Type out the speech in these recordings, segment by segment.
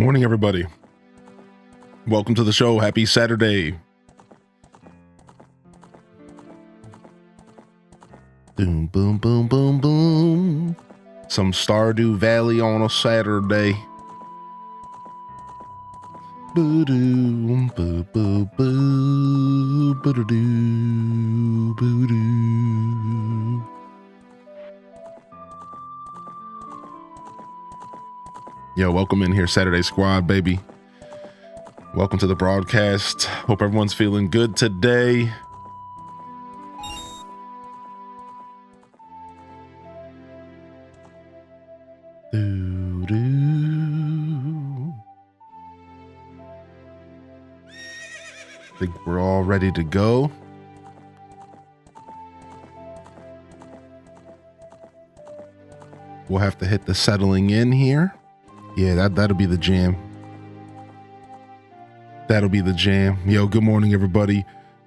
Morning, everybody. Welcome to the show. Happy Saturday. Boom, boom, boom, boom, boom. Some Stardew Valley on a Saturday. Boo-doo, boo, boo, boo, boo-doo, boo-doo. Yo, welcome in here, Saturday Squad, baby. Welcome to the broadcast. Hope everyone's feeling good today. Doo-doo. I think we're all ready to go. We'll have to hit the settling in here. Yeah, that'll be the jam. That'll be the jam. Yo, good morning, everybody.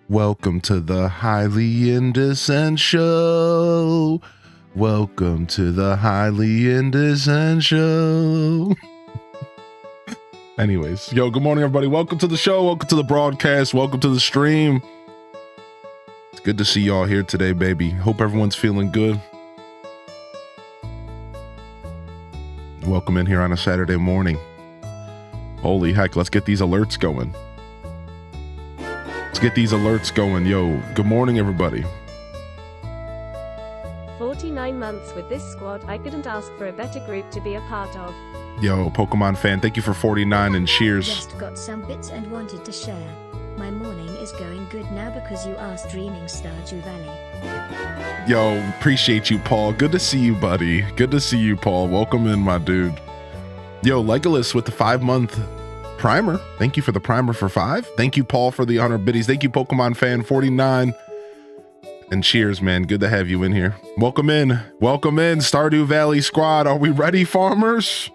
Welcome to the Highly Indecent Show. Welcome to the Highly Indecent Show. Anyways, yo, good morning, everybody. Welcome to the show. Welcome to the broadcast. Welcome to the stream. It's good to see y'all here today, baby. Hope everyone's feeling good. Welcome in here on a Saturday morning. Holy heck, let's get these alerts going. Let's get these alerts going. Yo, good morning, everybody. 49 months with this squad. I couldn't ask for a better group to be a part of. Yo, Pokemon fan, thank you for 49 and cheers. Just got some bits and wanted to share. My morning is going good now because you are streaming Stardew Valley. Yo, appreciate you, Paul. Good to see you, buddy. Good to see you, Paul. Welcome in, my dude. Yo, Legolas with the 5-month primer. Thank you for the primer for 5. Thank you, Paul, for the 100 biddies. Thank you, Pokemon fan 49. And cheers, man. Good to have you in here. Welcome in. Welcome in, Stardew Valley squad. Are we ready, farmers?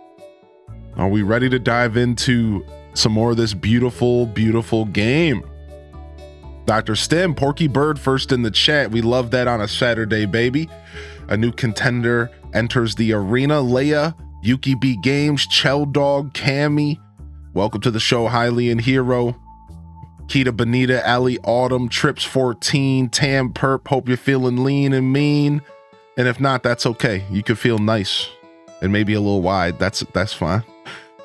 Are we ready to dive into some more of this beautiful, beautiful game? Dr. Stim, Porky Bird first in the chat. We love that on a Saturday, baby. A new contender enters the arena. Leia, Yuki B Games, Chell Dog, Cammy. Welcome to the show, Highly and Hero. Kita Bonita, Ali Autumn, Trips 14, Tam Perp. Hope you're feeling lean and mean. And if not, that's okay. You can feel nice and maybe a little wide. That's fine.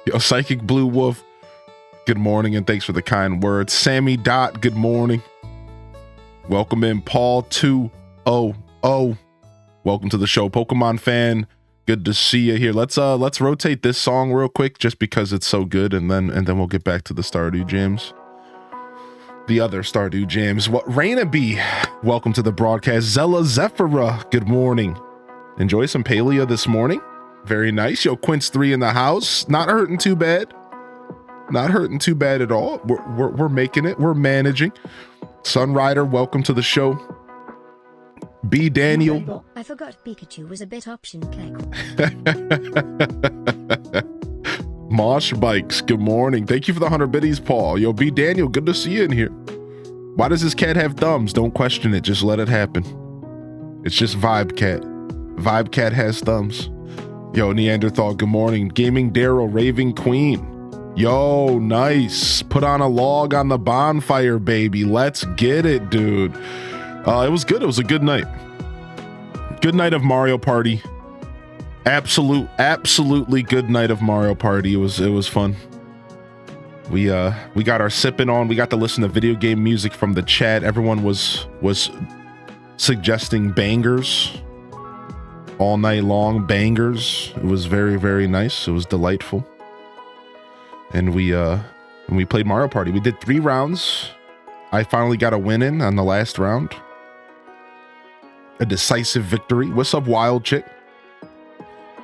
Yo, Psychic Blue Wolf, good morning and thanks for the kind words. Sammy Dot, good morning. Welcome in, Paul 200. Welcome to the show, Pokemon fan. Good to see you here. Let's rotate this song real quick just because it's so good, and then we'll get back to the Stardew jams. The other Stardew jams. What Raina B, welcome to the broadcast. Zella Zephira, good morning. Enjoy some paleo this morning. Very nice. Yo, Quince 3 in the house. Not hurting too bad. Not hurting too bad at all. We're making it. We're managing. Sunrider, welcome to the show. B Daniel. I forgot Pikachu was a bit option cake. Mosh Bikes, good morning. Thank you for the 100 biddies, Paul. Yo, B Daniel, good to see you in here. Why does this cat have thumbs? Don't question it. Just let it happen. It's just Vibe Cat. Vibe Cat has thumbs. Yo, Neanderthal, good morning. Gaming Daryl, Raving Queen. Yo, nice. Put on a log on the bonfire, baby. Let's get it, dude. It was good. It was a good night. Good night of Mario Party. Absolutely good night of Mario Party. It was fun. We got our sipping on. We got to listen to video game music from the chat. Everyone was suggesting bangers all night long. Bangers. It was very, very nice. It was delightful. And we played Mario Party. We did 3 rounds. I finally got a win in on the last round. A decisive victory. What's up, Wild Chick?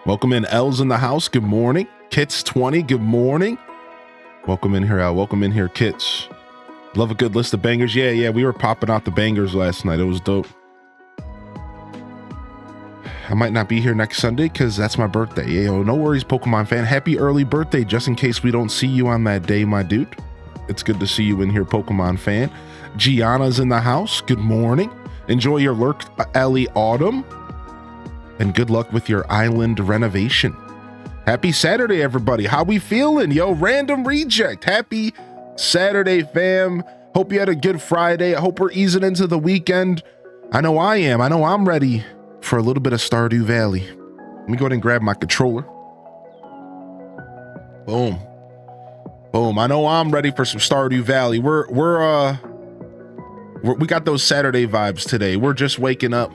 Welcome in, L's in the house. Good morning. Kits 20. Good morning. Welcome in here, Al. Welcome in here, Kits. Love a good list of bangers. Yeah. We were popping out the bangers last night. It was dope. I might not be here next Sunday because that's my birthday. Yo, no worries, Pokemon fan. Happy early birthday, just in case we don't see you on that day, my dude. It's good to see you in here, Pokemon fan. Gianna's in the house. Good morning. Enjoy your lurk, Ali Autumn. And good luck with your island renovation. Happy Saturday, everybody. How we feeling? Yo, random reject. Happy Saturday, fam. Hope you had a good Friday. I hope we're easing into the weekend. I know I am. I know I'm ready for a little bit of Stardew Valley. Let me go ahead and grab my controller. Boom. Boom. I know I'm ready for some Stardew Valley. We got those Saturday vibes today. We're just waking up.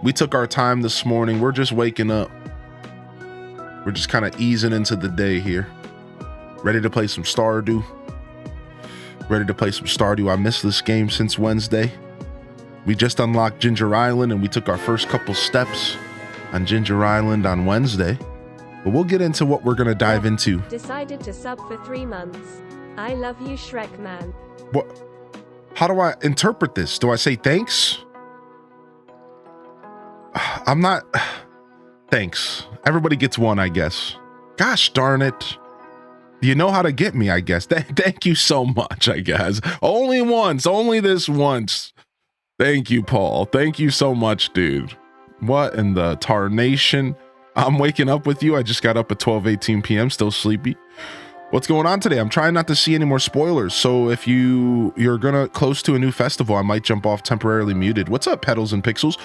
We took our time this morning. We're just waking up. We're just kind of easing into the day here. Ready to play some Stardew. Ready to play some Stardew. I missed this game since Wednesday. We just unlocked Ginger Island and we took our first couple steps on Ginger Island on Wednesday. But we'll get into what we're going to dive into. Decided to sub for 3 months. I love you, Shrek man. What? How do I interpret this? Do I say thanks? I'm not... Thanks. Everybody gets one, I guess. Gosh darn it. You know how to get me, I guess. Thank you so much, I guess. Only once. Only this once. Thank you, Paul. Thank you so much, dude. What in the tarnation? I'm waking up with you. I just got up at 12:18 p.m. Still sleepy. What's going on today? I'm trying not to see any more spoilers. So if you're gonna close to a new festival, I might jump off temporarily muted. What's up, Petals and Pixels?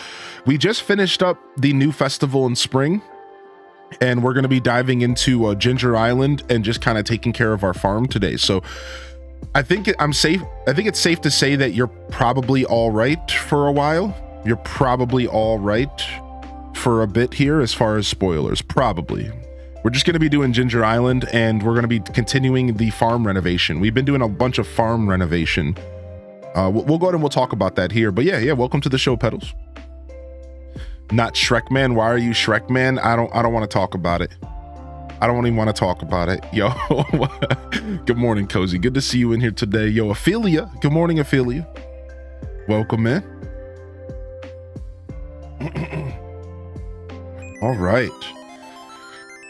We just finished up the new festival in spring, and we're gonna be diving into Ginger Island and just kind of taking care of our farm today. So I think it's safe to say that you're probably all right for a while. You're probably all right for a bit here as far as spoilers, probably. We're just going to be doing Ginger Island, and we're going to be continuing the farm renovation. We've been doing a bunch of farm renovation. We'll go ahead and we'll talk about that here. But yeah, welcome to the show, Petals. Not Shrek Man. Why are you Shrek Man? I don't want to talk about it. I don't even want to talk about it. Yo, good morning, Cozy. Good to see you in here today. Yo, Ophelia. Good morning, Ophelia. Welcome in. All right.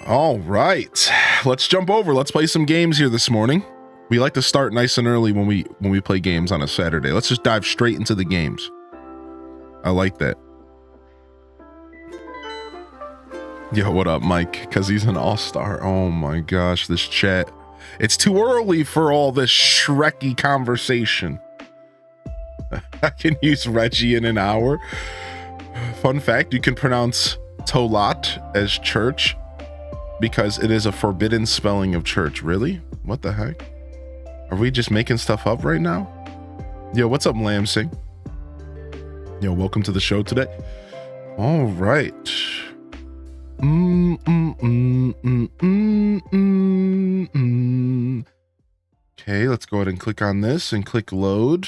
All right, let's jump over. Let's play some games here this morning. We like to start nice and early when we play games on a Saturday. Let's just dive straight into the games. I like that. Yo, what up, Mike? Because he's an all-star. Oh my gosh, this chat. It's too early for all this Shreky conversation. I can use Reggie in an hour. Fun fact, you can pronounce Tolat as church, because it is a forbidden spelling of church. Really? What the heck? Are we just making stuff up right now? Yo, what's up, Lamb Sing? Yo, welcome to the show today. All right. Okay, let's go ahead and click on this and click load.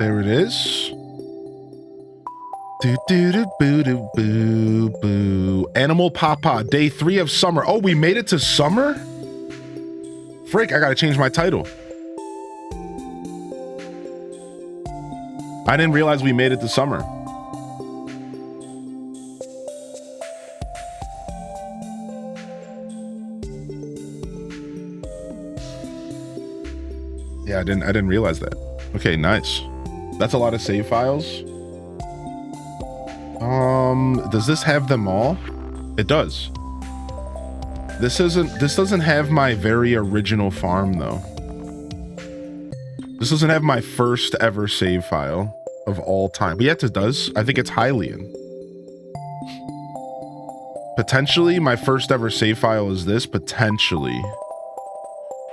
There it is. Do-do-do-boo-do-boo-boo. Animal Papa, day 3 of summer. Oh, we made it to summer? Frick, I gotta change my title. I didn't realize we made it to summer. Yeah, I didn't realize that. Okay, nice. That's a lot of save files. Does this have them all? It does. This doesn't have my very original farm though. This doesn't have my first ever save file of all time. But yes, it does. I think it's Hylian. Potentially my first ever save file is this, potentially.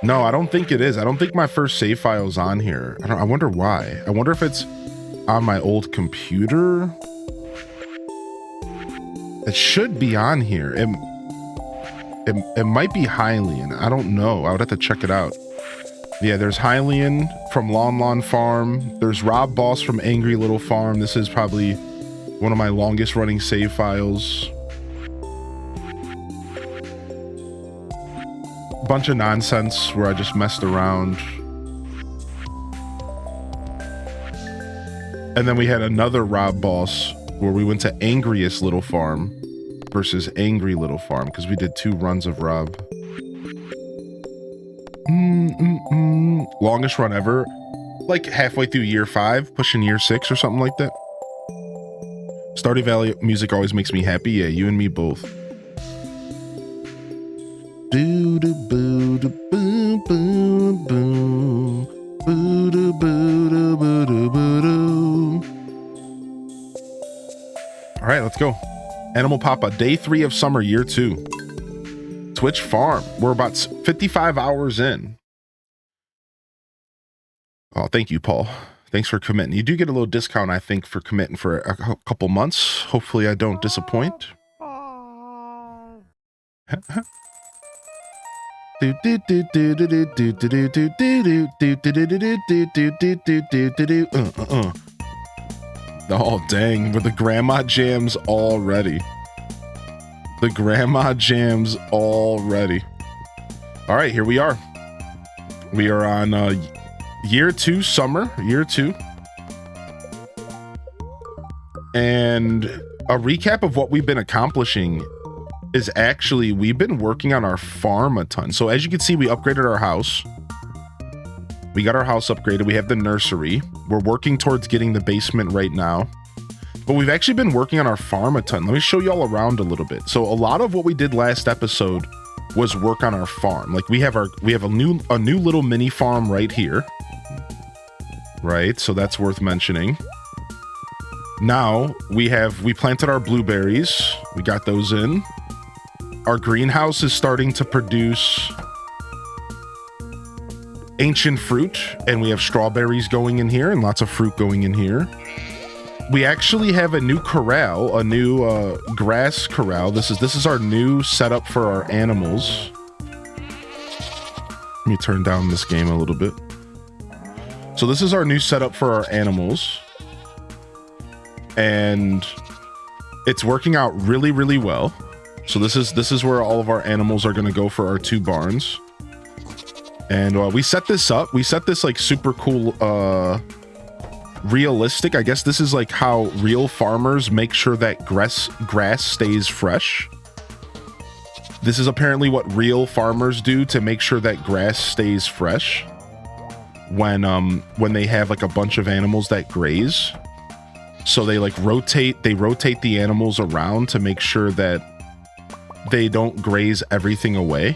No, I don't think it is. I don't think my first save file is on here. I wonder why. I wonder if it's on my old computer. It should be on here. It might be Hylian. I don't know. I would have to check it out. Yeah, there's Hylian from Lon Lon Farm. There's Rob Boss from Angry Little Farm. This is probably one of my longest running save files. Bunch of nonsense where I just messed around. And then we had another Rob Boss where we went to Angriest Little Farm versus Angry Little Farm because we did 2 runs of Rob. Longest run ever. Like halfway through year 5, pushing year 6 or something like that. Stardew Valley music always makes me happy. Yeah, you and me both. Do do boo do boo boo boo boo do boo do boo do boo do. All right, let's go. Animal Papa, day 3 of summer, year 2. Twitch Farm. We're about 55 hours in. Oh, thank you, Paul. Thanks for committing. You do get a little discount, I think, for committing for a couple months. Hopefully I don't disappoint. Oh, dang. With the grandma jams already. The grandma jams already. All right, here we are. We are on year 2 summer, year 2. And a recap of what we've been accomplishing is actually we've been working on our farm a ton. So as you can see, we upgraded our house. We got our house upgraded. We have the nursery. We're working towards getting the basement right now. But we've actually been working on our farm a ton. Let me show you all around a little bit. So a lot of what we did last episode was work on our farm. Like we have a new little mini farm right here. Right, so that's worth mentioning. Now we planted our blueberries. We got those in. Our greenhouse is starting to produce ancient fruit, and we have strawberries going in here and lots of fruit going in here. We actually have a new corral, a new grass corral. This is our new setup for our animals. Let me turn down this game a little bit. So this is our new setup for our animals. And it's working out really, really well. So this is where all of our animals are going to go for our 2 barns. And we set this up. We set this like super cool, realistic. I guess this is like how real farmers make sure that grass stays fresh. This is apparently what real farmers do to make sure that grass stays fresh when they have like a bunch of animals that graze. So they like rotate the animals around to make sure that they don't graze everything away.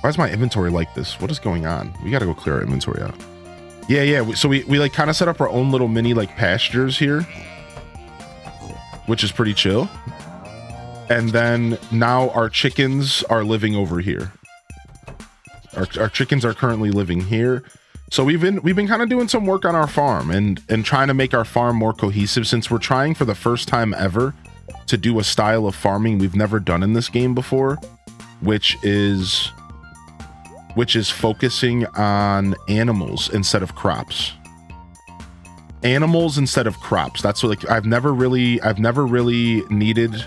Why is my inventory like this? What is going on? We got to go clear our inventory out. Yeah. So we like kind of set up our own little mini like pastures here, which is pretty chill. And then now our chickens are living over here. Our chickens are currently living here. So we've been kind of doing some work on our farm and trying to make our farm more cohesive, since we're trying for the first time ever to do a style of farming we've never done in this game before, which is focusing on animals instead of crops. Animals instead of crops. That's what, like, I've never really needed,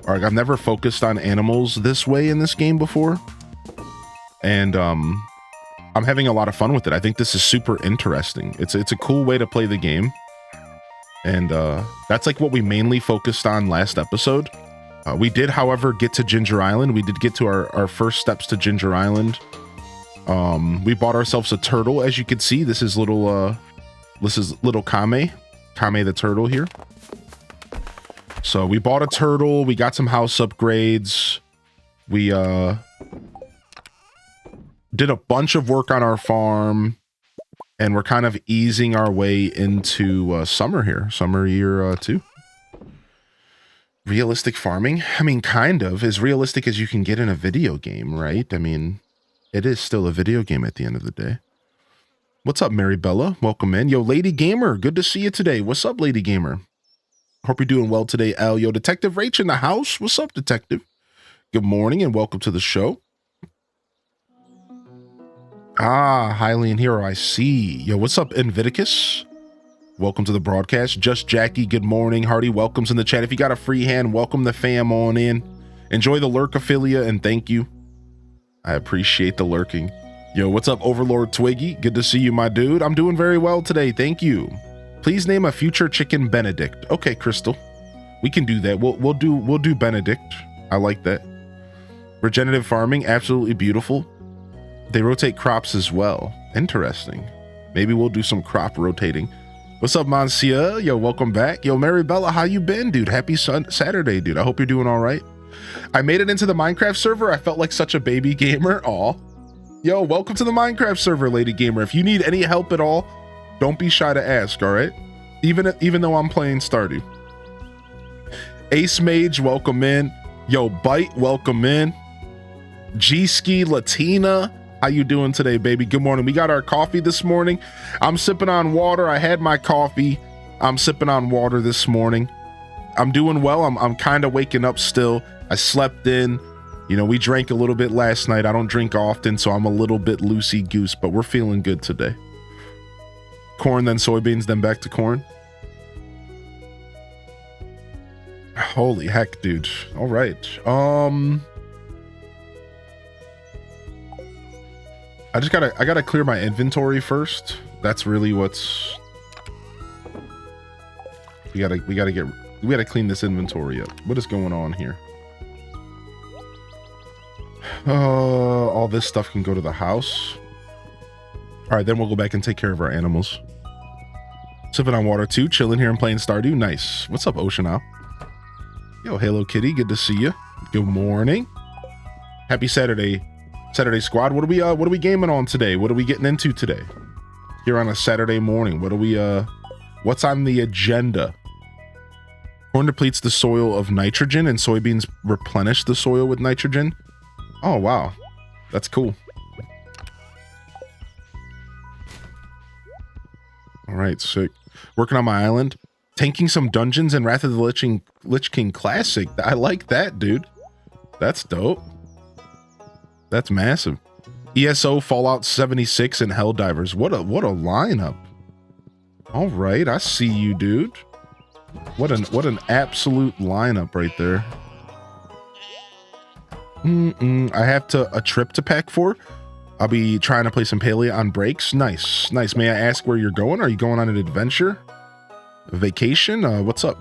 or I've never focused on animals this way in this game before. And I'm having a lot of fun with it. I think this is super interesting. It's a cool way to play the game. And that's like what we mainly focused on last episode. We did, however, get to Ginger Island. We did get to our first steps to Ginger Island. We bought ourselves a turtle. As you can see, this is little Kame the turtle here. So we bought a turtle. We got some house upgrades. We did a bunch of work on our farm, and we're kind of easing our way into summer here, summer year 2. Realistic farming? I mean, kind of as realistic as you can get in a video game, right? I mean, it is still a video game at the end of the day. What's up, Mary Bella? Welcome in. Yo, Lady Gamer, good to see you today. What's up, Lady Gamer? Hope you're doing well today, Al. Yo, Detective Rach in the house. What's up, Detective? Good morning and welcome to the show. Ah, Hylian Hero, I see. Yo, what's up, Inviticus? Welcome to the broadcast. Just Jackie, good morning. Hardy, welcomes in the chat. If you got a free hand, welcome the fam on in. Enjoy the lurk, Ophelia, and thank you. I appreciate the lurking. Yo, what's up, Overlord Twiggy? Good to see you, my dude. I'm doing very well today. Thank you. Please name a future chicken Benedict. Okay, Crystal. We can do that. We'll do Benedict. I like that. Regenerative farming, absolutely beautiful. They rotate crops as well. Interesting. Maybe we'll do some crop rotating. What's up, Monsieur? Yo, welcome back. Yo, Maribella, how you been, dude? Happy Saturday, dude. I hope you're doing all right. I made it into the Minecraft server. I felt like such a baby gamer. Aw. Yo, welcome to the Minecraft server, lady gamer. If you need any help at all, don't be shy to ask, all right? Even though I'm playing Stardew. Ace Mage, welcome in. Yo, Bite, welcome in. G-Ski Latina, how you doing today, baby? Good morning. We got our coffee this morning. I'm sipping on water. I had my coffee. I'm sipping on water this morning. I'm doing well. I'm kind of waking up still. I slept in. You know, we drank a little bit last night. I don't drink often, so I'm a little bit loosey-goose, but we're feeling good today. Corn, then soybeans, then back to corn. Holy heck, dude. All right. I gotta clear my inventory first. That's really what's we gotta clean this inventory up. What is going on here? All this stuff can go to the house. All right, then we'll go back and take care of our animals. Sipping on water too, chilling here and playing Stardew. Nice. What's up, Ocean Owl? Yo, Hello Kitty, good to see you. Good morning. Happy Saturday squad. What are we gaming on today? What are we getting into today? Here on a Saturday morning. What's on the agenda? Corn depletes the soil of nitrogen and soybeans replenish the soil with nitrogen. Oh wow. That's cool. All right, sick. Working on my island. Tanking some dungeons in Wrath of the Lich King Classic. I like that, dude. That's dope. That's massive. ESO, Fallout 76, and Helldivers. What a lineup. All right, I see you, dude. What an absolute lineup right there. I have a trip to pack for. I'll be trying to play some Palea on breaks. Nice. May I ask where you're going? Are you going on an adventure? A vacation? What's up?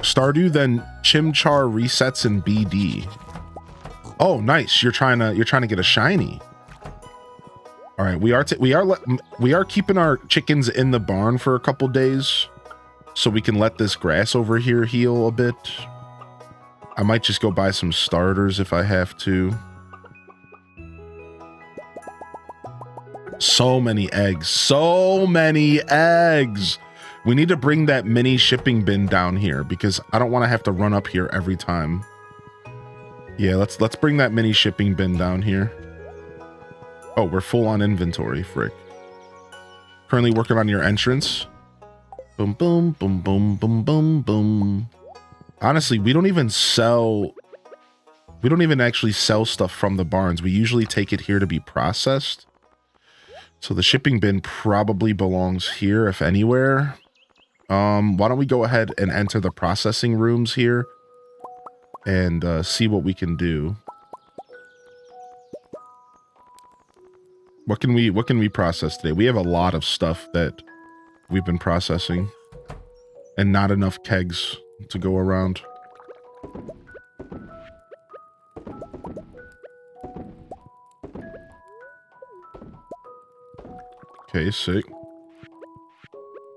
Stardew, then Chimchar resets in BD. Oh, nice. You're trying to get a shiny. All right, we are keeping our chickens in the barn for a couple days so we can let this grass over here heal a bit. I might just go buy some starters if I have to. So many eggs. So many eggs. We need to bring that mini shipping bin down here because I don't want to have to run up here every time. Yeah, let's bring that mini shipping bin down here. Oh, we're full on inventory, frick. Currently working on your entrance. Boom, boom, boom, boom, boom, boom, boom. Honestly, we don't even actually sell stuff from the barns. We usually take it here to be processed. So the shipping bin probably belongs here, if anywhere. Why don't we go ahead and enter the processing rooms here and see what we can do. What can we process today? We have a lot of stuff that we've been processing and not enough kegs to go around. Okay, sick.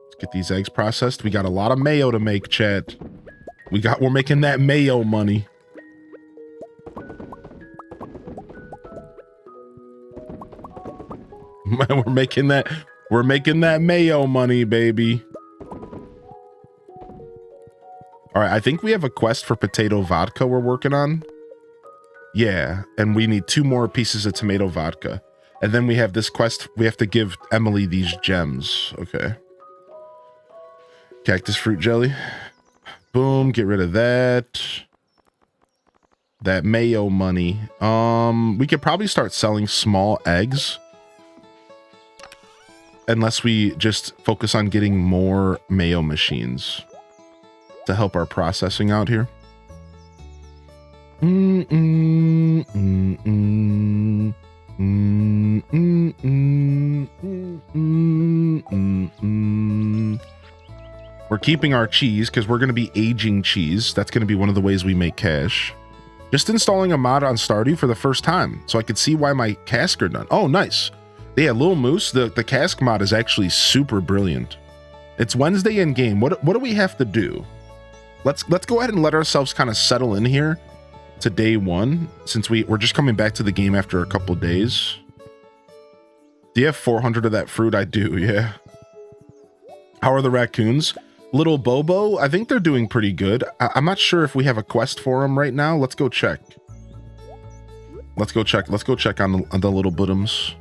Let's get these eggs processed. We got a lot of mayo to make, chat. We're making that mayo money. we're making that mayo money, baby. All right, I think we have a quest for potato vodka we're working on. Yeah, and we need 2 more pieces of tomato vodka. And then we have this quest. We have to give Emily these gems. Okay. Cactus fruit jelly. Boom, get rid of that. That mayo money. We could probably start selling small eggs. Unless we just focus on getting more mayo machines to help our processing out here. We're keeping our cheese because we're going to be aging cheese. That's going to be one of the ways we make cash. Just installing a mod on Stardew for the first time, so I could see why my cask are done. Oh, nice. Yeah, Lil Moose, the cask mod is actually super brilliant. It's Wednesday in game. What do we have to do? Let's go ahead and let ourselves kind of settle in here to day one, since we're just coming back to the game after a couple days. Do you have 400 of that fruit? I do, yeah. How are the raccoons? Little Bobo, I think they're doing pretty good. I'm not sure if we have a quest for them right now. Let's go check. Let's go check on the little buttums.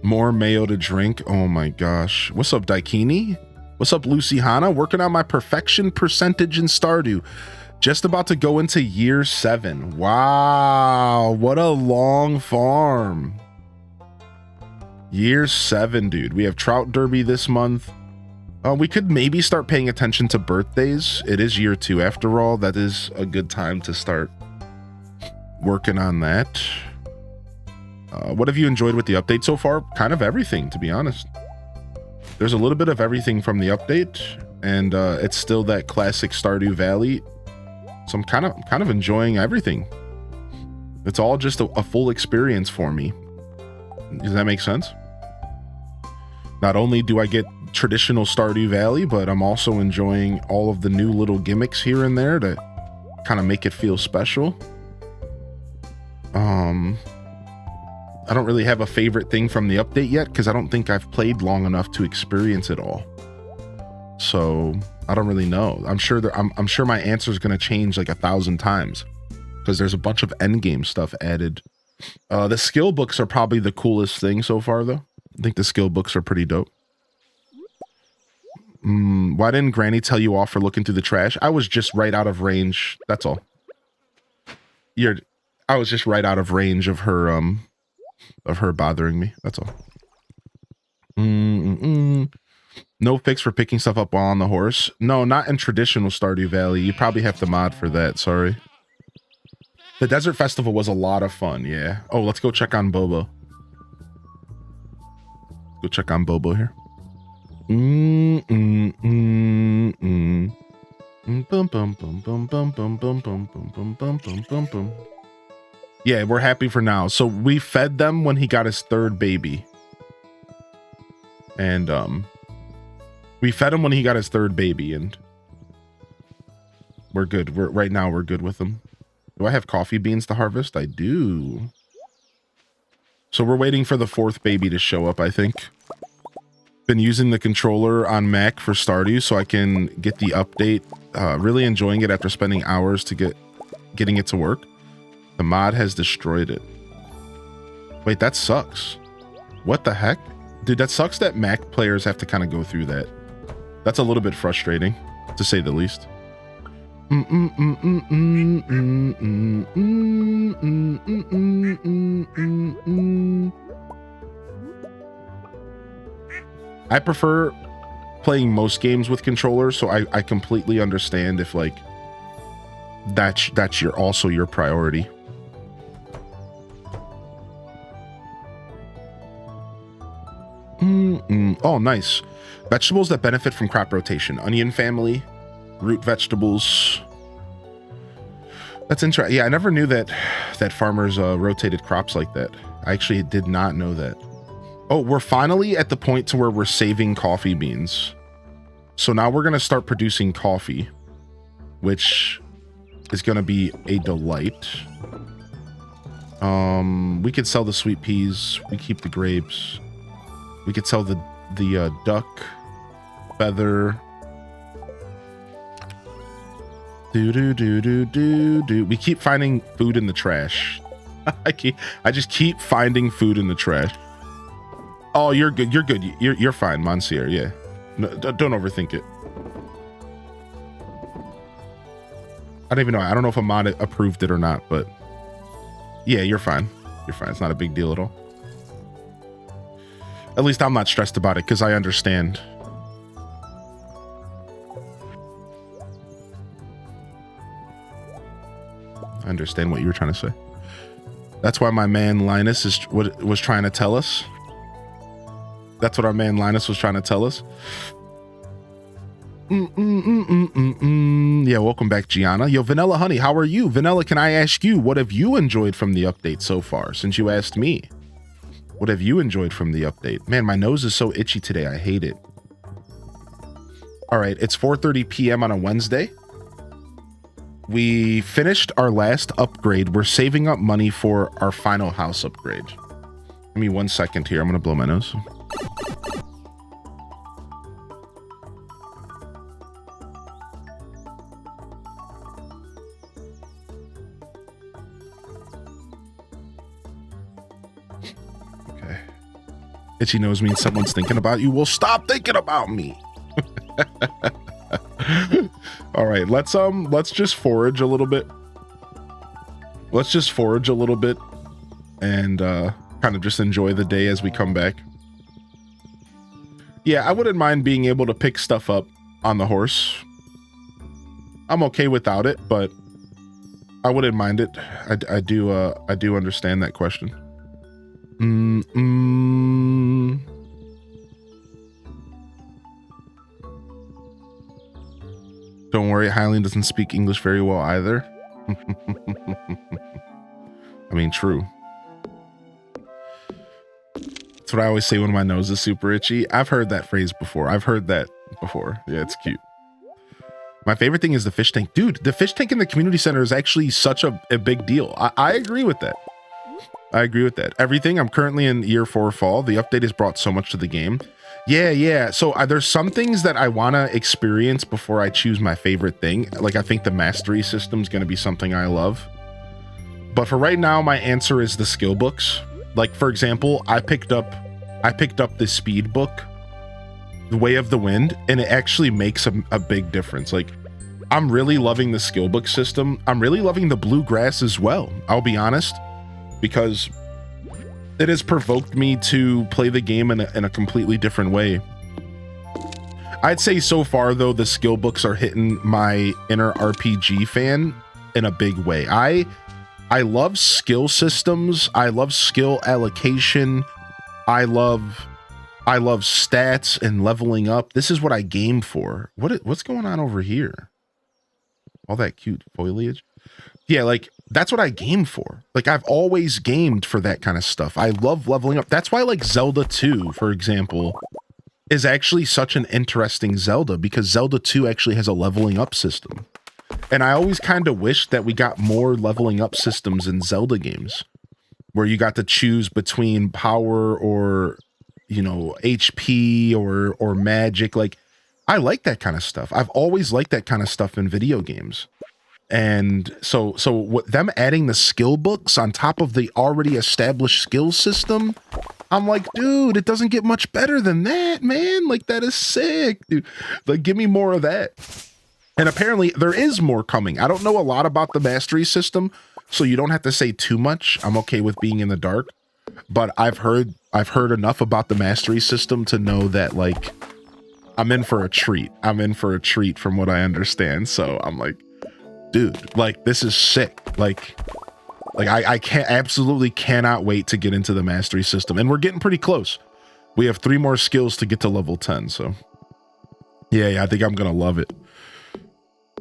More mayo to drink. Oh my gosh. What's up, Daikini? What's up, Lucy Hanna? Working on my perfection percentage in Stardew. Just about to go into year 7. Wow, what a long farm. Year 7, dude. We have Trout Derby this month. We could maybe start paying attention to birthdays. It is year 2 after all. That is a good time to start working on that. What have you enjoyed with the update so far? Kind of everything, to be honest. There's a little bit of everything from the update, and it's still that classic Stardew Valley. So I'm kind of enjoying everything. It's all just a full experience for me. Does that make sense? Not only do I get traditional Stardew Valley, but I'm also enjoying all of the new little gimmicks here and there to kind of make it feel special. I don't really have a favorite thing from the update yet because I don't think I've played long enough to experience it all. So I don't really know. I'm sure I'm sure my answer is going to change like 1,000 times because there's a bunch of endgame stuff added. The skill books are probably the coolest thing so far, though. I think the skill books are pretty dope. Why didn't Granny tell you off for looking through the trash? I was just right out of range. That's all. I was just right out of range of her bothering me. That's all. No fix for picking stuff up while on the horse. No, not in traditional Stardew Valley. You probably have to mod for that. Sorry. The Desert Festival was a lot of fun. Yeah. Oh, let's go check on Bobo. Go check on Bobo here. Yeah, we're happy for now. So we fed them when he got his 3rd baby. And we fed him when he got his 3rd baby, and we're good. Right now we're good with him. Do I have coffee beans to harvest? I do. So we're waiting for the 4th baby to show up, I think. Been using the controller on Mac for Stardew so I can get the update. Really enjoying it after spending hours to getting it to work. The mod has destroyed it. Wait, that sucks. What the heck? Dude, that sucks that Mac players have to kind of go through that. That's a little bit frustrating, to say the least. I prefer playing most games with controllers, so I completely understand if like that's also your priority. Oh, nice. Vegetables that benefit from crop rotation. Onion family, root vegetables. That's interesting. Yeah, I never knew that farmers rotated crops like that. I actually did not know that. Oh, we're finally at the point to where we're saving coffee beans. So now we're going to start producing coffee, which is going to be a delight. We could sell the sweet peas. We keep the grapes. We could sell the duck feather. We keep finding food in the trash. I just keep finding food in the trash. Oh, you're good. You're good. You're fine, Monsieur. Yeah. No, don't overthink it. I don't even know. I don't know if a mod approved it or not, but yeah, you're fine. You're fine. It's not a big deal at all. At least I'm not stressed about it because I understand. I understand what you were trying to say. That's why my man Linus was trying to tell us. That's what our man Linus was trying to tell us. Yeah, Yeah, welcome back, Gianna. Yo, Vanilla Honey, how are you? Vanilla, can I ask you, what have you enjoyed from the update so far? Since you asked me, what have you enjoyed from the update? Man, my nose is so itchy today. I hate it. All right, it's 4:30 p.m. on a Wednesday. We finished our last upgrade. We're saving up money for our final house upgrade. Give me 1 second here. I'm going to blow my nose. Okay. Itchy nose means someone's thinking about you. Well, stop thinking about me. All right, let's just forage a little bit. Let's just forage a little bit and kind of just enjoy the day as we come back. Yeah, I wouldn't mind being able to pick stuff up on the horse. I'm okay without it, but I wouldn't mind it. I do understand that question. Don't worry, Hylian doesn't speak English very well either. I mean, true. That's what I always say when my nose is super itchy. I've heard that phrase before. Yeah, it's cute. My favorite thing is the fish tank. Dude, the fish tank in the community center is actually such a big deal. I agree with that. I agree with that. Everything. I'm currently in year 4 fall. The update has brought so much to the game. Yeah. So there's some things that I want to experience before I choose my favorite thing. Like, I think the mastery system is going to be something I love. But for right now, my answer is the skill books. Like, for example, I picked up the speed book, The Way of the Wind, and it actually makes a big difference. Like, I'm really loving the skill book system. I'm really loving the bluegrass as well. I'll be honest, because it has provoked me to play the game in a completely different way. I'd say so far, though, the skill books are hitting my inner RPG fan in a big way. I love skill systems. I love skill allocation. I love stats and leveling up. This is what I game for. What's going on over here? All that cute foliage. Yeah, like, that's what I game for. Like, I've always gamed for that kind of stuff. I love leveling up. That's why, like, Zelda 2, for example, is actually such an interesting Zelda, because Zelda 2 actually has a leveling up system. And I always kind of wish that we got more leveling up systems in Zelda games, where you got to choose between power or, you know, HP or magic. Like, I like that kind of stuff. I've always liked that kind of stuff in video games. And so what, them adding the skill books on top of the already established skill system, I'm like, dude, it doesn't get much better than that, man. Like, that is sick, dude. Like, give me more of that. And apparently there is more coming. I don't know a lot about the mastery system, so you don't have to say too much. I'm okay with being in the dark, but I've heard enough about the mastery system to know that, like, I'm in for a treat. I'm in for a treat from what I understand. So I'm like, dude, like, this is sick. Like I absolutely cannot wait to get into the mastery system. And we're getting pretty close. We have 3 more skills to get to level 10. So yeah, I think I'm going to love it.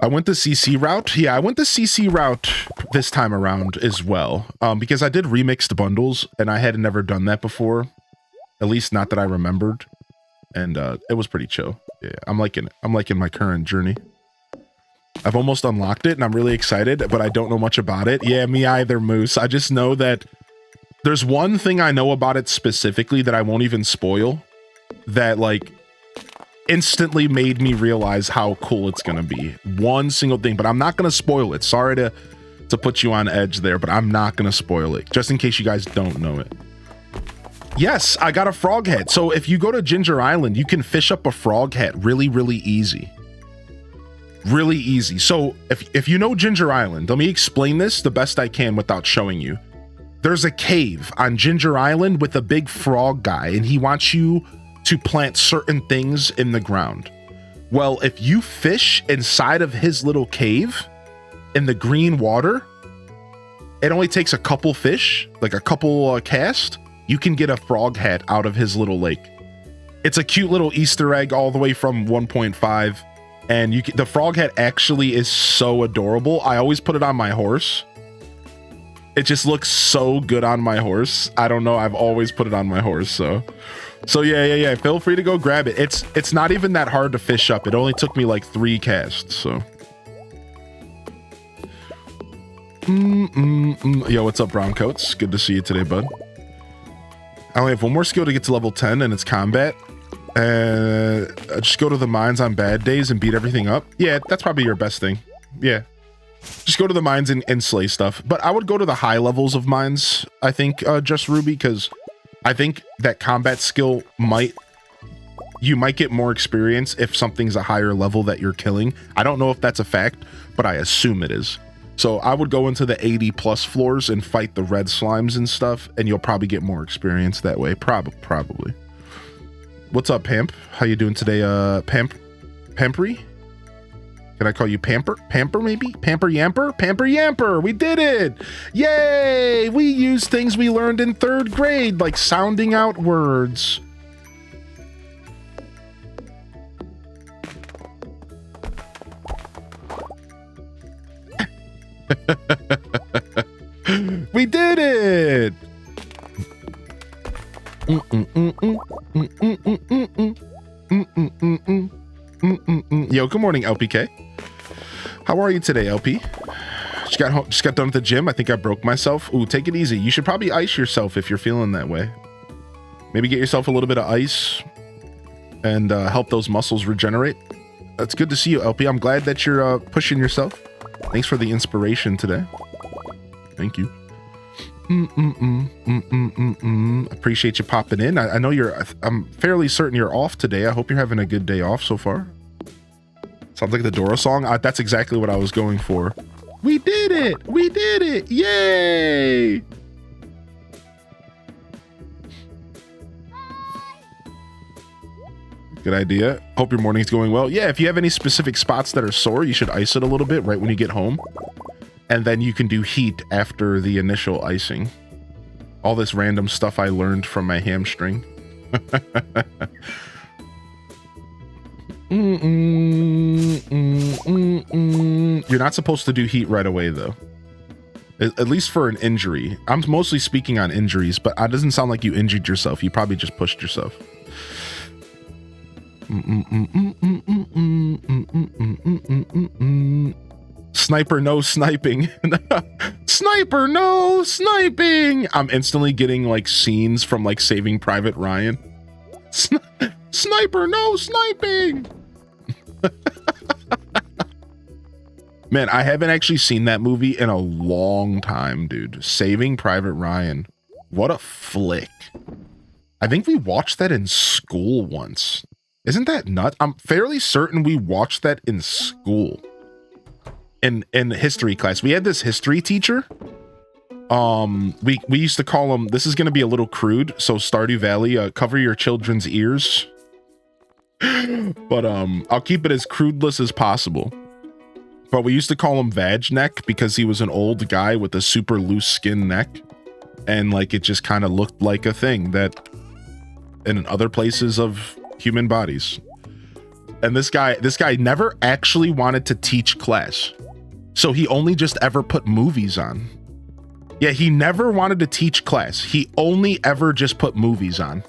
I went the CC route. Yeah, I went the CC route this time around as well. Because I did remixed bundles and I had never done that before. At least not that I remembered. And it was pretty chill. Yeah, I'm liking it. I'm liking my current journey. I've almost unlocked it and I'm really excited, but I don't know much about it. Yeah, me either, Moose. I just know that there's one thing I know about it specifically that I won't even spoil, that, like, instantly made me realize how cool it's gonna be. One single thing, but I'm not gonna spoil it. Sorry to put you on edge there, but I'm not gonna spoil it, just in case you guys don't know it. Yes, I got a frog head. So if you go to Ginger Island, you can fish up a frog head really, really easy. Really easy. So if you know Ginger Island, let me explain this the best I can without showing you. There's a cave on Ginger Island with a big frog guy, and he wants you to plant certain things in the ground. Well, if you fish inside of his little cave in the green water, it only takes a couple fish, like a couple cast. You can get a frog head out of his little lake. It's a cute little Easter egg all the way from 1.5. And the frog head actually is so adorable. I always put it on my horse. It just looks so good on my horse. I don't know. I've always put it on my horse. So yeah. Feel free to go grab it. It's not even that hard to fish up. It only took me like 3 casts. So. Yo, what's up, brown coats? Good to see you today, bud. I only have 1 more skill to get to level 10, and it's combat. Just go to the mines on bad days and beat everything up. Yeah, that's probably your best thing. Yeah. Just go to the mines and slay stuff. But I would go to the high levels of mines, I think, just Ruby, because I think that combat skill you might get more experience if something's a higher level that you're killing. I don't know if that's a fact, but I assume it is. So I would go into the 80 plus floors and fight the red slimes and stuff, and you'll probably get more experience that way. Probably. What's up, Pamp? How you doing today, Pampery? Can I call you Pamper? Pamper, maybe? Pamper Yamper? Pamper Yamper! We did it! Yay! We used things we learned in 3rd grade, like sounding out words. We did it! Yo, good morning, LPK. How are you today, LP? Just got done at the gym. I think I broke myself. Ooh, take it easy. You should probably ice yourself if you're feeling that way. Maybe get yourself a little bit of ice and help those muscles regenerate. That's good to see you, LP. I'm glad that you're pushing yourself. Thanks for the inspiration today. Thank you. Appreciate you popping in. I know I'm fairly certain you're off today. I hope you're having a good day off so far. Sounds like the Dora song. That's exactly what I was going for. We did it! We did it! Yay! Good idea. Hope your morning's going well. Yeah, if you have any specific spots that are sore, you should ice it a little bit right when you get home. And then you can do heat after the initial icing. All this random stuff I learned from my hamstring. You're not supposed to do heat right away, though. At least for an injury. I'm mostly speaking on injuries, but it doesn't sound like you injured yourself. You probably just pushed yourself. Sniper, no sniping. Sniper, no sniping. I'm instantly getting like scenes from like Saving Private Ryan. Sniper, no sniping. Man, I haven't actually seen that movie in a long time, dude. Saving Private Ryan. What a flick. I think we watched that in school once. Isn't that nuts? I'm fairly certain we watched that in school. In history class. We had this history teacher. We used to call him, this is going to be a little crude, so Stardew Valley, cover your children's ears. But I'll keep it as crudeless as possible. But we used to call him Vag Neck because he was an old guy with a super loose skin neck. And like it just kind of looked like a thing that in other places of human bodies. And this guy never actually wanted to teach class. So he only just ever put movies on. Yeah, he never wanted to teach class. He only ever just put movies on.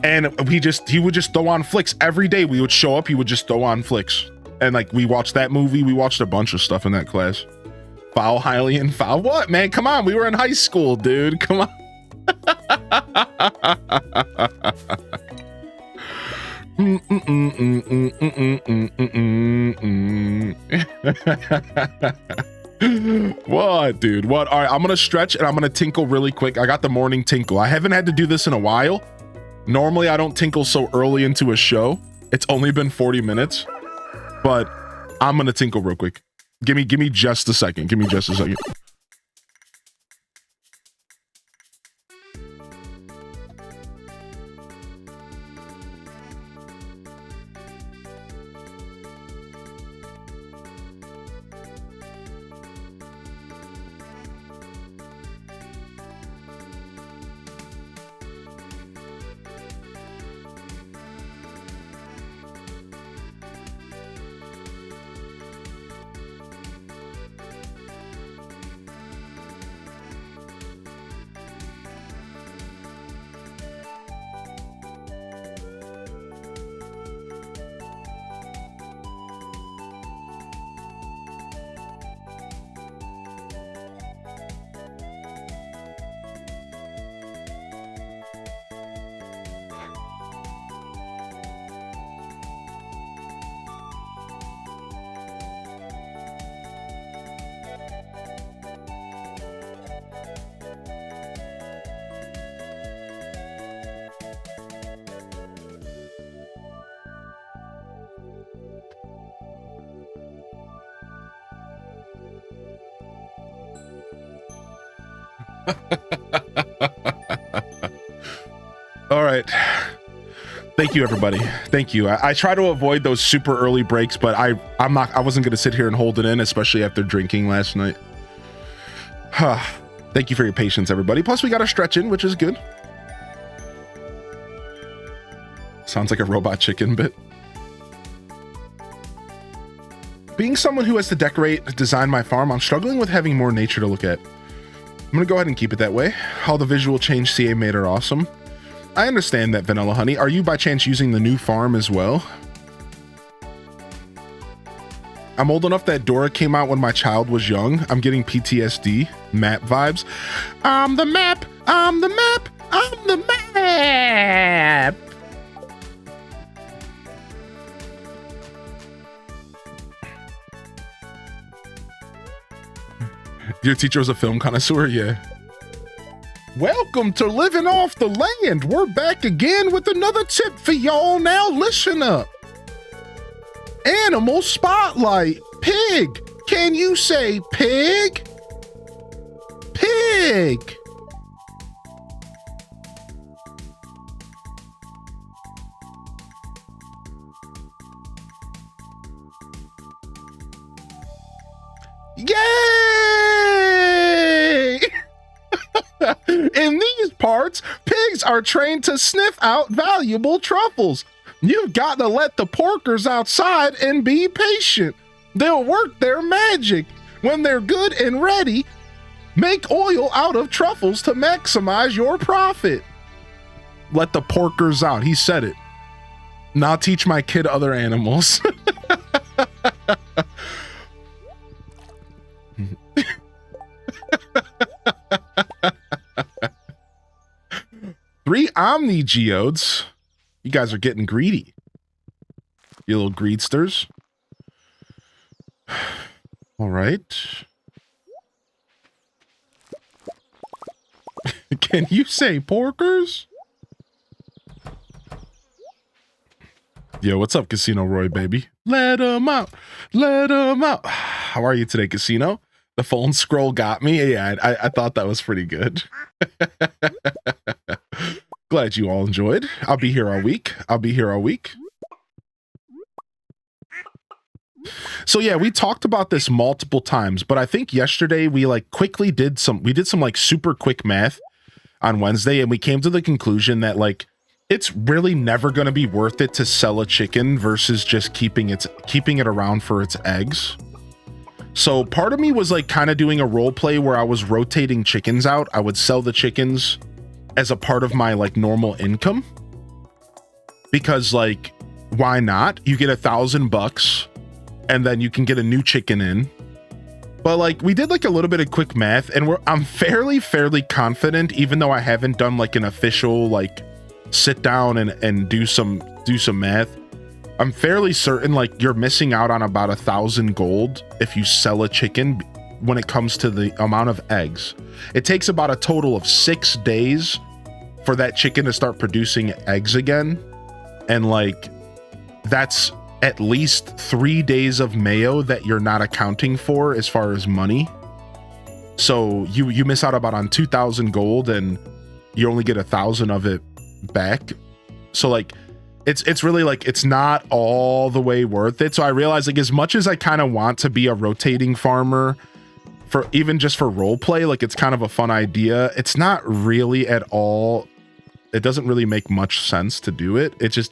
And he would just throw on flicks every day. We would show up, he would just throw on flicks. And like we watched that movie, we watched a bunch of stuff in that class. Foul Hylian, foul what, man? Come on, we were in high school, dude. Come on. What, dude? What? All right, I'm gonna stretch and I'm gonna tinkle really quick. I got the morning tinkle. I haven't had to do this in a while. Normally, I don't tinkle so early into a show. It's only been 40 minutes, but I'm gonna tinkle real quick. Give me just a second. Give me just a second. All right. Thank you, everybody. Thank you. I try to avoid those super early breaks, but I wasn't going to sit here and hold it in, especially after drinking last night. Thank you for your patience, everybody. Plus, we got a stretch in, which is good. Sounds like a robot chicken bit. Being someone who has to design my farm, I'm struggling with having more nature to look at. I'm going to go ahead and keep it that way. All the visual change CA made are awesome. I understand that, Vanilla Honey. Are you by chance using the new farm as well? I'm old enough that Dora came out when my child was young. I'm getting PTSD, map vibes. I'm the map, I'm the map, I'm the map. Your teacher was a film connoisseur, yeah. Welcome to Living Off the Land. We're back again with another tip for y'all. Now listen up. Animal spotlight. Pig. Can you say pig? Pig. Yay! In these parts, pigs are trained to sniff out valuable truffles. You've got to let the porkers outside and be patient. They'll work their magic. When they're good and ready, make oil out of truffles to maximize your profit. Let the porkers out. He said it. Now teach my kid other animals. Three Omni Geodes. You guys are getting greedy. You little greedsters. All right. Can you say porkers? Yo, what's up, Casino Roy, baby? Let 'em out. Let 'em out. How are you today, Casino? The phone scroll got me. Yeah, I thought that was pretty good. Glad you all enjoyed. I'll be here all week. So yeah, we talked about this multiple times, but I think yesterday we quickly did some super quick math on Wednesday, and we came to the conclusion that it's really never going to be worth it to sell a chicken versus just keeping it around for its eggs. So part of me was kind of doing a role play where I was rotating chickens out. I would sell the chickens as a part of my normal income, because why not? You get $1,000 and then you can get a new chicken in. But we did a little bit of quick math, and I'm fairly confident, even though I haven't done an official sit down and do some math. I'm fairly certain you're missing out on about 1,000 gold if you sell a chicken when it comes to the amount of eggs. It takes about a total of 6 days for that chicken to start producing eggs again. And that's at least 3 days of mayo that you're not accounting for as far as money. So you miss out about on 2,000 gold, and you only get 1,000 of it back. So it's really it's not all the way worth it. So I realized as much as I kind of want to be a rotating farmer for even just for role play, it's kind of a fun idea. It's not really at all. It doesn't really make much sense to do it. It just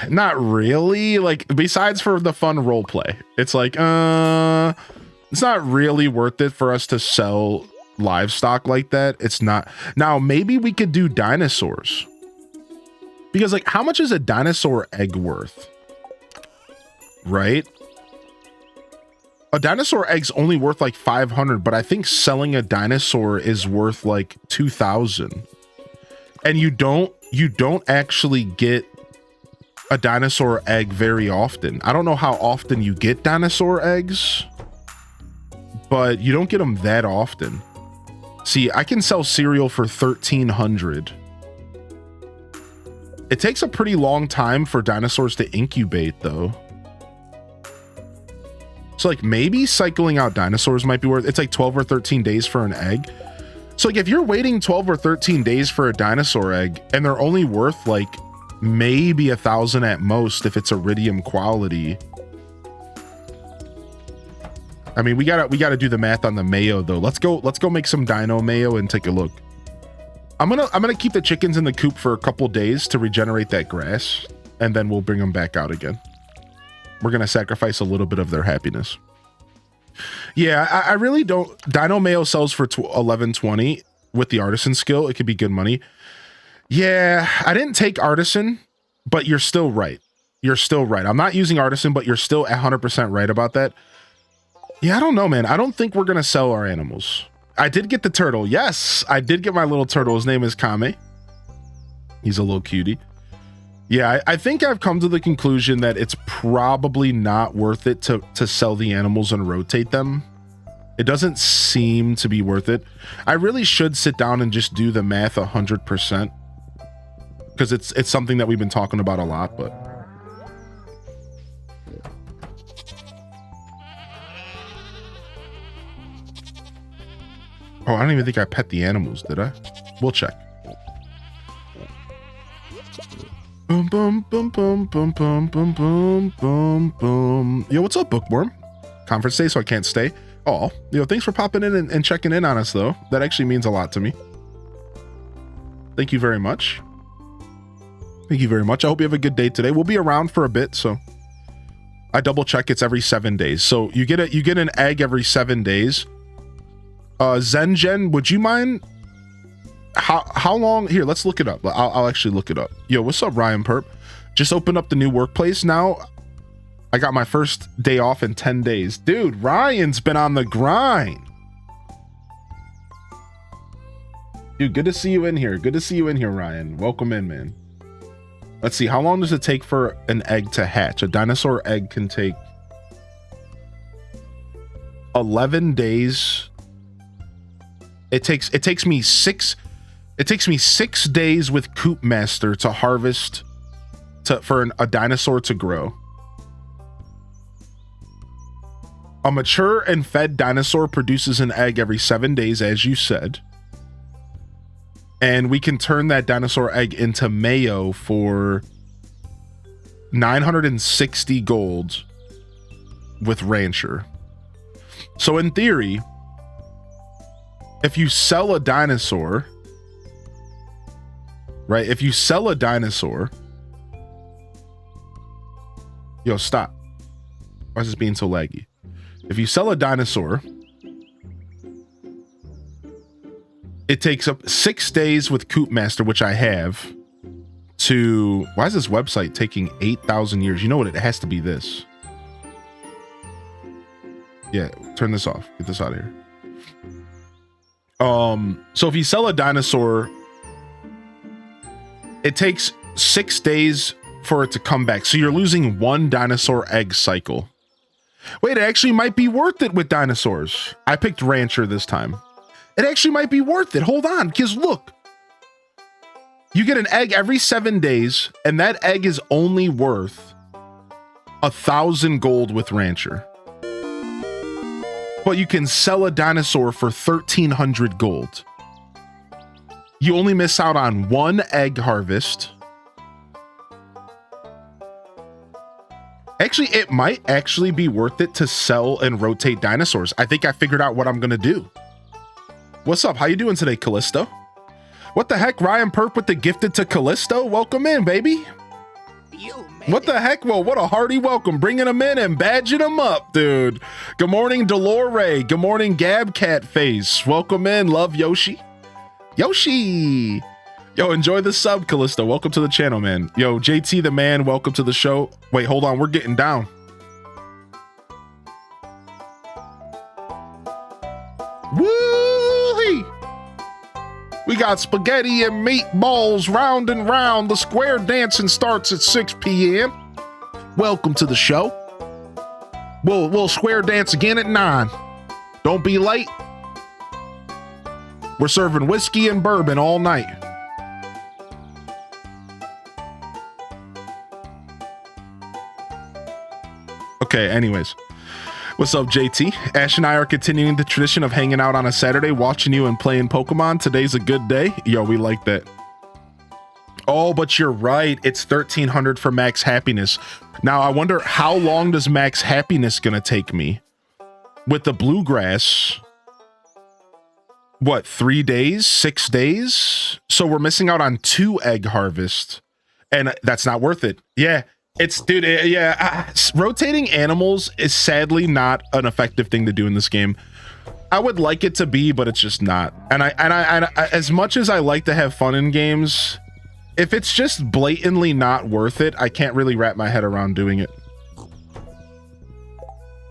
not really besides for the fun role play. It's it's not really worth it for us to sell livestock like that. It's not. Now maybe we could do dinosaurs, because how much is a dinosaur egg worth, right? A dinosaur egg's only worth 500, but I think selling a dinosaur is worth 2,000. And you don't actually get a dinosaur egg very often. I don't know how often you get dinosaur eggs, but you don't get them that often. See, I can sell cereal for 1,300. It takes a pretty long time for dinosaurs to incubate, though. So like maybe cycling out dinosaurs might be worth, it's like 12 or 13 days for an egg. So like if you're waiting 12 or 13 days for a dinosaur egg and they're only worth like maybe 1,000 at most if it's iridium quality. I mean, we gotta do the math on the mayo though. Let's go make some dino mayo and take a look. I'm gonna keep the chickens in the coop for a couple days to regenerate that grass, and then we'll bring them back out again. We're gonna sacrifice a little bit of their happiness. Yeah, I really don't. Dino mayo sells for 11.20 with the artisan skill. It could be good money. Yeah, I didn't take artisan, but you're still right. You're still right. I'm not using artisan, but you're still 100% right about that. Yeah, I don't know, man. I don't think we're gonna sell our animals. I did get the turtle. Yes, I did get my little turtle. His name is Kame. He's a little cutie. Yeah, I think I've come to the conclusion that it's probably not worth it to sell the animals and rotate them. It doesn't seem to be worth it. I really should sit down and just do the math 100%, because it's something that we've been talking about a lot, but oh, I don't even think I pet the animals, did I? We'll check. Boom, boom, boom, boom, boom, boom, boom, boom, boom, boom. Yo, what's up, Bookworm? Conference day, so I can't stay. Oh, yo, thanks for popping in and checking in on us, though. That actually means a lot to me. Thank you very much. Thank you very much. I hope you have a good day today. We'll be around for a bit, so I double check. It's every 7 days. So you get an egg every 7 days. Zengen, would you mind? How long? Here, let's look it up. I'll actually look it up. Yo, what's up, Ryan Perp? Just opened up the new workplace now. I got my first day off in 10 days. Dude, Ryan's been on the grind. Dude, good to see you in here. Good to see you in here, Ryan. Welcome in, man. Let's see. How long does it take for an egg to hatch? A dinosaur egg can take 11 days. It takes me 6 days with Coop Master to harvest for a dinosaur to grow. A mature and fed dinosaur produces an egg every 7 days, as you said. And we can turn that dinosaur egg into mayo for 960 gold with Rancher. So in theory, if you sell a dinosaur, right? If you sell a dinosaur, yo, stop. Why is this being so laggy? If you sell a dinosaur, it takes up 6 days with Coop Master, which I have, to... Why is this website taking 8,000 years? You know what? It has to be this. Yeah, turn this off. Get this out of here. So if you sell a dinosaur, it takes 6 days for it to come back. So you're losing 1 dinosaur egg cycle. Wait, it actually might be worth it with dinosaurs. I picked Rancher this time. It actually might be worth it. Hold on, because look. You get an egg every 7 days, and that egg is only worth 1,000 gold with Rancher. But you can sell a dinosaur for 1,300 gold. You only miss out on 1 egg harvest. Actually, it might actually be worth it to sell and rotate dinosaurs. I think I figured out what I'm gonna do. What's up? How you doing today, Callisto? What the heck? Ryan Perp with the gifted to Callisto? Welcome in, baby. What the heck? Well, what a hearty welcome. Bringing them in and badging them up, dude. Good morning, Delore. Good morning, Gab Cat Face. Welcome in. Love Yoshi. Yoshi. Yo, enjoy the sub, Callisto. Welcome to the channel, man. Yo, JT the man, welcome to the show. Wait, hold on. We're getting down. Woo-hee! We got spaghetti and meatballs round and round. The square dancing starts at 6 p.m. Welcome to the show. We'll square dance again at 9. Don't be late. We're serving whiskey and bourbon all night. Okay, anyways. What's up, JT? Ash and I are continuing the tradition of hanging out on a Saturday, watching you and playing Pokemon. Today's a good day. Yo, we like that. Oh, but you're right. It's 1300 for max happiness. Now, I wonder how long does max happiness gonna take me? With the bluegrass, what, 3 days, 6 days? So we're missing out on 2 egg harvest, and that's not worth it. Yeah, it's, dude, rotating animals is sadly not an effective thing to do in this game. I would like it to be, but it's just not. And I as much as I like to have fun in games, if it's just blatantly not worth it, I can't really wrap my head around doing it.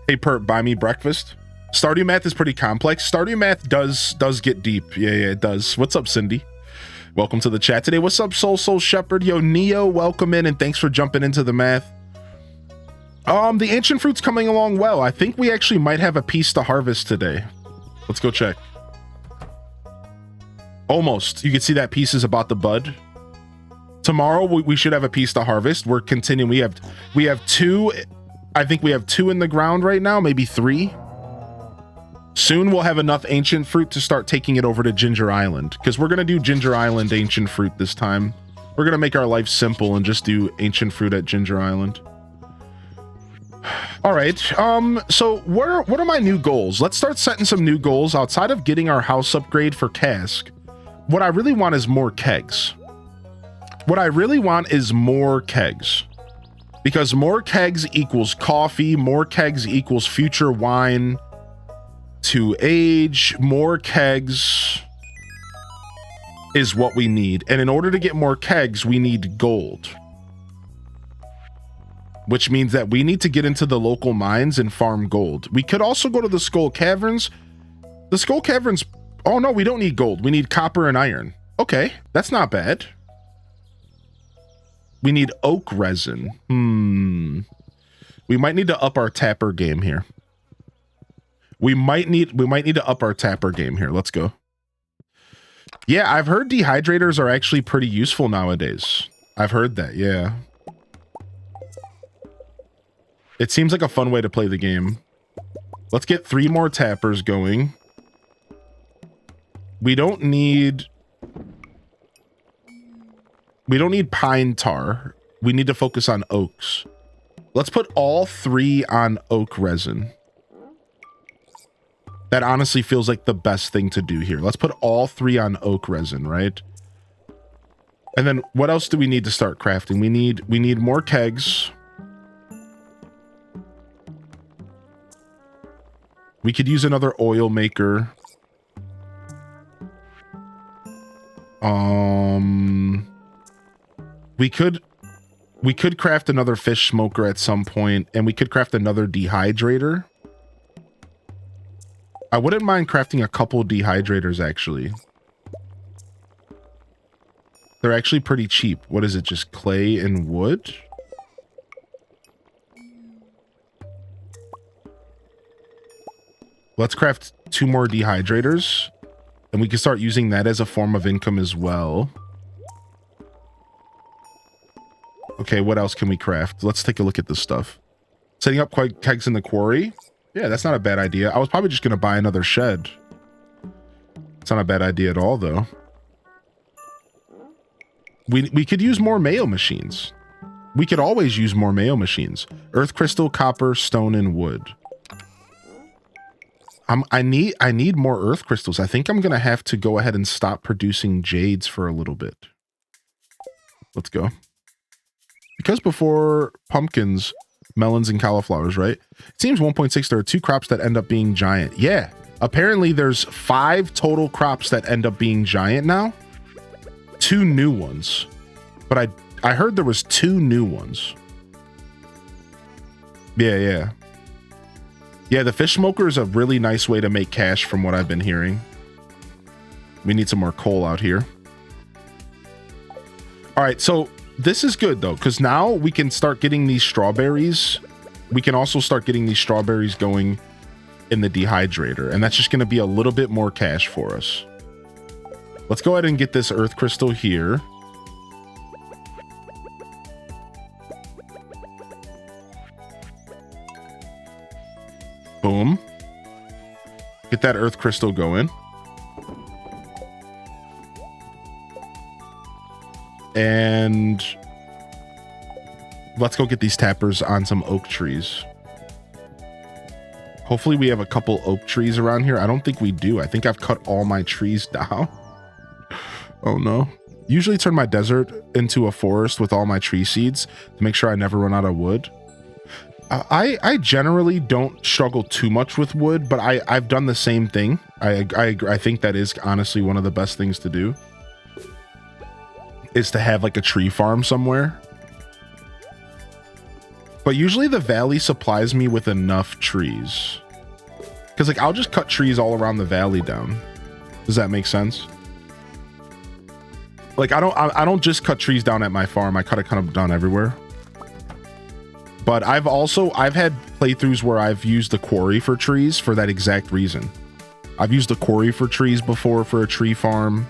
Hey, Perp, buy me breakfast. Stardew math is pretty complex. Stardew math does get deep. Yeah, it does. What's up, Cindy? Welcome to the chat today. What's up, Soul Shepherd? Yo, Neo, welcome in, and thanks for jumping into the math. The ancient fruit's coming along well. I think we actually might have a piece to harvest today. Let's go check. Almost. You can see that piece is about to bud. Tomorrow we should have a piece to harvest. We're continuing. We have 2. I think we have 2 in the ground right now, maybe 3. Soon we'll have enough ancient fruit to start taking it over to Ginger Island, because we're gonna do Ginger Island ancient fruit this time. We're gonna make our life simple and just do ancient fruit at Ginger Island. All right. So what are my new goals? Let's start setting some new goals outside of getting our house upgrade for cask. What I really want is more kegs. Because more kegs equals coffee, more kegs equals future wine to age, more kegs is what we need. And in order to get more kegs, we need gold. Which means that we need to get into the local mines and farm gold. We could also go to the Skull Caverns. The Skull Caverns, oh no, we don't need gold. We need copper and iron. Okay, that's not bad. We need oak resin. We might need to up our tapper game here. We might need to up our tapper game here. Let's go. Yeah, I've heard dehydrators are actually pretty useful nowadays. I've heard that, yeah. It seems like a fun way to play the game. Let's get 3 more tappers going. We don't need pine tar. We need to focus on oaks. Let's put all 3 on oak resin. That honestly feels like the best thing to do here. Let's put all 3 on oak resin, right? And then what else do we need to start crafting? We need more kegs. We could use another oil maker. We could craft another fish smoker at some point, and we could craft another dehydrator. I wouldn't mind crafting a couple dehydrators, actually. They're actually pretty cheap. What is it, just clay and wood? Let's craft 2 more dehydrators, and we can start using that as a form of income as well. Okay, what else can we craft? Let's take a look at this stuff. Setting up kegs in the quarry. Yeah, that's not a bad idea. I was probably just going to buy another shed. It's not a bad idea at all, though. We could use more mayo machines. We could always use more mayo machines. Earth crystal, copper, stone, and wood. I need more earth crystals. I think I'm going to have to go ahead and stop producing jades for a little bit. Let's go. Because before pumpkins, melons, and cauliflowers, right? It seems 1.6, there are 2 crops that end up being giant. Yeah, apparently there's 5 total crops that end up being giant now. 2 new ones. But I heard there was 2 new ones. Yeah. Yeah, the fish smoker is a really nice way to make cash from what I've been hearing. We need some more coal out here. All right, so this is good though, because now we can start getting these strawberries. We can also start getting these strawberries going in the dehydrator, and that's just going to be a little bit more cash for us. Let's go ahead and get this earth crystal here. Boom. Get that earth crystal going. And let's go get these tappers on some oak trees. Hopefully we have a couple oak trees around here. I don't think we do. I think I've cut all my trees down. Oh no. Usually turn my desert into a forest with all my tree seeds to make sure I never run out of wood. I generally don't struggle too much with wood, but I've done the same thing. I think that is honestly one of the best things to do, is to have like a tree farm somewhere. But usually the valley supplies me with enough trees. Because like I'll just cut trees all around the valley down. Does that make sense? Like I don't just cut trees down at my farm. I cut it kind of down everywhere. But I've had playthroughs where I've used the quarry for trees for that exact reason. I've used the quarry for trees before for a tree farm.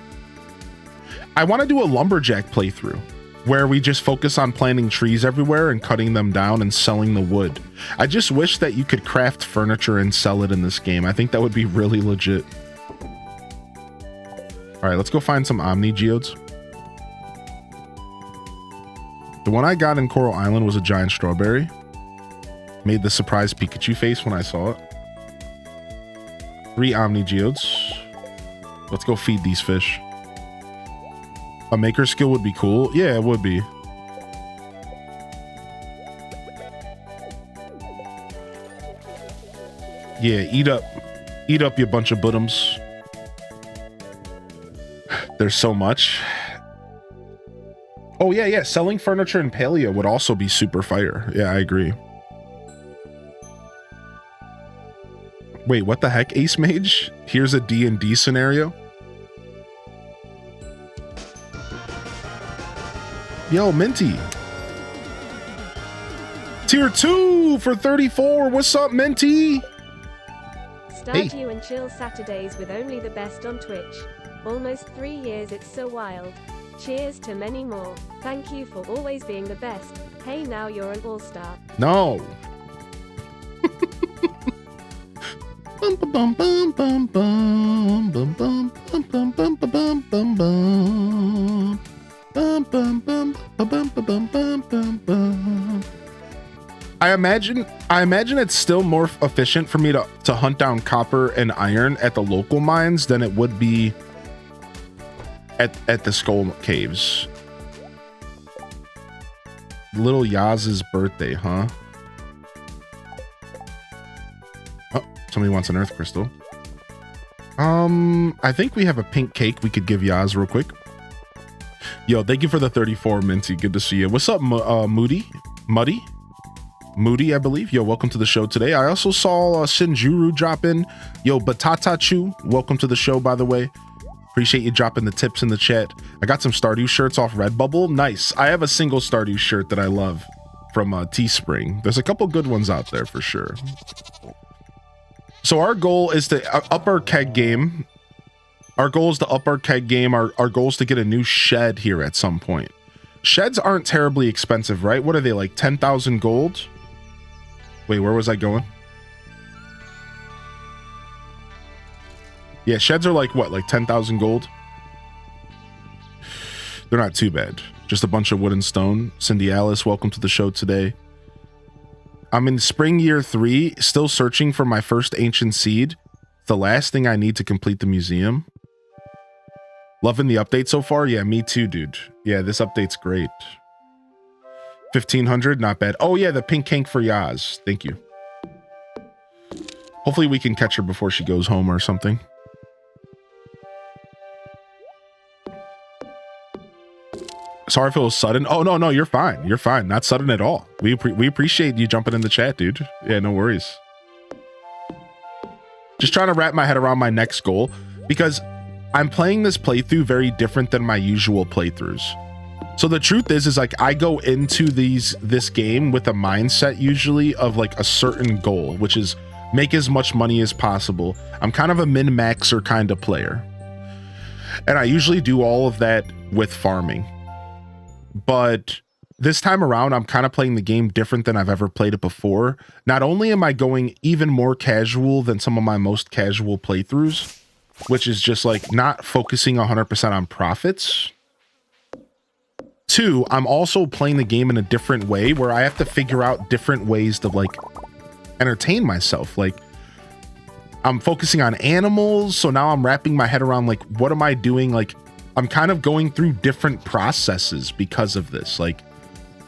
I want to do a lumberjack playthrough where we just focus on planting trees everywhere and cutting them down and selling the wood. I just wish that you could craft furniture and sell it in this game. I think that would be really legit. All right, let's go find some Omni Geodes. The one I got in Coral Island was a giant strawberry. Made the surprise Pikachu face when I saw it. 3 Omni Geodes. Let's go feed these fish. A maker skill would be cool. Yeah, it would be. Yeah, eat up you bunch of buttums. There's so much. Oh yeah, selling furniture in Paleo would also be super fire. Yeah, I agree. Wait, what the heck, Ace Mage? Here's a D&D scenario. Yo, Minty. Tier 2 for 34. What's up, Minty? Stardew and chill Saturdays with only the best on Twitch. Almost 3 years, it's so wild. Cheers to many more. Thank you for always being the best. Hey, now you're an all-star. No. Bum bum bum bum bum bum bum bum bum bum bum bum bum. Bum, bum, bum, bum, bum, bum, bum, bum, bum. I imagine it's still more efficient for me to hunt down copper and iron at the local mines than it would be at the Skull Caves. Little Yaz's birthday, huh? Oh, somebody wants an earth crystal. I think we have a pink cake we could give Yaz real quick. Yo, thank you for the 34, Minty. Good to see you. What's up, Moody, I believe. Yo, welcome to the show today. I also saw Shinjuru drop in. Yo, Batata Chu, welcome to the show, by the way. Appreciate you dropping the tips in the chat. I got some Stardew shirts off Redbubble. Nice. I have a single Stardew shirt that I love from Teespring. There's a couple good ones out there for sure. So our goal is to up our keg game. Our goal is to up our keg game. Our goal is to get a new shed here at some point. Sheds aren't terribly expensive, right? What are they, like 10,000 gold? Wait, where was I going? Yeah, sheds are like what, like 10,000 gold? They're not too bad. Just a bunch of wood and stone. Cindy Alice, welcome to the show today. I'm in spring year 3, still searching for my first ancient seed. The last thing I need to complete the museum. Loving the update so far? Yeah, me too, dude. Yeah, this update's great. 1,500, not bad. Oh yeah, the pink cake for Yaz. Thank you. Hopefully we can catch her before she goes home or something. Sorry if it was sudden. Oh, no, you're fine. You're fine. Not sudden at all. We appreciate you jumping in the chat, dude. Yeah, no worries. Just trying to wrap my head around my next goal because I'm playing this playthrough very different than my usual playthroughs. So the truth is like I go into this game with a mindset usually of like a certain goal, which is make as much money as possible. I'm kind of a min-maxer kind of player. And I usually do all of that with farming. But this time around, I'm kind of playing the game different than I've ever played it before. Not only am I going even more casual than some of my most casual playthroughs, which is just like not focusing 100% on profits. 2, I'm also playing the game in a different way where I have to figure out different ways to like entertain myself. Like I'm focusing on animals. So now I'm wrapping my head around like, what am I doing? Like I'm kind of going through different processes because of this. Like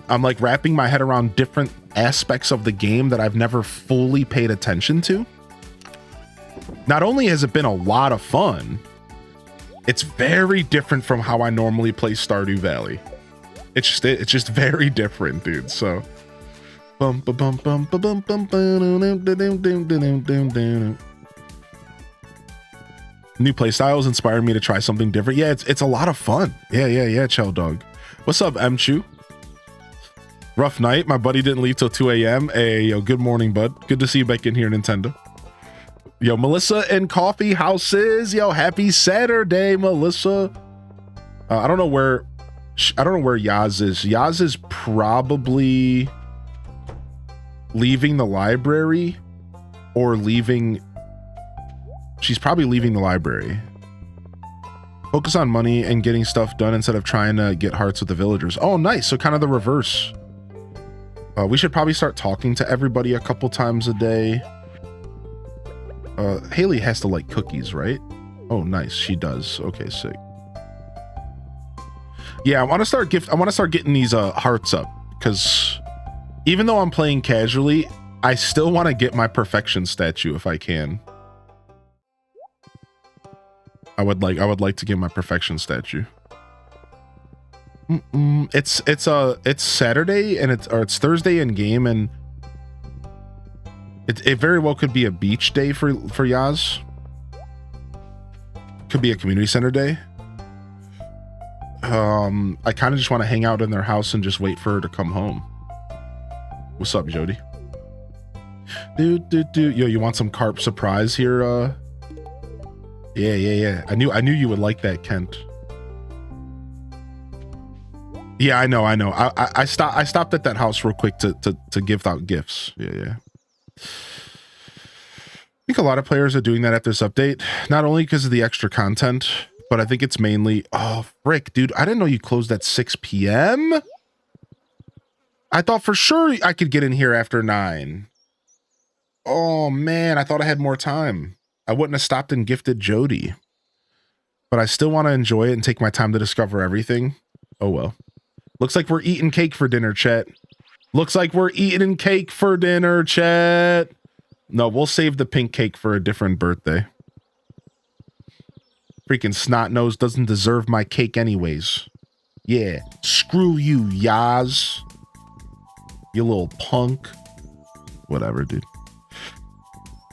I'm like wrapping my head around different aspects of the game that I've never fully paid attention to. Not only has it been a lot of fun, it's very different from how I normally play Stardew Valley. It's just very different, dude. So new play styles inspired me to try something different. Yeah, it's a lot of fun. Yeah, Chell Dog. What's up, M-Chu? Rough night. My buddy didn't leave till 2 a.m. Hey, yo, good morning, bud. Good to see you back in here, Nintendo. Yo, Melissa and Coffee Houses. Yo, happy Saturday, Melissa. I don't know where Yaz is. Yaz is probably leaving the library or leaving. She's probably leaving the library. Focus on money and getting stuff done instead of trying to get hearts with the villagers. Oh, nice. So kind of the reverse. We should probably start talking to everybody a couple times a day. Haley has to like cookies, right? Oh, nice. She does. Okay, sick. Yeah, I want to start getting these hearts up because even though I'm playing casually, I still want to get my perfection statue if I can. I would like to get my perfection statue. It's Saturday and it's Thursday in game, and it very well could be a beach day for Yaz. Could be a community center day. I kind of just want to hang out in their house and just wait for her to come home. What's up, Jody? Yo, you want some carp surprise here? Yeah. I knew you would like that, Kent. Yeah, I know. I stopped at that house real quick to give out gifts. Yeah. I think a lot of players are doing that at this update, not only because of the extra content, but I think it's mainly, oh, frick, dude, I didn't know you closed at 6 p.m. I thought for sure I could get in here after 9. Oh, man, I thought I had more time. I wouldn't have stopped and gifted Jody. But I still want to enjoy it and take my time to discover everything. Oh, well. Looks like we're eating cake for dinner, chat. Looks like we're eating cake for dinner, chat. No, we'll save the pink cake for a different birthday. Freaking snot nose doesn't deserve my cake anyways. Yeah, screw you, Yaz. You little punk. Whatever, dude.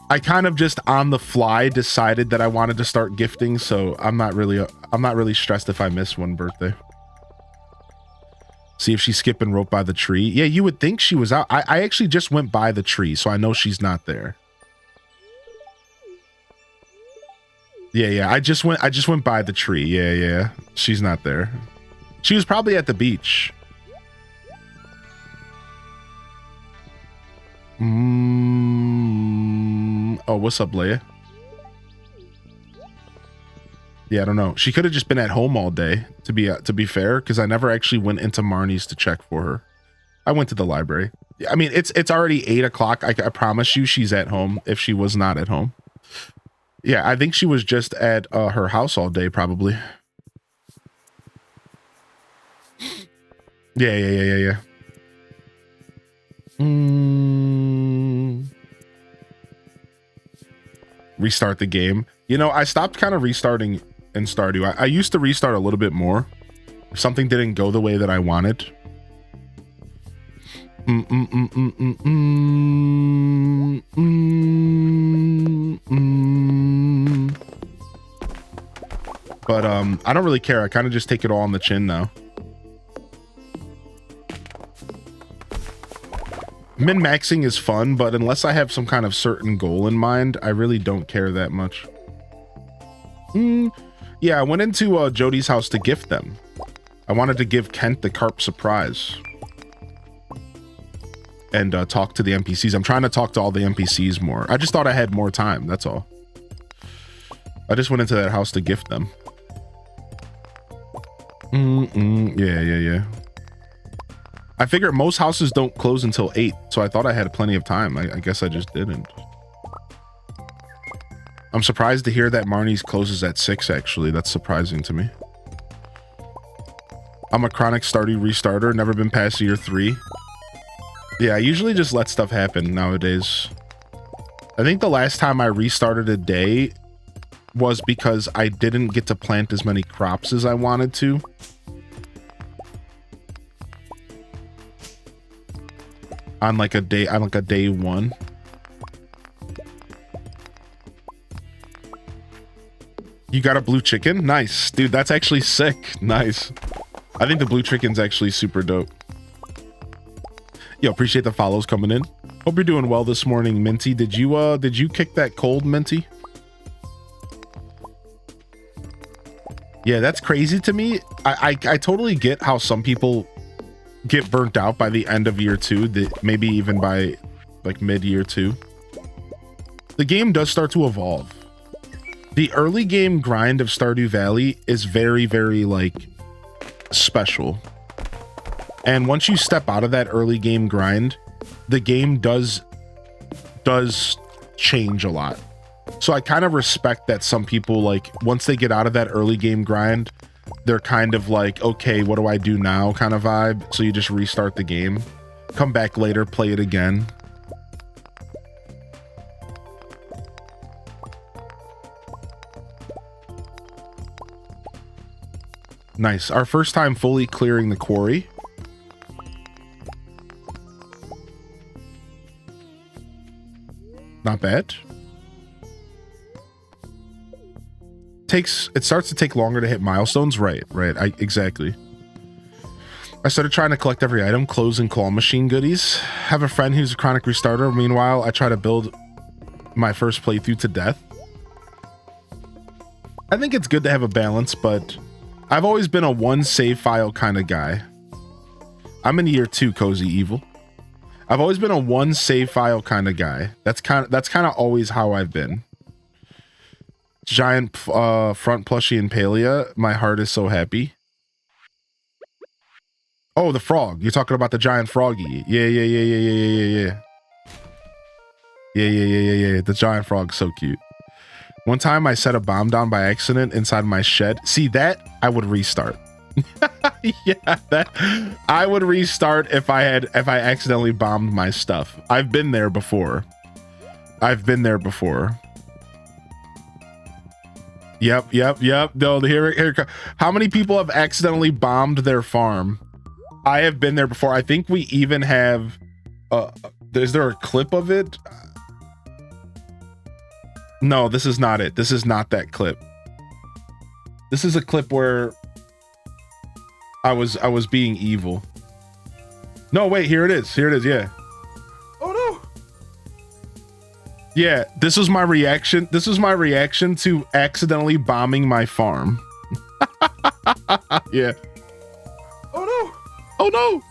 I kind of just on the fly decided that I wanted to start gifting, so I'm not really stressed if I miss one birthday. See if she's skipping rope by the tree. Yeah, you would think she was out. I actually just went by the tree, so I know she's not there. Yeah. I just went by the tree. Yeah. She's not there. She was probably at the beach. Oh, what's up, Leia? Yeah, I don't know. She could have just been at home all day, to be fair, because I never actually went into Marnie's to check for her. I went to the library. I mean, it's already 8 o'clock. I promise you she's at home if she was not at home. Yeah, I think she was just at her house all day, probably. Yeah. Restart the game. You know, I stopped kind of restarting in Stardew. I used to restart a little bit more if something didn't go the way that I wanted. But I don't really care. I kind of just take it all on the chin now. Min-maxing is fun, but unless I have some kind of certain goal in mind, I really don't care that much. Yeah, I went into Jody's house to gift them. I wanted to give Kent the carp surprise. and talk to the NPCs. I'm trying to talk to all the NPCs more. I just thought I had more time. That's all. I just went into that house to gift them. Yeah. I figured most houses don't close until 8, so I thought I had plenty of time. I guess I just didn't. I'm surprised to hear that Marnie's closes at 6, actually. That's surprising to me. I'm a chronic Stardew restarter, never been past year 3. Yeah, I usually just let stuff happen nowadays. I think the last time I restarted a day was because I didn't get to plant as many crops as I wanted to. On like a day 1. You got a blue chicken? Nice. Dude, that's actually sick. Nice. I think the blue chicken's actually super dope. Yo, appreciate the follows coming in. Hope you're doing well this morning, Minty. Did you kick that cold, Minty? Yeah, that's crazy to me. I totally get how some people get burnt out by the end of year 2, maybe even by like mid year 2. The game does start to evolve. The early game grind of Stardew Valley is very, very like special. And once you step out of that early game grind, the game does change a lot. So I kind of respect that some people, like, once they get out of that early game grind, they're kind of like, okay, what do I do now kind of vibe. So you just restart the game, come back later, play it again. Nice. Our first time fully clearing the quarry. Not bad. It starts to take longer to hit milestones. Right. Exactly. I started trying to collect every item, clothes and claw machine goodies. Have a friend who's a chronic restarter. Meanwhile, I try to build my first playthrough to death. I think it's good to have a balance, but I've always been a one save file kind of guy. I'm in year 2, Cozy Evil. I've always been a one save file kind of guy. That's kind of always how I've been. Giant front plushie and Palia. My heart is so happy. Oh, the frog. You're talking about the giant froggy. Yeah. The giant frog's so cute. One time I set a bomb down by accident inside my shed. See that? I would restart. Yeah, that I would restart if I accidentally bombed my stuff. I've been there before. Yep. No, here. How many people have accidentally bombed their farm? I have been there before. I think we even have. Is there a clip of it? No, this is not it. This is not that clip. This is a clip where I was being evil. No, wait. Here it is. Yeah. Oh no. Yeah, this was my reaction. This was my reaction to accidentally bombing my farm. Yeah. Oh no.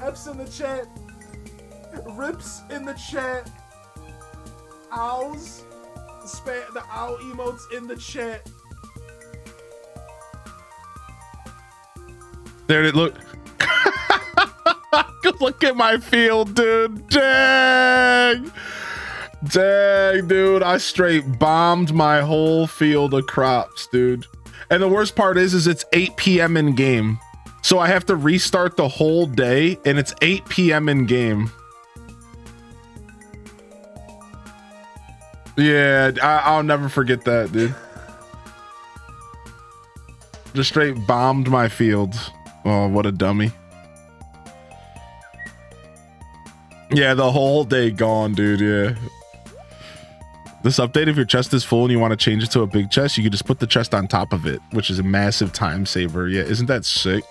F's in the chat. Rips in the chat. Owls. The owl emotes in the chat. There it look. Look at my field, dude. Dang, dude. I straight bombed my whole field of crops, dude. And the worst part is it's 8 p.m. in game. So I have to restart the whole day, and it's 8 p.m. in game. Yeah, I'll never forget that, dude. Just straight bombed my fields. Oh, what a dummy. Yeah, the whole day gone, dude. Yeah. This update, if your chest is full and you want to change it to a big chest, you can just put the chest on top of it, which is a massive time saver. Yeah, isn't that sick?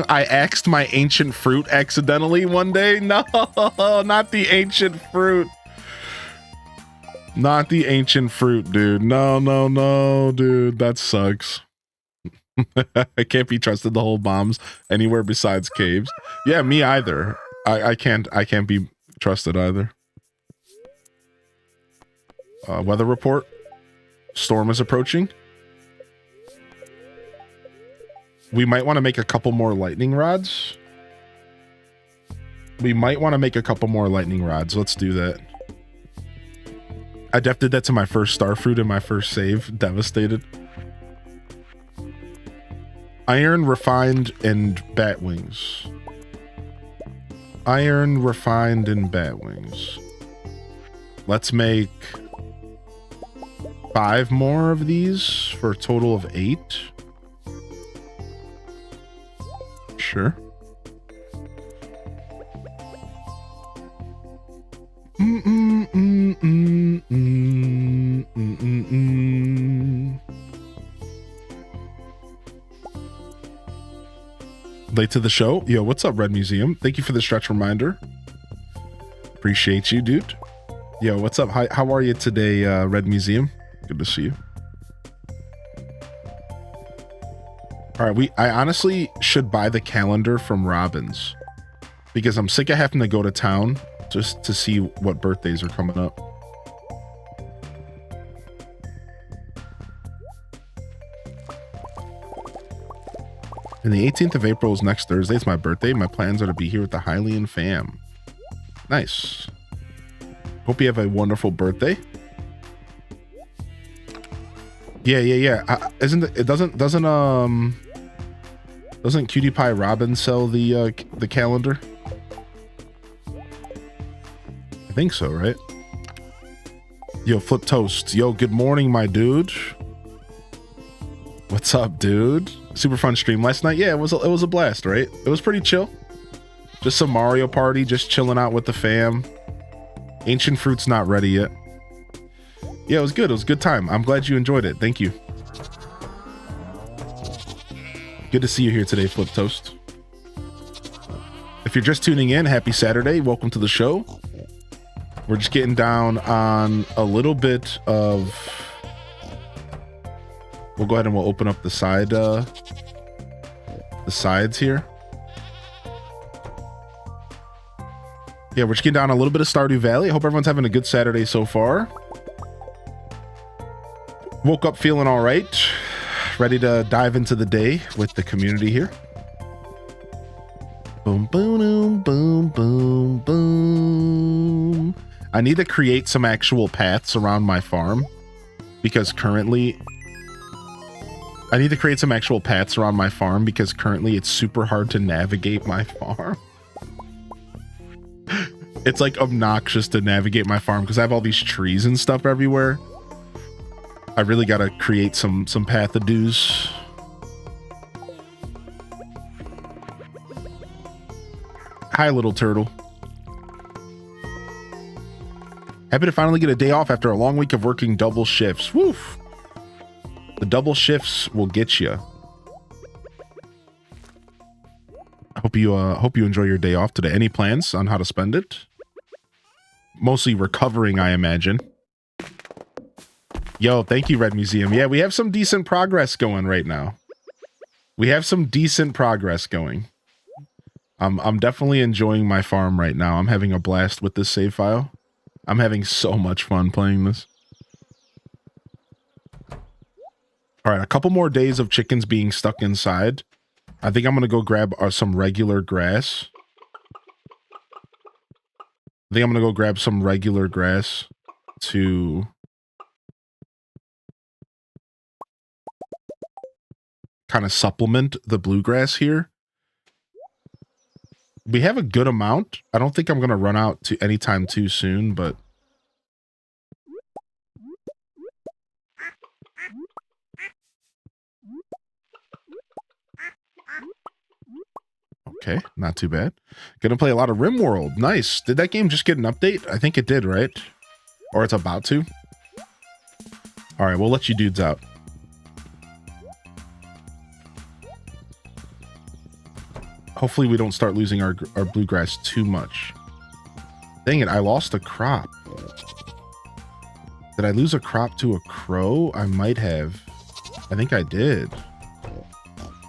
I axed my ancient fruit accidentally one day. No, not the ancient fruit. Not the ancient fruit, dude. No, no, no, dude. That sucks. I can't be trusted to hold bombs anywhere besides caves. Yeah, me either. I can't be trusted either. Weather report. Storm is approaching. We might want to make a couple more lightning rods. Let's do that. I def did that to my first star fruit in my first save. Devastated. Iron, refined, and bat wings. Iron, refined, and bat wings. Let's make 5 more of these for a total of 8. Sure. Late to the show. Yo, what's up, Red Museum? Thank you for the stretch reminder. Appreciate you, dude. Yo, what's up? Hi, how are you today, Red Museum? Good to see you. All right, I honestly should buy the calendar from Robbins because I'm sick of having to go to town just to see what birthdays are coming up. And the 18th of April is next Thursday. It's my birthday. My plans are to be here with the Hylian fam. Nice. Hope you have a wonderful birthday. Yeah. Doesn't Cutie Pie Robin sell the calendar? I think so, right? Yo, Flip Toast. Yo, good morning, my dude. What's up, dude? Super fun stream last night. Yeah, it was a blast, right? It was pretty chill. Just some Mario Party, just chilling out with the fam. Ancient Fruit's not ready yet. Yeah, it was good. It was a good time. I'm glad you enjoyed it. Thank you. Good to see you here today, Flip Toast. If you're just tuning in, happy Saturday. Welcome to the show. We're just getting down on a little bit of... We'll go ahead and we'll open up the sides here. Yeah, we're just getting down a little bit of Stardew Valley. I hope everyone's having a good Saturday so far. Woke up feeling all right. Ready to dive into the day with the community here. Boom, boom, boom, boom, boom. I need to create some actual paths around my farm because currently... it's super hard to navigate my farm. It's like obnoxious to navigate my farm because I have all these trees and stuff everywhere. I really got to create some pathodoos. Hi, little turtle. Happy to finally get a day off after a long week of working double shifts. Woof. The double shifts will get you. Hope you enjoy your day off today. Any plans on how to spend it? Mostly recovering, I imagine. Yo, thank you, Red Museum. Yeah, we have some decent progress going right now. I'm definitely enjoying my farm right now. I'm having a blast with this save file. I'm having so much fun playing this. All right, a couple more days of chickens being stuck inside. I think I'm going to go grab some regular grass. To kind of supplement the bluegrass here. We have a good amount. I don't think I'm going to run out to anytime too soon, but okay, not too bad. Gonna play a lot of RimWorld. Nice. Did that game just get an update? I think it did, right? Or it's about to. All right, we'll let you dudes out. Hopefully we don't start losing our bluegrass too much. Dang it, I lost a crop. Did I lose a crop to a crow? I might have. I think I did.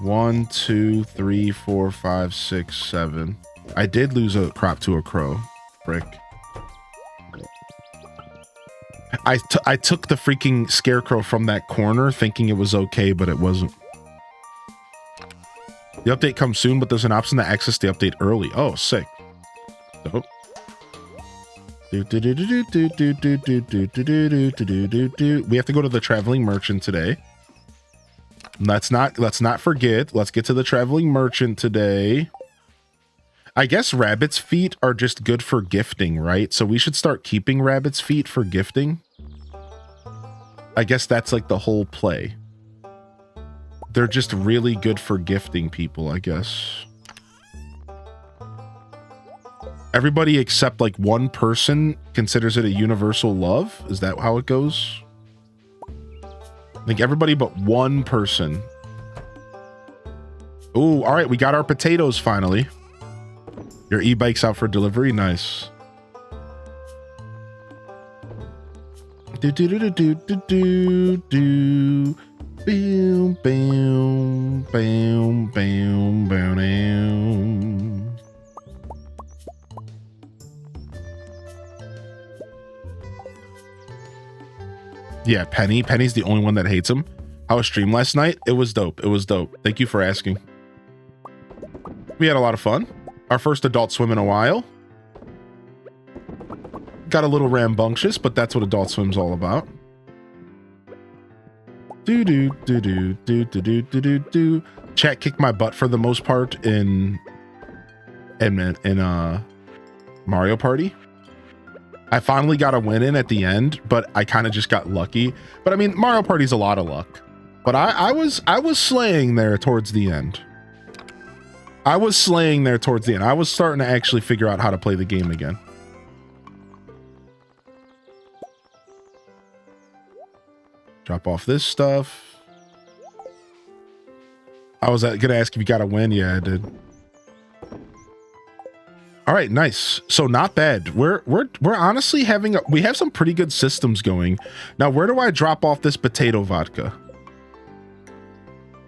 1, 2, 3, 4, 5, 6, 7. I did lose a crop to a crow. Frick. I took the freaking scarecrow from that corner thinking it was okay, but it wasn't. The update comes soon, but there's an option to access the update early. Oh, sick. Dope. We have to go to the traveling merchant today. Let's not forget. Let's get to the traveling merchant today. I guess rabbit's feet are just good for gifting, right? So we should start keeping rabbit's feet for gifting. I guess that's like the whole play. They're just really good for gifting people, I guess. Everybody except like one person considers it a universal love. Is that how it goes? I think everybody but one person. Oh, all right. We got our potatoes finally. Your e-bike's out for delivery. Nice. Do do do do do do do. Bam bam bam bam bam. Yeah, Penny. Penny's the only one that hates him. How was stream last night? It was dope. It was dope. Thank you for asking. We had a lot of fun. Our first adult swim in a while. Got a little rambunctious, but that's what adult swim's all about. Do do do do do do do do do do. Chat kicked my butt for the most part in Mario Party. I finally got a win in at the end, but I kind of just got lucky. But I mean, Mario Party's a lot of luck. But I was slaying there towards the end. I was slaying there towards the end. I was starting to actually figure out how to play the game again. Drop off this stuff. I was gonna ask if you got a win. Yeah, I did. All right, nice. So not bad. We're honestly having we have some pretty good systems going. Now, where do I drop off this potato vodka?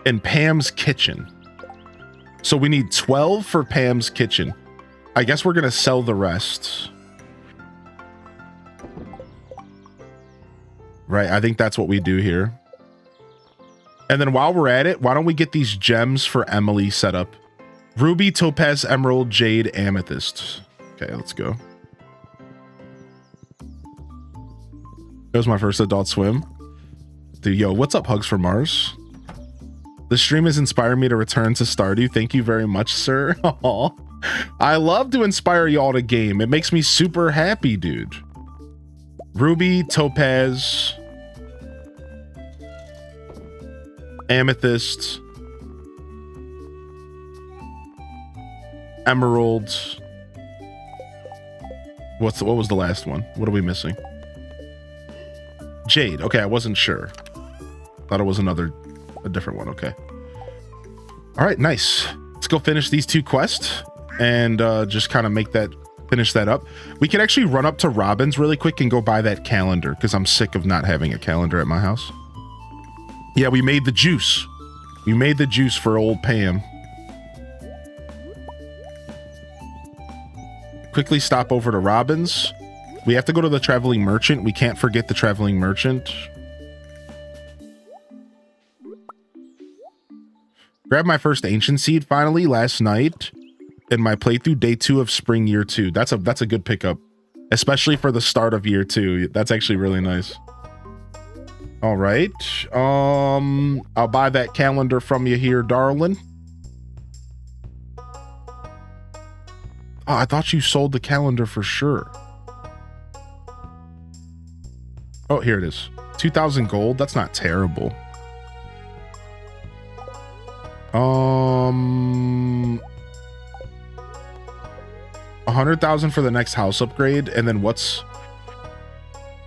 In Pam's kitchen. So we need 12 for Pam's kitchen. I guess we're gonna sell the rest. Right, I think that's what we do here. And then while we're at it, why don't we get these gems for Emily set up? Ruby, topaz, emerald, jade, amethyst. Okay, let's go. That was my first adult swim. Dude, yo, what's up, Hugs from Mars? The stream has inspired me to return to Stardew. Thank you very much, sir. I love to inspire y'all to game. It makes me super happy, dude. Ruby, topaz, amethyst, emerald. What was the last one? What are we missing? Jade. Okay, I wasn't sure. Thought it was a different one. Okay. All right, nice. Let's go finish these two quests and just kind of finish that up. We could actually run up to Robin's really quick and go buy that calendar because I'm sick of not having a calendar at my house. Yeah, we made the juice. We made the juice for old Pam. Quickly stop over to Robin's. We have to go to the traveling merchant. We can't forget the traveling merchant. Grabbed my first ancient seed finally last night in my playthrough, day 2 of spring year 2. That's a good pickup, especially for the start of year 2. That's actually really nice. All right. I'll buy that calendar from you here, darling. Oh, I thought you sold the calendar for sure. Oh, here it is. 2,000 gold. That's not terrible. 100,000 for the next house upgrade, and then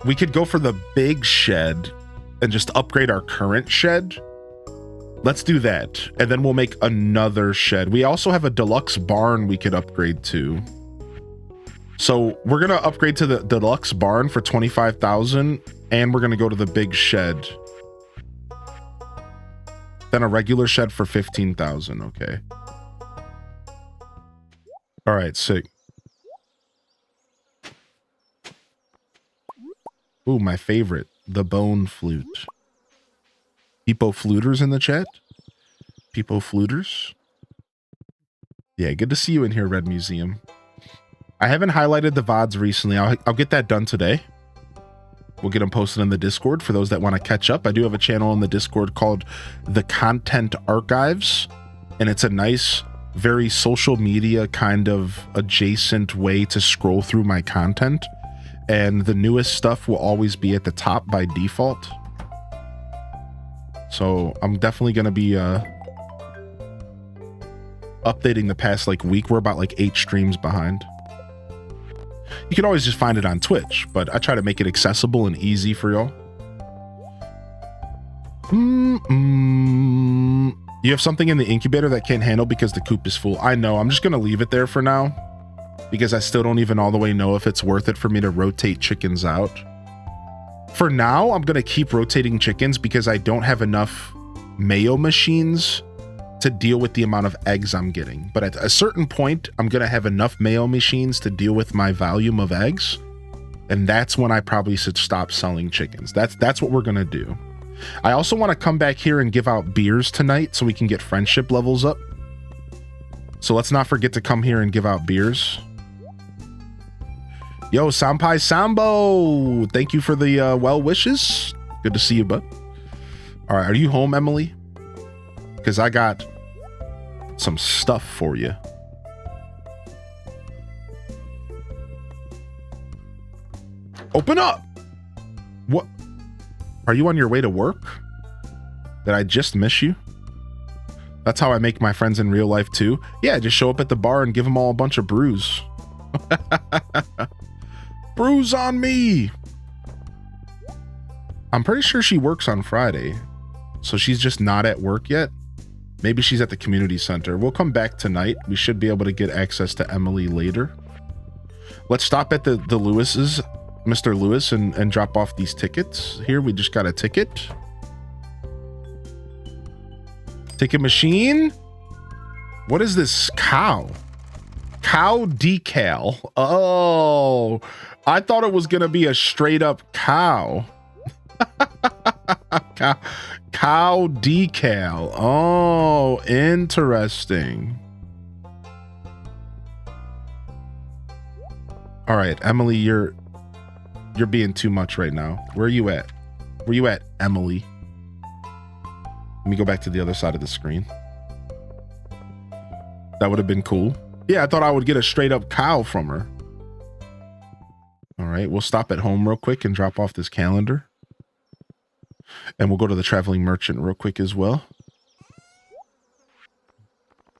we could go for the big shed and just upgrade our current shed. Let's do that, and then we'll make another shed. We also have a deluxe barn we could upgrade to. So we're gonna upgrade to the deluxe barn for 25,000, And we're going to go to the big shed. Then a regular shed for 15,000. Okay. All right, sick. Ooh, my favorite, the bone flute. Peepo fluters in the chat? Peepo fluters? Yeah, good to see you in here, Red Museum. I haven't highlighted the VODs recently. I'll get that done today. We'll get them posted in the Discord for those that want to catch up. I do have a channel in the Discord called The Content Archives, and it's a nice, very social media kind of adjacent way to scroll through my content. And the newest stuff will always be at the top by default. So I'm definitely going to be updating the past like week. We're about like 8 streams behind. You can always just find it on Twitch, but I try to make it accessible and easy for y'all. You have something in the incubator that can't handle because the coop is full. I know. I'm just going to leave it there for now because I still don't even all the way know if it's worth it for me to rotate chickens out. For now, I'm going to keep rotating chickens because I don't have enough mayo machines to deal with the amount of eggs I'm getting. But at a certain point, I'm going to have enough mayo machines to deal with my volume of eggs. And that's when I probably should stop selling chickens. That's what we're going to do. I also want to come back here and give out beers tonight so we can get friendship levels up. So let's not forget to come here and give out beers. Yo, Sampai Sambo. Thank you for the well wishes. Good to see you, bud. All right. Are you home, Emily? Because I got some stuff for you. Open up! What? Are you on your way to work? Did I just miss you? That's how I make my friends in real life too. Yeah, just show up at the bar and give them all a bunch of brews. Brews on me! I'm pretty sure she works on Friday. So she's just not at work yet. Maybe she's at the community center. We'll come back tonight. We should be able to get access to Emily later. Let's stop at the Lewis's, Mr. Lewis, and drop off these tickets. Here, we just got a ticket. Ticket machine. What is this? Cow. Cow decal. Oh, I thought it was going to be a straight up cow. Cow decal. Oh, interesting. All right, Emily, you're being too much right now. Where are you at? Where you at, Emily? Let me go back to the other side of the screen. That would have been cool. Yeah, I thought I would get a straight up cow from her. All right, we'll stop at home real quick and drop off this calendar. And we'll go to the traveling merchant real quick as well.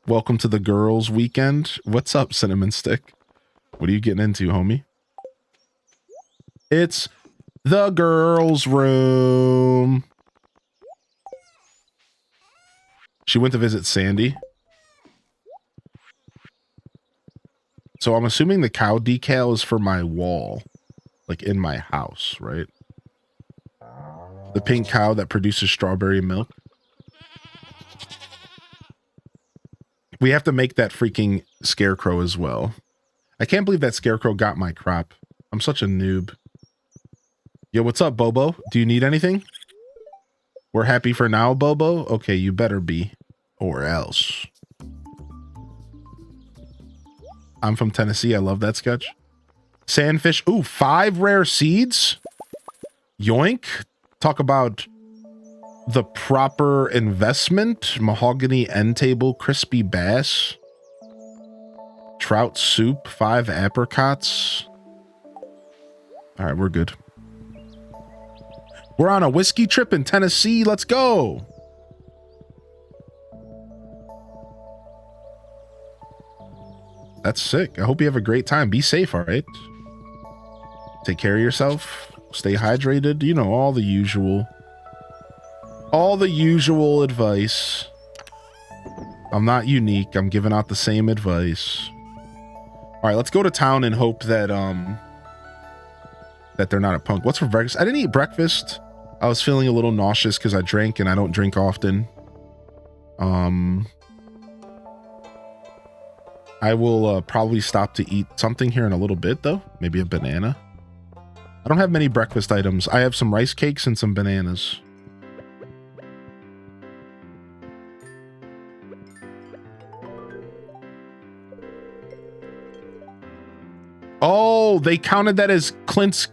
Welcome to the girls' weekend. What's up, Cinnamon Stick? What are you getting into, homie? It's the girls' room. She went to visit Sandy. So I'm assuming the cow decal is for my wall, like in my house, right? The pink cow that produces strawberry milk. We have to make that freaking scarecrow as well. I can't believe that scarecrow got my crop. I'm such a noob. Yo, what's up, Bobo? Do you need anything? We're happy for now, Bobo? Okay, you better be. Or else. I'm from Tennessee. I love that sketch. Sandfish. Ooh, 5 rare seeds? Yoink. Talk about the proper investment. Mahogany end table. Crispy bass. Trout soup. 5 apricots. All right, we're good. We're on a whiskey trip in Tennessee. Let's go. That's sick. I hope you have a great time. Be safe, all right? Take care of yourself. Stay hydrated. You know, all the usual. All the usual advice. I'm not unique. I'm giving out the same advice. All right, let's go to town and hope that that they're not a punk. What's for breakfast? I didn't eat breakfast. I was feeling a little nauseous because I drank and I don't drink often. I will probably stop to eat something here in a little bit though. Maybe a banana. I don't have many breakfast items. I have some rice cakes and some bananas. Oh, they counted that as Clint's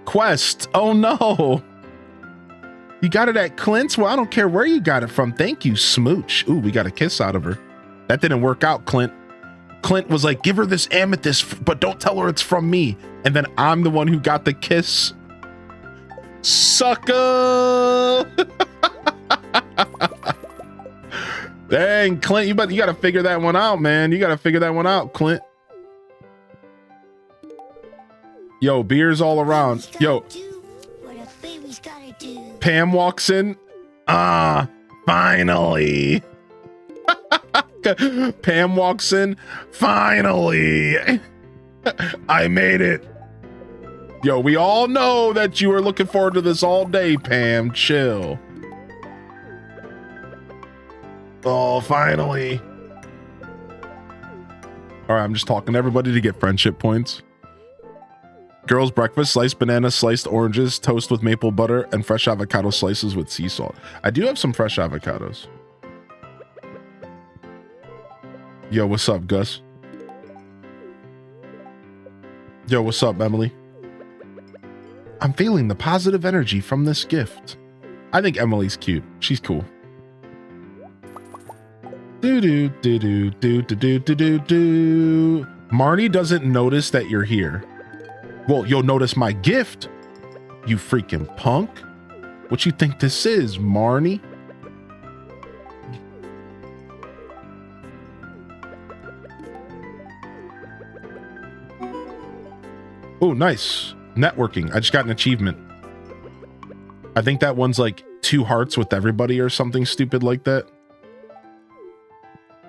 quest. Oh no. You got it at Clint's? Well, I don't care where you got it from. Thank you, Smooch. Ooh, we got a kiss out of her. That didn't work out, Clint. Clint was like, give her this amethyst, but don't tell her it's from me. And then I'm the one who got the kiss. Sucker. Dang, Clint, you got to figure that one out, man. You got to figure that one out, Clint. Yo, beers all around. Yo. Pam walks in. Ah, finally. Pam walks in. Finally. I made it. Yo, we all know that you were looking forward to this all day, Pam. Chill. Oh, finally. All right, I'm just talking to everybody to get friendship points. Girls' breakfast, sliced bananas, sliced oranges, toast with maple butter, and fresh avocado slices with sea salt. I do have some fresh avocados. Yo, what's up, Gus? Yo, what's up, Emily? I'm feeling the positive energy from this gift. I think Emily's cute. She's cool. Do-do-do-do-do-do-do-do. Marnie doesn't notice that you're here. Well, you'll notice my gift, you freaking punk. What you think this is, Marnie? Oh, nice. Networking. I just got an achievement. I think that one's like 2 hearts with everybody or something stupid like that.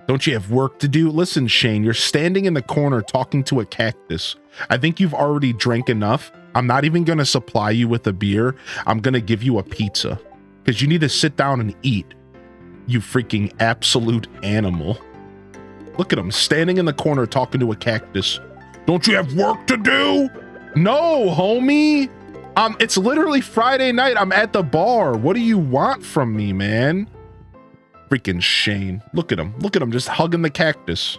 Don't you have work to do? Listen, Shane, you're standing in the corner talking to a cactus. I think you've already drank enough. I'm not even going to supply you with a beer. I'm going to give you a pizza because you need to sit down and eat. You freaking absolute animal. Look at him standing in the corner talking to a cactus. Don't you have work to do? No, homie. It's literally Friday night. I'm at the bar. What do you want from me, man? Freaking Shane. Look at him. Look at him just hugging the cactus.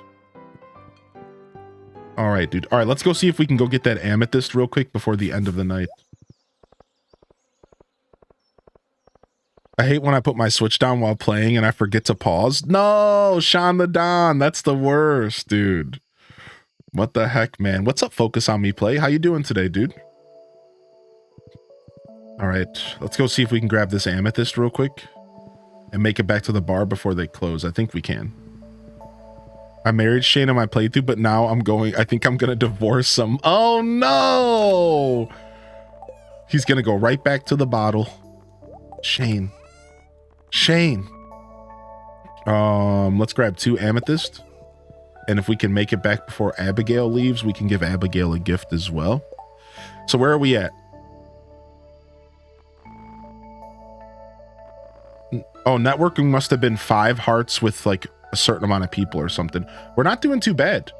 All right, dude. All right, let's go see if we can go get that amethyst real quick before the end of the night. I hate when I put my Switch down while playing and I forget to pause. No, Sean the Don. That's the worst, dude. What the heck, man? What's up, Focus on Me Play? How you doing today, dude? All right, let's go see if we can grab this amethyst real quick and make it back to the bar before they close. I think we can. I married Shane in my playthrough, but now I think I'm gonna divorce him. Oh no! He's gonna go right back to the bottle. Shane. Let's grab 2 amethyst. And if we can make it back before Abigail leaves, we can give Abigail a gift as well. So where are we at? Oh, networking must have been 5 hearts with like a certain amount of people or something. We're not doing too bad.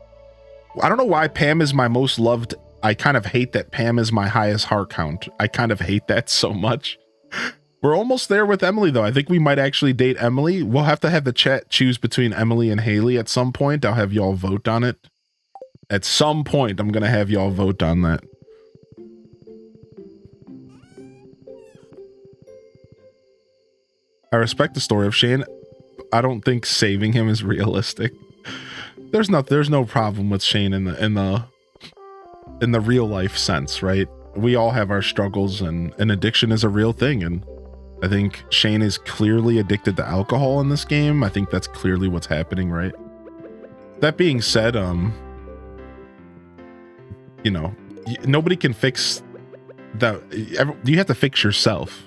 I don't know why Pam is my most loved. I kind of hate that Pam is my highest heart count. I kind of hate that so much. We're almost there with Emily though. I think we might actually date Emily. We'll have to have the chat choose between Emily and Haley at some point. I'll have y'all vote on it. At some point, I'm going to have y'all vote on that. I respect the story of Shane. I don't think saving him is realistic. There's no problem with Shane in the real life sense, right? We all have our struggles, and an addiction is a real thing. And I think Shane is clearly addicted to alcohol in this game. I think that's clearly what's happening, right? That being said, you know, nobody can fix that. You have to fix yourself.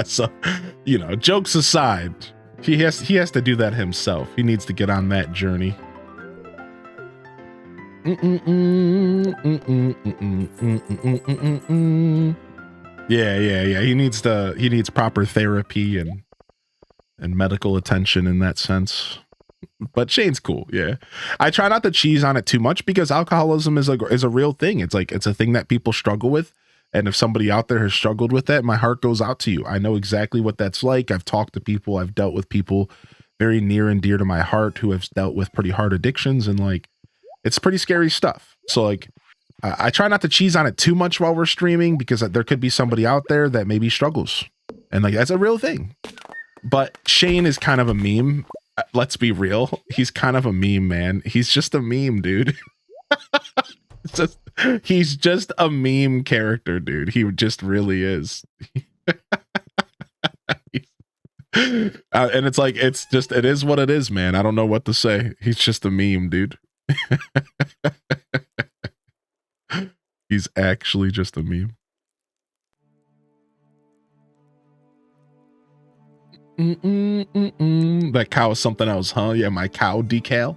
So, you know, jokes aside, he has to do that himself. He needs to get on that journey. Yeah. He needs proper therapy and medical attention in that sense. But Shane's cool. Yeah. I try not to cheese on it too much because alcoholism is a real thing. It's a thing that people struggle with. And if somebody out there has struggled with that, my heart goes out to you. I know exactly what that's like. I've talked to people, I've dealt with people very near and dear to my heart who have dealt with pretty hard addictions, and like, it's pretty scary stuff. So like, I try not to cheese on it too much while we're streaming because there could be somebody out there that maybe struggles, and like, that's a real thing. But Shane is kind of a meme. Let's be real. He's kind of a meme, man. He's just a meme, dude. He's just a meme character, dude. He just really is. And it's like, it is what it is, man. I don't know what to say. He's just a meme, dude. He's actually just a meme. That cow is something else, huh? Yeah, my cow decal.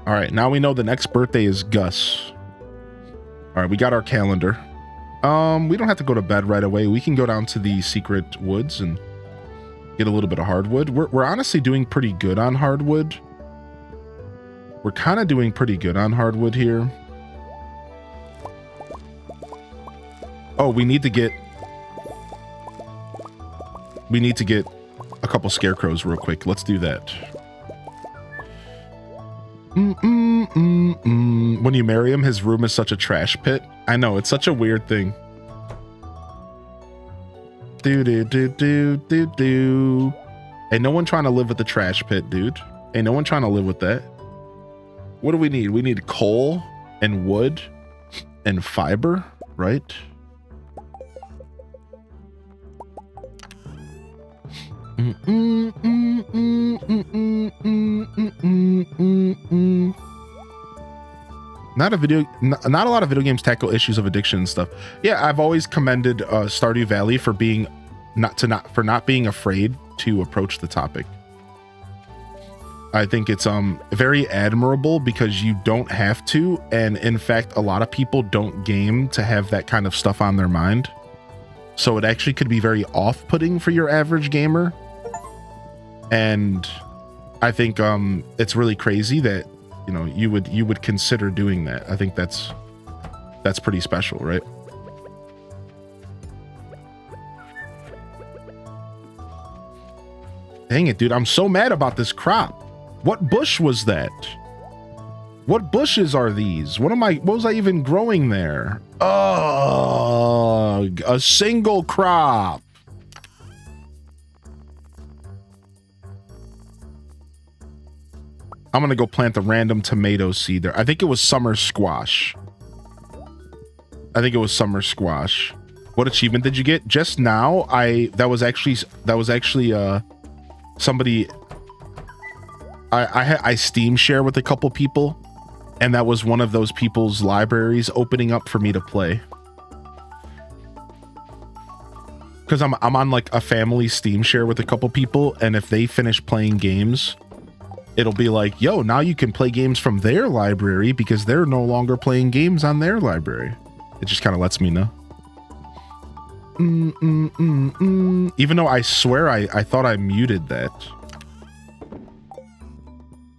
All right, now we know the next birthday is Gus. All right, we got our calendar. We don't have to go to bed right away. We can go down to the secret woods and get a little bit of hardwood. We're honestly doing pretty good on hardwood. We're kind of doing pretty good on hardwood here. Oh, we need to get a couple scarecrows real quick. Let's do that. When you marry him, his room is such a trash pit. I know, it's such a weird thing. Ain't no one trying to live with the trash pit, dude. Ain't no one trying to live with that. What do we need? We need coal and wood and fiber, right? Not a lot of video games tackle issues of addiction and stuff. Yeah, I've always commended Stardew Valley for not being afraid to approach the topic. I think it's very admirable because you don't have to, and in fact, a lot of people don't game to have that kind of stuff on their mind. So it actually could be very off-putting for your average gamer. And I think it's really crazy that, you know, you would consider doing that. I think that's pretty special, right? Dang it, dude. I'm so mad about this crop. What bush was that? What bushes are these? What was I even growing there? Oh, a single crop. I'm gonna go plant the random tomato seed there. I think it was summer squash. What achievement did you get? Just now, that was actually somebody. I Steam share with a couple people, and that was one of those people's libraries opening up for me to play. Because I'm on like a family Steam share with a couple people, and if they finish playing games, it'll be like, yo, now you can play games from their library because they're no longer playing games on their library. It just kind of lets me know. Even though I swear I thought I muted that.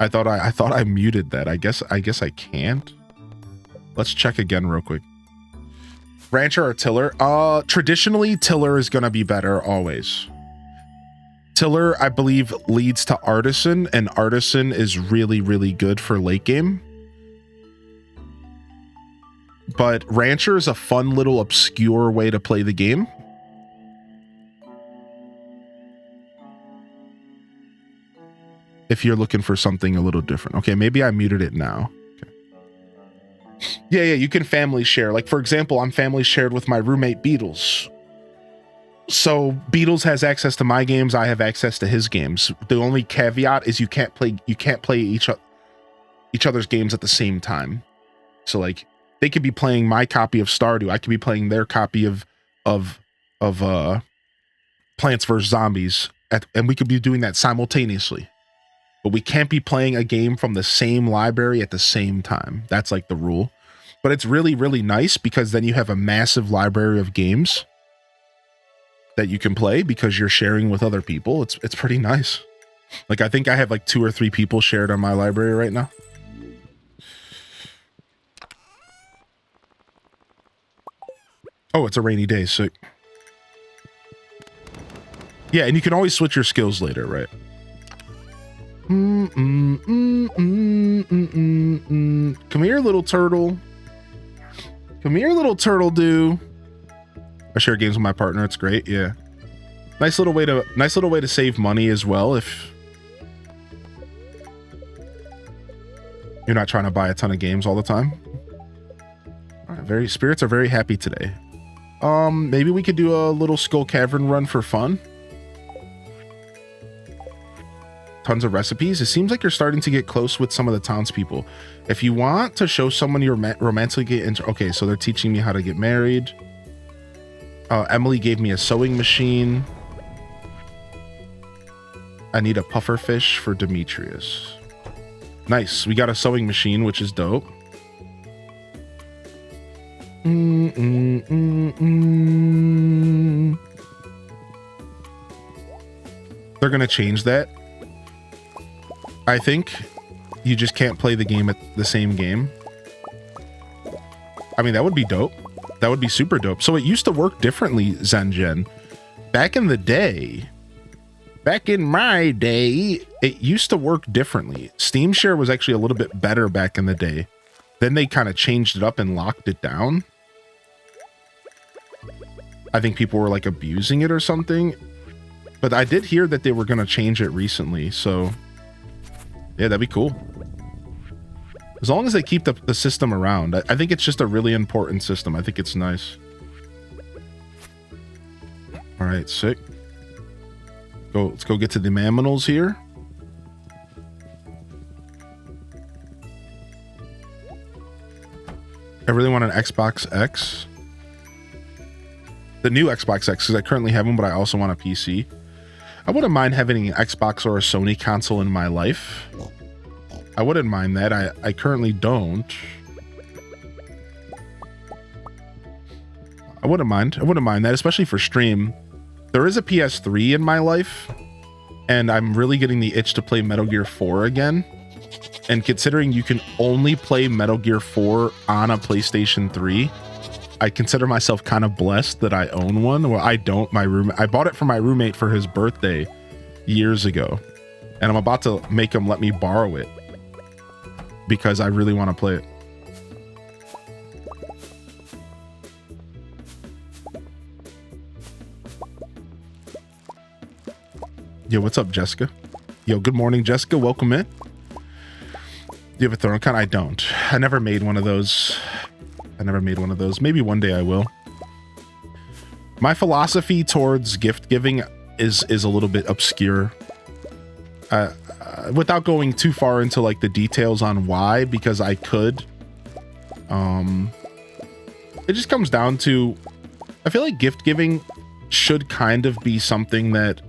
I thought I muted that. I guess I can't. Let's check again real quick. Rancher or tiller? Traditionally, tiller is gonna be better always. Tiller, I believe, leads to artisan, and artisan is really, really good for late game. But rancher is a fun little obscure way to play the game. If you're looking for something a little different. Okay, maybe I muted it now. Okay. Yeah, you can family share. Like, for example, I'm family shared with my roommate Beatles. So Beatles has access to my games, I have access to his games. The only caveat is you can't play each other's games at the same time. So like, they could be playing my copy of Stardew, I could be playing their copy of Plants vs. Zombies, and we could be doing that simultaneously. But we can't be playing a game from the same library at the same time. That's like the rule. But it's really, really nice because then you have a massive library of games that you can play because you're sharing with other people. It's pretty nice. Like, I think I have like 2 or 3 people shared on my library right now. Oh, it's a rainy day, sick. Yeah, and you can always switch your skills later, right? Come here, little turtle. Come here, little turtle do. I share games with my partner. It's great. Yeah. Nice little way to save money as well if you're not trying to buy a ton of games all the time. All right, spirits are very happy today. Maybe we could do a little Skull Cavern run for fun. Tons of recipes. It seems like you're starting to get close with some of the townspeople. If you want to show someone you're romantically okay, so they're teaching me how to get married. Emily gave me a sewing machine. I need a puffer fish for Demetrius. Nice. We got a sewing machine, which is dope. They're gonna change that. I think you just can't play the game at the same game. I mean, that would be dope. That would be super dope. So it used to work differently, Zengen. Back in the day, back in my day, it used to work differently. Steam Share was actually a little bit better back in the day. Then they kind of changed it up and locked it down. I think people were like abusing it or something. But I did hear that they were going to change it recently. So yeah, that'd be cool. As long as they keep the system around. I think it's just a really important system. I think it's nice. All right, sick. Let's go get to the Maminals here. I really want an Xbox X. The new Xbox X, because I currently have one, but I also want a PC. I wouldn't mind having an Xbox or a Sony console in my life. I wouldn't mind that. I currently don't. I wouldn't mind that, especially for stream. There is a PS3 in my life, and I'm really getting the itch to play Metal Gear 4 again. And considering you can only play Metal Gear 4 on a PlayStation 3, I consider myself kind of blessed that I own one. Well, I don't. I bought it for my roommate for his birthday years ago, and I'm about to make him let me borrow it because I really want to play it. Yo, what's up, Jessica? Yo, good morning, Jessica. Welcome in. Do you have a throne account? I don't. I never made one of those. Maybe one day I will. My philosophy towards gift giving is a little bit obscure. Without going too far into like the details on why, because I could. It just comes down to, I feel like gift giving should kind of be something that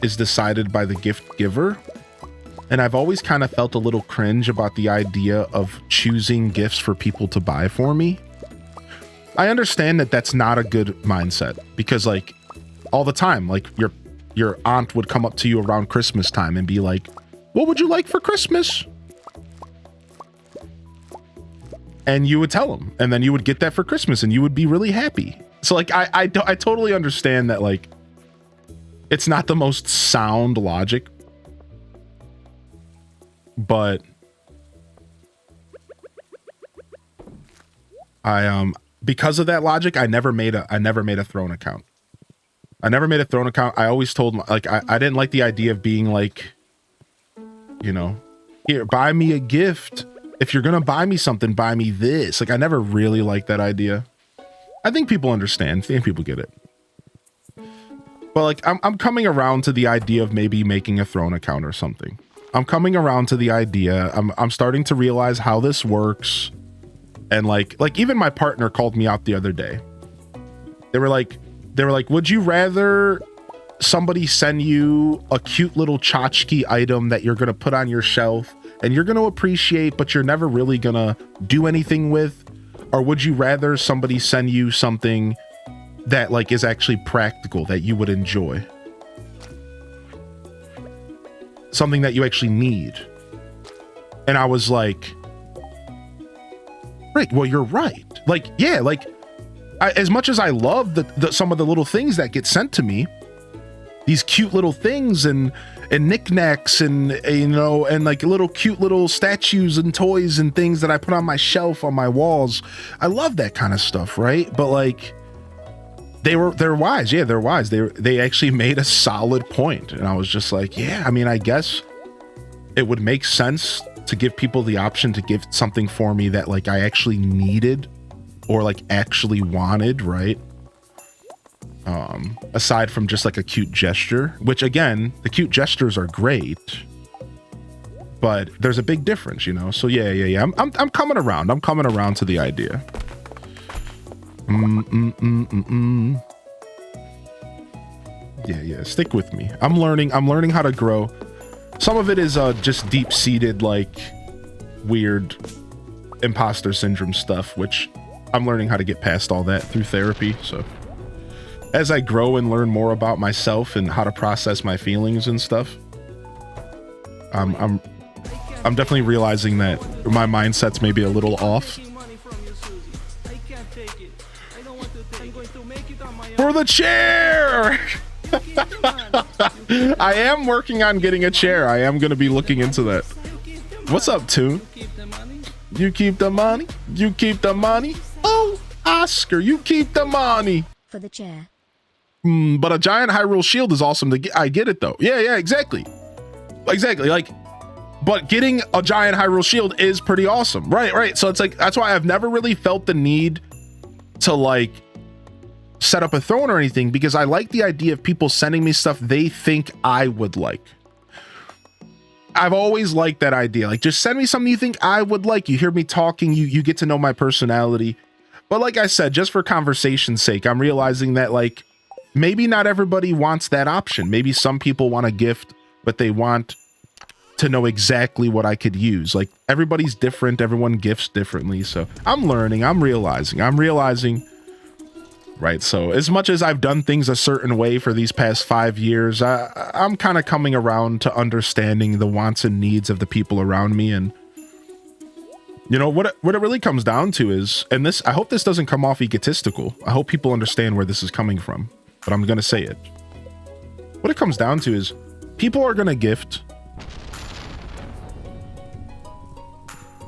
is decided by the gift giver. And I've always kind of felt a little cringe about the idea of choosing gifts for people to buy for me. I understand that that's not a good mindset because like all the time, like your aunt would come up to you around Christmas time and be like, what would you like for Christmas? And you would tell them, and then you would get that for Christmas and you would be really happy. So like, I totally understand that like, it's not the most sound logic, but because of that logic, I never made a throne account. I always told like I didn't like the idea of being like, you know, here, buy me a gift. If you're gonna buy me something, buy me this. Like I never really liked that idea. I think people understand. I think people get it. But like I'm coming around to the idea of maybe making a throne account or something. I'm coming around to the idea. I'm starting to realize how this works. And like even my partner called me out the other day. They were like, would you rather somebody send you a cute little tchotchke item that you're going to put on your shelf and you're going to appreciate, but you're never really going to do anything with? Or would you rather somebody send you something that like is actually practical, that you would enjoy? Something that you actually need. And I was like, Rick, well, you're right. Like, yeah, like as much as I love some of the little things that get sent to me, these cute little things and knickknacks and you know, and like little cute little statues and toys and things that I put on my shelf on my walls. I love that kind of stuff, right? But like they're wise. Yeah, they're wise. They actually made a solid point. And I was just like, yeah, I mean, I guess it would make sense to give people the option to give something for me that like I actually needed or like actually wanted, right? Aside from just like a cute gesture, which again, the cute gestures are great, but there's a big difference, you know? So yeah. I'm coming around. I'm coming around to the idea. Yeah. Stick with me. I'm learning how to grow. Some of it is just deep-seated, like weird imposter syndrome stuff, which I'm learning how to get past all that through therapy. So as I grow and learn more about myself and how to process my feelings and stuff, I'm definitely realizing that my mindset's maybe a little off. For the chair! I am working on getting a chair. I am going to be looking into that. What's up, Toon? You keep the money? You keep the money? Oh, Oscar, you keep the money. For the chair. But a giant Hyrule shield is awesome to get. I get it though. Yeah, exactly. Like, but getting a giant Hyrule shield is pretty awesome. Right. So it's like, that's why I've never really felt the need to like set up a throne or anything, because I like the idea of people sending me stuff they think I would like. I've always liked that idea. Like, just send me something you think I would like. You hear me talking, you get to know my personality. But like I said, just for conversation's sake, I'm realizing that like, maybe not everybody wants that option. Maybe some people want a gift, but they want to know exactly what I could use. Like, everybody's different. Everyone gifts differently. So I'm learning, I'm realizing, right? So as much as I've done things a certain way for these past 5 years, I'm kind of coming around to understanding the wants and needs of the people around me. And you know, what it really comes down to is, and this, I hope this doesn't come off egotistical. I hope people understand where this is coming from, but I'm going to say it. What it comes down to is people are going to gift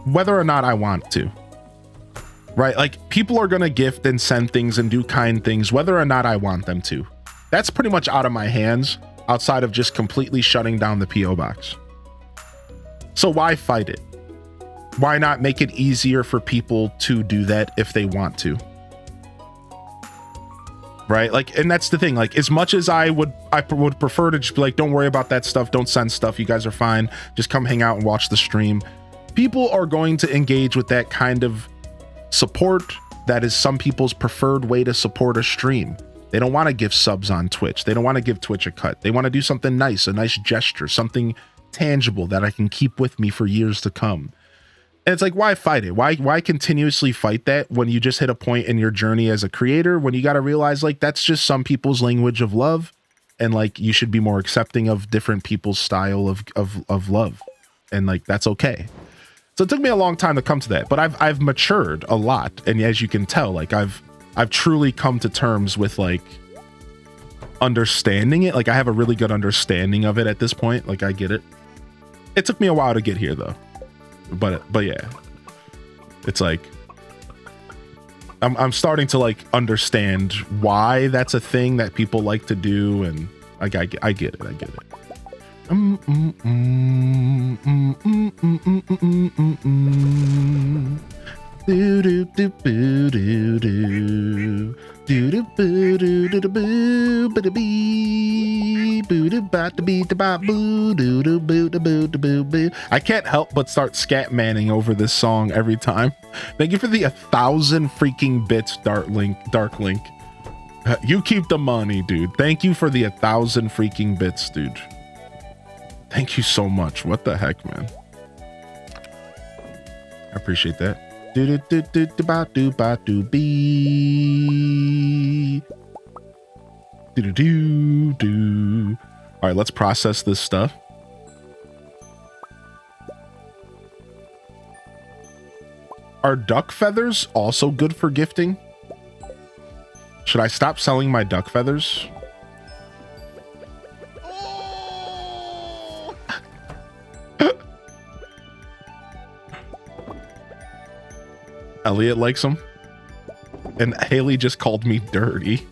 whether or not I want to, right? Like, people are going to gift and send things and do kind things whether or not I want them to. That's pretty much out of my hands, outside of just completely shutting down the PO box. So why fight it? Why not make it easier for people to do that if they want to? Right? Like, and that's the thing. Like, as much as I would prefer to just be like, don't worry about that stuff. Don't send stuff. You guys are fine. Just come hang out and watch the stream. People are going to engage with that kind of support. That is some people's preferred way to support a stream. They don't want to give subs on Twitch. They don't want to give Twitch a cut. They want to do something nice, a nice gesture, something tangible that I can keep with me for years to come. And it's like, why fight it? Why continuously fight that when you just hit a point in your journey as a creator, when you got to realize like that's just some people's language of love, and like you should be more accepting of different people's style of love, and like that's okay. So it took me a long time to come to that, but I've matured a lot, and as you can tell, like I've truly come to terms with like understanding it. Like, I have a really good understanding of it at this point. Like, I get it. It took me a while to get here though. But yeah, it's like I'm starting to like understand why that's a thing that people like to do, and I get it. Do do do boo do do do do boo do do do boo ba da bee boo do ba da bee da ba boo do do boo da boo da boo boo. I can't help but start scat manning over this song every time. Thank you for the 1,000 freaking bits, Dark Link. You keep the money, dude. Thank you for the 1,000 freaking bits, dude. Thank you so much. What the heck, man? I appreciate that. Do do do do do ba do ba do be. Do do do do. All right, let's process this stuff. Are duck feathers also good for gifting? Should I stop selling my duck feathers? Elliot likes them. And Haley just called me dirty.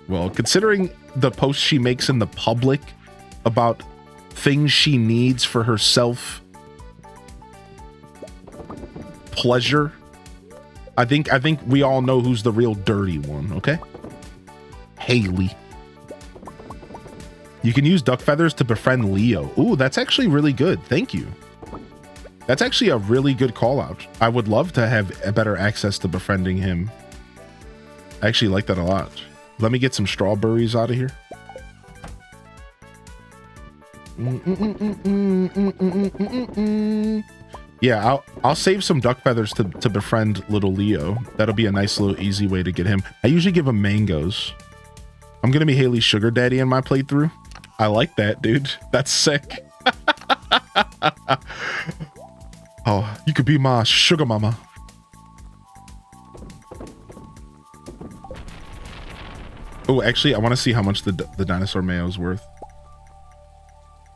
Well, considering the posts she makes in the public about things she needs for herself pleasure, I think we all know who's the real dirty one, okay? Haley. You can use duck feathers to befriend Leo. Ooh, that's actually really good. Thank you. That's actually a really good call out. I would love to have a better access to befriending him. I actually like that a lot. Let me get some strawberries out of here. Yeah, I'll save some duck feathers to befriend little Leo. That'll be a nice little easy way to get him. I usually give him mangoes. I'm gonna be Haley's sugar daddy in my playthrough. I like that, dude. That's sick. Oh, you could be my sugar mama. Oh, actually, I want to see how much the dinosaur mayo is worth.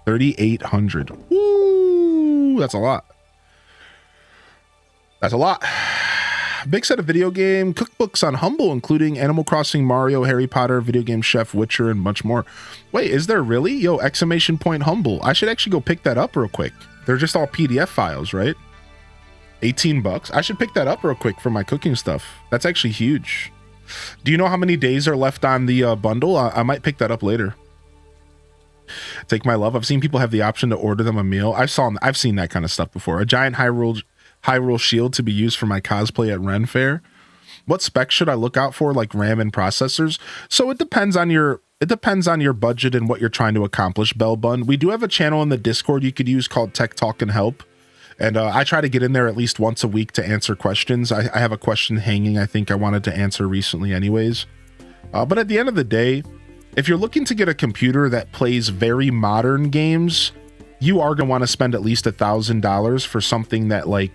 3,800. Ooh, that's a lot. That's a lot. Big set of video game cookbooks on Humble, including Animal Crossing, Mario, Harry Potter, Video Game Chef, Witcher, and much more. Wait, is there really? Yo, exclamation point Humble. I should actually go pick that up real quick. They're just all PDF files, right? 18 bucks. I should pick that up real quick for my cooking stuff. That's actually huge. Do you know how many days are left on the bundle? I might pick that up later. Take my love. I've seen people have the option to order them a meal. I've seen that kind of stuff before. A giant Hyrule shield to be used for my cosplay at Ren Fair. What specs should I look out for, like RAM and processors? So it depends on your budget and what you're trying to accomplish, Bell Bun. We do have a channel in the Discord you could use called Tech Talk and Help. And I try to get in there at least once a week to answer questions. I have a question hanging I think I wanted to answer recently anyways. But at the end of the day, if you're looking to get a computer that plays very modern games, you are going to want to spend at least $1,000 for something that like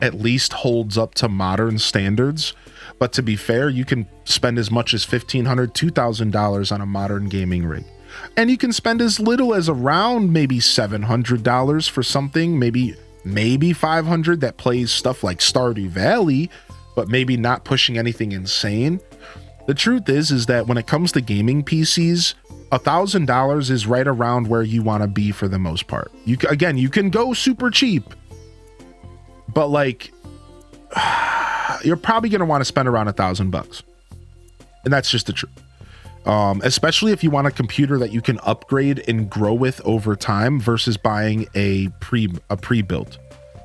at least holds up to modern standards. But to be fair, you can spend as much as $1,500, $2,000 on a modern gaming rig. And you can spend as little as around maybe $700 for something, maybe $500 that plays stuff like Stardew Valley, but maybe not pushing anything insane. The truth is that when it comes to gaming PCs, $1,000 is right around where you want to be for the most part. You can go super cheap, but like you're probably going to want to spend around $1,000, and that's just the truth. Especially if you want a computer that you can upgrade and grow with over time versus buying a pre-built.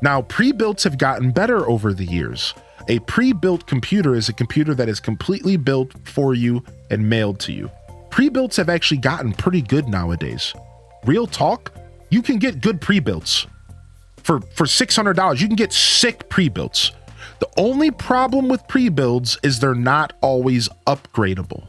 Now, pre-builts have gotten better over the years. A pre-built computer is a computer that is completely built for you and mailed to you. Pre-builts have actually gotten pretty good nowadays. Real talk, you can get good pre-builts. For $600, you can get sick pre-builts. The only problem with pre-builds is they're not always upgradable.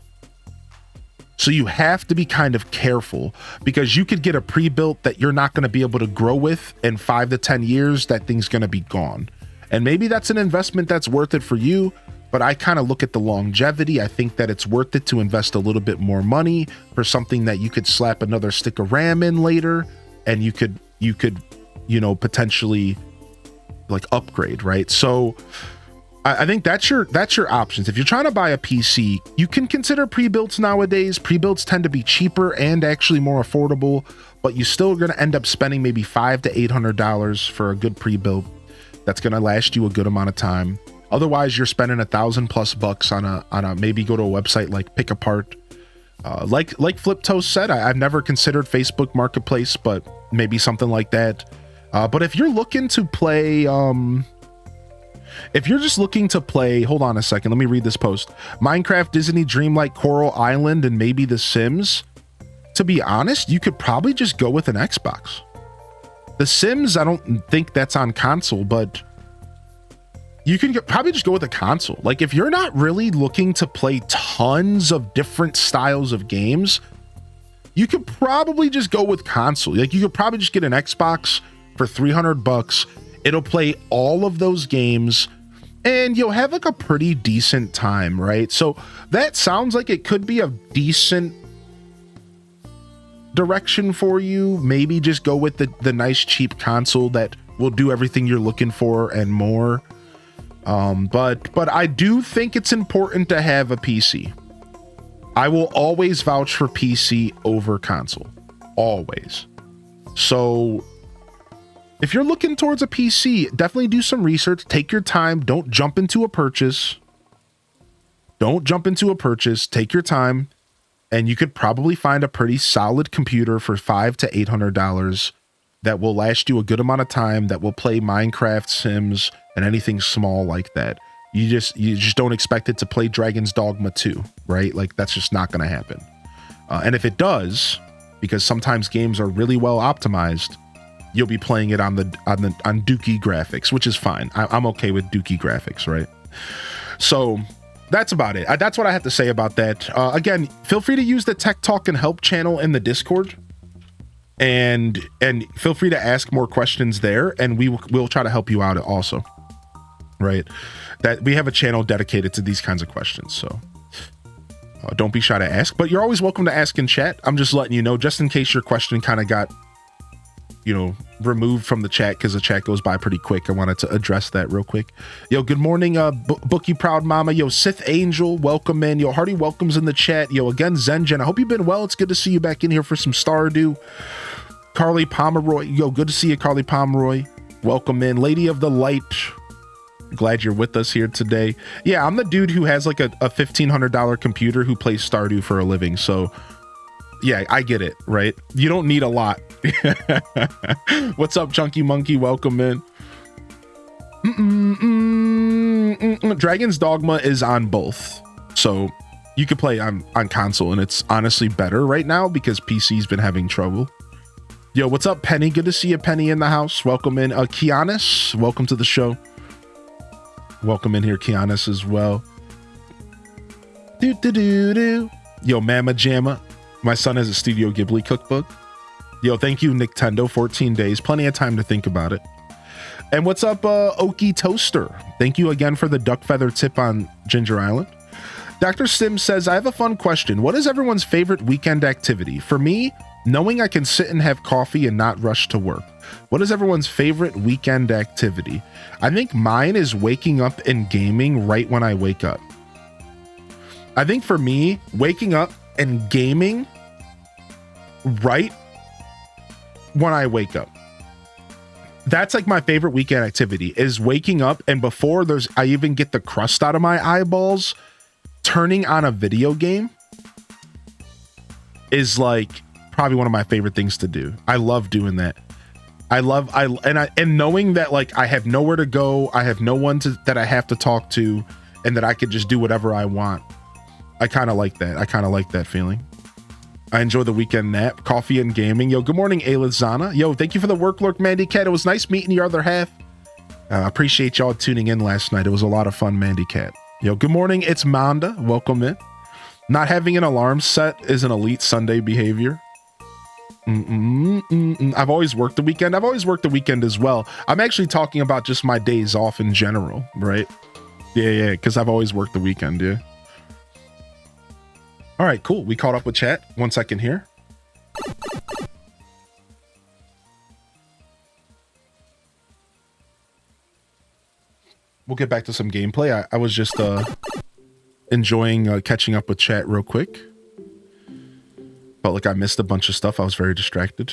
So you have to be kind of careful, because you could get a pre-built that you're not going to be able to grow with in 5 to 10 years. That thing's going to be gone. And maybe that's an investment that's worth it for you, but I kind of look at the longevity. I think that it's worth it to invest a little bit more money for something that you could slap another stick of RAM in later, and you could, potentially like upgrade, right? So I think that's your options. If you're trying to buy a PC, you can consider pre-builts nowadays. Pre-builts tend to be cheaper and actually more affordable, but you're still going to end up spending maybe $500 to $800 for a good pre-built that's going to last you a good amount of time. Otherwise, you're spending $1,000+ on a maybe go to a website like Pick Apart. Like Flip Toast said, I've never considered Facebook Marketplace, but maybe something like that. But if you're looking to play, If you're just looking to play, hold on a second, let me read this post. Minecraft, Disney, Dreamlight, Coral Island, and maybe The Sims. To be honest, you could probably just go with an Xbox. The Sims, I don't think that's on console, but you can probably just go with a console. Like if you're not really looking to play tons of different styles of games, you could probably just go with console. Like you could probably just get an Xbox for $300. It'll play all of those games and you'll have like a pretty decent time, right? So that sounds like it could be a decent direction for you. Maybe just go with the nice cheap console that will do everything you're looking for and more. But I do think it's important to have a PC. I will always vouch for PC over console, always. So if you're looking towards a PC, definitely do some research, take your time, don't jump into a purchase. Take your time, and you could probably find a pretty solid computer for $500 to $800 that will last you a good amount of time, that will play Minecraft, Sims, and anything small like that. You just don't expect it to play Dragon's Dogma 2, right? Like that's just not going to happen. And if it does, because sometimes games are really well optimized, you'll be playing it on Dookie graphics, which is fine. I'm okay with Dookie graphics, right? So that's about it. That's what I have to say about that. Again, feel free to use the Tech Talk and Help channel in the Discord, and feel free to ask more questions there, and we'll try to help you out also, right? That we have a channel dedicated to these kinds of questions, so don't be shy to ask. But you're always welcome to ask in chat. I'm just letting you know, just in case your question kind of got, removed from the chat, because the chat goes by pretty quick. I wanted to address that real quick. Yo, good morning, Bookie Proud Mama. Yo, Sith Angel, welcome in. Yo, Hardy welcomes in the chat. Yo, again, Zengen, I hope you've been well. It's good to see you back in here for some Stardew. Carly Pomeroy, yo, good to see you, Carly Pomeroy. Welcome in. Lady of the Light, glad you're with us here today. Yeah, I'm the dude who has like a $1,500 computer who plays Stardew for a living, so yeah, I get it, right? You don't need a lot. What's up, Chunky Monkey? Welcome in. Dragon's Dogma is on both, so you could play on console, and it's honestly better right now because PC's been having trouble. Yo, what's up, Penny? Good to see you, Penny, in the house. Welcome in. Kianis, welcome to the show. Welcome in here, Kianis, as well. Yo, Mama Jamma. My son has a Studio Ghibli cookbook. Yo, thank you, Nintendo. 14 days. Plenty of time to think about it. And what's up, Okie Toaster? Thank you again for the duck feather tip on Ginger Island. Dr. Sim says, I have a fun question. What is everyone's favorite weekend activity? For me, knowing I can sit and have coffee and not rush to work. What is everyone's favorite weekend activity? I think mine is waking up and gaming right when I wake up. I think for me, waking up and gaming right when I wake up. That's like my favorite weekend activity, is waking up, and before I even get the crust out of my eyeballs, turning on a video game is like probably one of my favorite things to do. I love doing that. And knowing that like I have nowhere to go, I have no one that I have to talk to, and that I could just do whatever I want. I kind of like that. I kind of like that feeling. I enjoy the weekend nap, coffee, and gaming. Yo, good morning, Ayla Zana. Yo, thank you for the work lurk, Mandy Cat. It was nice meeting your other half. I appreciate y'all tuning in last night. It was a lot of fun, Mandy Cat. Yo, good morning. It's Manda. Welcome in. Not having an alarm set is an elite Sunday behavior. I've always worked the weekend. I've always worked the weekend as well. I'm actually talking about just my days off in general, right? Yeah, because I've always worked the weekend, yeah. All right, cool. We caught up with chat. 1 second here. We'll get back to some gameplay. I was just enjoying catching up with chat real quick. Felt like I missed a bunch of stuff. I was very distracted.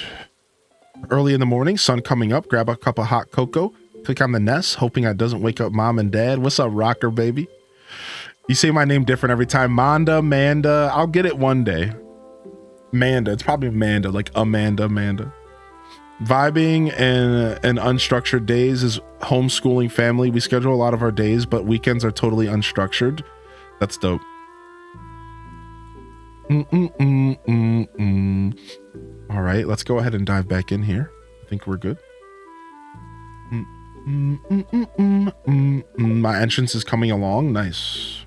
Early in the morning, sun coming up. Grab a cup of hot cocoa. Click on the nest, hoping I doesn't wake up mom and dad. What's up, rocker baby? You say my name different every time. Manda. I'll get it one day. Manda. It's probably Amanda, like Amanda. Vibing and unstructured days is homeschooling family. We schedule a lot of our days, but weekends are totally unstructured. That's dope. All right, let's go ahead and dive back in here. I think we're good. My entrance is coming along. Nice.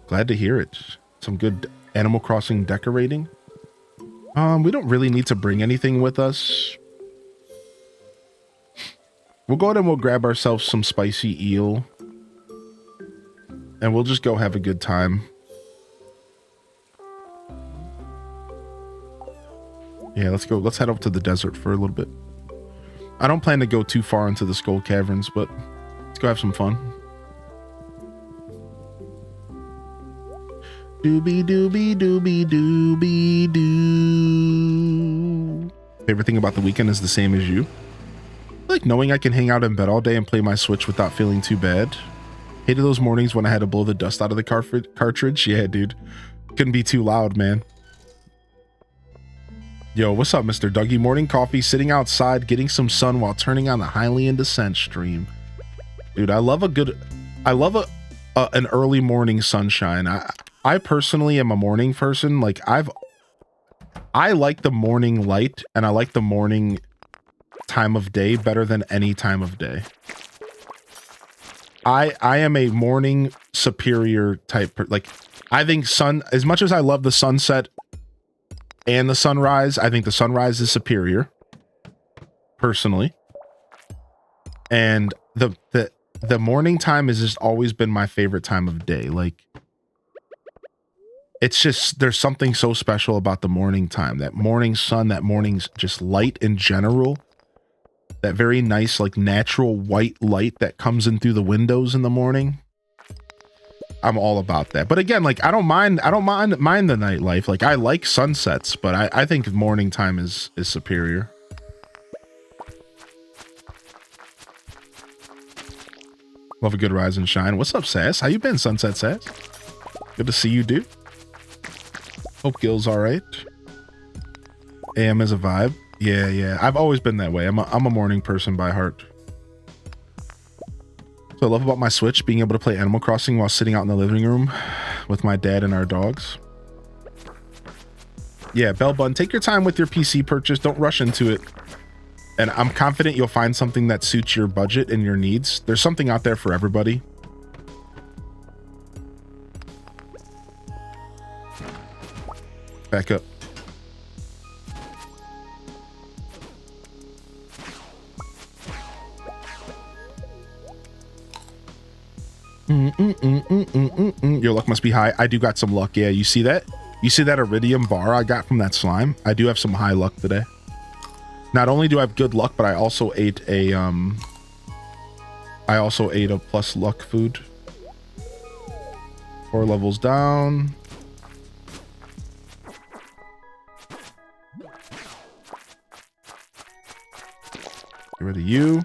Glad to hear it. Some good Animal Crossing decorating. We don't really need to bring anything with us. We'll go ahead and we'll grab ourselves some spicy eel. And we'll just go have a good time. Yeah, let's go. Let's head up to the desert for a little bit. I don't plan to go too far into the Skull Caverns, but let's go have some fun. Doobie doobie doobie doobie doo. Favorite thing about the weekend is the same as you. I like knowing I can hang out in bed all day and play my Switch without feeling too bad. Hated those mornings when I had to blow the dust out of the cartridge. Yeah, dude. Couldn't be too loud, man. Yo, what's up, Mr. Dougie? Morning coffee, sitting outside, getting some sun while turning on the Hylian Descent stream. Dude, I love an early morning sunshine. I personally am a morning person. Like I like the morning light and I like the morning time of day better than any time of day. I am a morning superior type. Like I think as much as I love the sunset and the sunrise, I think the sunrise is superior personally. And the morning time has just always been my favorite time of day. Like it's just, there's something so special about the morning time, that morning sun, that morning's just light in general, that very nice, like natural white light that comes in through the windows in the morning. I'm all about that. But again, like I don't mind the nightlife. Like I like sunsets, but I think morning time is superior. Love a good rise and shine. What's up, Sass? How you been, Sunset Sass? Good to see you, dude. Hope Gil's all right. AM is a vibe. Yeah. I've always been that way. I'm a morning person by heart. So I love about my Switch, being able to play Animal Crossing while sitting out in the living room with my dad and our dogs. Yeah, Bell Bun, take your time with your PC purchase. Don't rush into it. And I'm confident you'll find something that suits your budget and your needs. There's something out there for everybody. Back up. Your luck must be high. I do got some luck. Yeah, you see that? You see that iridium bar I got from that slime? I do have some high luck today. Not only do I have good luck, but I also ate a plus luck food. 4 levels down. Get rid of you.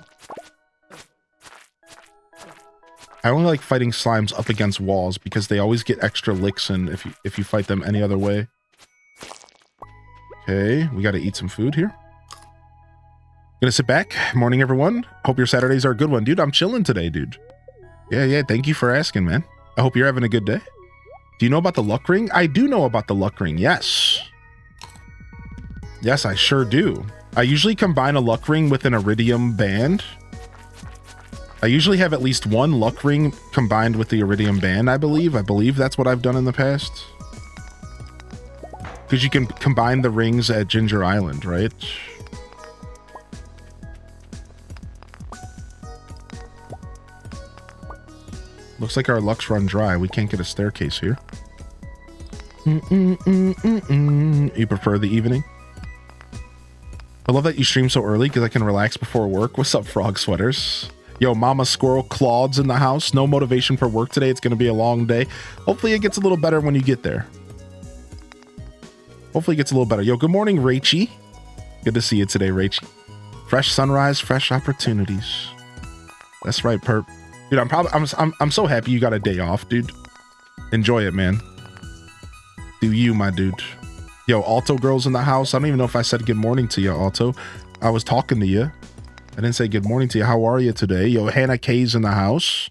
I only like fighting slimes up against walls because they always get extra licks in if you fight them any other way. Okay, we got to eat some food here. Gonna sit back. Morning, everyone. Hope your Saturdays are a good one, dude. I'm chilling today, dude. Yeah. Thank you for asking, man. I hope you're having a good day. Do you know about the luck ring? I do know about the luck ring. Yes. Yes, I sure do. I usually combine a luck ring with an iridium band. I usually have at least one luck ring combined with the iridium band, I believe. I believe that's what I've done in the past. Because you can combine the rings at Ginger Island, right? Looks like our luck's run dry. We can't get a staircase here. You prefer the evening? I love that you stream so early because I can relax before work. What's up, frog sweaters? Yo, Mama Squirrel Claude's in the house. No motivation for work today. It's going to be a long day. Hopefully it gets a little better when you get there. Hopefully it gets a little better. Yo, good morning, Rachie. Good to see you today, Rachie. Fresh sunrise, fresh opportunities. That's right, Perp. Dude, I'm so happy you got a day off, dude. Enjoy it, man. Do you, my dude. Yo, Alto girls in the house. I don't even know if I said good morning to you, Alto. I was talking to you. I didn't say good morning to you. How are you today? Yo, Hannah K's in the house.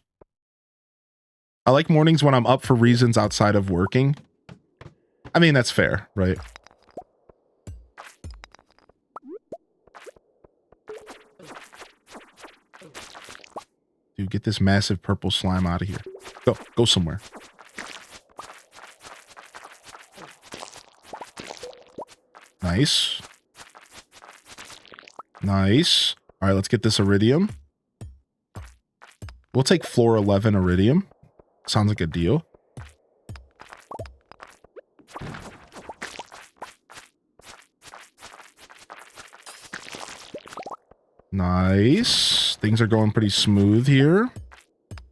I like mornings when I'm up for reasons outside of working. I mean, that's fair, right? Dude, get this massive purple slime out of here. Go somewhere. Nice. Nice. All right, let's get this iridium. We'll take floor 11 iridium. Sounds like a deal. Nice. Things are going pretty smooth here.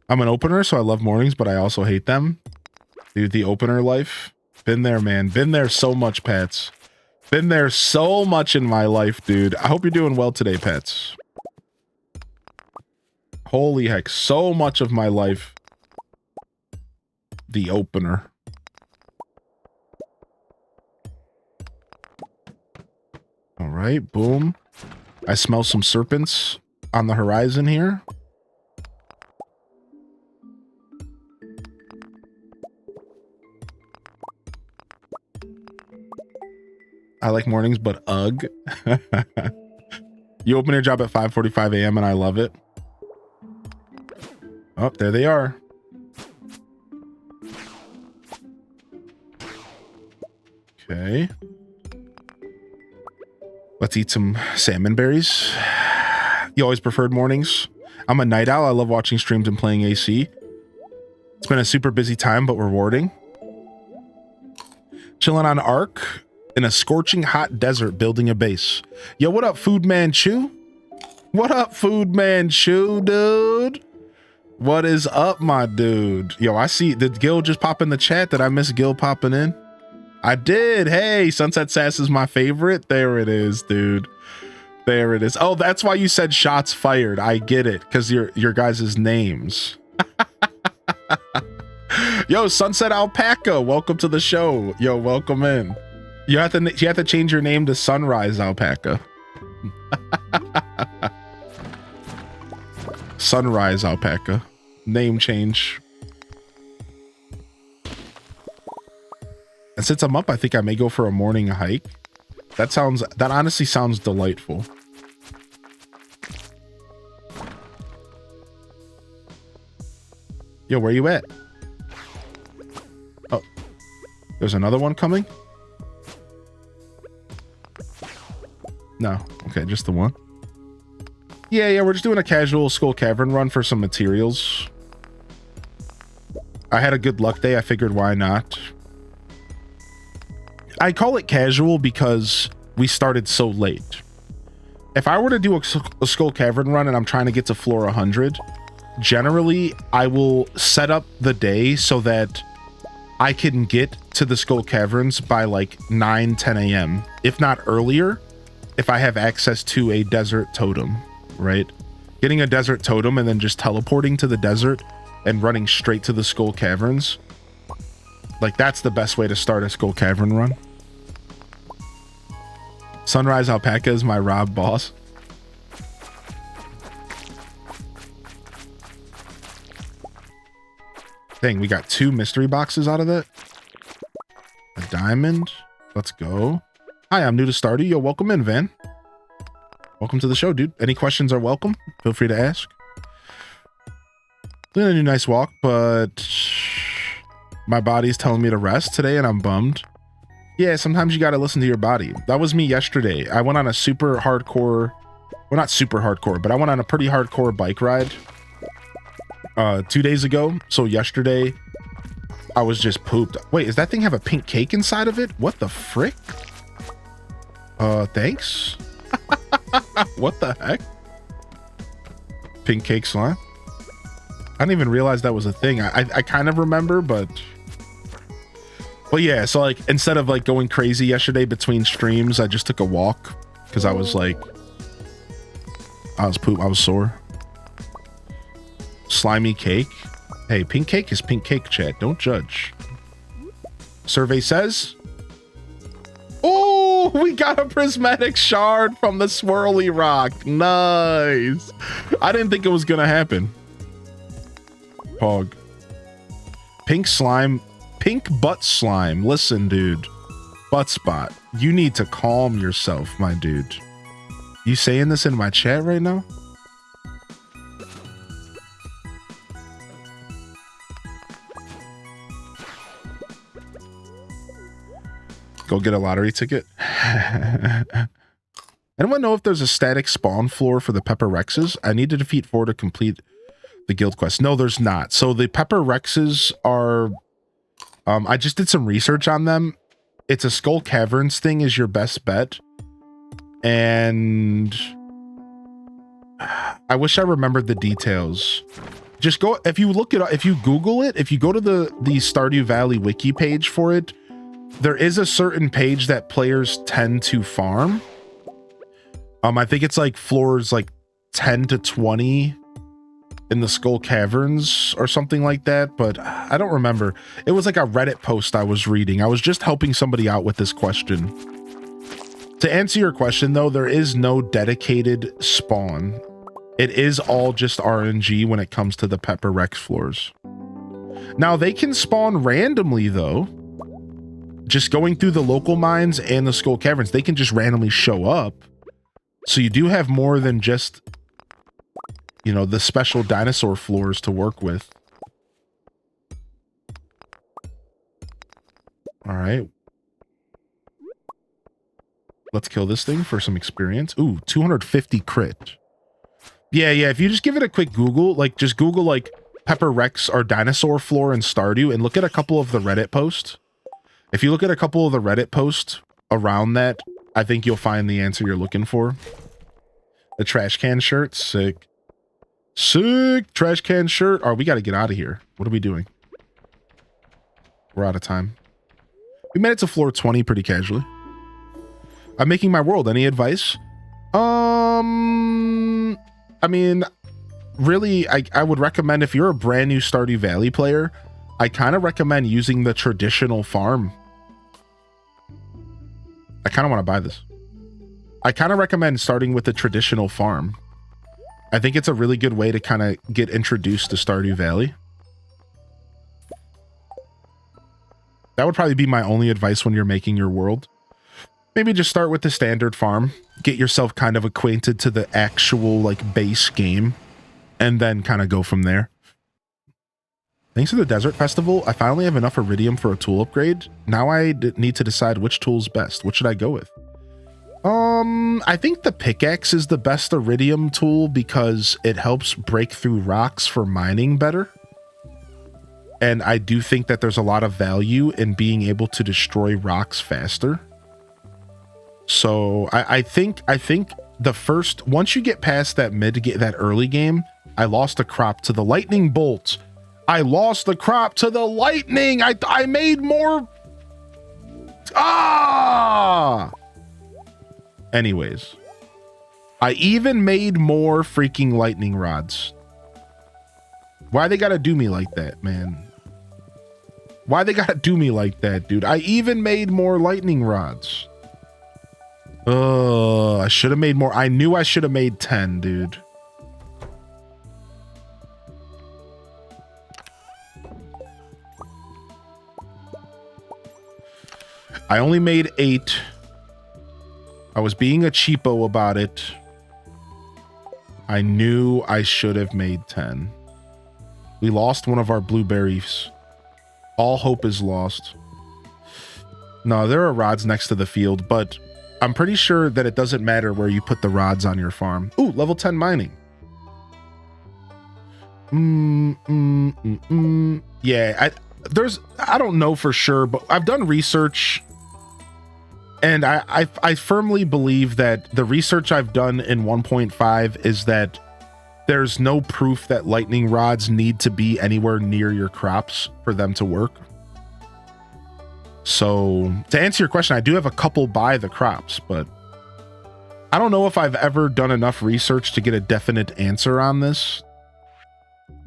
I'm an opener, so I love mornings, but I also hate them. Dude, the opener life. Been there, man. Been there so much, Pets. Been there so much in my life, dude. I hope you're doing well today, Pets. Holy heck, so much of my life. The opener. All right, boom. I smell some serpents on the horizon here. I like mornings, but ugh. You open your job at 5:45 a.m. and I love it. Oh, there they are. Okay. Let's eat some salmon berries. You always preferred mornings? I'm a night owl. I love watching streams and playing AC. It's been a super busy time, but rewarding. Chilling on Ark in a scorching hot desert building a base. Yo, what up, Food Man Chew? What up, Food Man Chew, dude? What is up, my dude? Yo, I see. Did Gil just pop in the chat? Did I miss Gil popping in? I did. Hey, Sunset Sass is my favorite. There it is, dude. There it is. Oh, that's why you said shots fired. I get it, because your guys' names. Yo, Sunset Alpaca, welcome to the show. Yo, welcome in. You have to change your name to Sunrise Alpaca. Sunrise Alpaca. Name change. And since I'm up, I think I may go for a morning hike. That honestly sounds delightful. Yo, where you at? Oh, there's another one coming? No. Okay, just the one. Yeah, we're just doing a casual Skull Cavern run for some materials. I had a good luck day. I figured why not? I call it casual because we started so late. If I were to do a Skull Cavern run and I'm trying to get to floor 100, generally I will set up the day so that I can get to the Skull Caverns by like 9, 10 a.m. If not earlier, if I have access to a desert totem, right? Getting a desert totem and then just teleporting to the desert and running straight to the Skull Caverns. Like, that's the best way to start a Skull Cavern run. Sunrise Alpaca is my Rob boss. Dang, we got 2 mystery boxes out of that. A diamond. Let's go. Hi, I'm new to Stardew. Yo, welcome in, Van. Welcome to the show, dude. Any questions are welcome. Feel free to ask. Doing a new nice walk, but my body's telling me to rest today and I'm bummed. Yeah, sometimes you got to listen to your body. That was me yesterday. I went on a super hardcore, well, not super hardcore, but I went on a pretty hardcore bike ride 2 days ago. So yesterday I was just pooped. Wait, does that thing have a pink cake inside of it? What the frick? Thanks. What the heck? Pink cake slime? I didn't even realize that was a thing. I kind of remember, but yeah, so like instead of like going crazy yesterday between streams, I just took a walk because I was like, I was sore. Slimy cake. Hey, pink cake is pink cake, chat. Don't judge. Survey says, oh, Oh, we got a prismatic shard from the swirly rock. Nice. I didn't think it was gonna happen. Pog. Pink slime. Pink butt slime. Listen, dude. Butt spot. You need to calm yourself, my dude. You saying this in my chat right now? Go get a lottery ticket. Anyone know if there's a static spawn floor for the Pepper Rexes? I need to defeat 4 to complete the guild quest. No, there's not. So the Pepper Rexes are... I just did some research on them. It's a Skull Caverns thing is your best bet. And... I wish I remembered the details. Just go... If you look it up, if you Google it, if you go to the Stardew Valley wiki page for it, there is a certain page that players tend to farm. I think it's like floors like 10 to 20 in the Skull Caverns or something like that, but I don't remember. It was like a Reddit post I was reading. I was just helping somebody out with this question. To answer your question though, there is no dedicated spawn. It is all just RNG when it comes to the Pepper Rex floors. Now they can spawn randomly though. Just going through the local mines and the Skull Caverns, they can just randomly show up. So you do have more than just, you know, the special dinosaur floors to work with. All right. Let's kill this thing for some experience. Ooh, 250 crit. Yeah, if you just give it a quick Google, like just Google like Pepper Rex or dinosaur floor in Stardew and look at a couple of the Reddit posts. If you look at a couple of the Reddit posts around that, I think you'll find the answer you're looking for. The trash can shirt, sick. Sick trash can shirt. Oh, we got to get out of here. What are we doing? We're out of time. We made it to floor 20 pretty casually. I'm making my world. Any advice? I mean, really, I would recommend if you're a brand new Stardew Valley player, I kind of recommend using the traditional farm. I kind of want to buy this. I kind of recommend starting with the traditional farm. I think it's a really good way to kind of get introduced to Stardew Valley. That would probably be my only advice when you're making your world. Maybe just start with the standard farm. Get yourself kind of acquainted to the actual like base game. And then kind of go from there. Thanks to the Desert Festival, I finally have enough Iridium for a tool upgrade. Now I need to decide which tool's best. What should I go with? I think the pickaxe is the best Iridium tool because it helps break through rocks for mining better. And I do think that there's a lot of value in being able to destroy rocks faster. So I think the first, once you get past that that early game, I lost a crop to the lightning bolt. I lost the crop to the lightning. I made more. Anyways, I even made more freaking lightning rods. Why they gotta do me like that, man? Why they gotta do me like that, dude? I even made more lightning rods. I should have made more. I knew I should have made 10, dude. I only made 8. I was being a cheapo about it. I knew I should have made 10. We lost one of our blueberries. All hope is lost. No, there are rods next to the field, but I'm pretty sure that it doesn't matter where you put the rods on your farm. Ooh, level 10 mining. Yeah, I don't know for sure, but I've done research. And I firmly believe that the research I've done in 1.5 is that there's no proof that lightning rods need to be anywhere near your crops for them to work. So to answer your question, I do have a couple by the crops, but I don't know if I've ever done enough research to get a definite answer on this.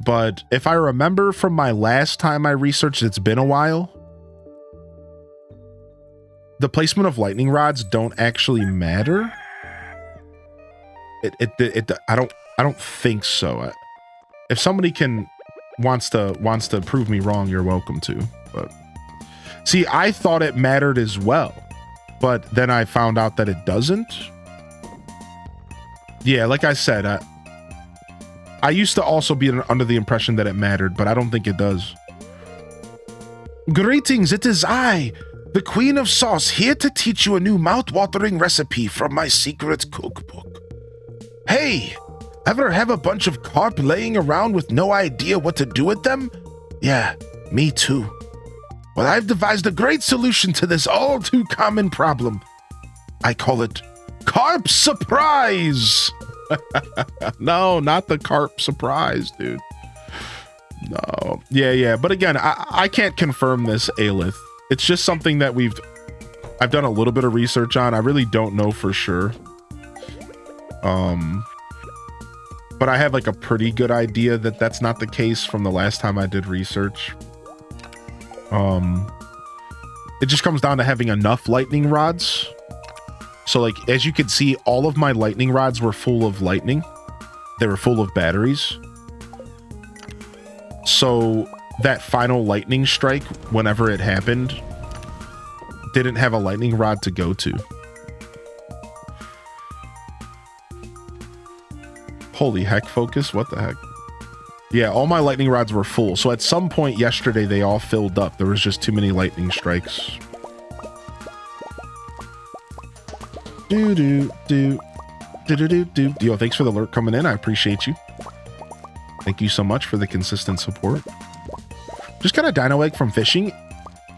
But if I remember from my last time I researched, it's been a while. the placement of lightning rods don't actually matter. I don't think so. If somebody wants to prove me wrong, you're welcome to. But see, I thought it mattered as well, but then I found out that it doesn't. Yeah, like I said, I used to also be under the impression that it mattered, but I don't think it does. Greetings, it is I, the Queen of Sauce, here to teach you a new mouth-watering recipe from my secret cookbook. Hey, ever have a bunch of carp laying around with no idea what to do with them? Yeah, me too. Well, I've devised a great solution to this all too common problem. I call it Carp Surprise! No, not the carp surprise, dude. No. Yeah. But again, I can't confirm this, Aelith. It's just something that I've done a little bit of research on. I really don't know for sure. But I have like a pretty good idea that that's not the case from the last time I did research. It just comes down to having enough lightning rods. So like, as you can see, all of my lightning rods were full of lightning. They were full of batteries. So that final lightning strike, whenever it happened, didn't have a lightning rod to go to. Holy heck, Focus, what the heck? Yeah, all my lightning rods were full. So at some point yesterday, they all filled up. There was just too many lightning strikes. Yo, thanks for the alert coming in. I appreciate you. Thank you so much for the consistent support. Just got a dino egg from fishing,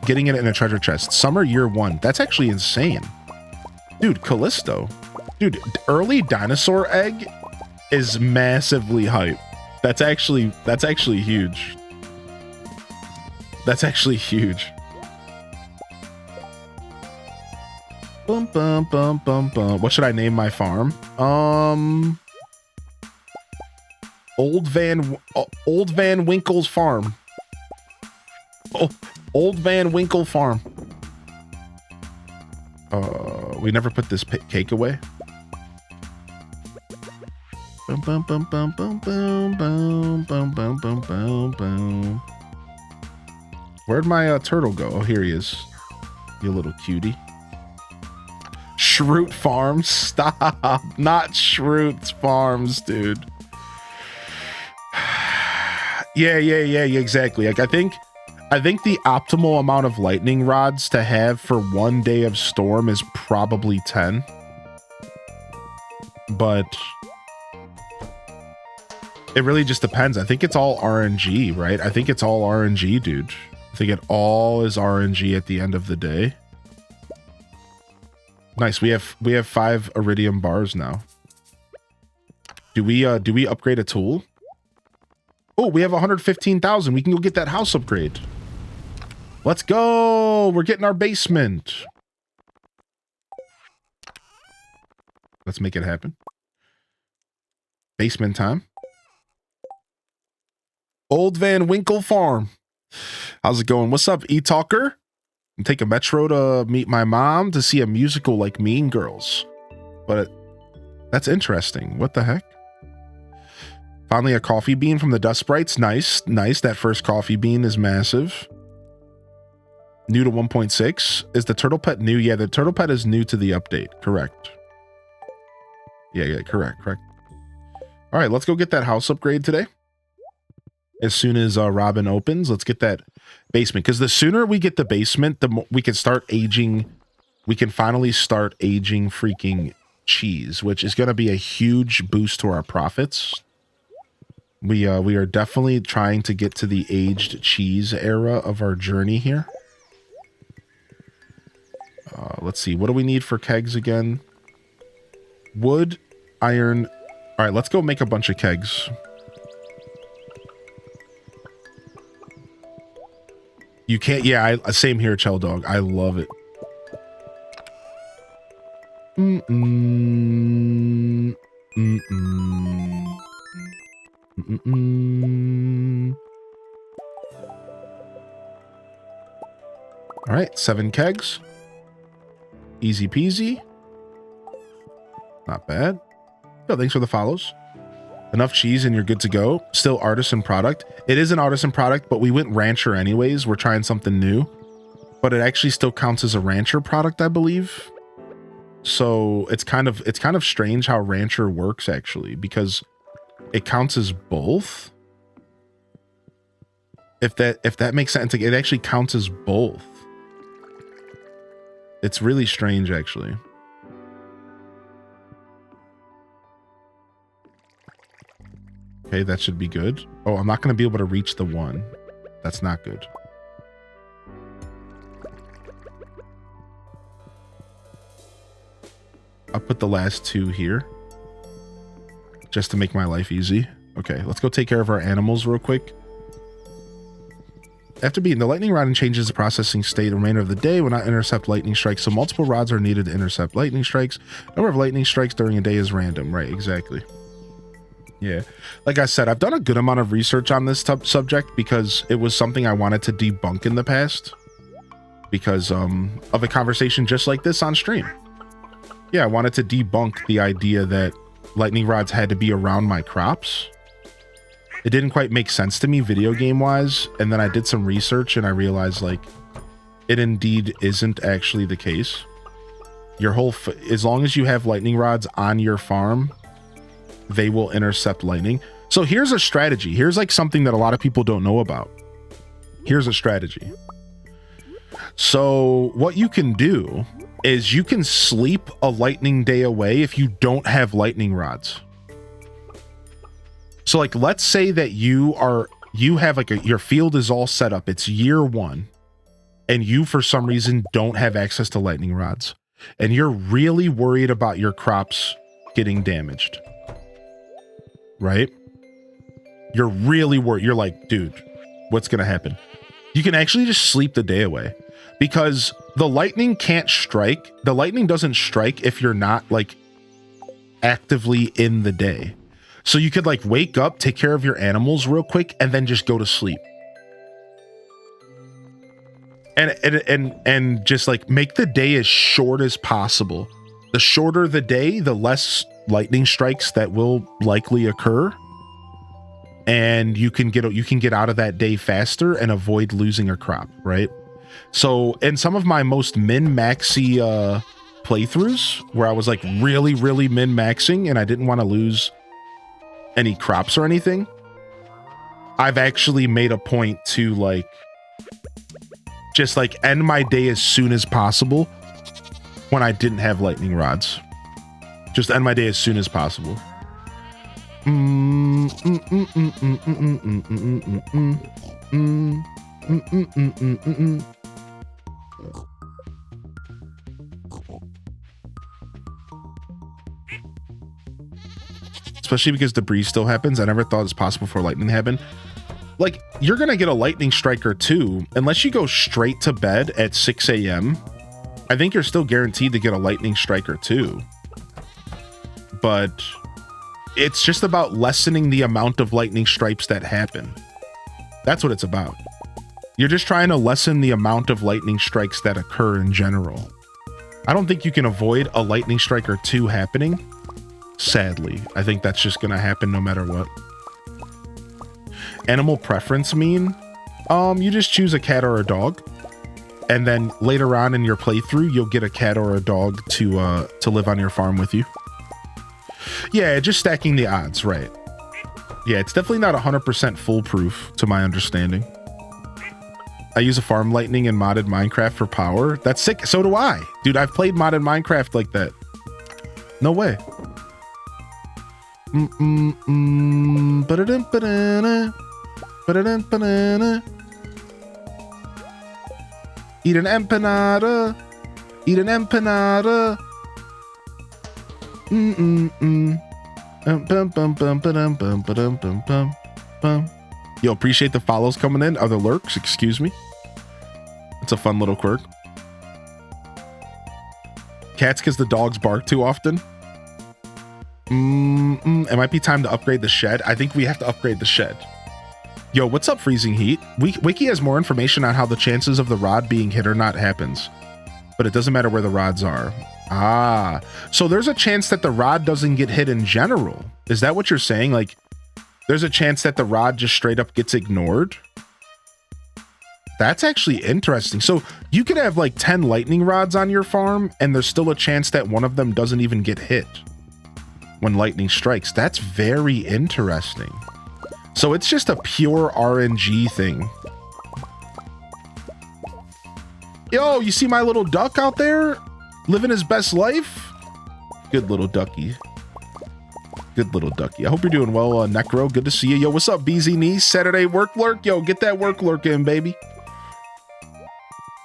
getting it in a treasure chest. Summer year 1. That's actually insane. Dude, Callisto. Dude, early dinosaur egg is massively hype. That's actually huge. That's actually huge. Bum, bum, bum, bum, bum. What should I name my farm? Old Van Winkle's farm. Oh, Old Van Winkle farm. We never put this cake away. Bum, bum, bum, bum, bum, bum, bum, bum, bum, bum, bum, bum. Where'd my turtle go? Oh, here he is. You little cutie. Shroot Farms. Stop. Not Shroot Farms, dude. Yeah, exactly. Like I think the optimal amount of lightning rods to have for one day of storm is probably 10. But it really just depends. I think it's all RNG, right? I think it's all RNG, dude. I think it all is RNG at the end of the day. Nice. We have 5 iridium bars now. Do we upgrade a tool? Oh, we have 115,000. We can go get that house upgrade. Let's go. We're getting our basement. Let's make it happen. Basement time. Old Van Winkle Farm. How's it going? What's up, E-Talker? Take a metro to meet my mom to see a musical like Mean Girls. But that's interesting. What the heck? Finally a coffee bean from the Dust Sprites. Nice. That first coffee bean is massive. New to 1.6. Is the turtle pet new? Yeah, the turtle pet is new to the update. Correct. Yeah, correct. All right, let's go get that house upgrade today. As soon as Robin opens, let's get that basement. Because the sooner we get the basement, the more we can start aging. We can finally start aging freaking cheese, which is going to be a huge boost to our profits. We are definitely trying to get to the aged cheese era of our journey here. Let's see. What do we need for kegs again? Wood, iron. All right, let's go make a bunch of kegs. You can't. Yeah, same here, Chell Dog. I love it. All right, 7 kegs. Easy peasy. Not bad. Yo, thanks for the follows. Enough cheese and you're good to go. Still artisan product. It is an artisan product, but we went rancher anyways. We're trying something new, but it actually still counts as a rancher product, I believe. So it's kind of strange how rancher works actually, because it counts as both. If that makes sense, it actually counts as both. It's really strange actually. Okay, that should be good. Oh, I'm not going to be able to reach the one. That's not good. I'll put the last two here just to make my life easy. Okay, let's go take care of our animals real quick. After beating the lightning rod and changes the processing state, the remainder of the day will not intercept lightning strikes, so multiple rods are needed to intercept lightning strikes. Number of lightning strikes during a day is random. Right, exactly. Yeah, like I said, I've done a good amount of research on this subject because it was something I wanted to debunk in the past because of a conversation just like this on stream. Yeah, I wanted to debunk the idea that lightning rods had to be around my crops. It didn't quite make sense to me video game wise, and then I did some research and I realized like it indeed isn't actually the case. Your whole as long as you have lightning rods on your farm, they will intercept lightning. So here's a strategy. Here's like something that a lot of people don't know about. Here's a strategy. So what you can do is you can sleep a lightning day away if you don't have lightning rods. So like, let's say that you have like your field is all set up. It's year one and you, for some reason, don't have access to lightning rods and you're really worried about your crops getting damaged. Right? You're really worried. You're like, dude, what's going to happen? You can actually just sleep the day away because the lightning can't strike. The lightning doesn't strike if you're not like actively in the day. So you could like wake up, take care of your animals real quick, and then just go to sleep. And just like make the day as short as possible. The shorter the day, the less lightning strikes that will likely occur, and you can get out of that day faster and avoid losing a crop, right? So in some of my most min-maxy playthroughs where I was like really min-maxing and I didn't want to lose any crops or anything, I've actually made a point to like just like end my day as soon as possible when I didn't have lightning rods. Just end my day as soon as possible. Especially because debris still happens. I never thought it's possible for lightning to happen. Like, you're gonna get a lightning strike or two unless you go straight to bed at 6 a.m. I think you're still guaranteed to get a lightning strike or two. But it's just about lessening the amount of lightning strikes that happen. That's what it's about. You're just trying to lessen the amount of lightning strikes that occur in general. I don't think you can avoid a lightning strike or two happening. Sadly, I think that's just going to happen no matter what. Animal preference mean? You just choose a cat or a dog. And then later on in your playthrough, you'll get a cat or a dog to live on your farm with you. Yeah, just stacking the odds, right? Yeah, it's definitely not 100% foolproof to my understanding. I use a farm lightning in modded Minecraft for power. That's sick. So do I. Dude, I've played modded Minecraft like that. No way. Eat an empanada. Eat an empanada. Yo, appreciate the follows coming in. Other lurks, excuse me. It's a fun little quirk. Cats because the dogs bark too often. It might be time to upgrade the shed. I think we have to upgrade the shed. Yo, what's up, Freezing Heat? Wiki has more information on how the chances of the rod being hit or not happens. but it doesn't matter where the rods are. Ah, so there's a chance that the rod doesn't get hit in general. Is that what you're saying? Like, there's a chance that the rod just straight up gets ignored? That's actually interesting. So you could have like 10 lightning rods on your farm, and there's still a chance that one of them doesn't even get hit when lightning strikes. That's very interesting. So it's just a pure RNG thing. Yo, you see my little duck out there living his best life? Good little ducky. Good little ducky. I hope you're doing well, Necro. Good to see you. Yo, what's up, BZ Niece? Saturday work lurk. Yo, get that work lurk in, baby.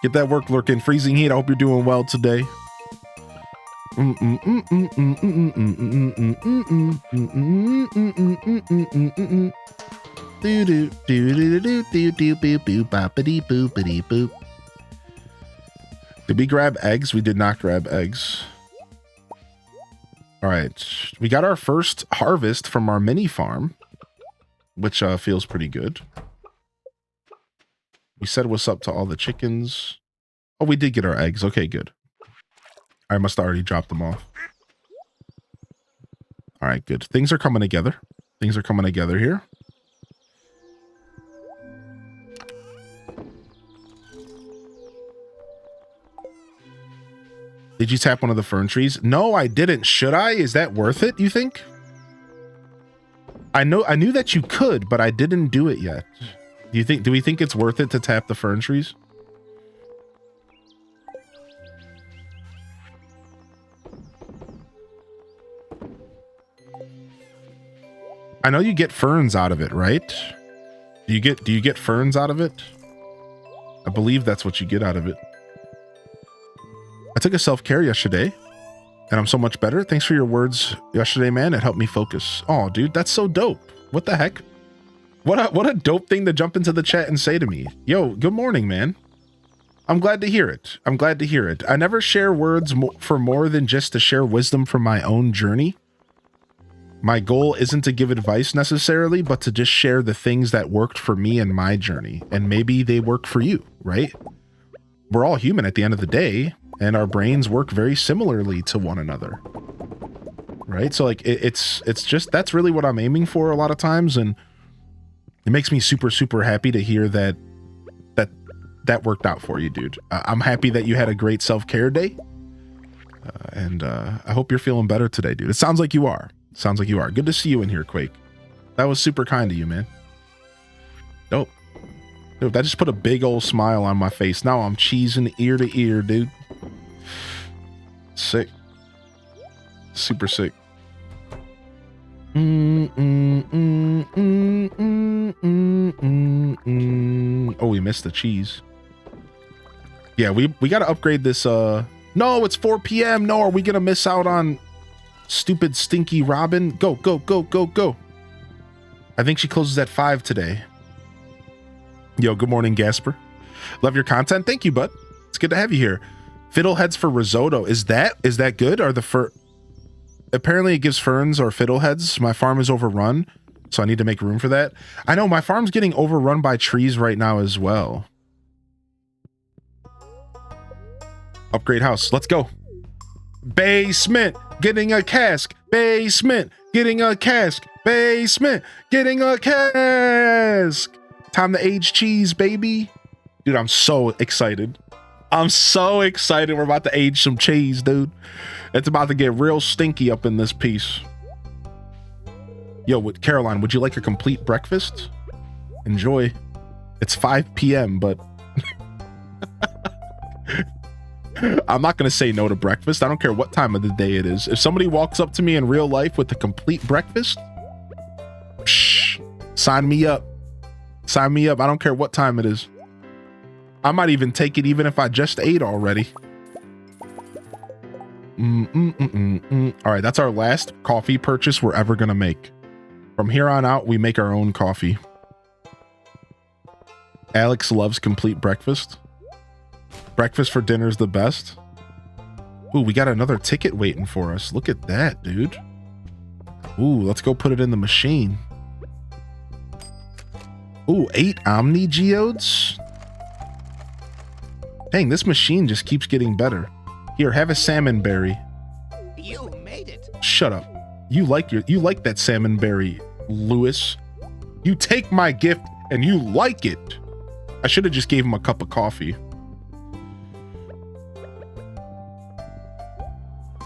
Get that work lurk in. Freezing heat. I hope you're doing well today. Did we grab eggs? We did not grab eggs. All right, we got our first harvest from our mini farm, which feels pretty good. We said what's up to all the chickens. Oh, we did get our eggs. Okay, good. I must have already dropped them off. All right, good. Things are coming together. Things are coming together here. Did you tap one of the fern trees? No, I didn't. Should I? Is that worth it, you think? I knew that you could, but I didn't do it yet. Do we think it's worth it to tap the fern trees? I know you get ferns out of it, right? Do you get ferns out of it? I believe that's what you get out of it. I took a self-care yesterday, and I'm so much better. Thanks for your words yesterday, man. It helped me focus. Oh, dude, that's so dope. What the heck? What a dope thing to jump into the chat and say to me. Yo, good morning, man. I'm glad to hear it. I'm glad to hear it. I never share words for more than just to share wisdom from my own journey. My goal isn't to give advice necessarily, but to just share the things that worked for me and my journey. And maybe they work for you, right? We're all human at the end of the day, and our brains work very similarly to one another, right? So like it's just, that's really what I'm aiming for a lot of times, and it makes me super, super happy to hear that worked out for you, dude. I'm happy that you had a great self-care day, and I hope you're feeling better today, dude. It sounds like you are. Sounds like you are. Good to see you in here, Quake. That was super kind of you, man. Dope. Dude, that just put a big old smile on my face. Now I'm cheesing ear to ear, dude. Sick. Super sick. Oh, we missed the cheese. Yeah, we got to upgrade this. No, it's 4 p.m. No, are we going to miss out on stupid stinky Robin? Go, go, go, go, go. I think she closes at 5 today. Yo, good morning, Gasper. Love your content. Thank you, bud. It's good to have you here. Fiddleheads for risotto. Is that good? Are the apparently it gives ferns or fiddleheads. My farm is overrun, so I need to make room for that. I know my farm's getting overrun by trees right now as well. Upgrade house. Let's go. Basement. Getting a cask. Basement. Getting a cask. Basement. Getting a cask. Time to age cheese, baby. Dude, I'm so excited. I'm so excited. We're about to age some cheese, dude. It's about to get real stinky up in this piece. Yo, Caroline, would you like a complete breakfast? Enjoy. It's 5 p.m., but I'm not going to say no to breakfast. I don't care what time of the day it is. If somebody walks up to me in real life with a complete breakfast, sign me up. Sign me up. I don't care what time it is. I might even take it even if I just ate already. All right, that's our last coffee purchase we're ever going to make. From here on out, we make our own coffee. Alex loves complete breakfast. Breakfast for dinner is the best. Ooh, we got another ticket waiting for us. Look at that, dude. Ooh, let's go put it in the machine. Ooh, 8 Omni Geodes. Dang, this machine just keeps getting better. Here, have a salmon berry. You made it. Shut up. You like that salmon berry, Lewis. You take my gift and you like it. I should have just gave him a cup of coffee.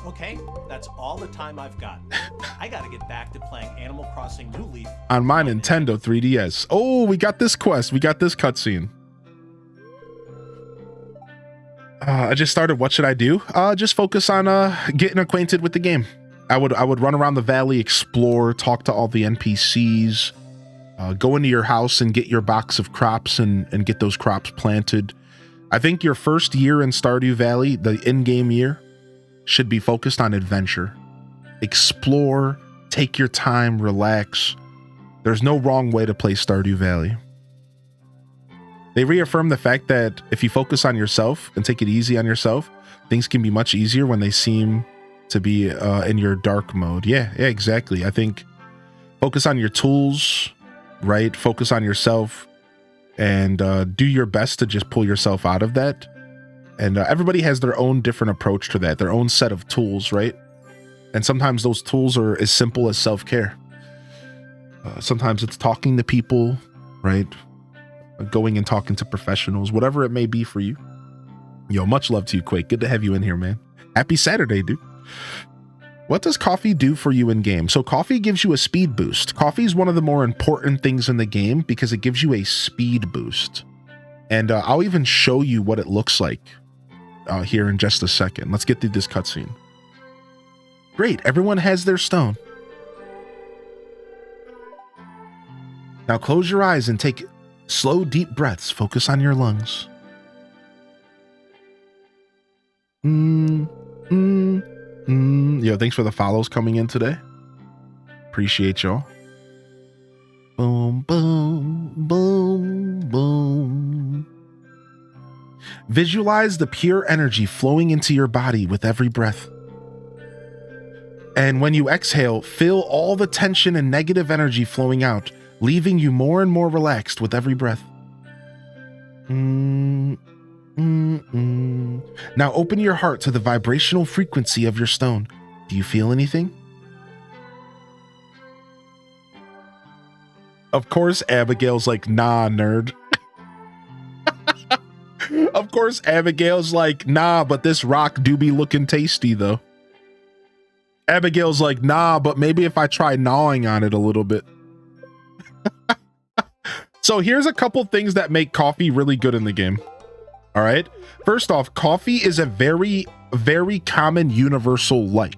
Okay, that's all the time I've got. I gotta get back to playing Animal Crossing New Leaf on my Nintendo 3DS. Oh, we got this quest. We got this cutscene. I just started. What should I do? Just focus on getting acquainted with the game. I would run around the valley, explore, talk to all the NPCs, go into your house and get your box of crops and get those crops planted. I think your first year in Stardew Valley, the in-game year, should be focused on adventure. Explore, take your time, relax. There's no wrong way to play Stardew Valley. They reaffirm the fact that if you focus on yourself and take it easy on yourself, things can be much easier when they seem to be in your dark mode. Yeah, exactly. I think focus on your tools, right? Focus on yourself and do your best to just pull yourself out of that. And everybody has their own different approach to that, their own set of tools, right? And sometimes those tools are as simple as self-care. Sometimes it's talking to people, right? Going and talking to professionals, whatever it may be for you. Yo, much love to you, Quake. Good to have you in here, man. Happy Saturday, dude. What does coffee do for you in game? So coffee gives you a speed boost. Coffee is one of the more important things in the game because it gives you a speed boost. And I'll even show you what it looks like here in just a second. Let's get through this cutscene. Great, everyone has their stone. Now close your eyes and take slow, deep breaths. Focus on your lungs. Yo, thanks for the follows coming in today. Appreciate y'all. Boom, boom, boom, boom. Visualize the pure energy flowing into your body with every breath. And when you exhale, feel all the tension and negative energy flowing out, leaving you more and more relaxed with every breath. Now open your heart to the vibrational frequency of your stone. Do you feel anything? Of course, Abigail's like, nah, nerd. Of course, Abigail's like, nah, but this rock do be looking tasty, though. Abigail's like, nah, but maybe if I try gnawing on it a little bit. So here's a couple things that make coffee really good in the game. All right. First off, coffee is a very, very common universal like.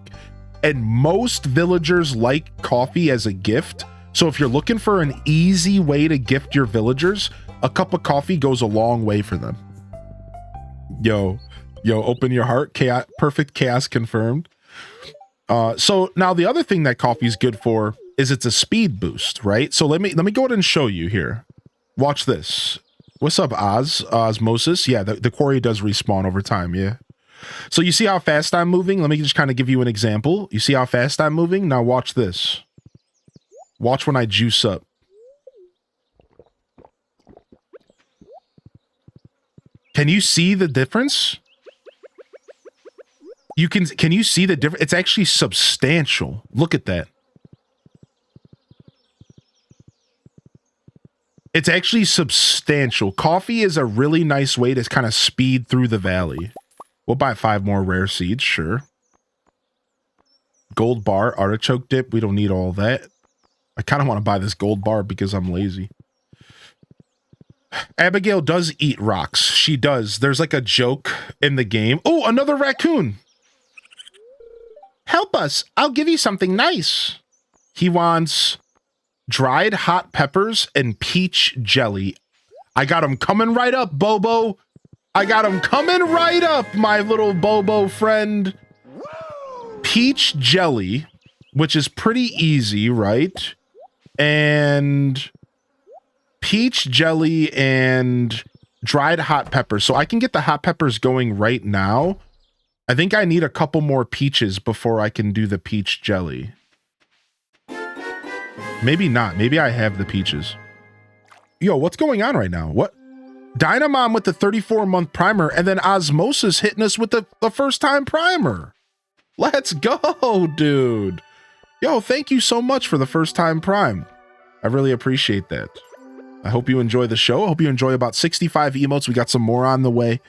And most villagers like coffee as a gift. So if you're looking for an easy way to gift your villagers, a cup of coffee goes a long way for them. Yo, open your heart. Chaos, perfect chaos confirmed. So now the other thing that coffee is good for is it's a speed boost, right? So let me go ahead and show you here. Watch this. What's up, Osmosis? Yeah, the quarry does respawn over time, yeah. So you see how fast I'm moving? Let me just kind of give you an example. You see how fast I'm moving? Now watch this. Watch when I juice up. Can you see the difference? Can you see the difference? It's actually substantial. Look at that. It's actually substantial. Coffee is a really nice way to kind of speed through the valley. We'll buy 5 more rare seeds, sure. Gold bar, artichoke dip. We don't need all that. I kind of want to buy this gold bar because I'm lazy. Abigail does eat rocks. She does. There's like a joke in the game. Oh, another raccoon. Help us. I'll give you something nice. He wants dried hot peppers and peach jelly. I got him coming right up, Bobo. I got him coming right up, my little Bobo friend. Peach jelly, which is pretty easy, right? And peach jelly and dried hot peppers. So I can get the hot peppers going right now. I think I need a couple more peaches before I can do the peach jelly. Maybe not. Maybe I have the peaches. Yo, what's going on right now? What? Dynamom with the 34-month primer, and then Osmosis hitting us with the first-time primer. Let's go, dude. Yo, thank you so much for the first-time prime. I really appreciate that. I hope you enjoy the show. I hope you enjoy about 65 emotes. We got some more on the way.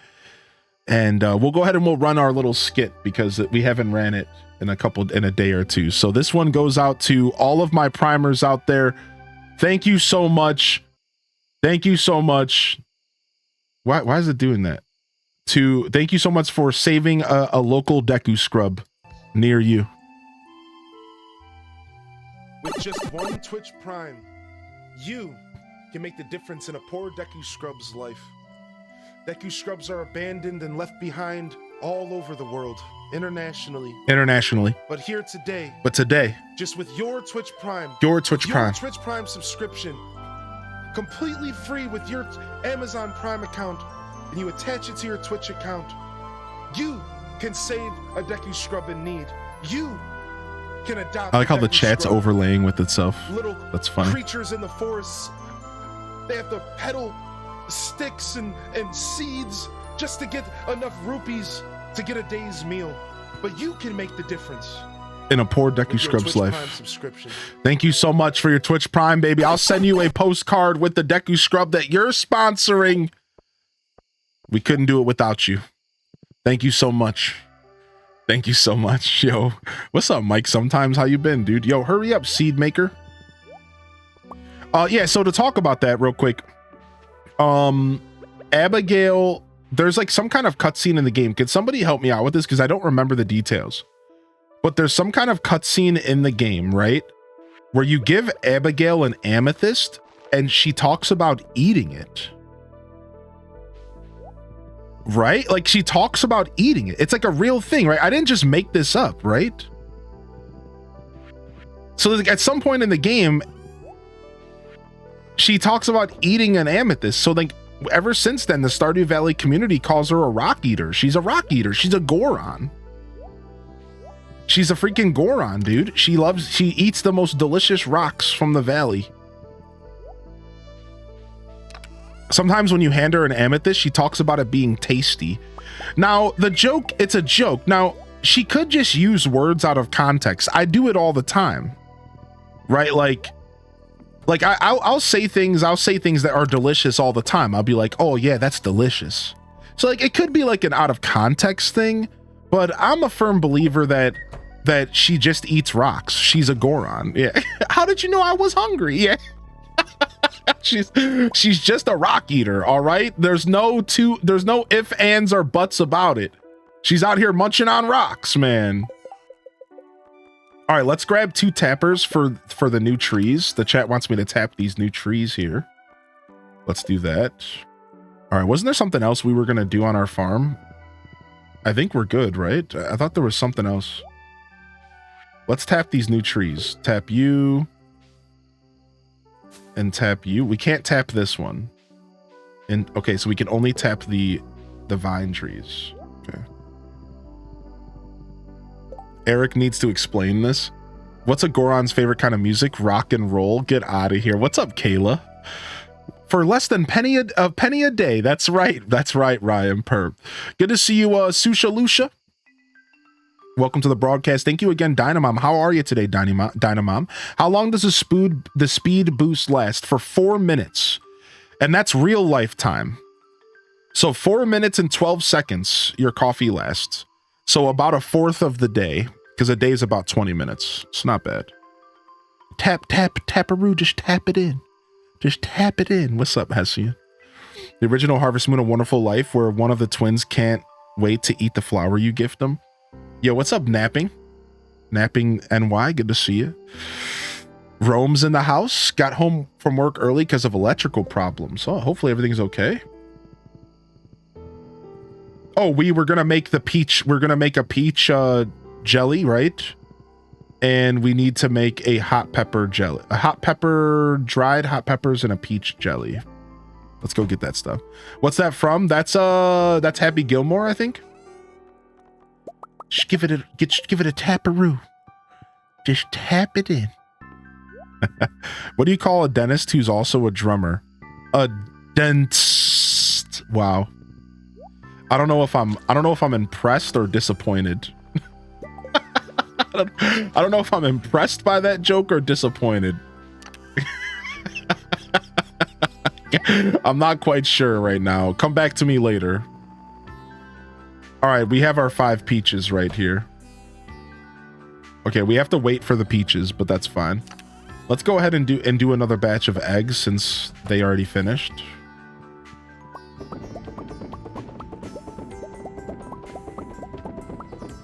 And we'll go ahead and we'll run our little skit because we haven't ran it in a day or two. So this one goes out to all of my primers out there. Thank you so much. Thank you so much. Why is it doing that? Thank you so much for saving a local Deku scrub near you. With just one Twitch Prime, you can make the difference in a poor Deku scrub's life. Deku scrubs are abandoned and left behind all over the world, internationally. But here today. Just with your Twitch Prime. Your Twitch Prime subscription, completely free with your Amazon Prime account, and you attach it to your Twitch account, you can save a Deku scrub in need. You can adopt. I like how the chat's overlaying with itself. That's funny. Creatures in the forests, they have to peddle sticks and seeds just to get enough rupees to get a day's meal. But you can make the difference in a poor Deku scrub's life. Thank you so much for your Twitch Prime, baby. I'll send you a postcard with the Deku scrub that you're sponsoring. We couldn't do it without you. Thank you so much. Thank you so much. Yo, what's up, Mike? Sometimes, how you been, dude? Yo, hurry up, Seed Maker. Yeah, so to talk about that real quick, Abigail, there's like some kind of cutscene in the game. Could somebody help me out with this? Because I don't remember the details. But there's some kind of cutscene in the game, right? Where you give Abigail an amethyst and she talks about eating it. Right? Like she talks about eating it. It's like a real thing, right? I didn't just make this up, right? So like at some point in the game, she talks about eating an amethyst. So like ever since then, the Stardew Valley community calls her a rock eater. She's a rock eater. She's a Goron. She's a freaking Goron, dude. She eats the most delicious rocks from the valley. Sometimes when you hand her an amethyst, she talks about it being tasty. Now, the joke, it's a joke. Now, she could just use words out of context. I do it all the time. Right? Like I'll say things that are delicious all the time. I'll be like, oh yeah, that's delicious. So like it could be like an out of context thing, but I'm a firm believer that she just eats rocks. She's a Goron. Yeah. How did you know I was hungry? Yeah. She's just a rock eater, all right? There's no ifs, ands, or buts about it. She's out here munching on rocks, man. All right, let's grab 2 tappers for the new trees. The chat wants me to tap these new trees here. Let's do that. All right, wasn't there something else we were gonna do on our farm? I think we're good, right? I thought there was something else. Let's tap these new trees. Tap you. And tap you. We can't tap this one. And okay, so we can only tap the vine trees. Okay. Eric needs to explain this. What's a Goron's favorite kind of music? Rock and roll. Get out of here. What's up, Kayla? For less than a penny a day. That's right. That's right, Ryan Perp. Good to see you, Susha Lucia. Welcome to the broadcast. Thank you again, Dynamom. How are you today, Dynamom? How long does the speed boost last? For 4 minutes. And that's real life time. So 4 minutes and 12 seconds your coffee lasts. So about a fourth of the day, because a day is about 20 minutes. It's not bad. Taparoo, just tap it in. Just tap it in. What's up, Hessian? The original Harvest Moon, A Wonderful Life, where one of the twins can't wait to eat the flower you gift them. Yo, what's up, Napping? Napping NY, good to see you. Rome's in the house. Got home from work early because of electrical problems. Oh, hopefully everything's okay. Oh, we were gonna make the peach. We're gonna make a peach jelly, right? And we need to make a hot pepper jelly. Dried hot peppers and a peach jelly. Let's go get that stuff. What's that from? That's Happy Gilmore, I think. Just give it a taparoo. Just tap it in. What do you call a dentist who's also a drummer? A dentist. Wow. I don't know if I'm impressed or disappointed. I don't know if I'm impressed by that joke or disappointed. I'm not quite sure right now. Come back to me later. All right, we have our 5 peaches right here. Okay, we have to wait for the peaches, but that's fine. Let's go ahead and do another batch of eggs since they already finished.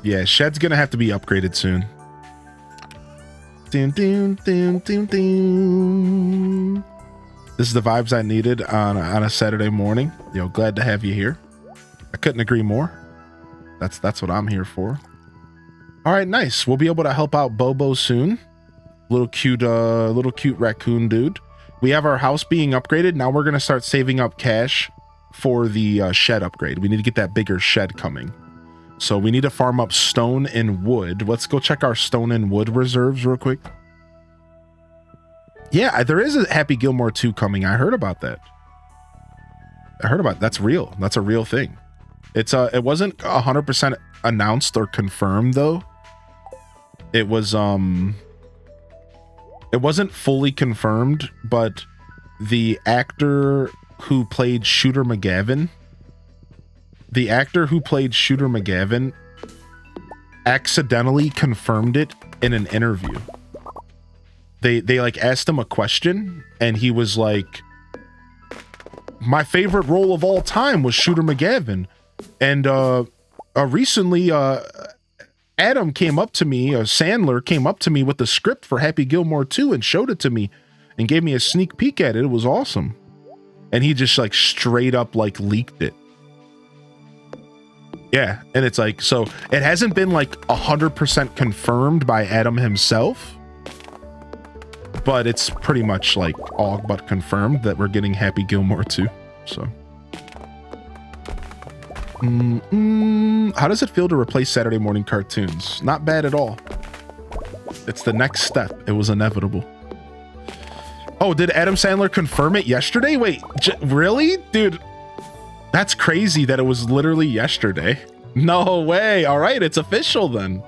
Yeah, Shed's gonna have to be upgraded soon. Dun, dun, dun, dun, dun. This is the vibes I needed on a Saturday morning. Yo, glad to have you here. I couldn't agree more. That's what I'm here for. All right, nice. We'll be able to help out Bobo soon. Little cute raccoon dude. We have our house being upgraded. Now we're gonna start saving up cash for the shed upgrade. We need to get that bigger shed coming. So we need to farm up stone and wood. Let's go check our stone and wood reserves real quick. Yeah, there is a Happy Gilmore 2 coming. I heard about that. That's real. That's a real thing. It wasn't 100% announced or confirmed though. It wasn't fully confirmed, but the actor who played Shooter McGavin accidentally confirmed it in an interview. They like asked him a question and he was like, my favorite role of all time was Shooter McGavin. And recently Adam came up to me, Sandler came up to me with the script for Happy Gilmore 2 and showed it to me and gave me a sneak peek at it. It was awesome. And he just like straight up like leaked it. Yeah, and it's like, so it hasn't been like 100% confirmed by Adam himself, but it's pretty much like all but confirmed that we're getting Happy Gilmore 2. So, how does it feel to replace Saturday morning cartoons? Not bad at all. It's the next step. It was inevitable. Oh, did Adam Sandler confirm it yesterday? Wait, really? Dude, that's crazy that it was literally yesterday. No way. All right, it's official then.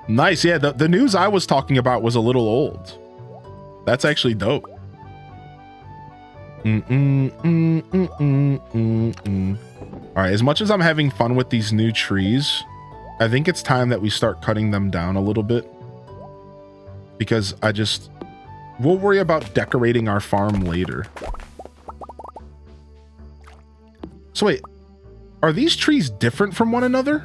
Nice. Yeah, the news I was talking about was a little old. That's actually dope. All right, as much as I'm having fun with these new trees, I think it's time that we start cutting them down a little bit. Because we'll worry about decorating our farm later. So wait, are these trees different from one another?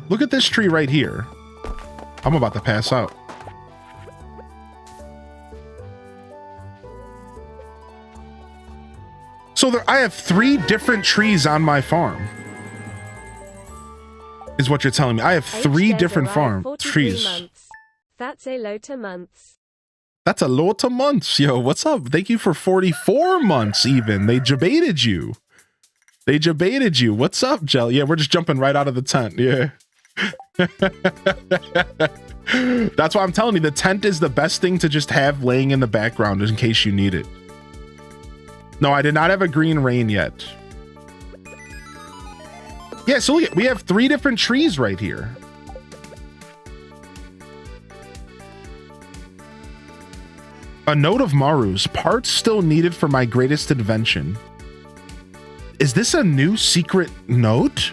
Look at this tree right here. I'm about to pass out. So I have 3 different trees on my farm. Is what you're telling me. I have 3 different trees. Months. That's a lot of months. That's a lot of months. Yo, what's up? Thank you for 44 months even. They debated you. What's up, Jell? Yeah, we're just jumping right out of the tent. Yeah. That's why I'm telling you, the tent is the best thing to just have laying in the background in case you need it. No, I did not have a green rain yet. Yeah, so look, we have 3 different trees right here. A note of Maru's. Parts still needed for my greatest invention. Is this a new secret note?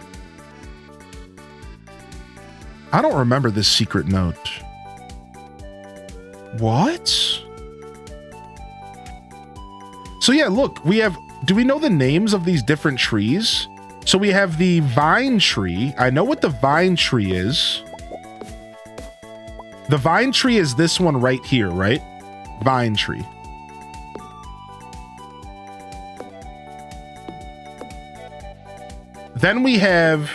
I don't remember this secret note. What? So yeah, look, do we know the names of these different trees? So we have the vine tree. I know what the vine tree is. The vine tree is this one right here, right? Vine tree. Then we have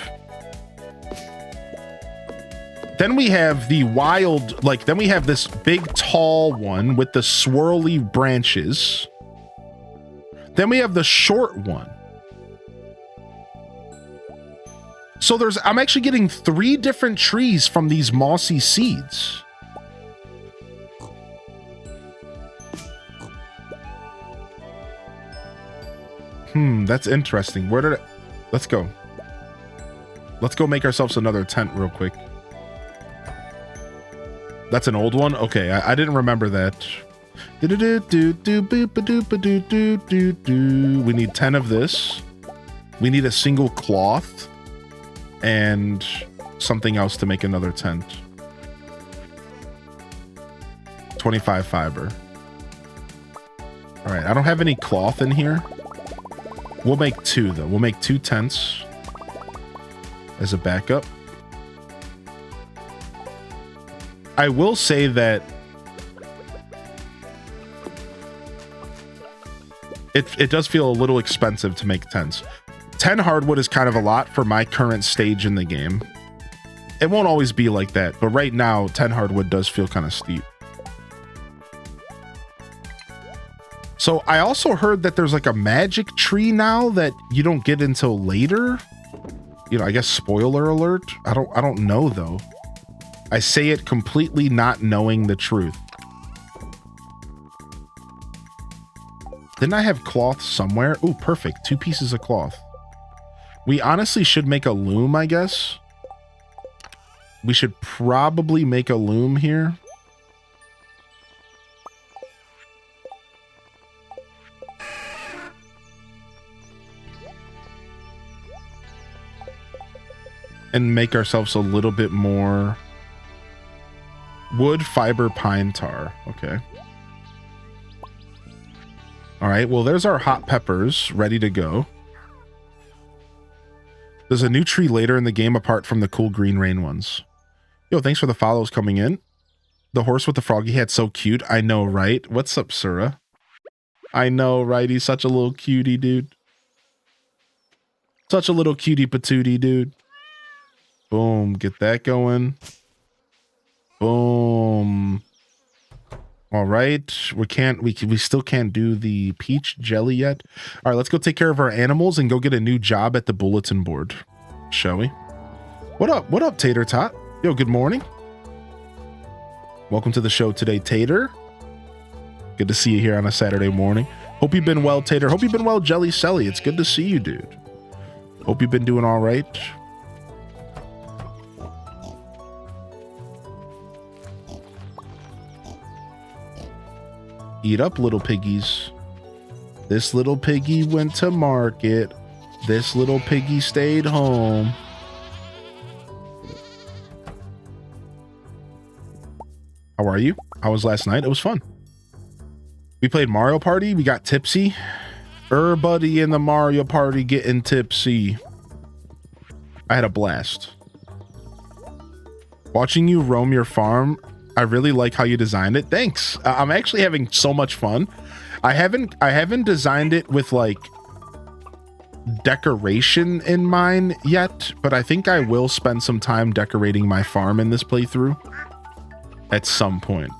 the wild, then we have this big tall one with the swirly branches. Then we have the short one. So I'm actually getting 3 different trees from these mossy seeds. That's interesting. Where did it... Let's go. Let's go make ourselves another tent real quick. That's an old one? Okay, I didn't remember that. We need 10 of this. We need a single cloth and something else to make another tent. 25 fiber. All right, I don't have any cloth in here. We'll make 2 though. We'll make 2 tents as a backup. I will say that it does feel a little expensive to make tents. 10 hardwood is kind of a lot for my current stage in the game. It won't always be like that, but right now 10 hardwood does feel kind of steep. So I also heard that there's like a magic tree now that you don't get until later. You know, I guess spoiler alert. I don't know though. I say it completely not knowing the truth. Didn't I have cloth somewhere? Ooh, perfect. 2 pieces of cloth. We honestly should make a loom, I guess. We should probably make a loom here. And make ourselves a little bit more wood, fiber, pine tar. Okay. All right. Well, there's our hot peppers ready to go. There's a new tree later in the game apart from the cool green rain ones. Yo, thanks for the follows coming in. The horse with the froggy hat, so cute. I know, right? What's up, Sura? I know, right? He's such a little cutie, dude. Such a little cutie patootie, dude. Boom. Get that going. Boom. All right. We still can't do the peach jelly yet. All right, let's go take care of our animals and go get a new job at the bulletin board. Shall we? What up? What up, Tater Tot? Yo, good morning. Welcome to the show today, Tater. Good to see you here on a Saturday morning. Hope you've been well, Tater. Hope you've been well, Jelly Selly. It's good to see you, dude. Hope you've been doing all right. Eat up, little piggies. This little piggy went to market. This little piggy stayed home. How are you? How was last night? It was fun. We played Mario Party. We got tipsy. Everybody in the Mario Party getting tipsy. I had a blast. Watching you roam your farm, I really like how you designed it. Thanks. I'm actually having so much fun. I haven't designed it with like decoration in mind yet, but I think I will spend some time decorating my farm in this playthrough at some point.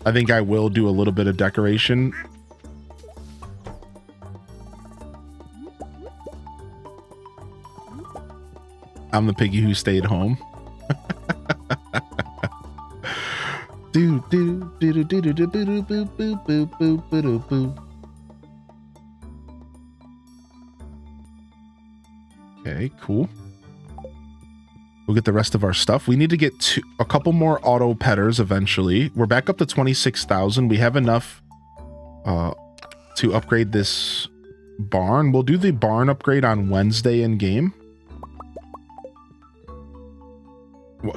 I think I will do a little bit of decoration. I'm the piggy who stayed home. Okay, cool. We'll get the rest of our stuff. We need to get a couple more auto petters eventually. We're back up to 26,000. We have enough to upgrade this barn. We'll do the barn upgrade on Wednesday in game.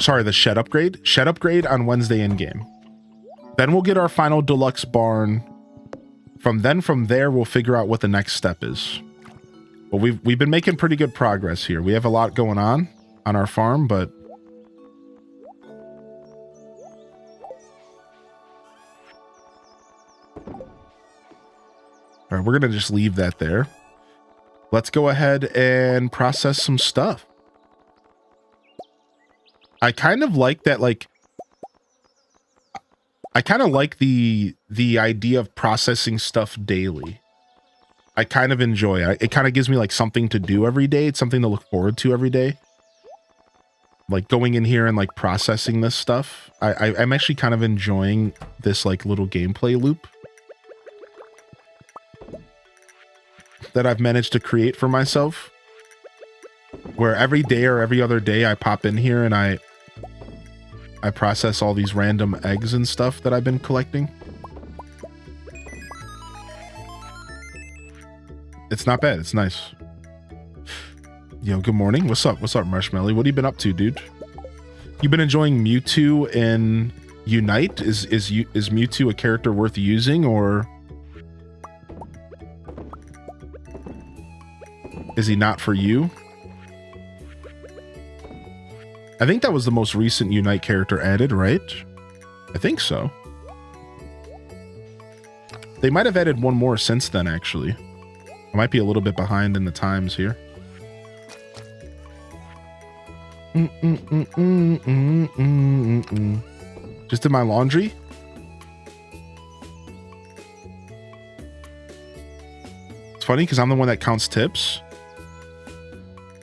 Sorry, the shed upgrade. Shed upgrade on Wednesday in game. Then we'll get our final deluxe barn. From there, we'll figure out what the next step is. But we've been making pretty good progress here. We have a lot going on our farm, but all right, we're gonna just leave that there. Let's go ahead and process some stuff. I kind of like that, like I kind of like the idea of processing stuff daily. I kind of enjoy it. It kind of gives me like something to do every day. It's something to look forward to every day. Like going in here and like processing this stuff. I'm actually kind of enjoying this like little gameplay loop. that I've managed to create for myself, where every day or every other day I pop in here and I process all these random eggs and stuff that I've been collecting. It's not bad. It's nice. Yo, good morning. What's up? What's up, Marshmallow? What have you been up to, dude? You been enjoying Mewtwo in Unite? Is Mewtwo a character worth using, or is he not for you? I think that was the most recent Unite character added, right? I think so. They might have added one more since then, actually. I might be a little bit behind in the times here. Just did my laundry. It's funny because I'm the one that counts tips.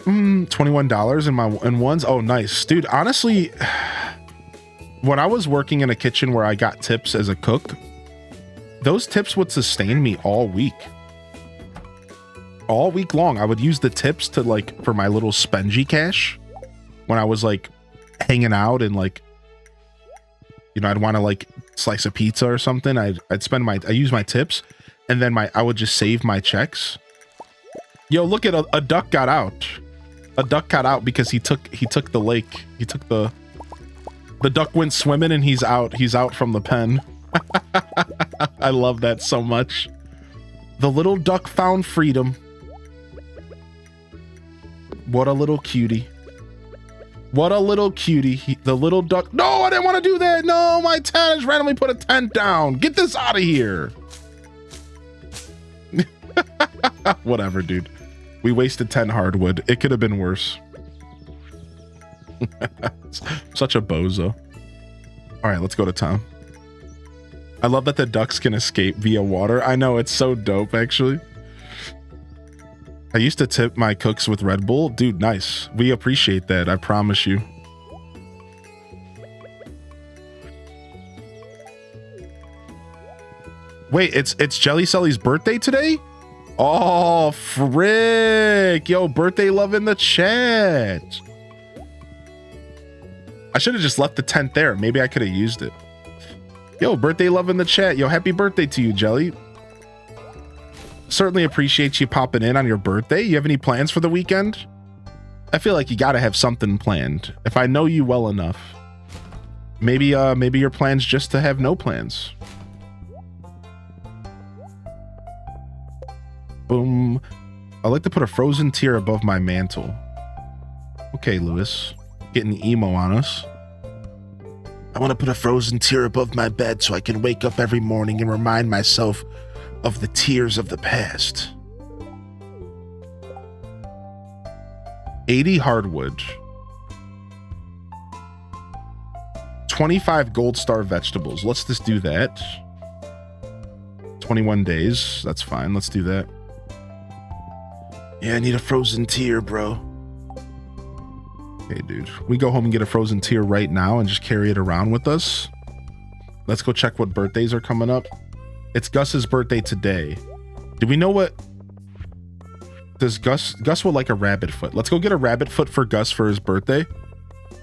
$21 in ones. Oh, nice, dude. Honestly, when I was working in a kitchen where I got tips as a cook, those tips would sustain me all week. All week long, I would use the tips to like for my little spengy cash when I was like hanging out and like, you know, I'd want to like slice a pizza or something. I'd use my tips, and then I would just save my checks. Yo, look at a duck got out. A duck got out because he took the lake. He took the duck went swimming and he's out. He's out from the pen. I love that so much. The little duck found freedom. What a little cutie. What a little cutie. The little duck. No, I didn't want to do that. No, my tent has randomly put a tent down. Get this out of here. Whatever, dude. We wasted 10 hardwood. It could have been worse. Such a bozo. All right, let's go to town. I love that the ducks can escape via water. I know, it's so dope, actually. I used to tip my cooks with Red Bull. Dude, nice. We appreciate that, I promise you. Wait, it's Jelly Sully's birthday today? Oh, frick. Yo, birthday love in the chat. I should have just left the tent there. Maybe I could have used it. Yo, birthday love in the chat. Yo, happy birthday to you, Jelly. Certainly appreciate you popping in on your birthday. You have any plans for the weekend? I feel like you got to have something planned. If I know you well enough. Maybe your plan's just to have no plans. Boom. I like to put a frozen tear above my mantle. Okay, Lewis. Getting emo on us. I want to put a frozen tear above my bed so I can wake up every morning and remind myself of the tears of the past. 80 hardwood. 25 gold star vegetables. Let's just do that. 21 days. That's fine. Let's do that. Yeah, I need a frozen tear, bro. Okay, dude. We go home and get a frozen tear right now and just carry it around with us. Let's go check what birthdays are coming up. It's Gus's birthday today. Do we know what... Does Gus would like a rabbit foot. Let's go get a rabbit foot for Gus for his birthday.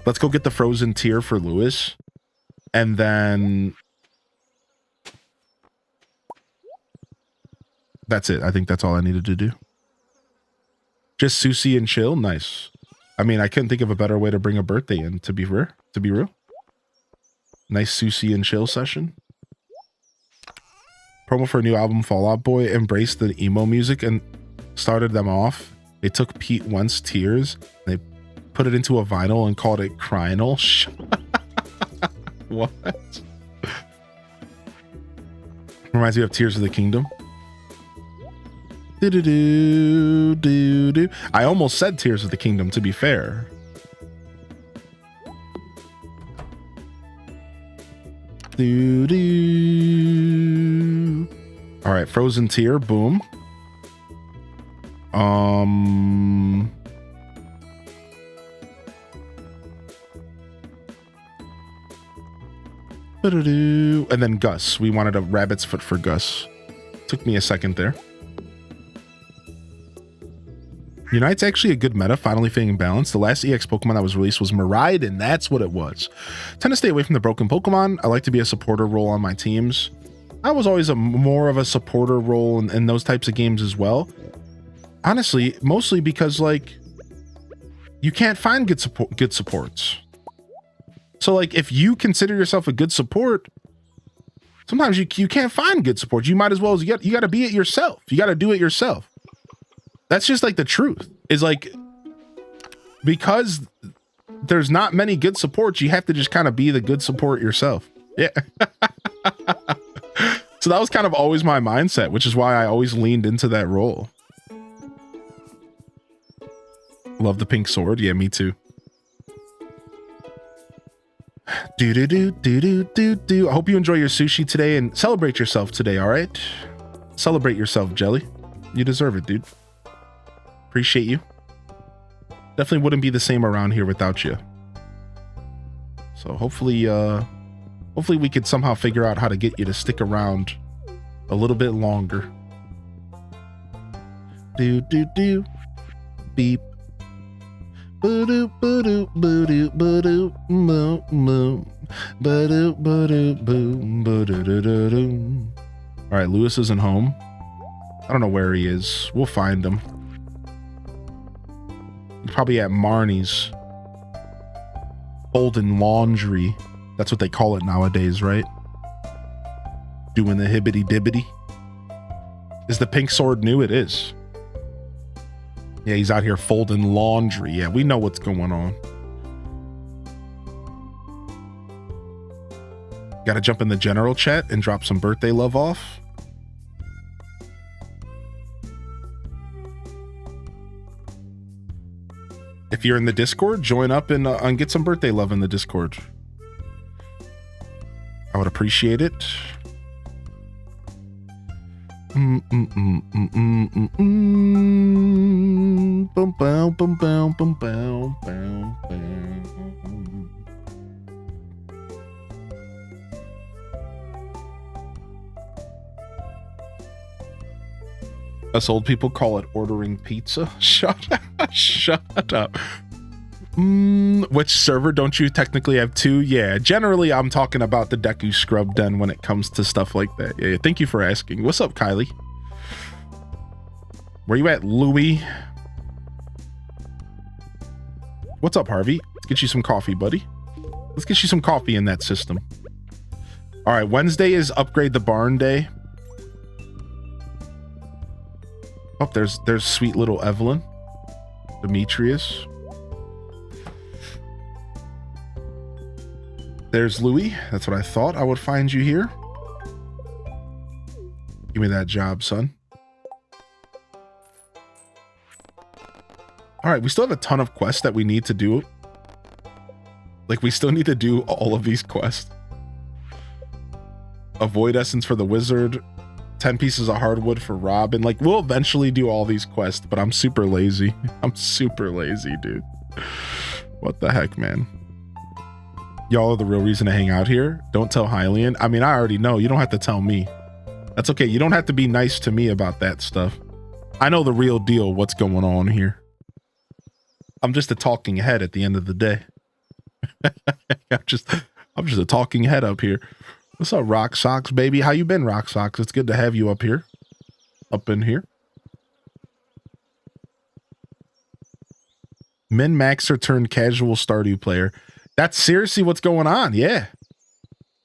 Let's go get the frozen tear for Lewis. And then... That's it. I think that's all I needed to do. Just sushi and chill. Nice. I mean, I couldn't think of a better way to bring a birthday in, to be real. Nice sushi and chill session. Promo for a new album, Fall Out Boy embraced the emo music and started them off. They took Pete Wentz Tears, they put it into a vinyl and called it Crynal. What? Reminds me of Tears of the Kingdom. Do-do-do-do-do. I almost said Tears of the Kingdom, to be fair. Do-do. All right, frozen tear, boom. And then Gus. We wanted a rabbit's foot for Gus. Took me a second there. Unite's actually a good meta, finally feeling balanced. The last EX Pokemon that was released was Miraidon. That's what it was. Tend to stay away from the broken Pokemon. I like to be a supporter role on my teams. I was always more of a supporter role in those types of games as well. Honestly, mostly because like you can't find good supports. So like if you consider yourself a good support, sometimes you can't find good support. You might as well, you got to be it yourself. You got to do it yourself. That's just like the truth. Is like, because there's not many good supports, you have to just kind of be the good support yourself. Yeah. So that was kind of always my mindset, which is why I always leaned into that role. Love the pink sword. Yeah, me too. Do. I hope you enjoy your sushi today and celebrate yourself today, all right? Celebrate yourself, Jelly. You deserve it, dude. Appreciate you. Definitely wouldn't be the same around here without you. So hopefully we could somehow figure out how to get you to stick around a little bit longer. Do. Beep. Boo-doo, boo-doo, boo-doo, boo-doo, moo, moo. Ba-doo, ba-doo, boom, ba-doo-doo-doo-doo. All right, Lewis isn't home. I don't know where he is. We'll find him. He's probably at Marnie's. Folding laundry. That's what they call it nowadays, right? Doing the hibbity-dibbity. Is the pink sword new? It is. Yeah, he's out here folding laundry. Yeah, we know what's going on. Got to jump in the general chat and drop some birthday love off. If you're in the Discord, join up and get some birthday love in the Discord. I would appreciate it. Boom, bow, boom, bow, boom, bow, bow, bow. Us old people call it ordering pizza. Shut up. Which server don't you technically have two? Yeah, generally I'm talking about the Deku Scrub Den when it comes to stuff like that. Yeah, thank you for asking. What's up, Kylie? Where you at, Louie? What's up, Harvey? Let's get you some coffee, buddy. Let's get you some coffee in that system. All right, Wednesday is upgrade the barn day. Oh, there's sweet little Evelyn. Demetrius. There's Louis. That's what I thought I would find you here. Give me that job, son. All right, we still have a ton of quests that we need to do. Like, we still need to do all of these quests. Avoid essence for the wizard. 10 pieces of hardwood for Rob. And like, we'll eventually do all these quests, but I'm super lazy. I'm super lazy, dude. What the heck, man? Y'all are the real reason to hang out here. Don't tell Hylian. I mean, I already know. You don't have to tell me. That's okay. You don't have to be nice to me about that stuff. I know the real deal, what's going on here. I'm just a talking head at the end of the day. I'm just a talking head up here. What's up, Rock Socks, baby? How you been, Rock Socks? It's good to have you up here. Up in here. Min-maxer turned casual Stardew player. That's seriously what's going on. Yeah.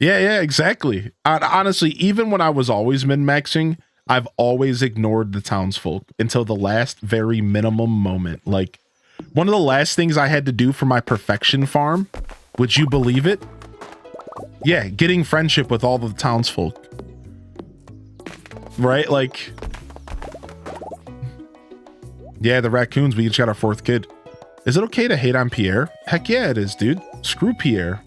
Yeah, exactly. Honestly, even when I was always min-maxing, I've always ignored the townsfolk until the last very minimum moment. Like, one of the last things I had to do for my perfection farm, would you believe it? Yeah, getting friendship with all the townsfolk. Right? Like, yeah, the raccoons, we each got our fourth kid. Is it okay to hate on Pierre? Heck yeah, it is, dude. Screw Pierre.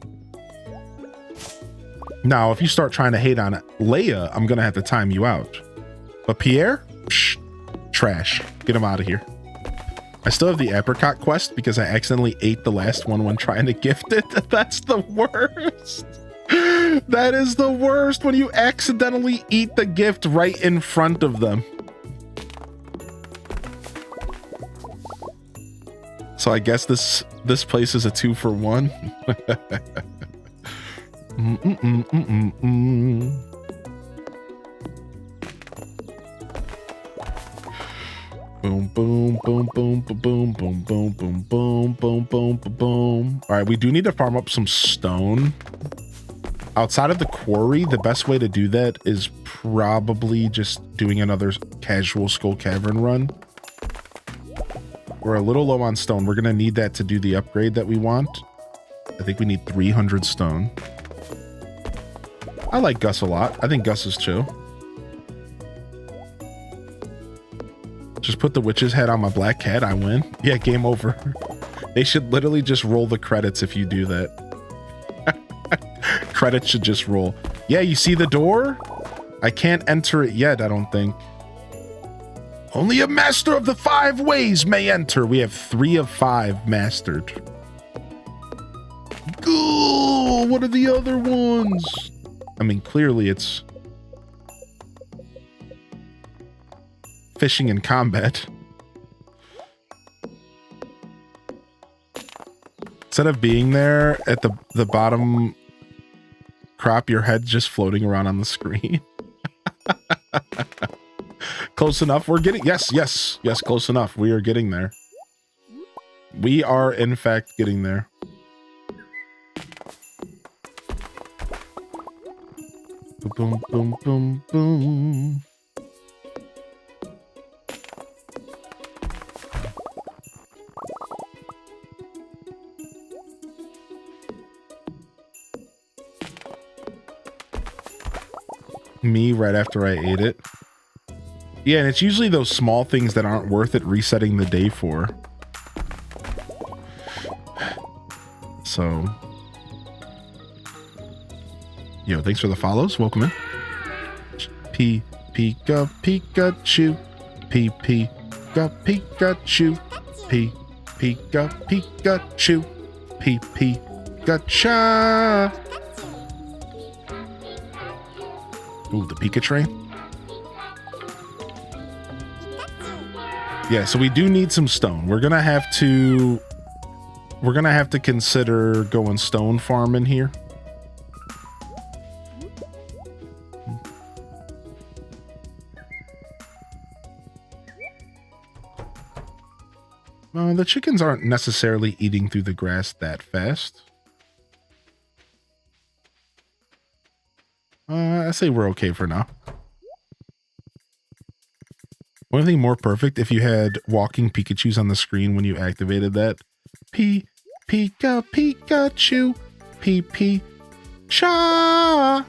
Now, if you start trying to hate on Leia, I'm going to have to time you out. But Pierre? Psh, trash. Get him out of here. I still have the apricot quest because I accidentally ate the last one when trying to gift it. That's the worst. That is the worst, when you accidentally eat the gift right in front of them. So I guess this place is a 2-for-1. Boom, boom, boom, boom, boom, boom, boom, boom, boom, boom, boom, boom, boom. All right, we do need to farm up some stone. Outside of the quarry, the best way to do that is probably just doing another casual Skull Cavern run. We're a little low on stone. We're going to need that to do the upgrade that we want. I think we need 300 stone. I like Gus a lot. I think Gus is chill. Just put the witch's head on my black cat. I win. Yeah, game over. They should literally just roll the credits if you do that. Credits should just roll. Yeah, you see the door? I can't enter it yet, I don't think. Only a master of the 5 ways may enter. We have 3 of 5 mastered. Ooh, what are the other ones? I mean, clearly it's fishing and combat. Instead of being there at the bottom crop, your head just floating around on the screen. Close enough. We're getting, yes, close enough. We are getting there. We are, in fact, getting there. Boom, boom, boom, boom. Me right after I ate it. Yeah, and it's usually those small things that aren't worth it resetting the day for. So, yo, thanks for the follows. Welcome in. Pika Pikachu. Pika Pikachu. Pika Pikachu. Pikachu. Ooh, the Pika train. Yeah, so we do need some stone. We're gonna have to consider going stone farming here. The chickens aren't necessarily eating through the grass that fast. I say we're okay for now. One thing more perfect if you had walking Pikachus on the screen when you activated that. Pika Pikachu. Cha.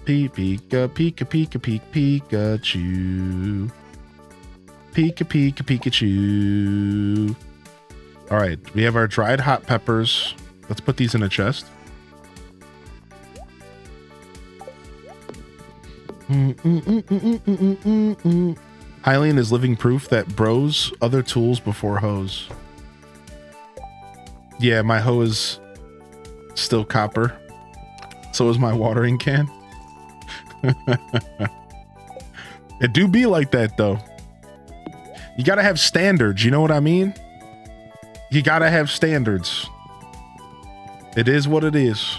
Pika Pikachu. Pika Pikachu. All right, we have our dried hot peppers. Let's put these in a chest. Hylian is living proof that bros other tools before hoes. Yeah, my hoe is still copper. So is my watering can. It do be like that though. You gotta have standards, you know what I mean? You gotta have standards. It is what it is.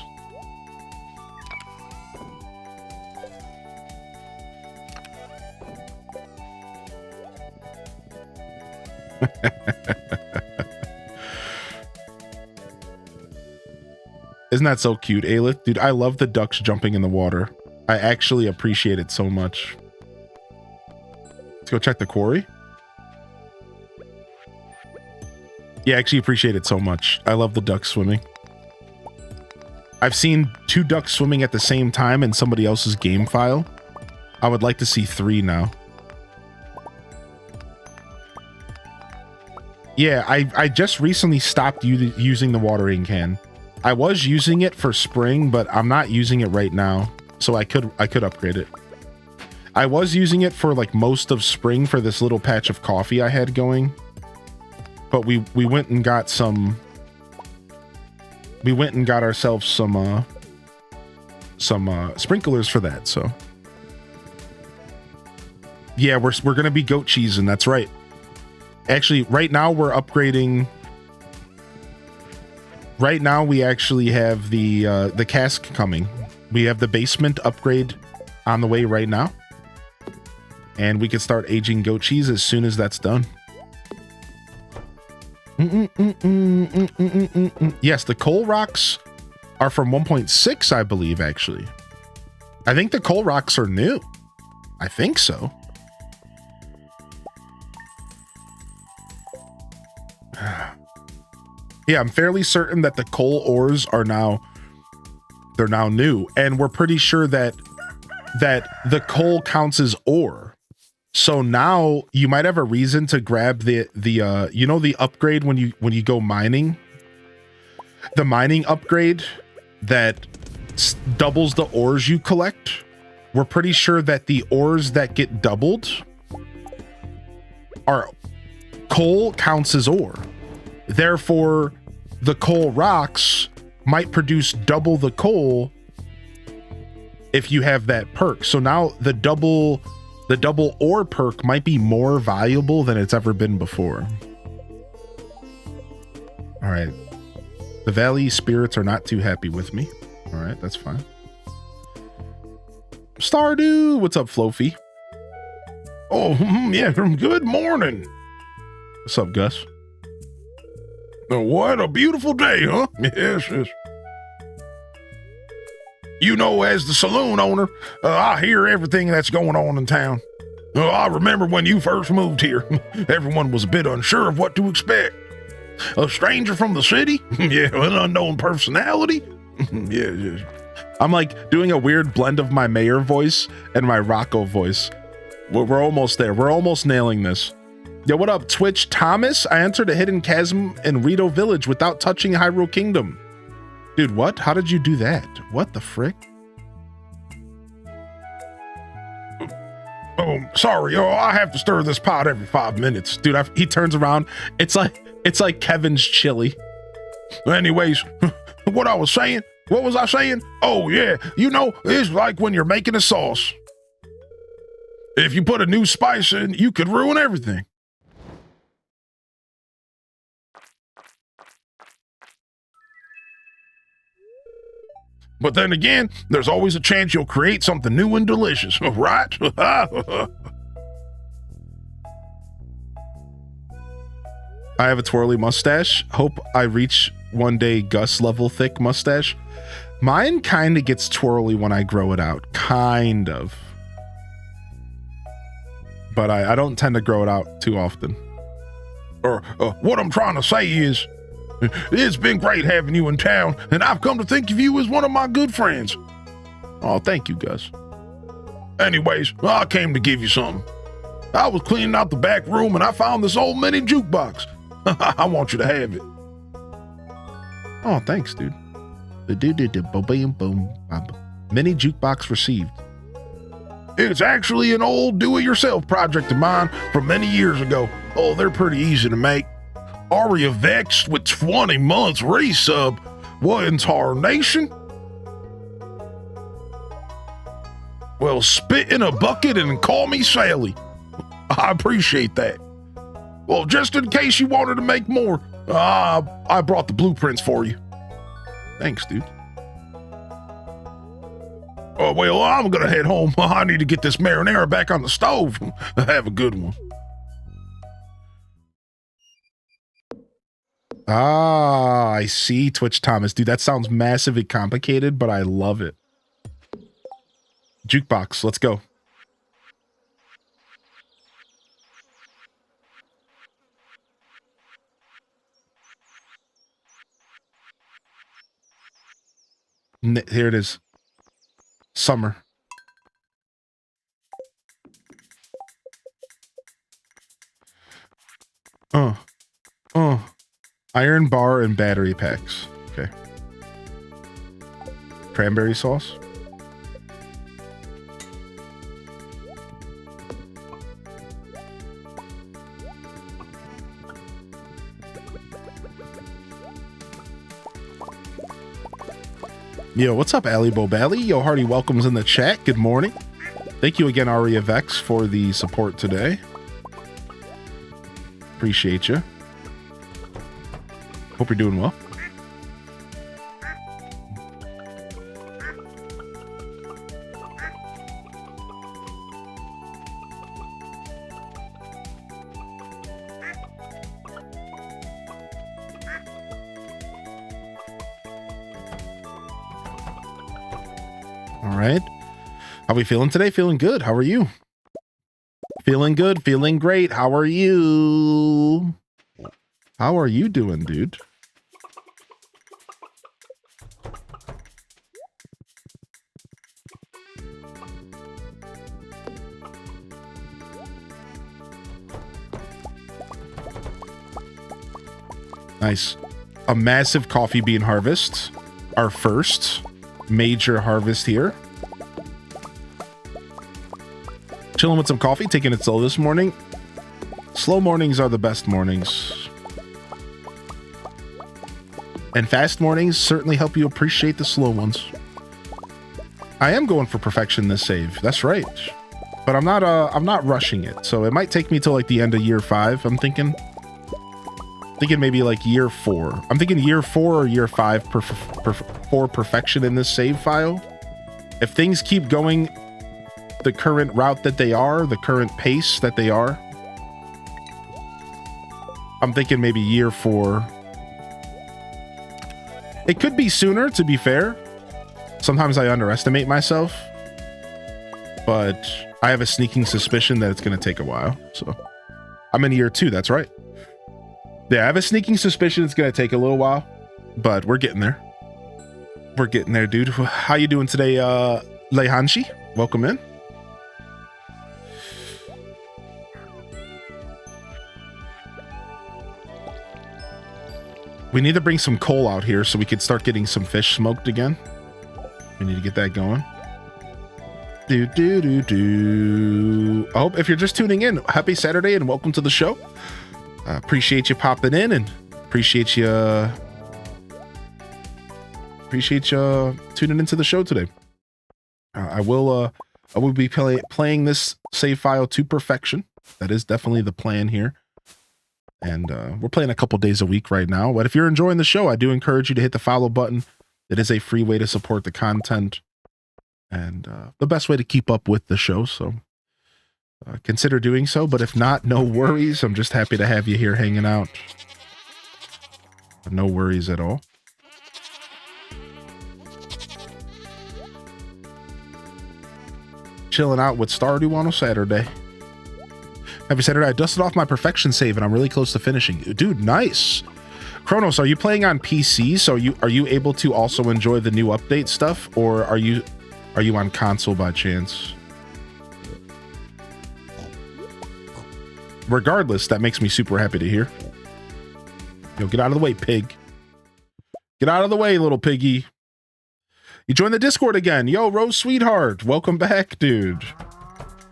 Isn't that so cute, Aelith? Dude, I love the ducks jumping in the water. I actually appreciate it so much. Let's go check the quarry. Yeah, I actually appreciate it so much. I love the ducks swimming. I've seen 2 ducks swimming at the same time in somebody else's game file. I would like to see 3 now. Yeah, I just recently stopped using the watering can. I was using it for spring, but I'm not using it right now. So I could upgrade it. I was using it for like most of spring for this little patch of coffee I had going. But we went and got some... We went and got ourselves some sprinklers for that, so. Yeah, we're gonna be goat cheesing. That's right. Actually, right now we're upgrading. Right now we actually have the cask coming. We have the basement upgrade on the way right now, and we can start aging goat cheese as soon as that's done. Yes, the coal rocks are from 1.6, I believe. Actually, I think the coal rocks are new. I think so. Yeah, I'm fairly certain that the coal ores are now new, and we're pretty sure that the coal counts as ore. So now you might have a reason to grab the you know, the upgrade when you go mining, the mining upgrade that doubles the ores you collect. We're pretty sure that the ores that get doubled are coal counts as ore. Therefore, the coal rocks might produce double the coal if you have that perk. So now the double ore perk might be more valuable than it's ever been before. All right. The Valley spirits are not too happy with me. All right, that's fine. Stardew, what's up, Flofi? Oh, yeah, good morning. What's up, Gus? Oh, what a beautiful day, huh? Yes, yes. You know, as the saloon owner, I hear everything that's going on in town. I remember when you first moved here, everyone was a bit unsure of what to expect. A stranger from the city? Yeah, an unknown personality? Yeah, yeah. I'm like doing a weird blend of my mayor voice and my Rocco voice. We're almost there. We're almost nailing this. Yo, what up, Twitch Thomas? I entered a hidden chasm in Rito Village without touching Hyrule Kingdom. Dude, what? How did you do that? What the frick? Oh, sorry. Oh, I have to stir this pot every 5 minutes. Dude, he turns around. It's like Kevin's chili. Anyways, what I was saying? What was I saying? Oh, yeah. You know, it's like when you're making a sauce. If you put a new spice in, you could ruin everything. But then again, there's always a chance you'll create something new and delicious, right? I have a twirly mustache. Hope I reach one day Gus level thick mustache. Mine kind of gets twirly when I grow it out. Kind of. But I don't tend to grow it out too often. Or what I'm trying to say is, it's been great having you in town, and I've come to think of you as one of my good friends. Oh, thank you, Gus. Anyways, I came to give you something. I was cleaning out the back room, and I found this old mini jukebox. I want you to have it. Oh, thanks, dude. Mini jukebox received. It's actually an old do-it-yourself project of mine from many years ago. Oh, they're pretty easy to make. Aria vexed with 20 months resub. What in tarnation? Well, spit in a bucket and call me Sally. I appreciate that. Well, just in case you wanted to make more, I brought the blueprints for you. Thanks, dude. Oh, well, I'm gonna head home. I need to get this marinara back on the stove. Have a good one. Ah, I see, Twitch Thomas. Dude, that sounds massively complicated, but I love it. Jukebox, let's go. Here it is. Summer. Iron bar and battery packs. Okay. Cranberry sauce. Yo, what's up, Ali Bobally? Yo, Hardy welcomes in the chat. Good morning. Thank you again, Aria Vex, for the support today. Appreciate you. Hope you're doing well. All right. How are we feeling today? Feeling good. How are you? Feeling good. Feeling great. How are you? How are you doing, dude? Nice. A massive coffee bean harvest. Our first major harvest here. Chilling with some coffee, taking it slow this morning. Slow mornings are the best mornings. And fast mornings certainly help you appreciate the slow ones. I am going for perfection this save. That's right. But I'm not rushing it. So it might take me till like the end of year 5, I'm thinking. Thinking maybe like year 4. I'm thinking year 4 or year 5 for perfection in this save file. If things keep going the current route that they are, the current pace that they are, I'm thinking maybe year 4. It could be sooner, to be fair. Sometimes I underestimate myself, but I have a sneaking suspicion that it's going to take a while. So I'm in year 2. That's right. Yeah, I have a sneaking suspicion it's going to take a little while, but we're getting there. We're getting there, dude. How you doing today, Leihanshi? Welcome in. We need to bring some coal out here so we could start getting some fish smoked again. We need to get that going. I hope if you're just tuning in, happy Saturday and welcome to the show. Appreciate you popping in and appreciate you tuning into the show today. I will be playing this save file to perfection. That is definitely the plan here. And we're playing a couple days a week right now. But if you're enjoying the show, I do encourage you to hit the follow button. It is a free way to support the content and the best way to keep up with the show. So consider doing so. But if not, no worries. I'm just happy to have you here hanging out. No worries at all. Chilling out with Stardew on a Saturday. Happy Saturday. I dusted off my perfection save and I'm really close to finishing. Dude, nice. Kronos, are you playing on PC? So are you able to also enjoy the new update stuff, or are you on console by chance? Regardless, that makes me super happy to hear. Yo, get out of the way, pig. Get out of the way, little piggy. You joined the Discord again. Yo, Rose Sweetheart. Welcome back, dude.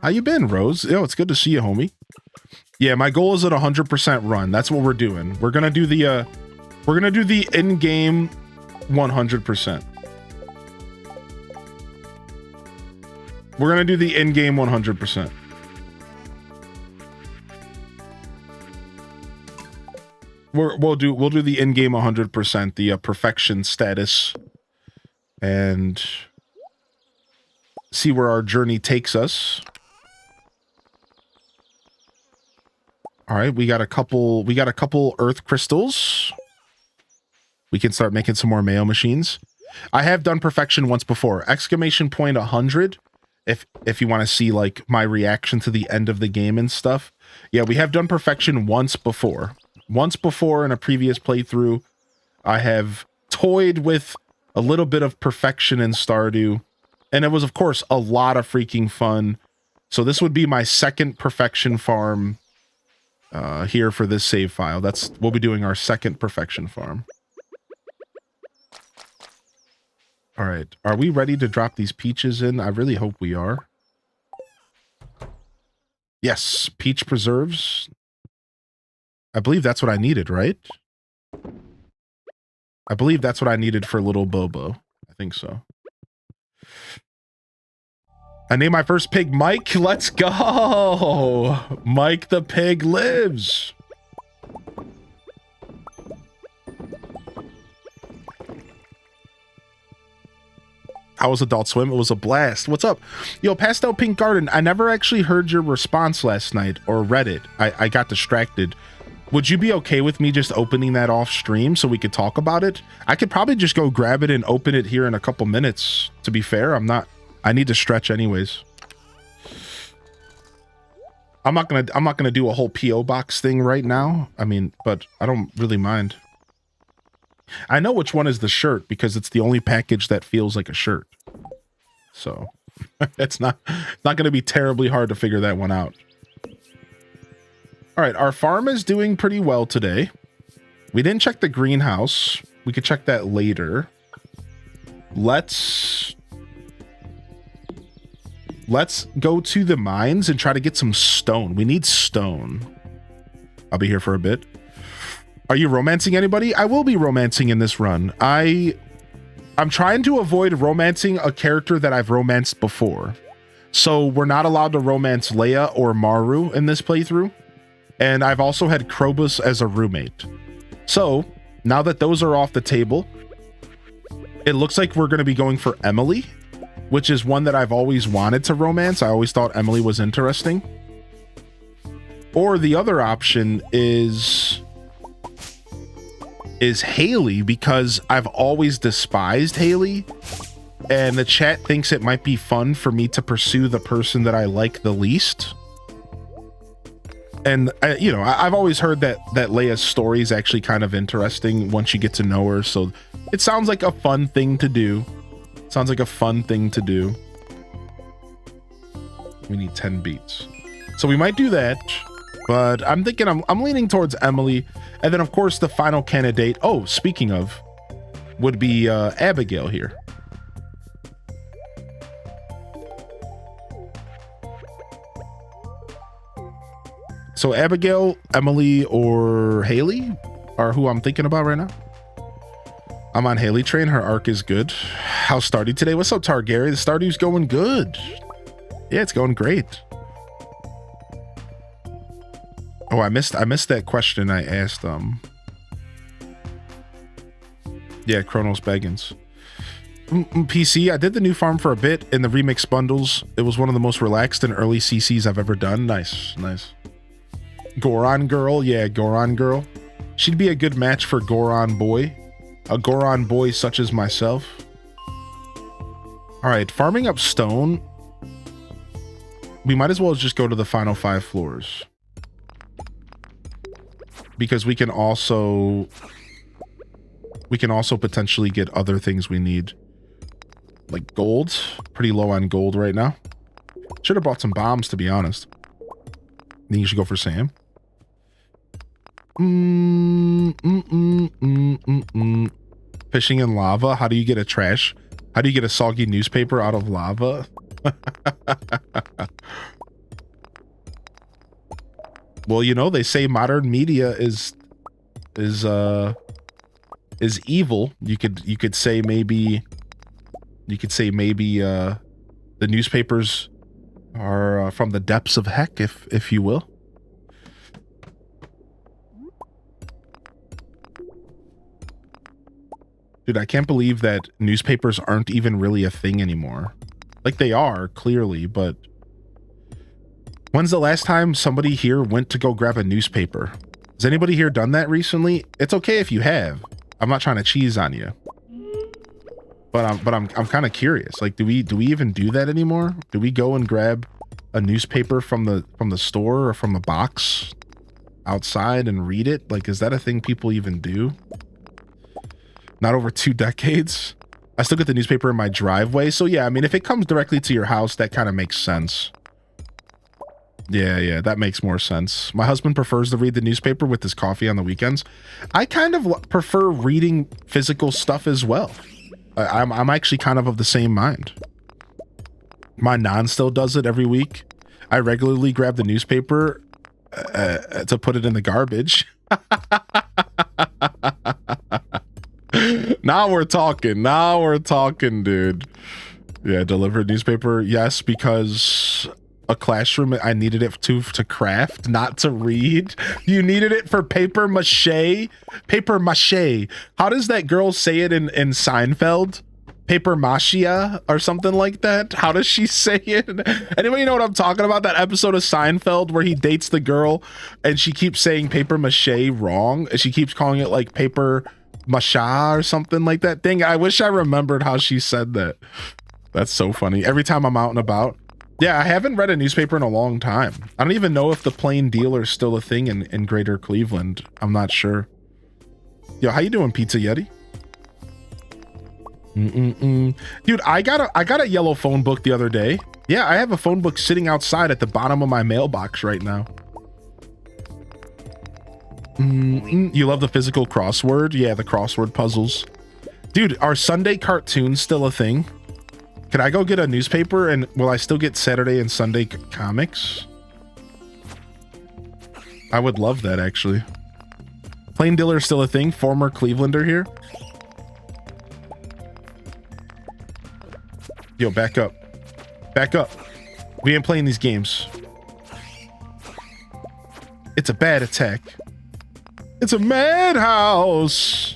How you been, Rose? Yo, it's good to see you, homie. Yeah, my goal is at 100% run. That's what we're doing. We're gonna do the in-game 100%. We're gonna do the in-game 100%. We'll do the in-game 100%, the perfection status, and see where our journey takes us. All right, we got a couple earth crystals. We can start making some more mail machines. I have done perfection once before. Exclamation point 100. If you want to see like my reaction to the end of the game and stuff. Yeah, we have done perfection once before. Once before in a previous playthrough, I have toyed with a little bit of perfection in Stardew, and it was of course a lot of freaking fun. So this would be my second perfection farm here for this save file. We'll be doing our second perfection farm. All right, are we ready to drop these peaches in? I really hope we are. Yes, peach preserves. I believe that's what I needed, right? I believe that's what I needed for little Bobo. I think so. I named my first pig Mike. Let's go. Mike the pig lives. How was Adult Swim? It was a blast. What's up? Yo, Pastel Pink Garden, I never actually heard your response last night or read it. I got distracted. Would you be okay with me just opening that off stream so we could talk about it? I could probably just go grab it and open it here in a couple minutes. To be fair, I need to stretch anyways. I'm not gonna do a whole PO box thing right now. I mean, but I don't really mind. I know which one is the shirt because it's the only package that feels like a shirt. So it's not going to be terribly hard to figure that one out. All right, our farm is doing pretty well today. We didn't check the greenhouse. We could check that later. Let's go to the mines and try to get some stone. We need stone. I'll be here for a bit. Are you romancing anybody? I will be romancing in this run. I'm trying to avoid romancing a character that I've romanced before. So we're not allowed to romance Leia or Maru in this playthrough. And I've also had Krobus as a roommate. So now that those are off the table, it looks like we're going to be going for Emily, which is one that I've always wanted to romance. I always thought Emily was interesting. Or the other option is Haley, because I've always despised Haley, and the chat thinks it might be fun for me to pursue the person that I like the least. And I've always heard that Leia's story is actually kind of interesting once you get to know her, so it sounds like a fun thing to do. Sounds like a fun thing to do. We need 10 beats, so we might do that. But I'm thinking I'm leaning towards Emily. And then, of course, the final candidate, oh, speaking of, would be Abigail here. So Abigail, Emily, or Haley are who I'm thinking about right now. I'm on Haley train. Her arc is good. How's Stardew today? What's up, Targaryen? The Stardew's going good. Yeah, it's going great. Oh, I missed that question I asked. Yeah, Chronos Baggins. PC, I did the new farm for a bit in the remix bundles. It was one of the most relaxed and early CCs I've ever done. Nice. Goron girl, yeah, Goron girl. She'd be a good match for Goron boy. A Goron boy such as myself. All right, farming up stone. We might as well just go to the final 5 floors. Because we can also potentially get other things we need. Like gold. Pretty low on gold right now. Should have bought some bombs, to be honest. Then you should go for Sam. Fishing in lava. How do you get a soggy newspaper out of lava? Well, they say modern media is evil. You could say maybe the newspapers are from the depths of heck, if you will. Dude, I can't believe that newspapers aren't even really a thing anymore. Like, they are, clearly, but when's the last time somebody here went to go grab a newspaper? Has anybody here done that recently? It's okay if you have. I'm not trying to cheese on you. But I'm kind of curious. Like, do we even do that anymore? Do we go and grab a newspaper from the store or from a box outside and read it? Like, is that a thing people even do? Not over 2 decades. I still get the newspaper in my driveway. So yeah, I mean, if it comes directly to your house, that kind of makes sense. Yeah, that makes more sense. My husband prefers to read the newspaper with his coffee on the weekends. I kind of prefer reading physical stuff as well. I'm actually kind of the same mind. My non still does it every week. I regularly grab the newspaper to put it in the garbage. Now we're talking, dude. Yeah, delivered newspaper. Yes, because a classroom, I needed it to craft, not to read. You needed it for paper mache. Paper mache. How does that girl say it in Seinfeld? Paper machia or something like that? How does she say it? Anybody know what I'm talking about? That episode of Seinfeld where he dates the girl and she keeps saying paper mache wrong. She keeps calling it like paper macha or something like that thing. I wish I remembered how she said that. That's so funny. Every time I'm out and about. Yeah, I haven't read a newspaper in a long time. I don't even know if the plain dealer is still a thing in greater Cleveland. I'm not sure. Yo, how you doing, Pizza Yeti? Dude, I got a yellow phone book the other day. Yeah, I have a phone book sitting outside at the bottom of my mailbox right now. You love the physical crossword? Yeah, the crossword puzzles. Dude, are Sunday cartoons still a thing? Could I go get a newspaper and will I still get Saturday and Sunday comics? I would love that, actually. Plain dealer still a thing? Former Clevelander here? Yo, back up. Back up. We ain't playing these games. It's a bad attack. It's a madhouse.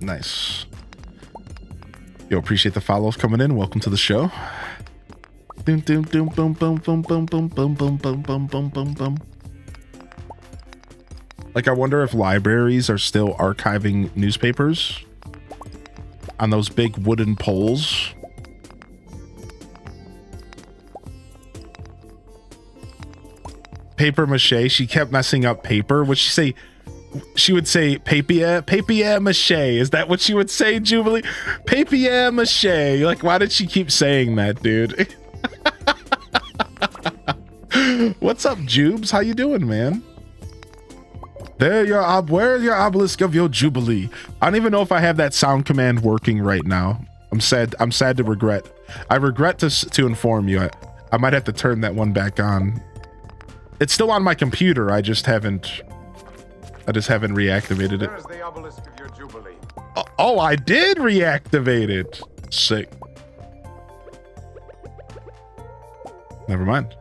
Nice. Yo, appreciate the follows coming in. Welcome to the show. Doom, doom, doom, boom, boom, boom, boom, boom, boom, boom, boom, boom, boom, boom, boom. Like, I wonder if libraries are still archiving newspapers on those big wooden poles. Paper mache. She kept messing up paper. Would she say? She would say papier mache. Is that what she would say, Jubilee? Papier mache. Like, why did she keep saying that, dude? What's up, Jubes? How you doing, man? Where's your obelisk of your Jubilee? I don't even know if I have that sound command working right now. I'm sad to regret. I regret to inform you. I might have to turn that one back on. It's still on my computer. I just haven't reactivated it. Where's the obelisk of your Jubilee? Oh, I did reactivate it. Sick. Never mind.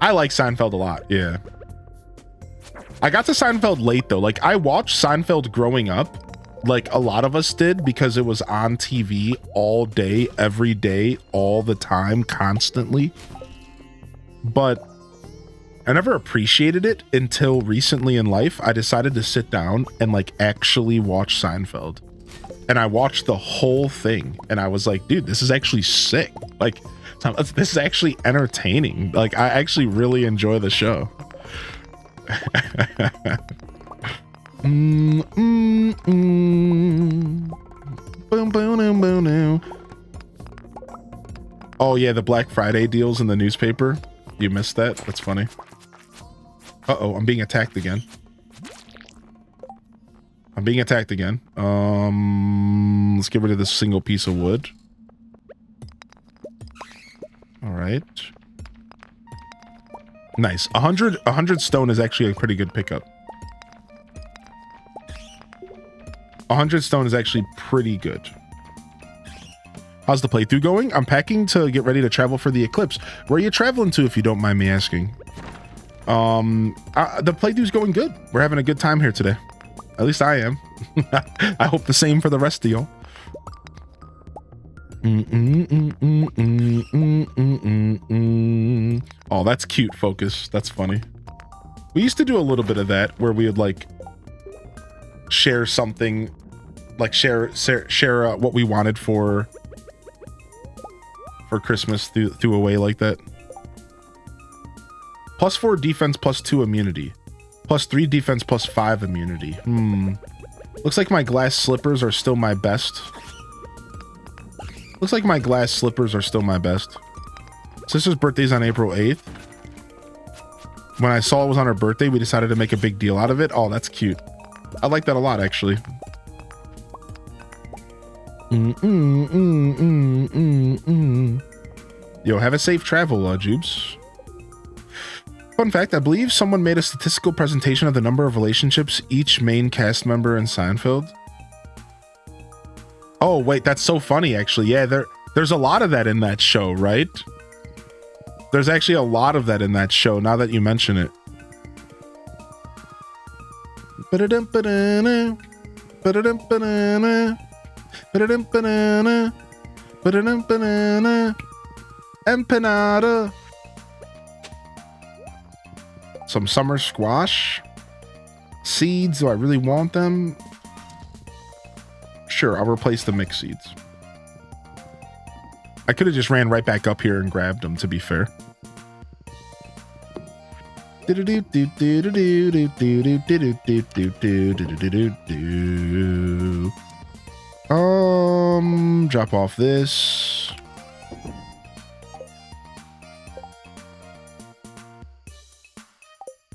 I like Seinfeld a lot. Yeah. I got to Seinfeld late though. Like, I watched Seinfeld growing up, like a lot of us did, because it was on TV all day, every day, all the time, constantly. But I never appreciated it until recently in life. I decided to sit down and like actually watch Seinfeld. And I watched the whole thing and I was like, dude, this is actually sick. Like, this is actually entertaining. Like, I actually really enjoy the show. Boom, boom, boom, boom. Oh yeah, the Black Friday deals in the newspaper. You missed that? That's funny. Uh-oh, I'm being attacked again. Let's get rid of this single piece of wood. All right. Nice. 100 stone is actually a pretty good pickup. 100 stone is actually pretty good. How's the playthrough going? I'm packing to get ready to travel for the eclipse. Where are you traveling to, if you don't mind me asking? The playthrough's going good. We're having a good time here today. At least I am. I hope the same for the rest of y'all. Oh, that's cute, Focus. That's funny. We used to do a little bit of that where we would like share something, like share what we wanted for Christmas through a way like that. +4 defense, +2 immunity, +3 defense, +5 immunity. Looks like my glass slippers are still my best. Sister's birthday's on April 8th. When I saw it was on her birthday, we decided to make a big deal out of it. Oh, that's cute. I like that a lot, actually. Yo, have a safe travel, Jubes. Fun fact, I believe someone made a statistical presentation of the number of relationships each main cast member in Seinfeld. Oh, wait, that's so funny, actually. Yeah, there's a lot of that in that show, right? There's actually a lot of that in that show, now that you mention it. Ba-da-dum-ba-da-na, ba-da-dum-ba-da-na, ba-da-dum-ba-da-na, ba-da-dum-ba-da-na, empanada. Some summer squash. Seeds, do I really want them? Sure, I'll replace the mixed seeds. I could have just ran right back up here and grabbed them, to be fair. Drop off this.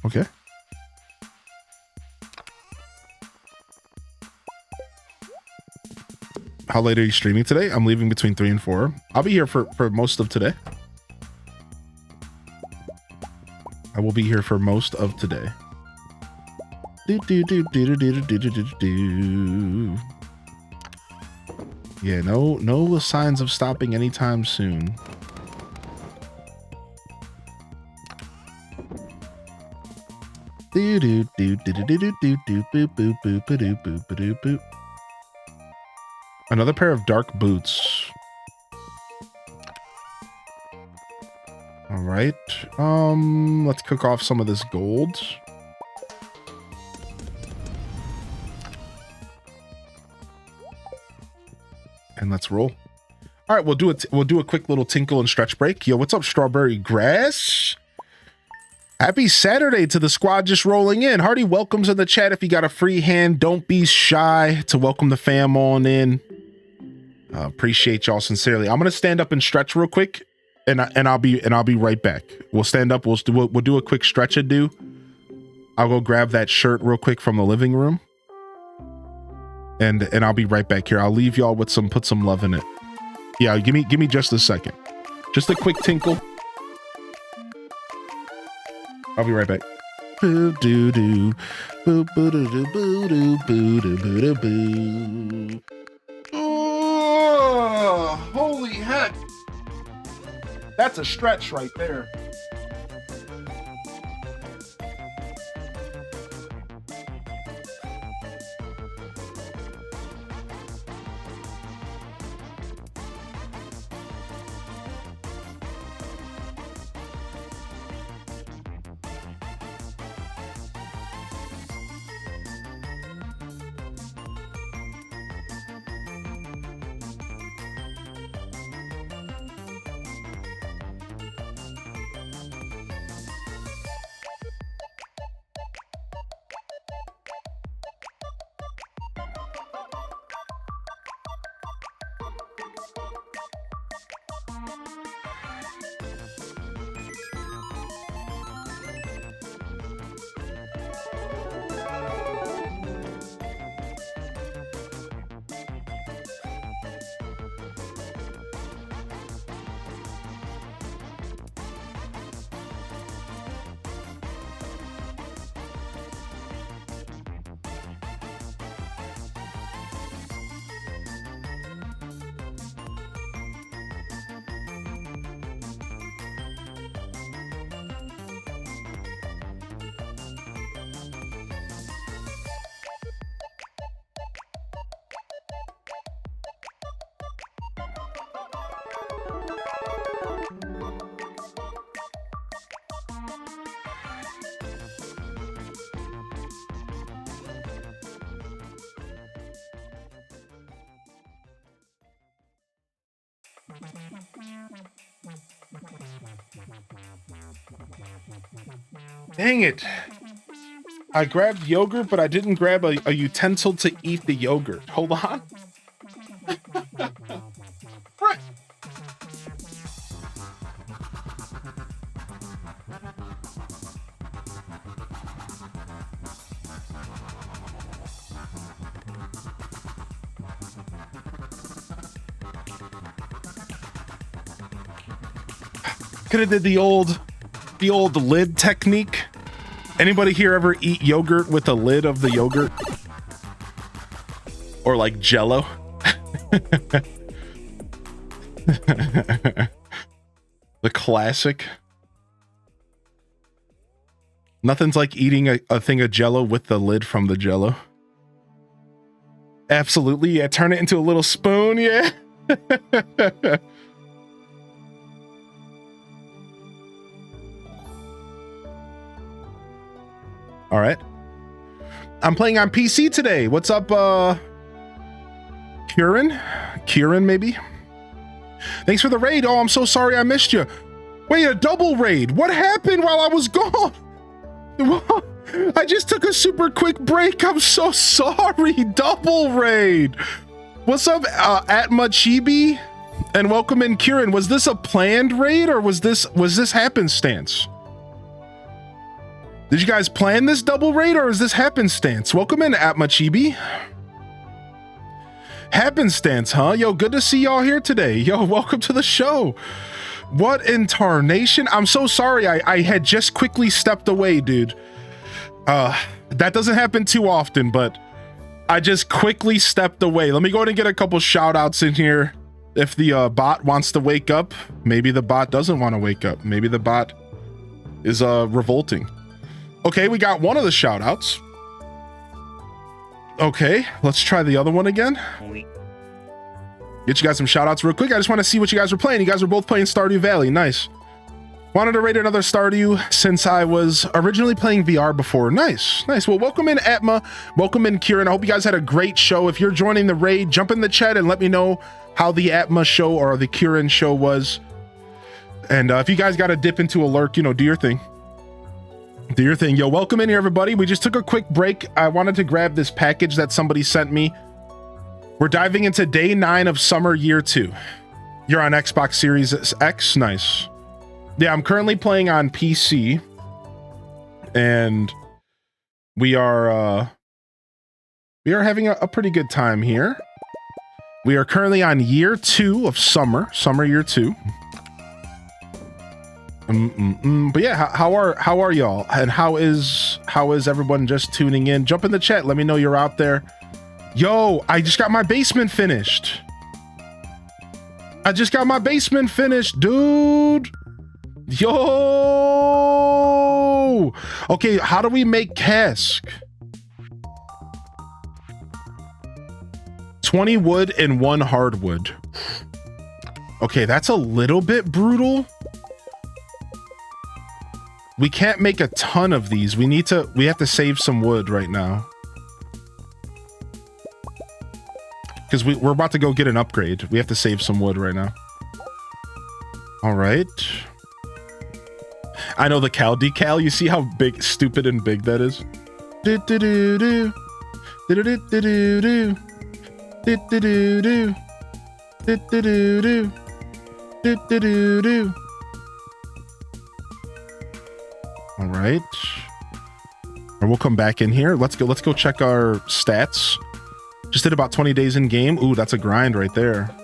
Okay. How late are you streaming today? I'm leaving between 3 and 4. I'll be here for most of today. I will be here for most of today. Yeah, no signs of stopping anytime soon. Another pair of dark boots. All right. Let's cook off some of this gold. And let's roll. All right, we'll do a quick little tinkle and stretch break. Yo, what's up, Strawberry Grass? Happy Saturday to the squad just rolling in. Hearty welcomes in the chat. If you got a free hand, don't be shy to welcome the fam on in. Appreciate y'all sincerely. I'm gonna stand up and stretch real quick, and I'll be right back. We'll stand up. We'll do a quick stretch and do. I'll go grab that shirt real quick from the living room, and I'll be right back here. I'll leave y'all with put some love in it. Yeah, give me just a second. Just a quick tinkle. I'll be right back. Boo doo doo, boo boo doo doo, boo doo boo doo boo doo boo. Oh, holy heck! That's a stretch right there. Dang it. I grabbed yogurt, but I didn't grab a utensil to eat the yogurt. Hold on. Right. Could have did the old The old lid technique. Anybody here ever eat yogurt with a lid of the yogurt? Or like Jello? The classic. Nothing's like eating a thing of Jello with the lid from the Jello. Absolutely, yeah. Turn it into a little spoon, yeah. All right. I'm playing on PC today. What's up, Kieran? Kieran, maybe? Thanks for the raid. Oh, I'm so sorry I missed you. Wait, a double raid. What happened while I was gone? I just took a super quick break. I'm so sorry. Double raid. What's up, Atma Chibi? And welcome in, Kieran. Was this a planned raid or was this happenstance? Did you guys plan this double raid or is this happenstance? Welcome in, Atma Chibi. Happenstance, huh? Yo, good to see y'all here today. Yo, welcome to the show. What in tarnation? I'm so sorry. I had just quickly stepped away, dude. That doesn't happen too often, but I just quickly stepped away. Let me go ahead and get a couple shout outs in here. If the bot wants to wake up, maybe the bot doesn't want to wake up. Maybe the bot is revolting. Okay, we got one of the shout outs. Okay, let's try the other one again. Get you guys some shout outs real quick. I just want to see what you guys were playing. You guys were both playing Stardew Valley. Nice. Wanted to raid another Stardew since I was originally playing VR before. Nice, nice. Well, welcome in, Atma. Welcome in, Kieran. I hope you guys had a great show. If you're joining the raid, jump in the chat and let me know how the Atma show or the Kieran show was. And if you guys got to dip into a lurk, you know, do your thing. Do your thing. Yo, welcome in here, everybody. We just took a quick break. I wanted to grab this package that somebody sent me. We're diving into day 9 of summer year 2. You're on Xbox Series X. Nice. Yeah, I'm currently playing on PC. And we are having a pretty good time here. We are currently on year 2 of summer year 2. But yeah, how are y'all? And how is everyone just tuning in? Jump in the chat. Let me know you're out there. Yo, I just got my basement finished. Dude. Yo. Okay, how do we make cask? 20 wood and 1 hardwood. Okay, that's a little bit brutal. We can't make a ton of these. We have to save some wood right now. Because we're about to go get an upgrade. We have to save some wood right now. All right. I know the cow decal. You see how big, stupid and big that is? Do-do-do-do. Do-do-do-do-do. Do-do-do-do. Do-do-do-do. Do-do-do-do. All right. And we'll come back in here. Let's go check our stats. Just did about 20 days in game. Ooh, that's a grind right there.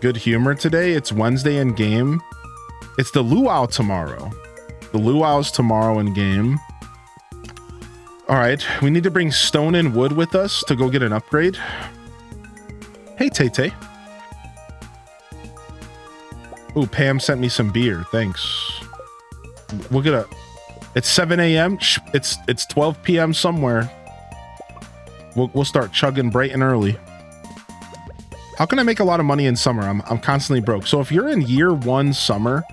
Good humor today. It's Wednesday in game. It's the luau tomorrow. The luau's tomorrow in game. All right. We need to bring stone and wood with us to go get an upgrade. Hey, Tay-Tay. Ooh, Pam sent me some beer. Thanks. We'll get it's 7 a.m. It's 12 p.m. somewhere. We'll start chugging bright and early. How can I make a lot of money in summer? I'm constantly broke. So if you're in year 1 summer,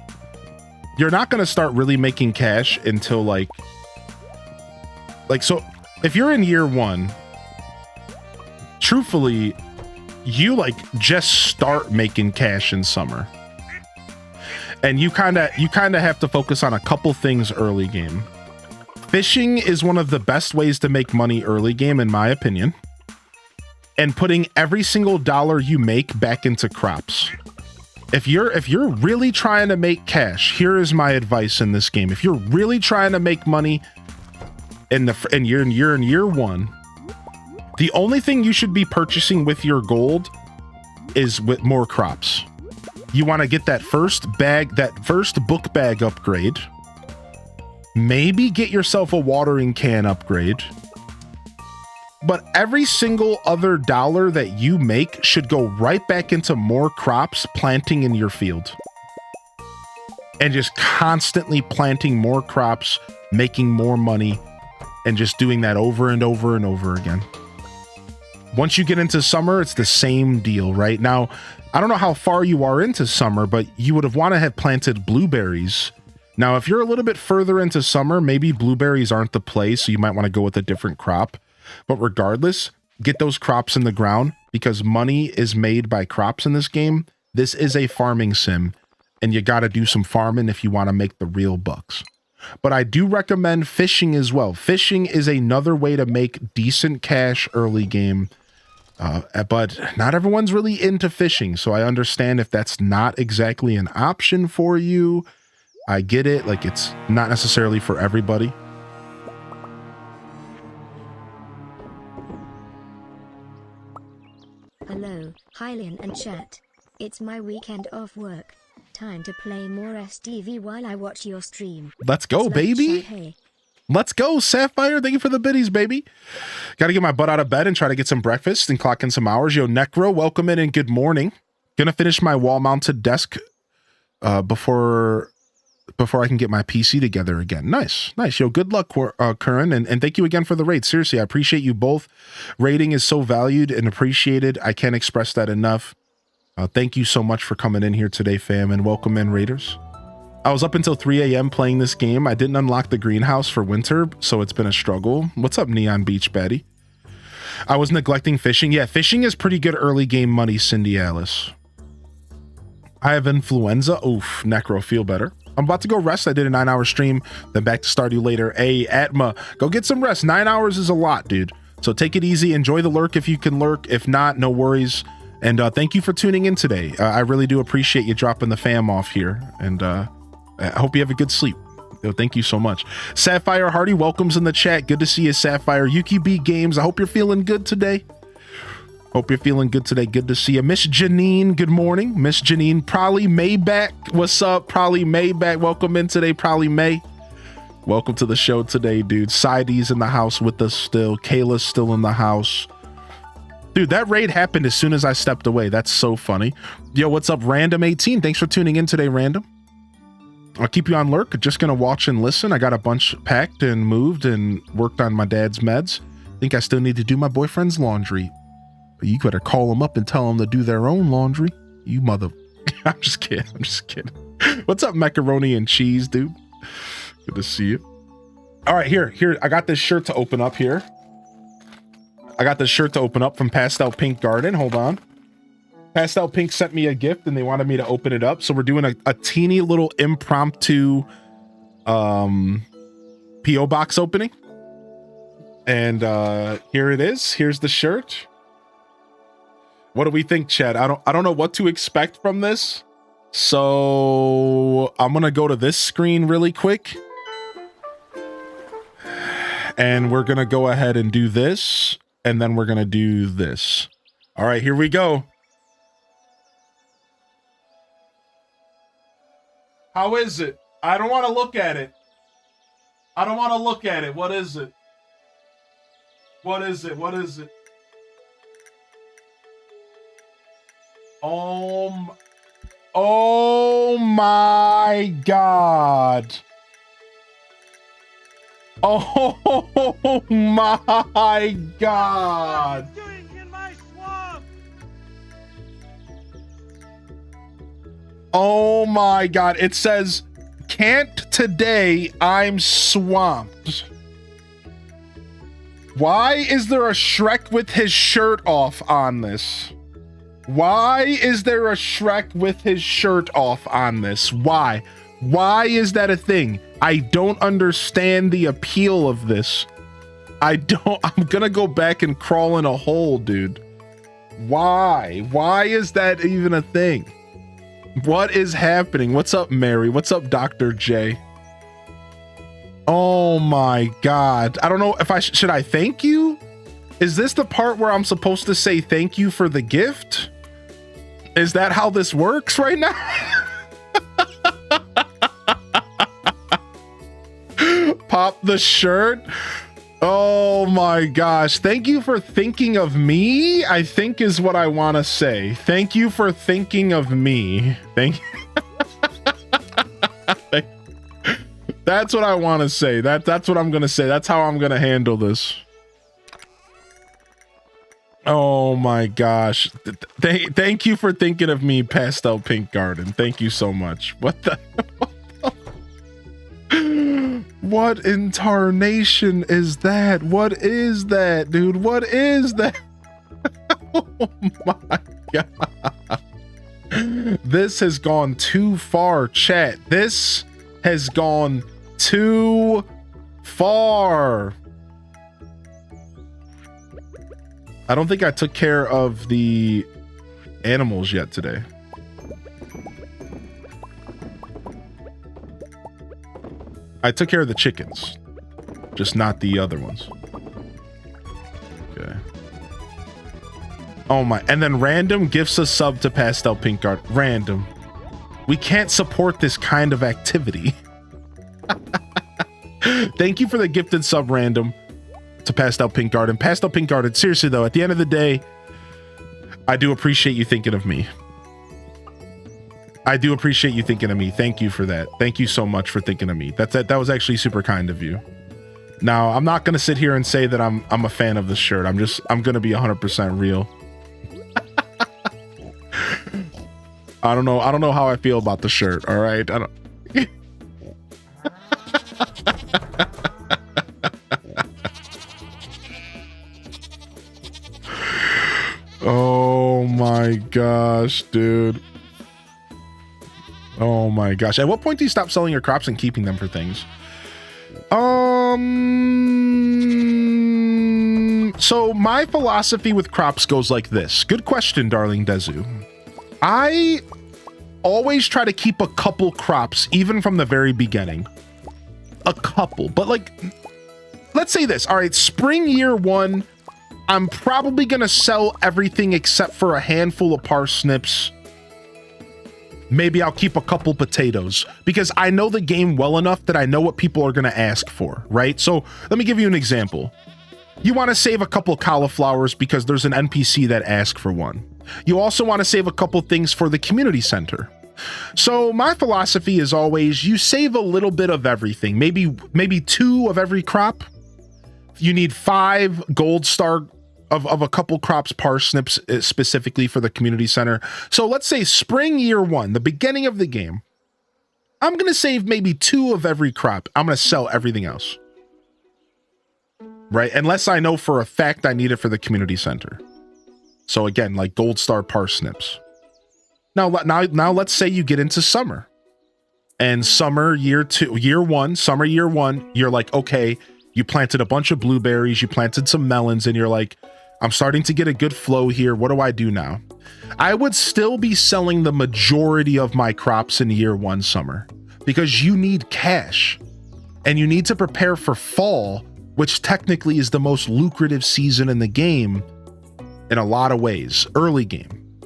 you're not going to start really making cash until like so if you're in year 1, truthfully, you like just start making cash in summer. And you kind of have to focus on a couple things early game. Fishing is one of the best ways to make money early game, in my opinion. And putting every single dollar you make back into crops. If you're really trying to make cash, here is my advice in this game. If you're really trying to make money in year 1, the only thing you should be purchasing with your gold is with more crops. you want to get that first book bag upgrade. Maybe get yourself a watering can upgrade. But every single other dollar that you make should go right back into more crops planting in your field. And just constantly planting more crops, making more money, and just doing that over and over and over again. Once you get into summer, it's the same deal, right? Now, I don't know how far you are into summer, but you would have want to have planted blueberries. Now, if you're a little bit further into summer, maybe blueberries aren't the play, so you might want to go with a different crop. But regardless, get those crops in the ground because money is made by crops in this game. This is a farming sim, and you got to do some farming if you want to make the real bucks. But I do recommend fishing as well. Fishing is another way to make decent cash early game. But not everyone's really into fishing, so I understand if that's not exactly an option for you. I get it, like it's not necessarily for everybody. Hello, Hylian and chat. It's my weekend off work. Time to play more SDV while I watch your stream. Let's go, baby. Hey. Let's go, Sapphire. Thank you for the biddies, baby. Got to get my butt out of bed and try to get some breakfast and clock in some hours. Yo, Necro, welcome in and good morning. Gonna finish my wall-mounted desk before I can get my PC together again. Nice. Yo, good luck, Curran, and thank you again for the raid. Seriously, I appreciate you both. Rating is so valued and appreciated. I can't express that enough. Thank you so much for coming in here today, fam, and welcome in, raiders. I was up until 3 a.m. playing this game. I didn't unlock the greenhouse for winter, so it's been a struggle. What's up, Neon Beach Betty? I was neglecting fishing. Yeah, fishing is pretty good early game money, Cindy Alice. I have influenza. Oof, Necro, feel better. I'm about to go rest. I did a 9-hour stream, then back to Stardew later. Hey, Atma, go get some rest. 9 hours is a lot, dude. So take it easy. Enjoy the lurk if you can lurk. If not, no worries. And thank you for tuning in today. I really do appreciate you dropping the fam off here. And I hope you have a good sleep. Thank you so much. Sapphire Hardy welcomes in the chat. Good to see you, Sapphire. Yuki B Games, I hope you're feeling good today. Good to see you. Miss Janine, good morning. Miss Janine, Probably Mayback. What's up, Probably Mayback? Welcome in today, Probably May. Welcome to the show today, dude. Sidey's in the house with us still. Kayla's still in the house. Dude, that raid happened as soon as I stepped away. That's so funny. Yo, what's up, Random18? Thanks for tuning in today, Random. I'll keep you on lurk. Just gonna watch and listen. I got a bunch packed and moved and worked on my dad's meds. Think I still need to do my boyfriend's laundry. But you better call them up and tell them to do their own laundry. You mother... I'm just kidding. What's up, macaroni and cheese, dude? Good to see you. All right, here. I got this shirt to open up here. I got this shirt to open up from Pastel Pink Garden. Hold on. Pastel Pink sent me a gift and they wanted me to open it up. So we're doing a teeny little impromptu P.O. box opening. And here it is. Here's the shirt. What do we think, Chad? I don't know what to expect from this. So I'm gonna go to this screen really quick. And we're gonna go ahead and do this. And then we're gonna do this. All right, here we go. How is it? I don't want to look at it. What is it? Oh my God. Oh my God. Oh my God. It says, can't today, I'm swamped. Why is there a Shrek with his shirt off on this? Why is there a Shrek with his shirt off on this? Why? Why is that a thing? I don't understand the appeal of this. I'm gonna go back and crawl in a hole, dude. Why? Why is that even a thing? What is happening? What's up, Mary? What's up, Dr. J? Oh my God. I don't know if should I thank you? Is this the part where I'm supposed to say thank you for the gift? Is that how this works right now? Pop the shirt. Oh my gosh. Thank you for thinking of me, I think is what I want to say. Thank you for thinking of me. Thank you. That's what I want to say. That's what I'm going to say. That's how I'm going to handle this. Oh my gosh. Thank you for thinking of me, Pastel Pink Garden. Thank you so much. What the what in tarnation is that? What is that, dude? What is that? Oh my god. This has gone too far, chat. This has gone too far. I don't think I took care of the animals yet today. I took care of the chickens, just not the other ones. Okay. Oh my, and then Random gifts a sub to Pastel Pink Garden. Random. We can't support this kind of activity. Thank you for the gifted sub, Random, to Pastel Pink Garden. Pastel Pink Garden, seriously though, at the end of the day, I do appreciate you thinking of me. I do appreciate you thinking of me. Thank you for that. Thank you so much for thinking of me. That was actually super kind of you. Now, I'm not going to sit here and say that I'm a fan of this shirt. I'm going to be 100% real. I don't know how I feel about the shirt, all right? I don't Oh my gosh, dude. Oh my gosh. At what point do you stop selling your crops and keeping them for things? So my philosophy with crops goes like this. Good question, darling Dezu. I always try to keep a couple crops, even from the very beginning. A couple, but like, let's say this. All right, spring year one, I'm probably gonna sell everything except for a handful of parsnips. Maybe I'll keep a couple potatoes because I know the game well enough that I know what people are going to ask for, right? So let me give you an example. You want to save a couple cauliflowers because there's an NPC that asks for one. You also want to save a couple things for the community center. So my philosophy is always you save a little bit of everything, maybe 2 of every crop. You need 5 gold star of a couple crops, parsnips specifically for the community center. So let's say spring year one, the beginning of the game, I'm going to save maybe 2 of every crop. I'm going to sell everything else. Right? Unless I know for a fact I need it for the community center. So again, like gold star parsnips. Now let's say you get into summer. And summer year one, you're like, okay, you planted a bunch of blueberries, you planted some melons, and you're like, I'm starting to get a good flow here. What do I do now? I would still be selling the majority of my crops in year one summer because you need cash and you need to prepare for fall, which technically is the most lucrative season in the game in a lot of ways, early game.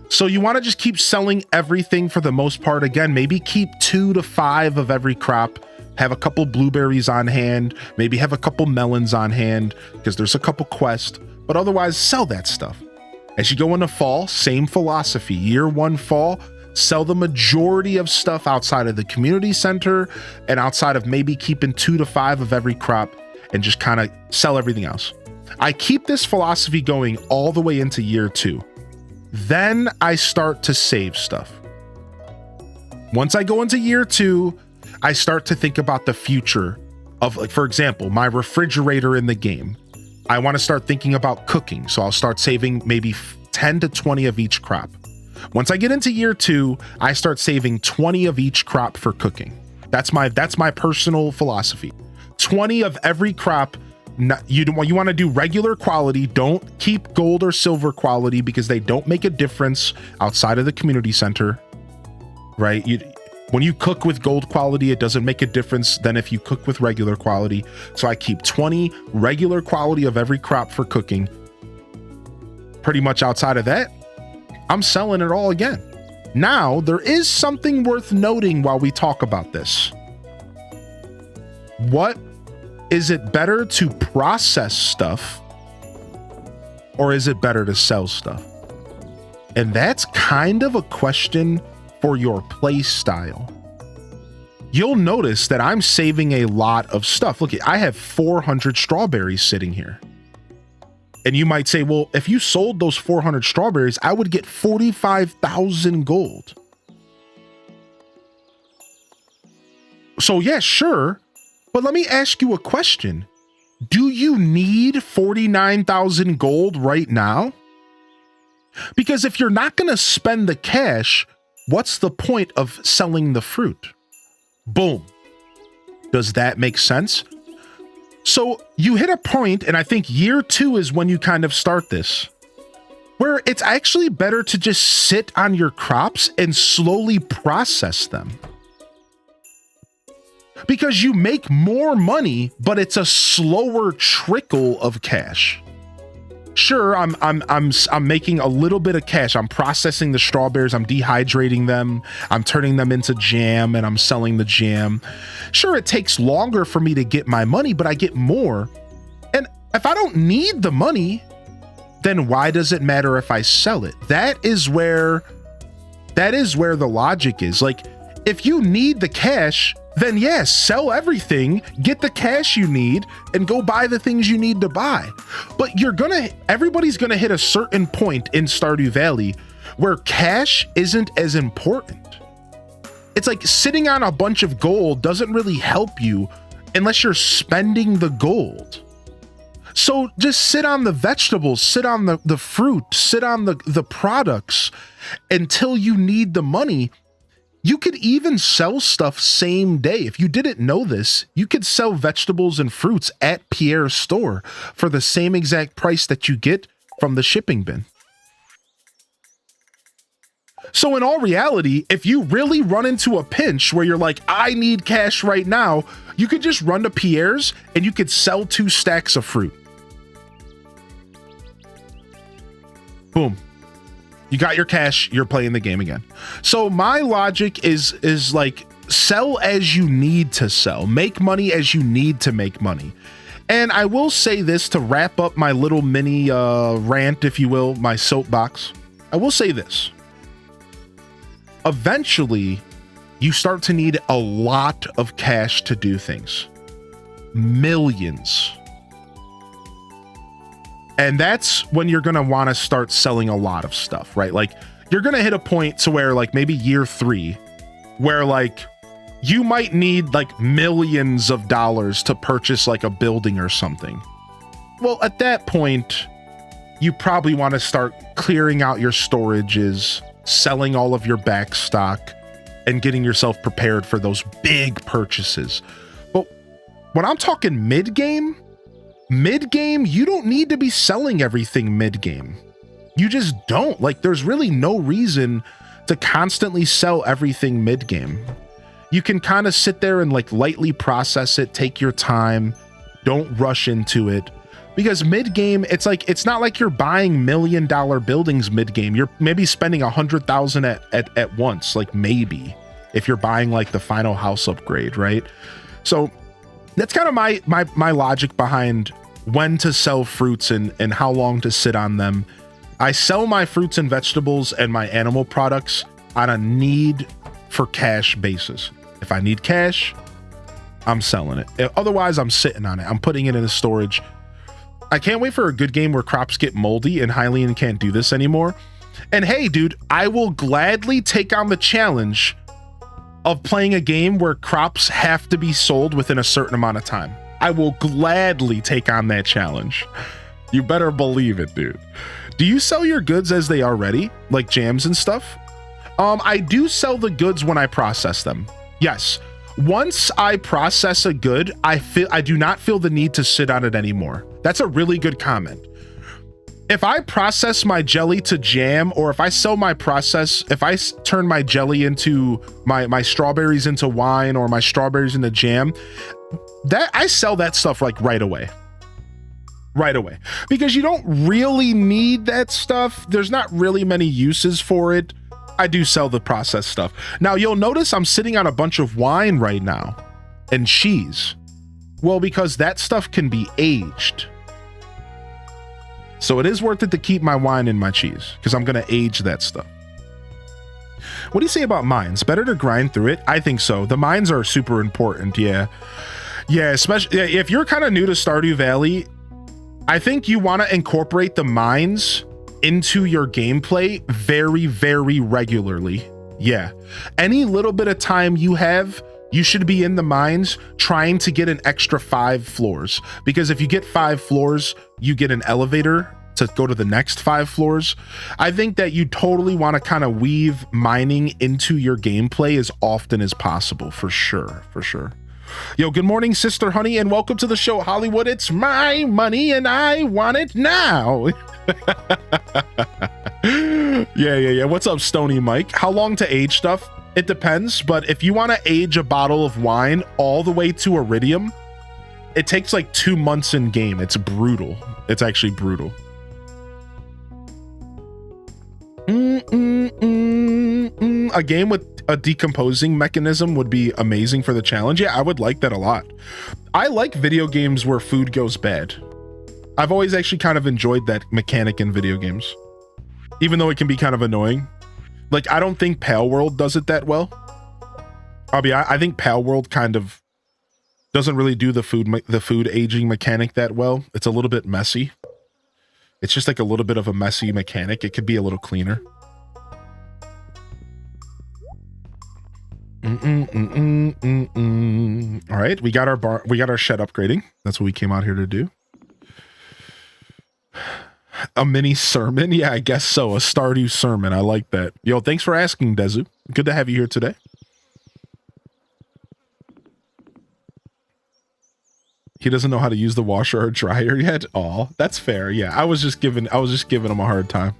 So you want to just keep selling everything for the most part. Again, maybe keep 2 to 5 of every crop. Have a couple blueberries on hand, maybe have a couple melons on hand because there's a couple quests, but otherwise sell that stuff. As you go into fall, same philosophy. Year one fall, sell the majority of stuff outside of the community center and outside of maybe keeping 2 to 5 of every crop and just kind of sell everything else. I keep this philosophy going all the way into year 2. Then I start to save stuff. Once I go into year 2, I start to think about the future of, like, for example, my refrigerator in the game. I want to start thinking about cooking. So I'll start saving maybe 10 to 20 of each crop. Once I get into year 2, I start saving 20 of each crop for cooking. That's my personal philosophy. 20 of every crop. You want to do regular quality. Don't keep gold or silver quality because they don't make a difference outside of the community center, right? When you cook with gold quality, it doesn't make a difference than if you cook with regular quality. So I keep 20 regular quality of every crop for cooking. Pretty much outside of that, I'm selling it all again. Now, there is something worth noting while we talk about this. What is it better to process stuff, or is it better to sell stuff? And that's kind of a question for your play style. You'll notice that I'm saving a lot of stuff. Look, I have 400 strawberries sitting here. And you might say, well, if you sold those 400 strawberries, I would get 45,000 gold. So yeah, sure. But let me ask you a question. Do you need 49,000 gold right now? Because if you're not going to spend the cash, what's the point of selling the fruit? Boom. Does that make sense? So you hit a point, and I think year 2 is when you kind of start this, where it's actually better to just sit on your crops and slowly process them. Because you make more money, but it's a slower trickle of cash. Sure, I'm making a little bit of cash. I'm processing the strawberries, I'm dehydrating them, I'm turning them into jam, and I'm selling the jam. Sure, it takes longer for me to get my money, but I get more. And if I don't need the money, then why does it matter if I sell it? That is where the logic is. Like, if you need the cash, then yes, sell everything, get the cash you need, and go buy the things you need to buy. But everybody's gonna hit a certain point in Stardew Valley where cash isn't as important. It's like sitting on a bunch of gold doesn't really help you unless you're spending the gold. So just sit on the vegetables, sit on the fruit, sit on the products until you need the money. You could even sell stuff same day. If you didn't know this, you could sell vegetables and fruits at Pierre's store for the same exact price that you get from the shipping bin. So in all reality, if you really run into a pinch where you're like, I need cash right now, you could just run to Pierre's and you could sell 2 stacks of fruit. Boom. You got your cash, you're playing the game again. So my logic is like, sell as you need to sell, make money as you need to make money. And I will say this to wrap up my little mini rant, if you will, my soapbox. I will say this. Eventually, you start to need a lot of cash to do things. Millions. And that's when you're going to want to start selling a lot of stuff, right? Like, you're going to hit a point to where, like, maybe year 3, where, like, you might need, like, millions of dollars to purchase, like, a building or something. Well, at that point, you probably want to start clearing out your storages, selling all of your back stock, and getting yourself prepared for those big purchases. But when I'm talking mid-game, you don't need to be selling everything mid-game. You just don't. Like, there's really no reason to constantly sell everything mid-game. You can kind of sit there and like lightly process it, take your time, don't rush into it. Because mid-game, it's like, it's not like you're buying $1 million buildings mid-game. You're maybe spending 100,000 at once, like maybe, if you're buying like the final house upgrade, right? So that's kind of my logic behind when to sell fruits and how long to sit on them. I sell my fruits and vegetables and my animal products on a need for cash basis. If I need cash, I'm selling it. Otherwise, I'm sitting on it. I'm putting it in a storage. I can't wait for a good game where crops get moldy and Hylian can't do this anymore. And hey, dude, I will gladly take on the challenge of playing a game where crops have to be sold within a certain amount of time. I will gladly take on that challenge. You better believe it, dude. Do you sell your goods as they are ready, like jams and stuff? I do sell the goods when I process them. Yes. Once I process a good, I do not feel the need to sit on it anymore. That's a really good comment. If I process my jelly to jam, or if I turn my jelly into my strawberries into wine, or my strawberries into jam, that I sell that stuff like right away. right away, because you don't really need that stuff. There's not really many uses for it. I do sell the processed stuff. Now you'll notice I'm sitting on a bunch of wine right now and cheese. Well, because that stuff can be aged. So it is worth it to keep my wine and my cheese because I'm going to age that stuff. What do you say about mines? Better to grind through it? I think so. The mines are super important. Yeah. Yeah, especially if you're kind of new to Stardew Valley, I think you want to incorporate the mines into your gameplay very, very regularly. Yeah. Any little bit of time you have, you should be in the mines trying to get an extra 5 floors. Because if you get 5 floors, you get an elevator to go to the next 5 floors. I think that you totally want to kind of weave mining into your gameplay as often as possible, for sure, for sure. Yo, good morning, Sister Honey, and welcome to the show, Hollywood. It's my money and I want it now. Yeah. What's up, Stony Mike? How long to age stuff? It depends, but if you want to age a bottle of wine all the way to iridium, it takes like 2 months in game. It's brutal. It's actually brutal. A game with a decomposing mechanism would be amazing for the challenge. Yeah, I would like that a lot. I like video games where food goes bad. I've always actually kind of enjoyed that mechanic in video games, even though it can be kind of annoying. Like, I don't think Pale World does it that well. I think Pale World kind of doesn't really do the food aging mechanic that well. It's a little bit messy. It's just like a little bit of a messy mechanic. It could be a little cleaner. All right, we got our shed upgrading. That's what we came out here to do. A mini sermon? Yeah, I guess so. A Stardew sermon. I like that. Yo, thanks for asking, Dezu. Good to have you here today. He doesn't know how to use the washer or dryer yet. Oh, that's fair. Yeah, I was just giving him a hard time.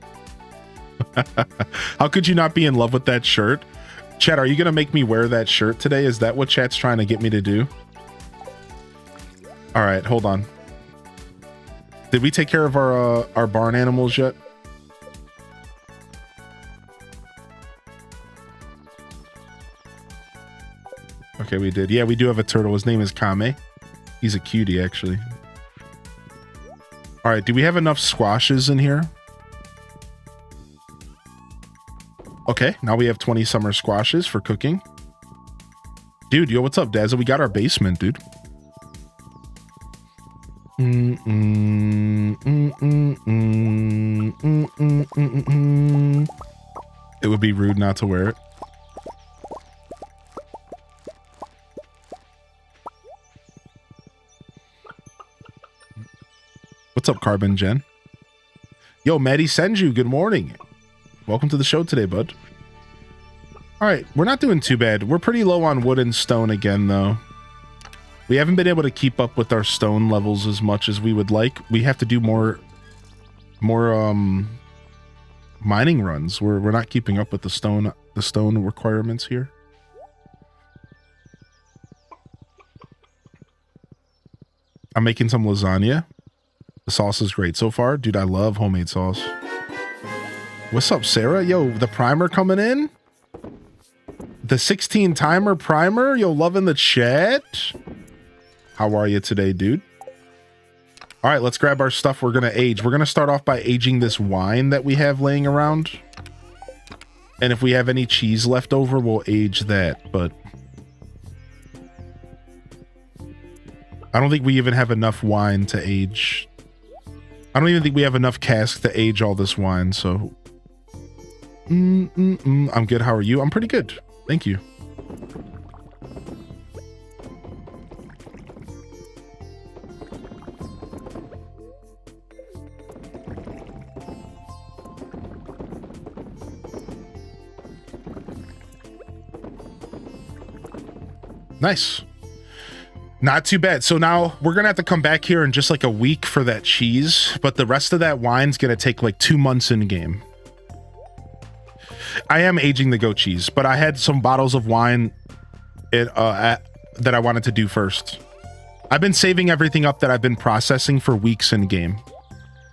How could you not be in love with that shirt? Chat, are you gonna make me wear that shirt today? Is that what chat's trying to get me to do? All right, hold on. Did we take care of our barn animals yet? Okay, we did. Yeah, we do have a turtle. His name is Kame. He's a cutie, actually. All right, do we have enough squashes in here? Okay, now we have 20 summer squashes for cooking. Dude, yo, what's up, Dazza? We got our basement, dude. It would be rude not to wear it. What's up, Carbon Jen? Yo, Maddie Senju, good morning. Welcome to the show today, bud. All right, we're not doing too bad. We're pretty low on wood and stone again, though. We haven't been able to keep up with our stone levels as much as we would like. We have to do more mining runs. We're not keeping up with the stone requirements here. I'm making some lasagna. The sauce is great so far. Dude, I love homemade sauce. What's up, Sarah? Yo, the primer coming in? The 16 timer primer? Yo, loving the chat. How are you today, dude? All right, let's grab our stuff we're going to age. We're going to start off by aging this wine that we have laying around. And if we have any cheese left over, we'll age that. But I don't think we even have enough wine to age. I don't even think we have enough casks to age all this wine, so... I'm good. How are you? I'm pretty good. Thank you. Nice. Not too bad. So now we're gonna have to come back here in just like a week for that cheese, but the rest of that wine's gonna take like 2 months in game. I am aging the goat cheese, but I had some bottles of wine that I wanted to do first. I've been saving everything up that I've been processing for weeks in game.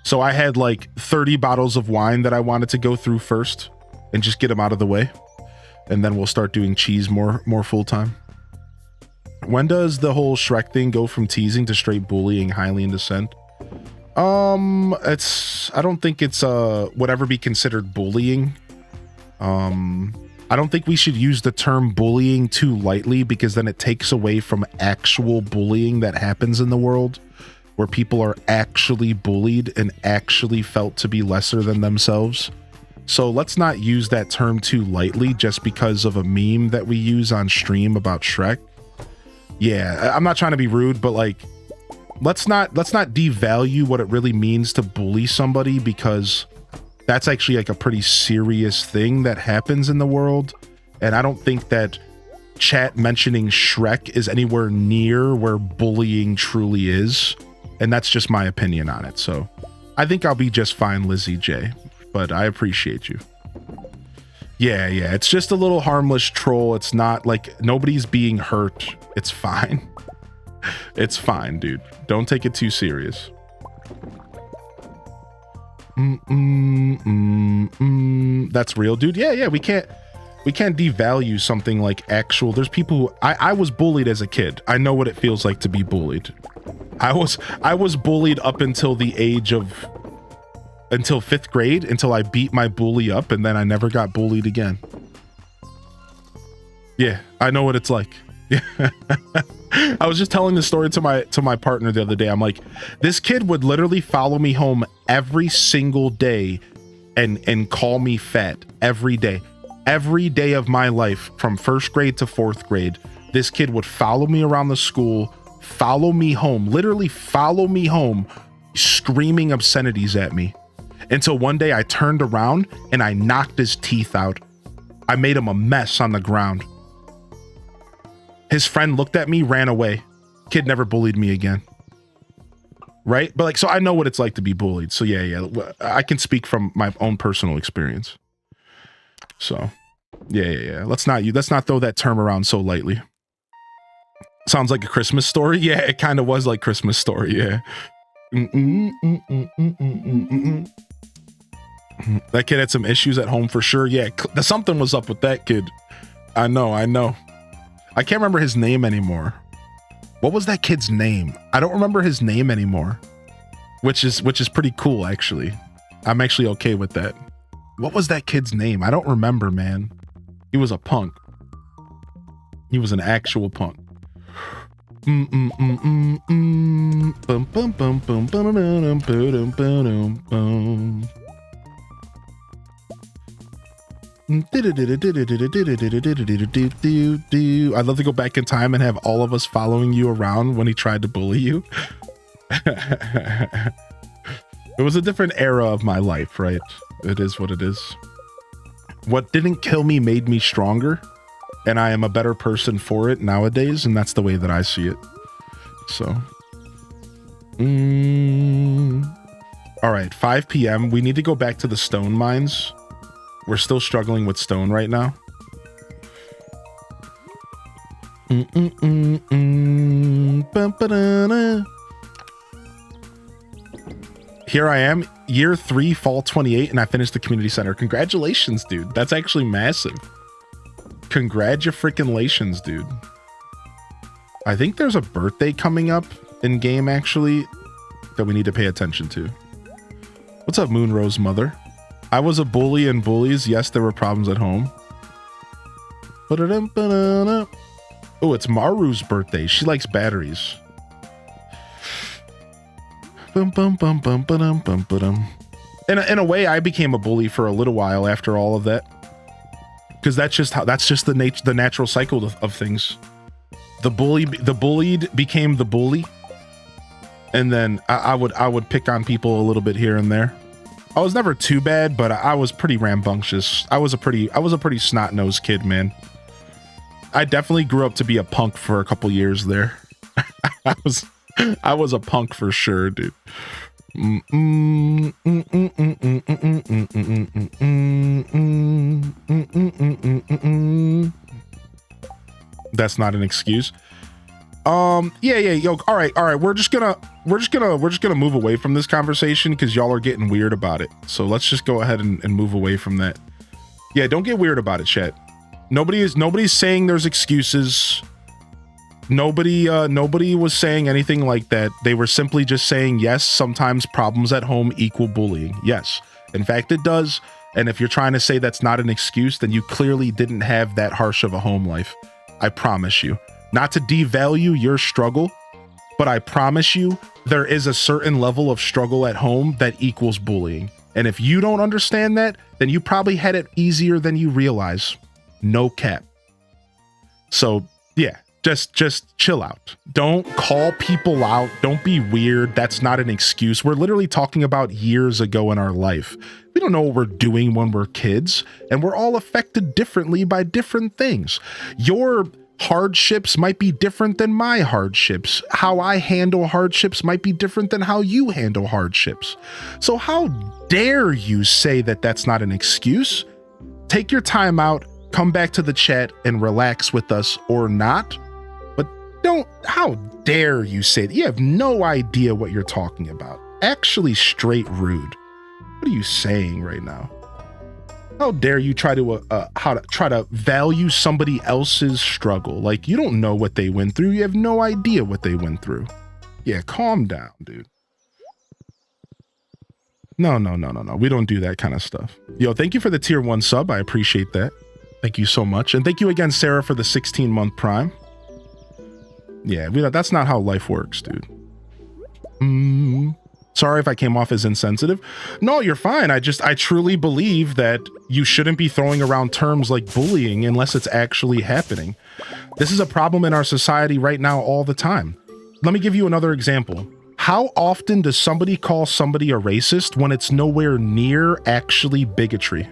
So I had like 30 bottles of wine that I wanted to go through first and just get them out of the way. And then we'll start doing cheese more full time. When does the whole Shrek thing go from teasing to straight bullying Hylian descent? I don't think it's would ever be considered bullying. I don't think we should use the term bullying too lightly, because then it takes away from actual bullying that happens in the world, where people are actually bullied and actually felt to be lesser than themselves. So let's not use that term too lightly just because of a meme that we use on stream about Shrek. Yeah, I'm not trying to be rude, but like, let's not devalue what it really means to bully somebody, because that's actually like a pretty serious thing that happens in the world. And I don't think that chat mentioning Shrek is anywhere near where bullying truly is. And that's just my opinion on it. So I think I'll be just fine, Lizzie J, but I appreciate you. Yeah, it's just a little harmless troll. It's not like nobody's being hurt. It's fine. It's fine, dude. Don't take it too serious. That's real, dude. Yeah, we can't devalue something like actual. There's people who I was bullied as a kid. I know what it feels like to be bullied. I was bullied up until the age of until 5th grade, until I beat my bully up, and then I never got bullied again. Yeah, I know what it's like. I was just telling the story to my partner the other day. I'm like, this kid would literally follow me home every single day and call me fat every day of my life, from 1st grade to 4th grade. This kid would follow me around the school, follow me home, literally follow me home, screaming obscenities at me, until one day I turned around and I knocked his teeth out. I made him a mess on the ground. His friend looked at me, ran away. Kid never bullied me again. Right? But like, so I know what it's like to be bullied. So yeah. I can speak from my own personal experience. So yeah. Let's not throw that term around so lightly. Sounds like a Christmas story. Yeah, it kind of was like Christmas story. Yeah. That kid had some issues at home for sure. Yeah, something was up with that kid. I know. I can't remember his name anymore. What was that kid's name? I don't remember his name anymore, which is pretty cool, actually. I'm actually okay with that. What was that kid's name? I don't remember, man. He was a punk. He was an actual punk. I'd love to go back in time and have all of us following you around when he tried to bully you. It was a different era of my life, right? It is what it is. What didn't kill me made me stronger, and I am a better person for it nowadays, and that's the way that I see it. So, all right, 5 p.m. We need to go back to the stone mines. We're still struggling with stone right now. Here I am, year 3, fall 28, and I finished the community center. Congratulations, dude. That's actually massive. Congratulations, dude. I think there's a birthday coming up in game, actually, that we need to pay attention to. What's up, Moonrose Mother? I was a bully in bullies. Yes, there were problems at home. Oh, it's Maru's birthday. She likes batteries. In a way, I became a bully for a little while after all of that, because that's just the natural cycle of things. The bullied became the bully, and then I would pick on people a little bit here and there. I was never too bad, but I was pretty rambunctious. I was a pretty snot-nosed kid, man. I definitely grew up to be a punk for a couple years there. I was a punk for sure, dude. That's not an excuse. Yo, all right. We're just gonna move away from this conversation because y'all are getting weird about it. So let's just go ahead and move away from that. Yeah, don't get weird about it, chat. Nobody's saying there's excuses. Nobody was saying anything like that. They were simply just saying, yes, sometimes problems at home equal bullying. Yes, in fact, it does. And if you're trying to say that's not an excuse, then you clearly didn't have that harsh of a home life. I promise you. Not to devalue your struggle, but I promise you there is a certain level of struggle at home that equals bullying. And if you don't understand that, then you probably had it easier than you realize. No cap. So yeah, just chill out. Don't call people out. Don't be weird. That's not an excuse. We're literally talking about years ago in our life. We don't know what we're doing when we're kids, and we're all affected differently by different things. Your hardships might be different than my hardships. How I handle hardships might be different than how you handle hardships. So how dare you say that that's not an excuse? Take your time out, come back to the chat and relax with us or not. But how dare you say that? You have no idea what you're talking about. Actually straight rude. What are you saying right now? How dare you try to value somebody else's struggle? Like, you don't know what they went through. You have no idea what they went through. Yeah, calm down, dude. No. We don't do that kind of stuff. Yo, thank you for the tier 1 sub. I appreciate that. Thank you so much. And thank you again, Sarah, for the 16-month prime. Yeah, that's not how life works, dude. Sorry if I came off as insensitive. No, you're fine. I truly believe that you shouldn't be throwing around terms like bullying unless it's actually happening. This is a problem in our society right now all the time. Let me give you another example. How often does somebody call somebody a racist when it's nowhere near actually bigotry?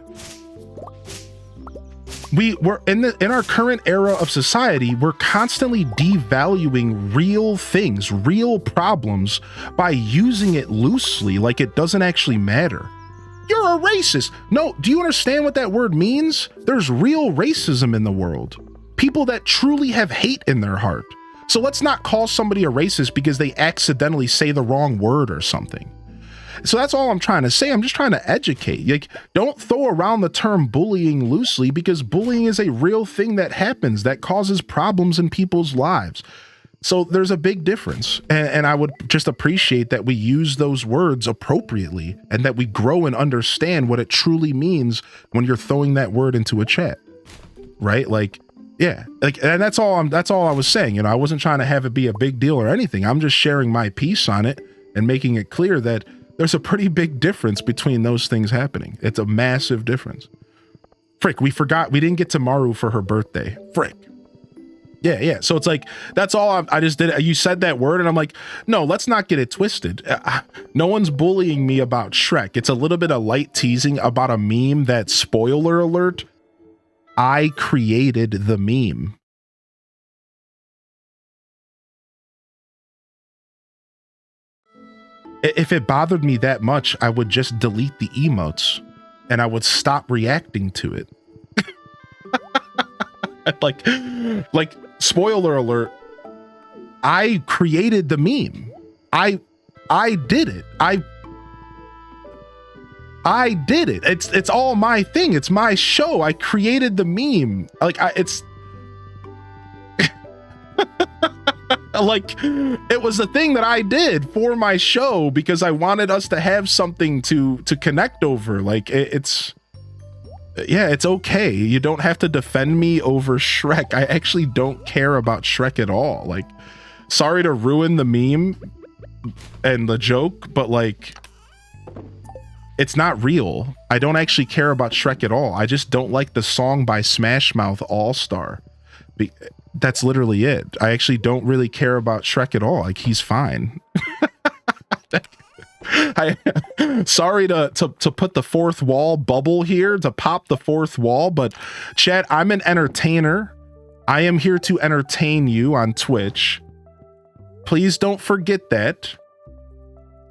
We're in our current era of society, we're constantly devaluing real things, real problems by using it loosely, like it doesn't actually matter. You're a racist. No, do you understand what that word means? There's real racism in the world. People that truly have hate in their heart. So let's not call somebody a racist because they accidentally say the wrong word or something. So that's all I'm trying to say. I'm just trying to educate. Like, don't throw around the term bullying loosely, because bullying is a real thing that happens that causes problems in people's lives. So there's a big difference. And I would just appreciate that we use those words appropriately and that we grow and understand what it truly means when you're throwing that word into a chat. Right? Like, yeah, like, and that's all I was saying. You know, I wasn't trying to have it be a big deal or anything. I'm just sharing my piece on it and making it clear that there's a pretty big difference between those things happening. It's a massive difference. Frick, we didn't get to Maru for her birthday. Frick. Yeah. So it's like, that's all I just did. You said that word and I'm like, no, let's not get it twisted. No one's bullying me about Shrek. It's a little bit of light teasing about a meme that, spoiler alert, I created the meme. If it bothered me that much, I would just delete the emotes and I would stop reacting to it. like spoiler alert, I created the meme. I did it. I did it. It's all my thing. It's my show. I created the meme. Like, it's like, it was a thing that I did for my show because I wanted us to have something to connect over. Like, it's okay. You don't have to defend me over Shrek. I actually don't care about Shrek at all. Like, sorry to ruin the meme and the joke, but like, it's not real. I don't actually care about Shrek at all. I just don't like the song by Smash Mouth All Star. That's literally it. I actually don't really care about Shrek at all. Like, he's fine. Sorry to put the fourth wall bubble here, to pop the fourth wall, but chat, I'm an entertainer. I am here to entertain you on Twitch. Please don't forget that.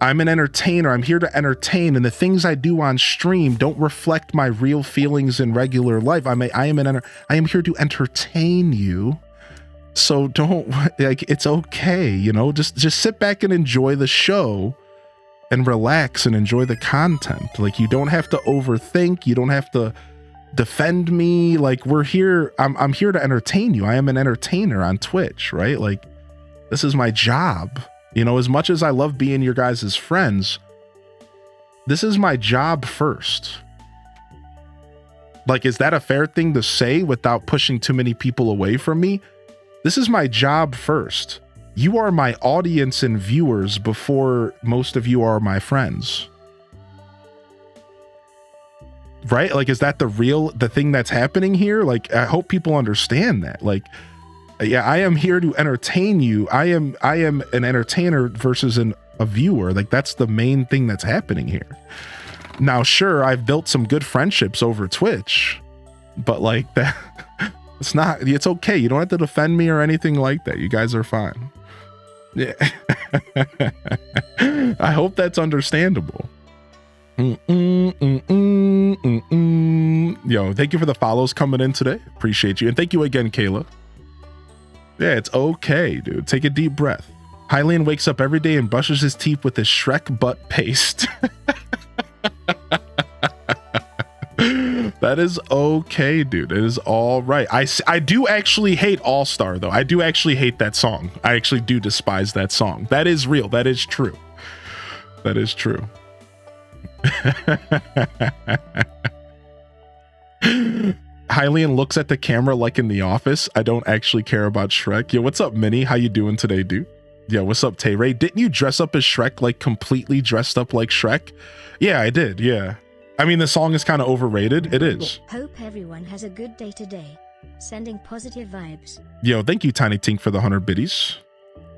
I'm an entertainer. I'm here to entertain, and the things I do on stream don't reflect my real feelings in regular life. I am here to entertain you. So don't, like, it's okay, you know, just sit back and enjoy the show and relax and enjoy the content. Like, you don't have to overthink. You don't have to defend me. Like, we're here. I'm here to entertain you. I am an entertainer on Twitch, right? Like, this is my job. You know, as much as I love being your guys' friends, this is my job first. Like, is that a fair thing to say without pushing too many people away from me? This is my job first. You are my audience and viewers before most of you are my friends. Right? Like, is that the thing that's happening here? Like, I hope people understand that. Like, yeah, I am here to entertain you. I am an entertainer versus a viewer. Like, that's the main thing that's happening here. Now, sure, I've built some good friendships over Twitch, but like that, it's okay. You don't have to defend me or anything like that. You guys are fine. Yeah. I hope that's understandable. Yo, thank you for the follows coming in today. Appreciate you. And thank you again, Kayla. Yeah, it's okay, dude. Take a deep breath. Hylian wakes up every day and brushes his teeth with his Shrek butt paste. That is okay, dude. It is all right. I do actually hate All Star, though. I do actually hate that song. I actually do despise that song. That is real. That is true. That is true. Hylian looks at the camera like in The Office. I don't actually care about Shrek. Yo, what's up, Minnie? How you doing today, dude? Yeah, what's up, Tay Ray? Didn't you dress up as Shrek, like completely dressed up like Shrek? Yeah, I did. Yeah. I mean, the song is kind of overrated. It is. Hope everyone has a good day today. Sending positive vibes. Yo, thank you, Tiny Tink, for the 100 biddies.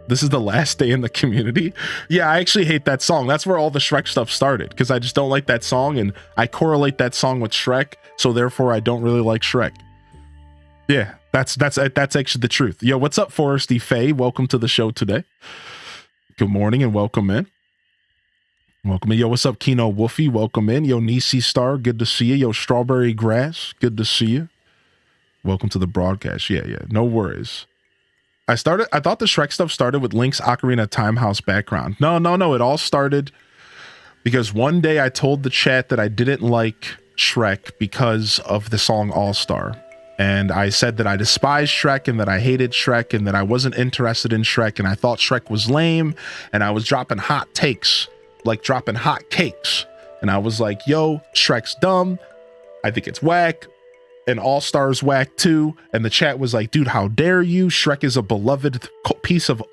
This is the last day in the community. Yeah, I actually hate that song. That's where all the Shrek stuff started, because I just don't like that song, and I correlate that song with Shrek, so therefore I don't really like Shrek. Yeah, that's actually the truth. Yo, what's up, Foresty Faye? Welcome to the show today. Good morning and welcome in. Welcome in. Yo, what's up, Kino Wolfie? Welcome in. Yo, Nisi Star, good to see you. Yo, Strawberry Grass, good to see you. Welcome to the broadcast. Yeah, no worries. I thought the Shrek stuff started with Link's Ocarina of Time house background. No. It all started because one day I told the chat that I didn't like Shrek because of the song All Star. And I said that I despised Shrek and that I hated Shrek and that I wasn't interested in Shrek and I thought Shrek was lame and I was dropping hot takes, like dropping hot cakes. And I was like, yo, Shrek's dumb. I think it's whack. And All Stars whack too. And the chat was like, dude, how dare you? Shrek is a beloved piece of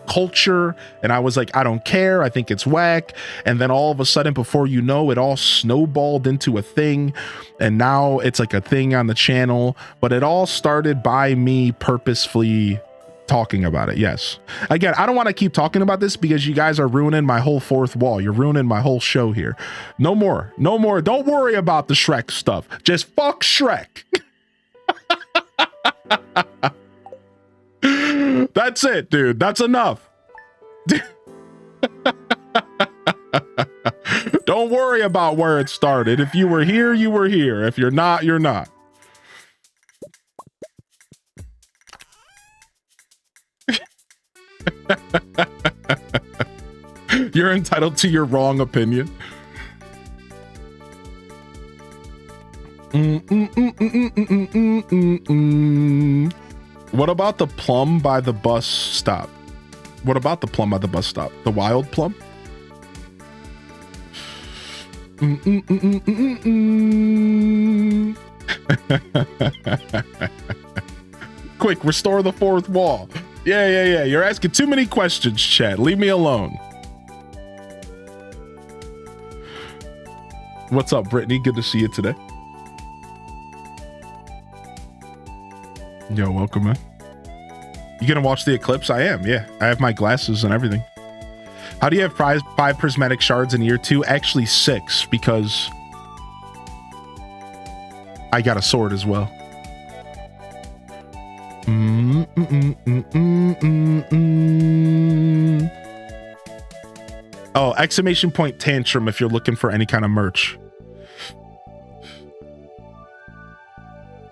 culture. And I was like, I don't care. I think it's whack. And then all of a sudden, before you know, it all snowballed into a thing. And now it's like a thing on the channel. But it all started by me purposefully talking about it. Yes. Again, I don't want to keep talking about this because you guys are ruining my whole fourth wall. You're ruining my whole show here. No more. Don't worry about the Shrek stuff. Just fuck Shrek. That's it, dude. That's enough. Don't worry about where it started. If you were here, you were here. If you're not, you're not. You're entitled to your wrong opinion. What about the plum by the bus stop? What about the plum by the bus stop? The wild plum? Quick, restore the fourth wall. Yeah. You're asking too many questions, chat. Leave me alone. What's up, Brittany? Good to see you today. Yo, welcome, man. You gonna watch the eclipse? I am, yeah. I have my glasses and everything. How do you have five prismatic shards in year 2? Actually 6, because I got a sword as well. Oh, exclamation point tantrum if you're looking for any kind of merch.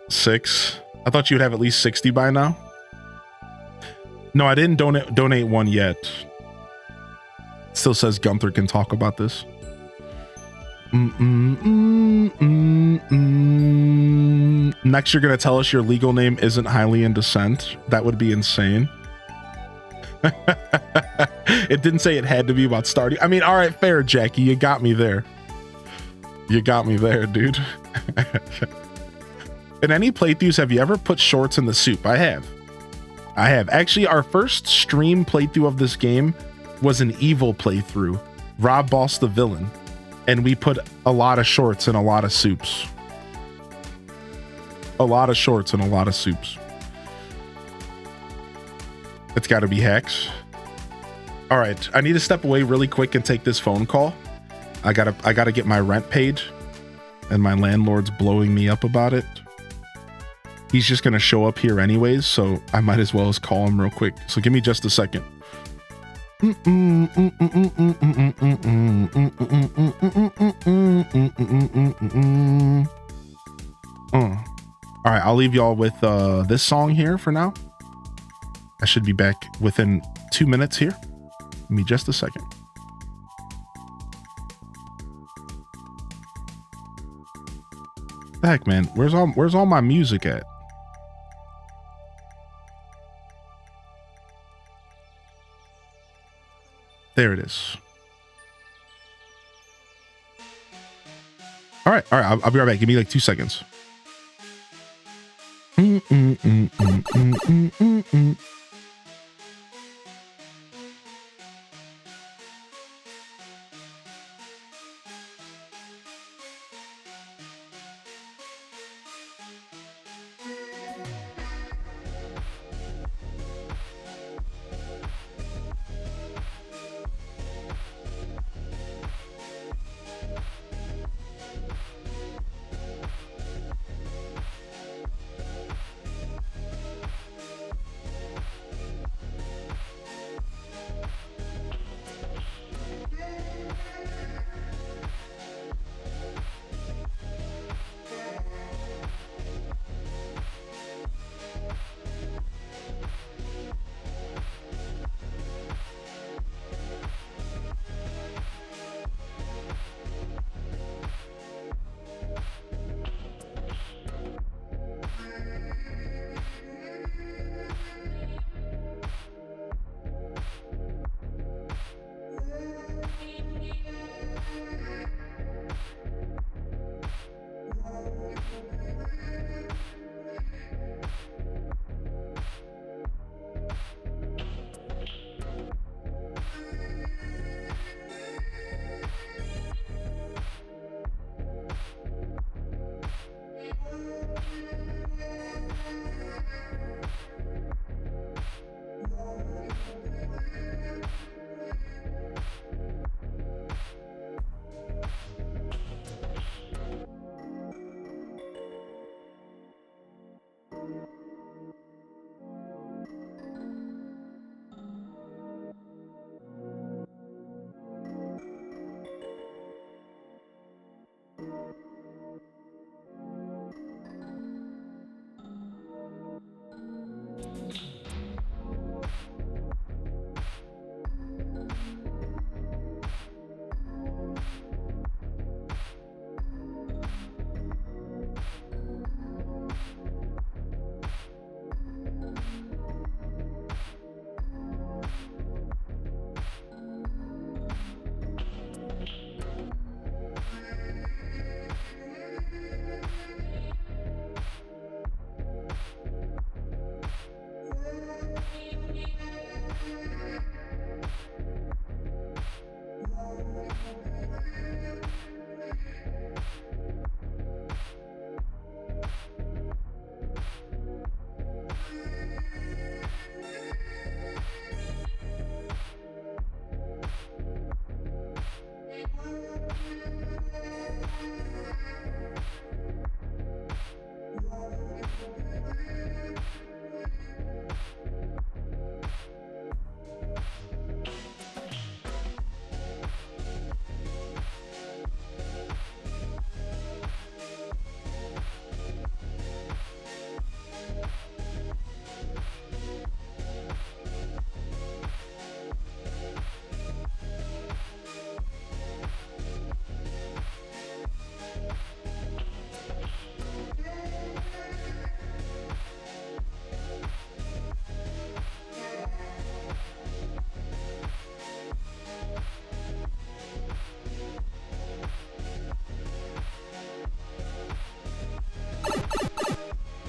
6. I thought you'd have at least 60 by now. No, I didn't donate one yet. Still says Gunther can talk about this. Next, you're gonna tell us your legal name isn't Hylian descent. That would be insane. It didn't say it had to be about Stardew. I mean, all right, fair, Jackie. You got me there. You got me there, dude. In any playthroughs, have you ever put shorts in the soup? I have. Actually, our first stream playthrough of this game was an evil playthrough. Rob Boss the villain. And we put a lot of shorts in a lot of soups. A lot of shorts and a lot of soups. It's got to be hacks. All right, I need to step away really quick and take this phone call. I gotta get my rent paid, and my landlord's blowing me up about it. He's just gonna show up here anyways, so I might as well call him real quick. So give me just a second. All right, I'll leave y'all with this song here for now. I should be back within 2 minutes here. Give me just a second. Heck, man, where's all my music at? There it is. All right, I'll be right back. Give me like 2 seconds.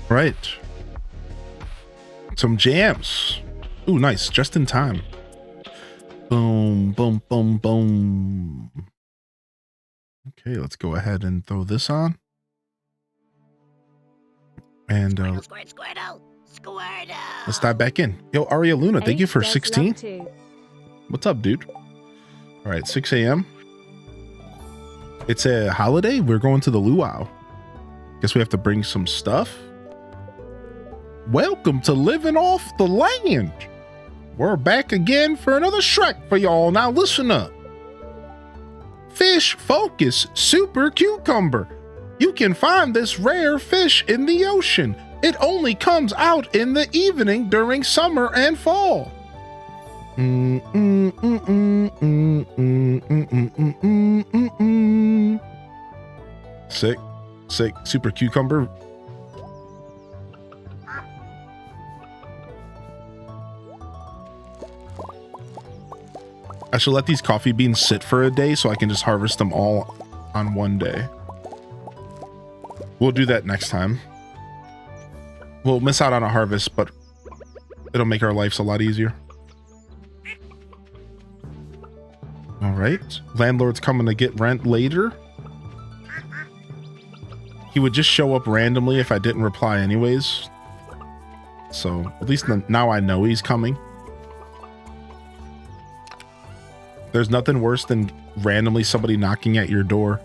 Right. Some jams. Ooh, nice. Just in time. Boom, boom, boom, boom. Okay, let's go ahead and throw this on. And Squirtle. let's dive back in. Yo, Aria Luna, thank you for Ace does 16. love too. What's up, dude? All right, 6 a.m. It's a holiday. We're going to the luau. Guess we have to bring some stuff. Welcome to Living Off the Land. We're back again for another Shrek for y'all. Now listen up. Fish Focus Super Cucumber. You can find this rare fish in the ocean. It only comes out in the evening during summer and fall. Sick. Super Cucumber. I should let these coffee beans sit for a day so I can just harvest them all on one day. We'll do that next time. We'll miss out on a harvest, but it'll make our lives a lot easier. All right. Landlord's coming to get rent later. He would just show up randomly if I didn't reply anyways. So at least now I know he's coming. There's nothing worse than randomly somebody knocking at your door.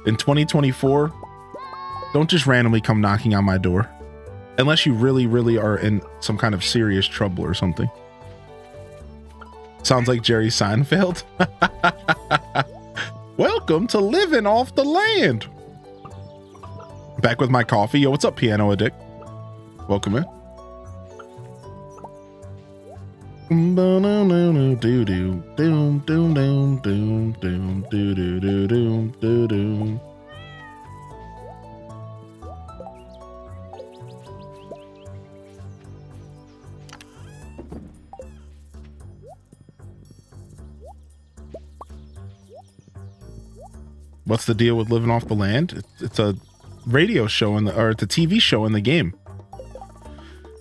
In 2024, don't just randomly come knocking on my door. Unless you really, really are in some kind of serious trouble or something. Sounds like Jerry Seinfeld. Welcome to Living Off the Land. Back with my coffee. Yo, what's up, Piano Addict? Welcome in. What's the deal with Living Off the Land? It's a radio show or it's a TV show in the game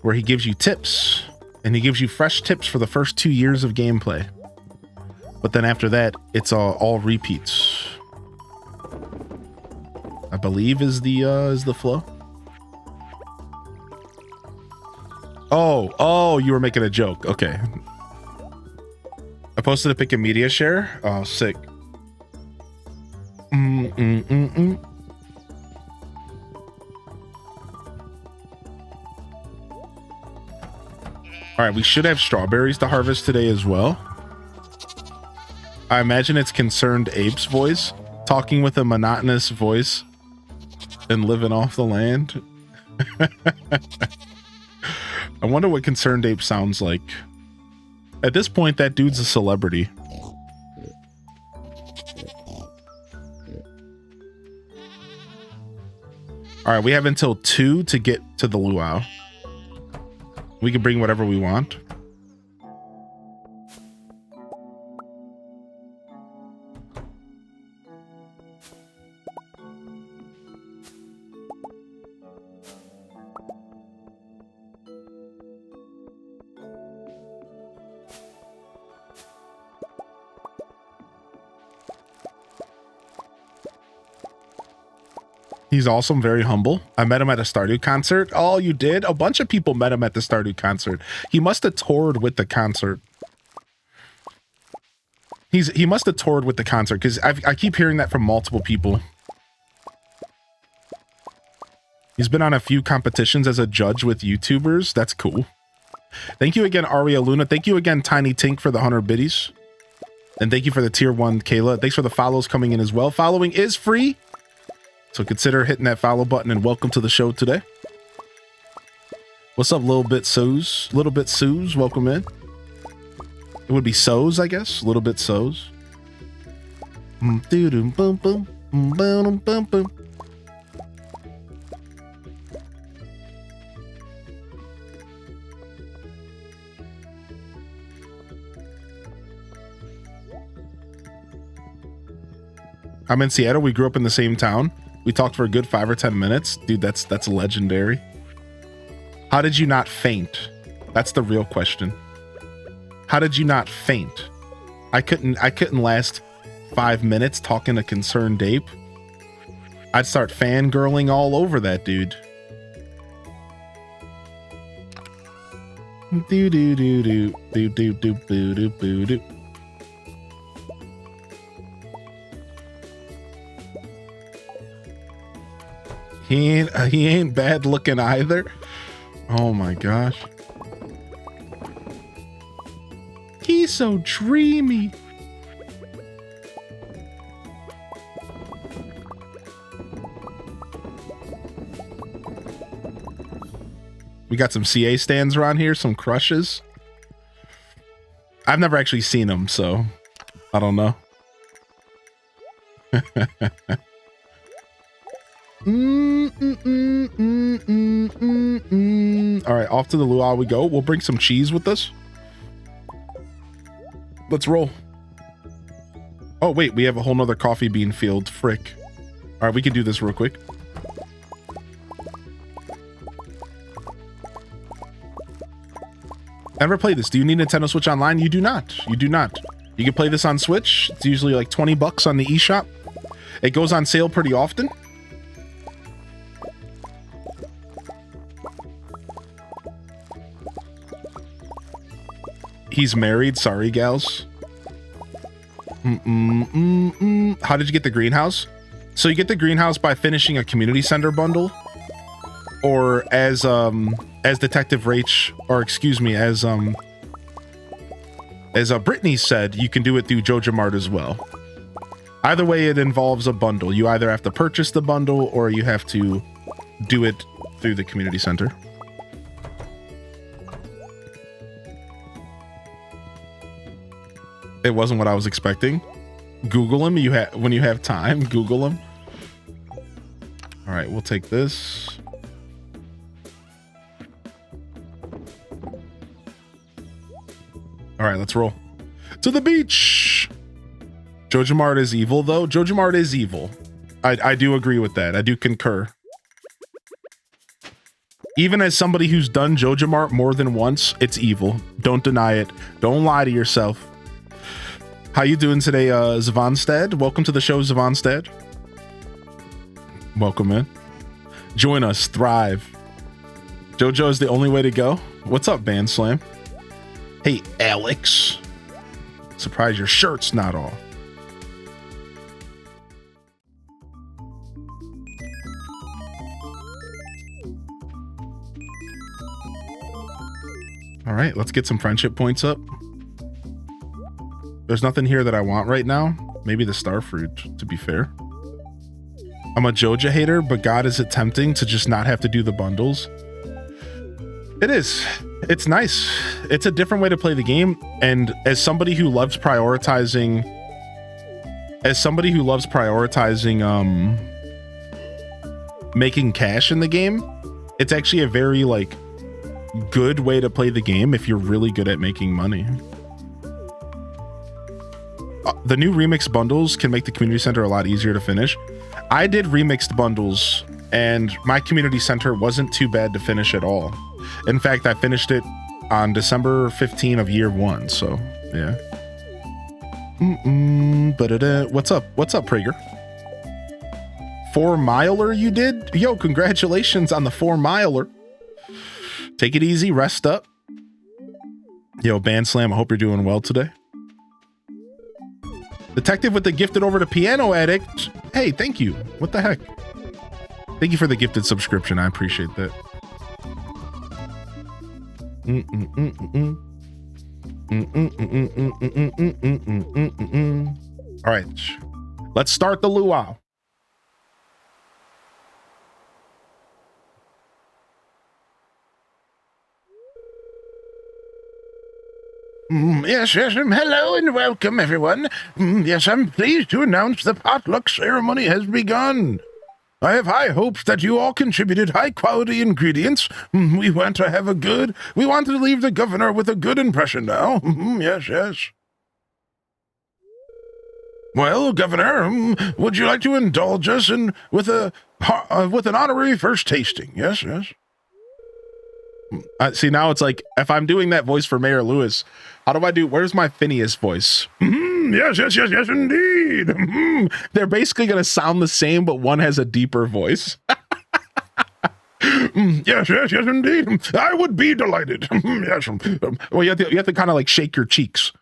where he gives you tips, and he gives you fresh tips for the first 2 years of gameplay. But then after that, it's all repeats. I believe is the flow. Oh, you were making a joke. Okay. I posted a pic of media share. Oh, sick. All right, we should have strawberries to harvest today as well. I imagine it's Concerned Ape's voice, talking with a monotonous voice and living off the land. I wonder what Concerned Ape sounds like. At this point, that dude's a celebrity. All right, we have until 2 to get to the luau. We can bring whatever we want. He's awesome, very humble. I met him at a Stardew concert. Oh, you did? A bunch of people met him at the Stardew concert. He must have toured with the concert. He must have toured with the concert because I keep hearing that from multiple people. He's been on a few competitions as a judge with YouTubers. That's cool. Thank you again, Aria Luna. Thank you again, Tiny Tink, for the 100 biddies. And thank you for the tier 1, Kayla. Thanks for the follows coming in as well. Following is free, so consider hitting that follow button, and welcome to the show today. What's up, Little Bit Soos? Little Bit Soos, welcome in. It would be Soos, I guess. Little Bit Soos. Boom, boom, boom, boom, boom, boom. I'm in Seattle. We grew up in the same town. We talked for a good 5 or 10 minutes. Dude, that's legendary. How did you not faint? That's the real question. How did you not faint? I couldn't last 5 minutes talking to concerned ape. I'd start fangirling all over that dude. Do do do do do do do do do do do. He ain't bad looking either. Oh my gosh. He's so dreamy. We got some CA stands around here, some crushes. I've never actually seen them, so I don't know. All right, off to the luau we go. We'll bring some cheese with us. Let's roll. Oh, wait, we have a whole nother coffee bean field. Frick. All right, we can do this real quick. Never played this. Do you need Nintendo Switch Online? You do not. You do not. You can play this on Switch. It's usually like 20 bucks on the eShop. It goes on sale pretty often. He's married. Sorry, gals. How did you get the greenhouse? So you get the greenhouse by finishing a community center bundle, or as Detective Rach, or excuse me, as Brittany said, you can do it through Joja Mart as well. Either way, it involves a bundle. You either have to purchase the bundle or you have to do it through the community center. It wasn't what I was expecting. Google him. When you have time, Google him. All right, we'll take this. All right, let's roll to the beach. Joja Mart is evil, though. Joja Mart is evil. I do agree with that. I do concur. Even as somebody who's done Joja Mart more than once, it's evil. Don't deny it. Don't lie to yourself. How you doing today, Zavonstead? Welcome to the show, Zavonstead. Welcome in. Join us, thrive. JoJo is the only way to go. What's up, Band Slam? Hey, Alex. Surprised your shirt's not off. All right, let's get some friendship points up. There's nothing here that I want right now. Maybe the starfruit, to be fair. I'm a Joja hater, but God, is it tempting to just not have to do the bundles? It is. It's nice. It's a different way to play the game. And as somebody who loves prioritizing, making cash in the game, it's actually a very like good way to play the game if you're really good at making money. The new remixed bundles can make the community center a lot easier to finish. I did remixed bundles and my community center wasn't too bad to finish at all. In fact, I finished it on December 15 of year 1. So yeah. What's up? What's up, Prager? 4 miler you did? Yo, congratulations on the 4 miler. Take it easy, rest up. Yo, Band Slam, I hope you're doing well today. Detective with the gifted over to Piano Addict. Hey, thank you. What the heck? Thank you for the gifted subscription. I appreciate that. All right. Let's start the luau. Yes, hello and welcome, everyone. Yes, I'm pleased to announce the potluck ceremony has begun. I have high hopes that you all contributed high-quality ingredients. We want to leave the governor with a good impression now. Yes. Well, Governor, would you like to indulge us with an honorary first tasting? Yes. See, now it's like, if I'm doing that voice for Mayor Lewis, how do I do, where's my Phineas voice? Yes, yes, yes, yes, indeed. They're basically going to sound the same, but one has a deeper voice. Yes, yes, yes, indeed. I would be delighted. Yes. Well, you have to kind of like shake your cheeks.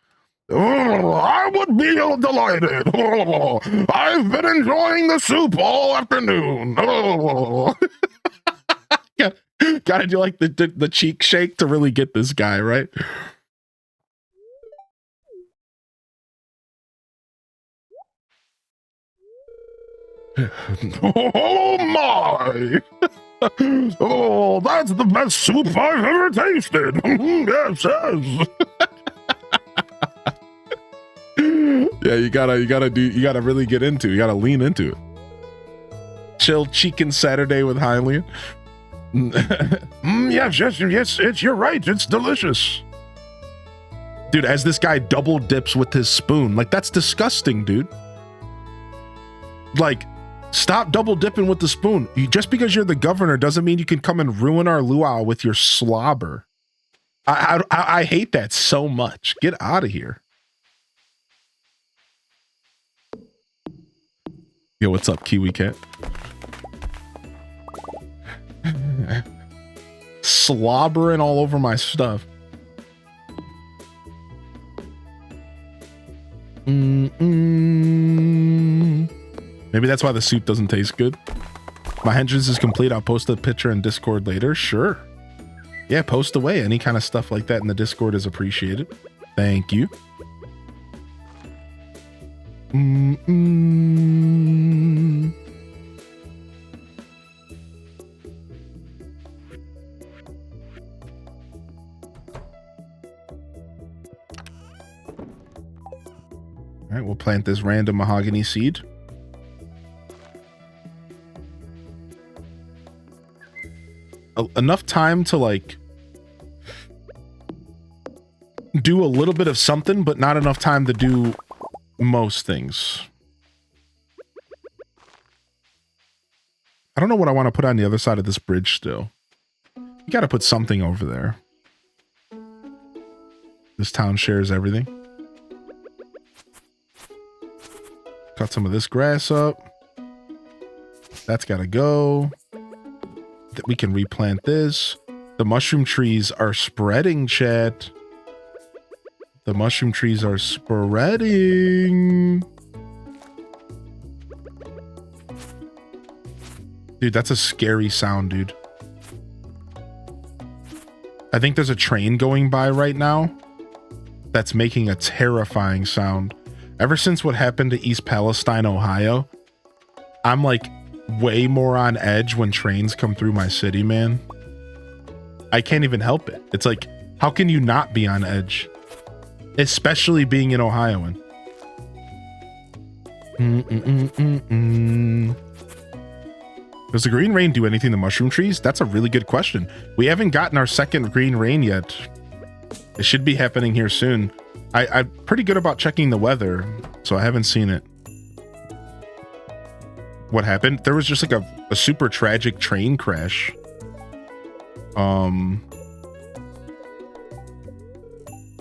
Oh, I would be delighted. Oh, I've been enjoying the soup all afternoon. Oh. Yeah, gotta do like the cheek shake to really get this guy, right? Oh my! Oh, that's the best soup I've ever tasted. Yes, yes. Yeah, you gotta really get into it. You gotta lean into it. Chill Chicken Saturday with Hylian. Yes, yes, yes, you're right. It's delicious. Dude, as this guy double dips with his spoon, like that's disgusting, dude. Like, stop double dipping with the spoon. Just because you're the governor doesn't mean you can come and ruin our luau with your slobber. I hate that so much. Get out of here. Yo, what's up, Kiwi Cat? Slobbering all over my stuff. Maybe that's why the soup doesn't taste good. My entrance is complete. I'll post a picture in Discord later. Sure. Yeah, post away. Any kind of stuff like that in the Discord is appreciated. Thank you. All right, we'll plant this random mahogany seed. Enough time to like do a little bit of something, but not enough time to do most things. I don't know what I want to put on the other side of this bridge still. You got to put something over there. This town shares everything. Cut some of this grass up. That's got to go. We can replant this. The mushroom trees are spreading, chat. The mushroom trees are spreading. Dude, that's a scary sound, dude. I think there's a train going by right now that's making a terrifying sound. Ever since what happened to East Palestine, Ohio, I'm like way more on edge when trains come through my city, man. I can't even help it. It's like, how can you not be on edge? Especially being an Ohioan. Does the green rain do anything to mushroom trees? That's a really good question. We haven't gotten our second green rain yet. It should be happening here soon. I'm pretty good about checking the weather, so I haven't seen it. What happened? There was just like a super tragic train crash.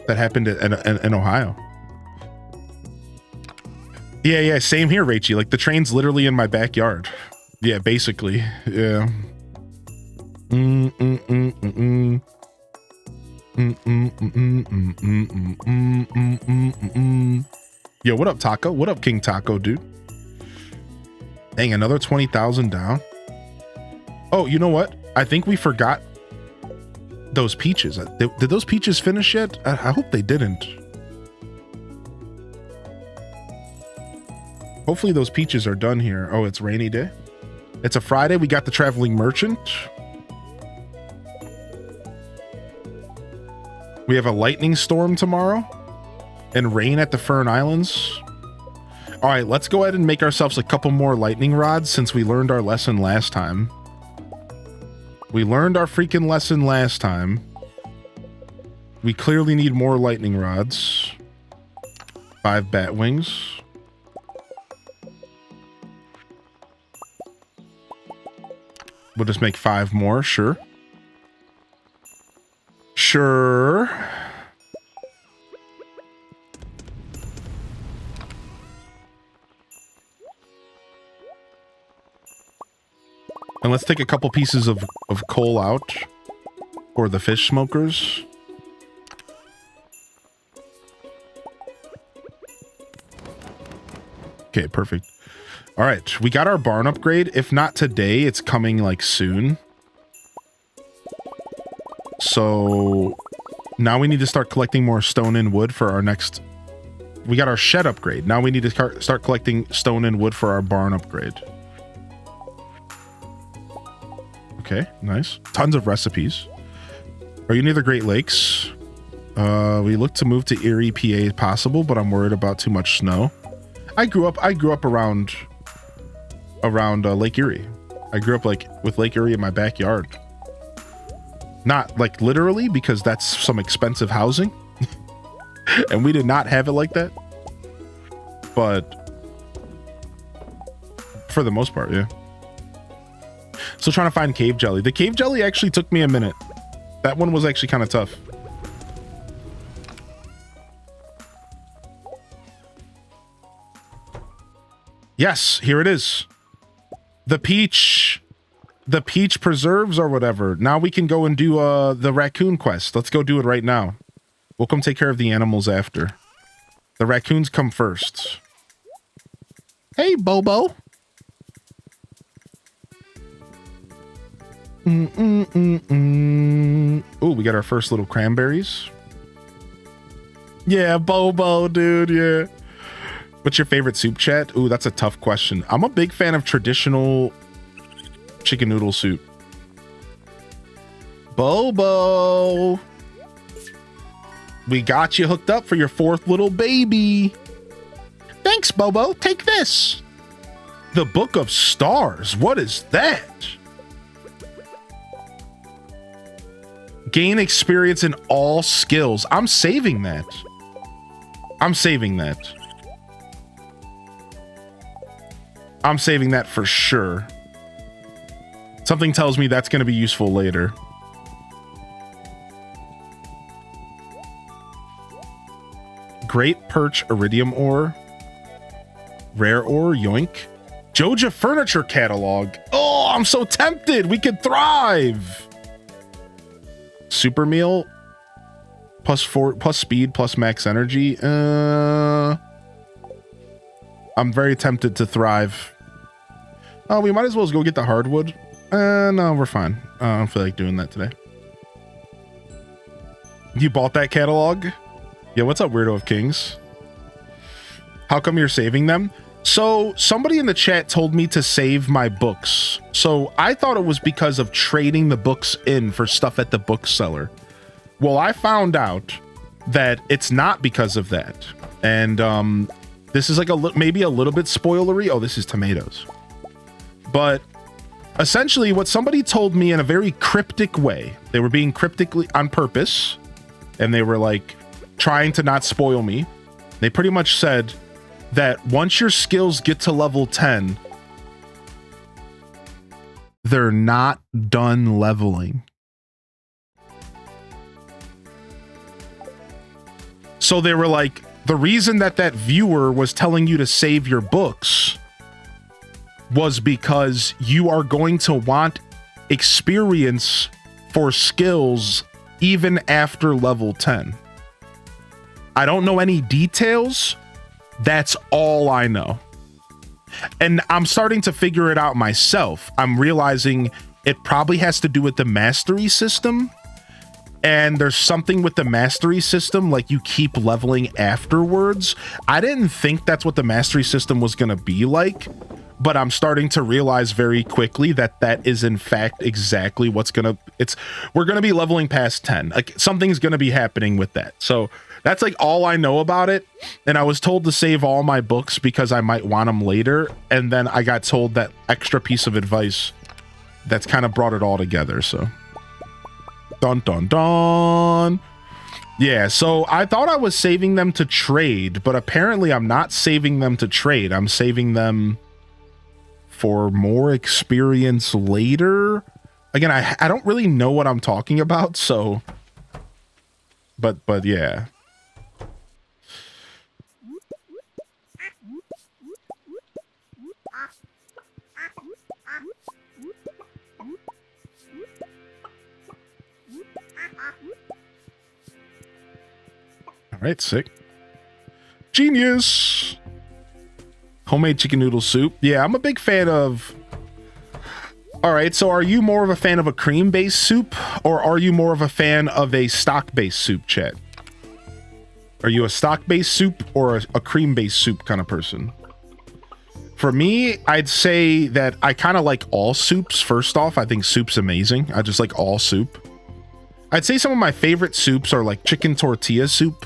That happened in Ohio. Yeah, same here, Rachie. Like the train's literally in my backyard. Yeah, basically. Yeah. Yo, what up, Taco? What up, King Taco, dude? Dang, another 20,000 down. Oh, you know what? I think we forgot those peaches. Did those peaches finish yet? I hope they didn't. Hopefully those peaches are done here. Oh, it's rainy day. It's a Friday. We got the traveling merchant. We have a lightning storm tomorrow and rain at the Fern Islands. All right, let's go ahead and make ourselves a couple more lightning rods since we learned our lesson last time. We learned our freaking lesson last time. We clearly need more lightning rods. 5 bat wings. We'll just make 5 more, sure. Sure. And let's take a couple pieces of coal out for the fish smokers. Okay, perfect. All right, we got our barn upgrade. If not today, it's coming like soon. So now we need to start collecting more stone and wood for our next... We got our shed upgrade. Now we need to start collecting stone and wood for our barn upgrade. Okay, nice. Tons of recipes. Are you near the Great Lakes? We look to move to Erie, PA possible, but I'm worried about too much snow. I grew up around Lake Erie. I grew up like with Lake Erie in my backyard. Not like literally, because that's some expensive housing. And we did not have it like that. But for the most part, yeah. Still trying to find cave jelly. The cave jelly actually took me a minute. That one was actually kind of tough. Yes, here it is. The peach preserves or whatever. Now we can go and do the raccoon quest. Let's go do it right now. We'll come take care of the animals after. The raccoons come first. Hey, Bobo. Oh, we got our first little cranberries. Yeah, Bobo, dude, yeah. What's your favorite soup, chat? Ooh, that's a tough question. I'm a big fan of traditional chicken noodle soup. Bobo. We got you hooked up for your fourth little baby. Thanks, Bobo. Take this. The Book of Stars. What is that? Gain experience in all skills. I'm saving that. I'm saving that. I'm saving that for sure. Something tells me that's going to be useful later. Great Perch Iridium Ore. Rare Ore, yoink. Joja Furniture Catalog. Oh, I'm so tempted. We could thrive. Super Meal. Plus speed, plus max energy. I'm very tempted to thrive. Oh, we might as well go get the hardwood. No, we're fine. I don't feel like doing that today. You bought that catalog? Yeah, what's up, Weirdo of Kings? How come you're saving them? So somebody in the chat told me to save my books. So I thought it was because of trading the books in for stuff at the bookseller. Well, I found out that it's not because of that. And this is like maybe a little bit spoilery. Oh, this is tomatoes. But essentially what somebody told me in a very cryptic way, they were being cryptically on purpose, and they were like trying to not spoil me. They pretty much said that once your skills get to level 10, they're not done leveling. So they were like, the reason that viewer was telling you to save your books was because you are going to want experience for skills even after level 10. I don't know any details. That's all I know. And I'm starting to figure it out myself. I'm realizing it probably has to do with the mastery system. And there's something with the mastery system, like you keep leveling afterwards. I didn't think that's what the mastery system was going to be like, but I'm starting to realize very quickly that that is in fact exactly what's going to, we're going to be leveling past 10. Like something's going to be happening with that. So that's like all I know about it. And I was told to save all my books because I might want them later. And then I got told that extra piece of advice that's kind of brought it all together. So dun dun dun. Yeah, so I thought I was saving them to trade, but apparently I'm not saving them to trade. I'm saving them for more experience later. Again, I don't really know what I'm talking about, so but yeah. All right, sick. Genius. Homemade chicken noodle soup. Yeah, I'm a big fan of... All right, so are you more of a fan of a cream-based soup, or are you more of a fan of a stock-based soup, chat? Are you a stock-based soup or a cream-based soup kind of person? For me, I'd say that I kind of like all soups. First off, I think soup's amazing. I just like all soup. I'd say some of my favorite soups are like chicken tortilla soup.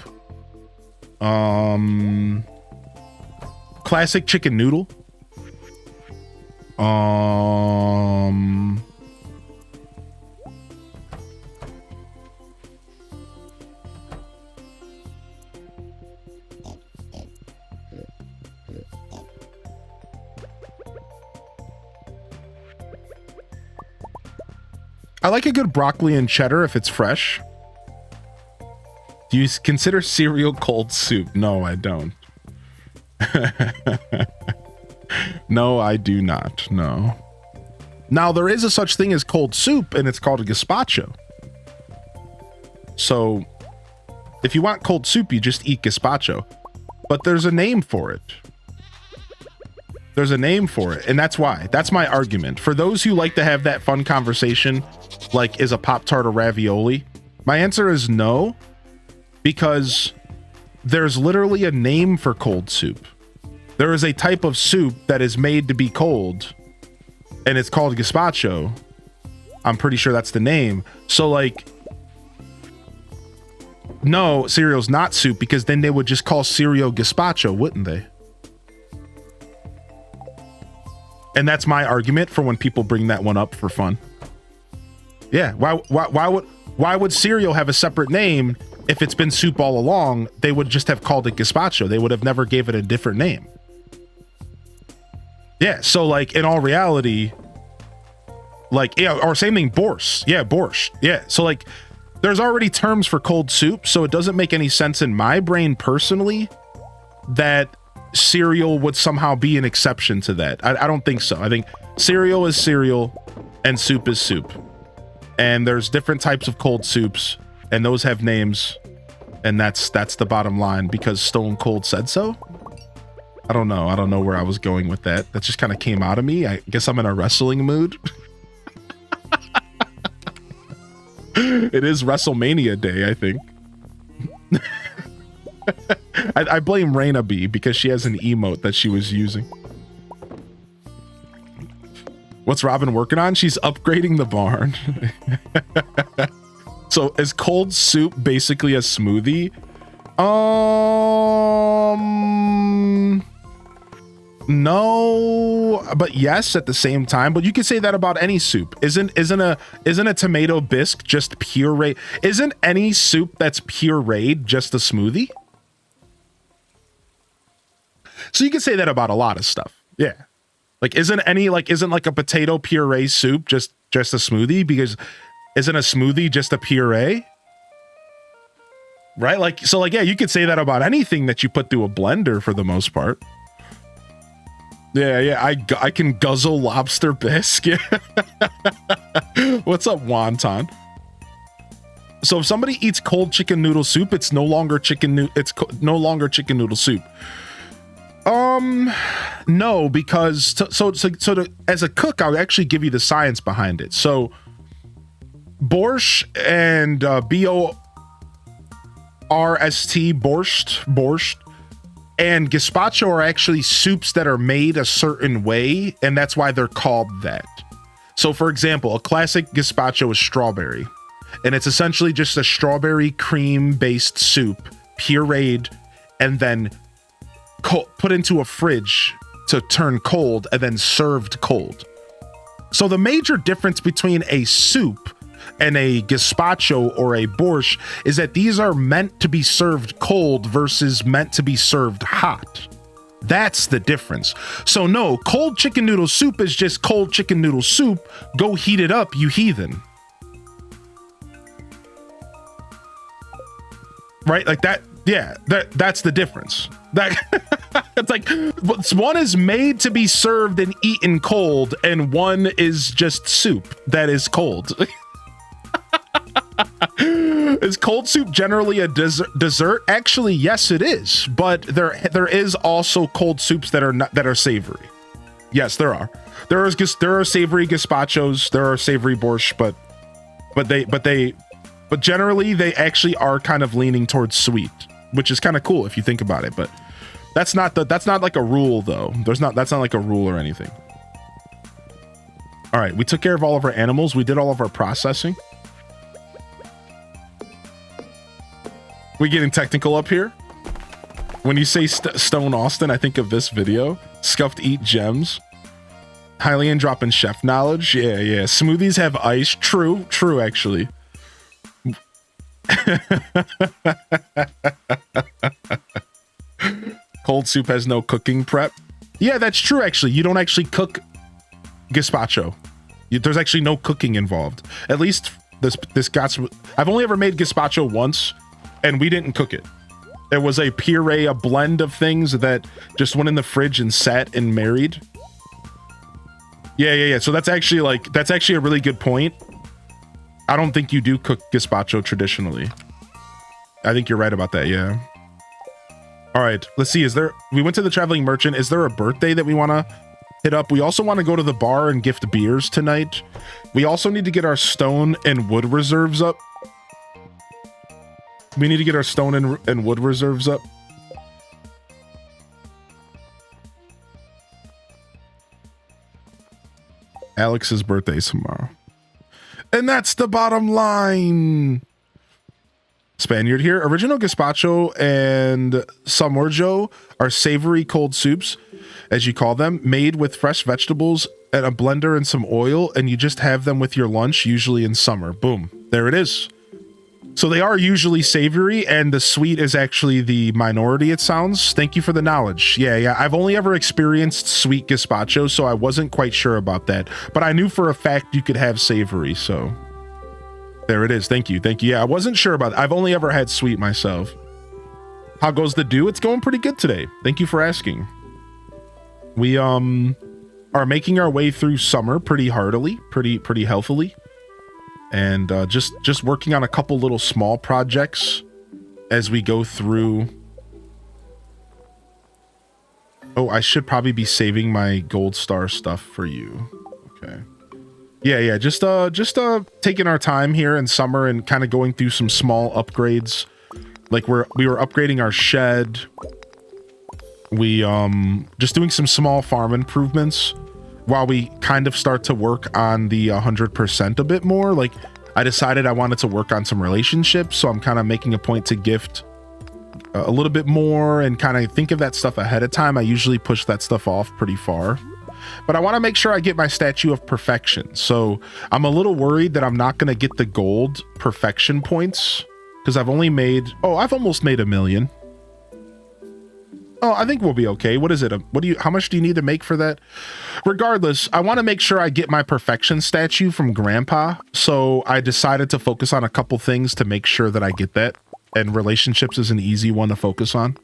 Classic chicken noodle. I like a good broccoli and cheddar if it's fresh. Do you consider cereal cold soup? No, I don't. No, I do not. No. Now, there is a such thing as cold soup, and it's called a gazpacho. So, if you want cold soup, you just eat gazpacho. But there's a name for it. There's a name for it, and that's why. That's my argument. For those who like to have that fun conversation, like, is a Pop-Tart a ravioli? My answer is no, because there's literally a name for cold soup. There is a type of soup that is made to be cold, and it's called gazpacho. I'm pretty sure that's the name. So, like, no, cereal's not soup, because then they would just call cereal gazpacho, wouldn't they? And that's my argument for when people bring that one up for fun. Yeah, why would cereal have a separate name if it's been soup all along? They would just have called it gazpacho. They would have never gave it a different name. Yeah, so like in all reality, like, yeah, or same thing, borscht. Yeah, borscht. Yeah, so like there's already terms for cold soup, so it doesn't make any sense in my brain personally that cereal would somehow be an exception to that. I don't think so. I think cereal is cereal and soup is soup. And there's different types of cold soups, and those have names, and that's the bottom line, because Stone Cold said so. I don't know where I was going with that. That just kind of came out of me. I guess I'm in a wrestling mood. It is WrestleMania day, I think. I blame Raina B because she has an emote that she was using. What's Robin working on? She's upgrading the barn. So is cold soup basically a smoothie? No, but yes at the same time. But you could say that about any soup. Isn't a tomato bisque just pureed? Isn't any soup that's pureed just a smoothie? So you can say that about a lot of stuff. Yeah. Like isn't like a potato puree soup just a smoothie? Because isn't a smoothie just a puree? Right? Like, so like, yeah, you could say that about anything that you put through a blender for the most part. Yeah, I can guzzle lobster bisque. What's up, Wonton? So if somebody eats cold chicken noodle soup, it's no longer chicken noodle soup. No, because as a cook, I'll actually give you the science behind it. So borscht and borscht and gazpacho are actually soups that are made a certain way, and that's why they're called that. So for example, a classic gazpacho is strawberry, and it's essentially just a strawberry cream based soup, pureed, and then put into a fridge to turn cold and then served cold. So the major difference between a soup and a gazpacho or a borscht is that these are meant to be served cold versus meant to be served hot. That's the difference. So no, cold chicken noodle soup is just cold chicken noodle soup. Go heat it up, you heathen. right? Like that. Yeah, that's the difference. That it's like one is made to be served and eaten cold, and one is just soup that is cold. Is cold soup generally a dessert? Actually, yes, it is. But there is also cold soups that are savory. Yes, there are. There are savory gazpachos. There are savory borscht, but generally they actually are kind of leaning towards sweet, which is kind of cool if you think about it. But that's not like a rule though. That's not like a rule or anything. All right, we took care of all of our animals. We did all of our processing. We getting technical up here. When you say Stone Austin, I think of this video. Scuffed eat gems. Hylian dropping chef knowledge. Yeah. Smoothies have ice. True, actually. Cold soup has no cooking prep. Yeah, that's true, actually. You don't actually cook gazpacho. There's actually no cooking involved. At least this I've only ever made gazpacho once, and we didn't cook it. It was a puree, a blend of things that just went in the fridge and sat and married. Yeah. So that's actually a really good point. I don't think you do cook gazpacho traditionally. I think you're right about that, yeah. All right, let's see. We went to the traveling merchant. Is there a birthday that we want to hit up? We also want to go to the bar and gift beers tonight. We also need to get our stone and wood reserves up. And wood reserves up. Alex's birthday's tomorrow. And that's the bottom line. Spaniard here. Original gazpacho and samorjo are savory cold soups, as you call them, made with fresh vegetables and a blender and some oil, and you just have them with your lunch, usually in summer. Boom. There it is. So they are usually savory, and the sweet is actually the minority, it sounds. Thank you for the knowledge. Yeah. I've only ever experienced sweet gazpacho, so I wasn't quite sure about that. But I knew for a fact you could have savory, so there it is. Thank you. Yeah, I wasn't sure about it. I've only ever had sweet myself. How goes the dew? It's going pretty good today. Thank you for asking. We are making our way through summer pretty heartily, pretty healthily. And just working on a couple little small projects as we go through. Oh, I should probably be saving my gold star stuff for you. Okay. Yeah. Just taking our time here in summer and kind of going through some small upgrades. Like we were upgrading our shed. We just doing some small farm improvements while we kind of start to work on the 100% a bit more. Like I decided I wanted to work on some relationships, so I'm kind of making a point to gift a little bit more and kind of think of that stuff ahead of time. I usually push that stuff off pretty far, but I want to make sure I get my statue of perfection. So I'm a little worried that I'm not going to get the gold perfection points because I've almost made 1 million. Oh, I think we'll be okay. What is it? How much do you need to make for that? Regardless, I want to make sure I get my perfection statue from Grandpa. So I decided to focus on a couple things to make sure that I get that. And relationships is an easy one to focus on.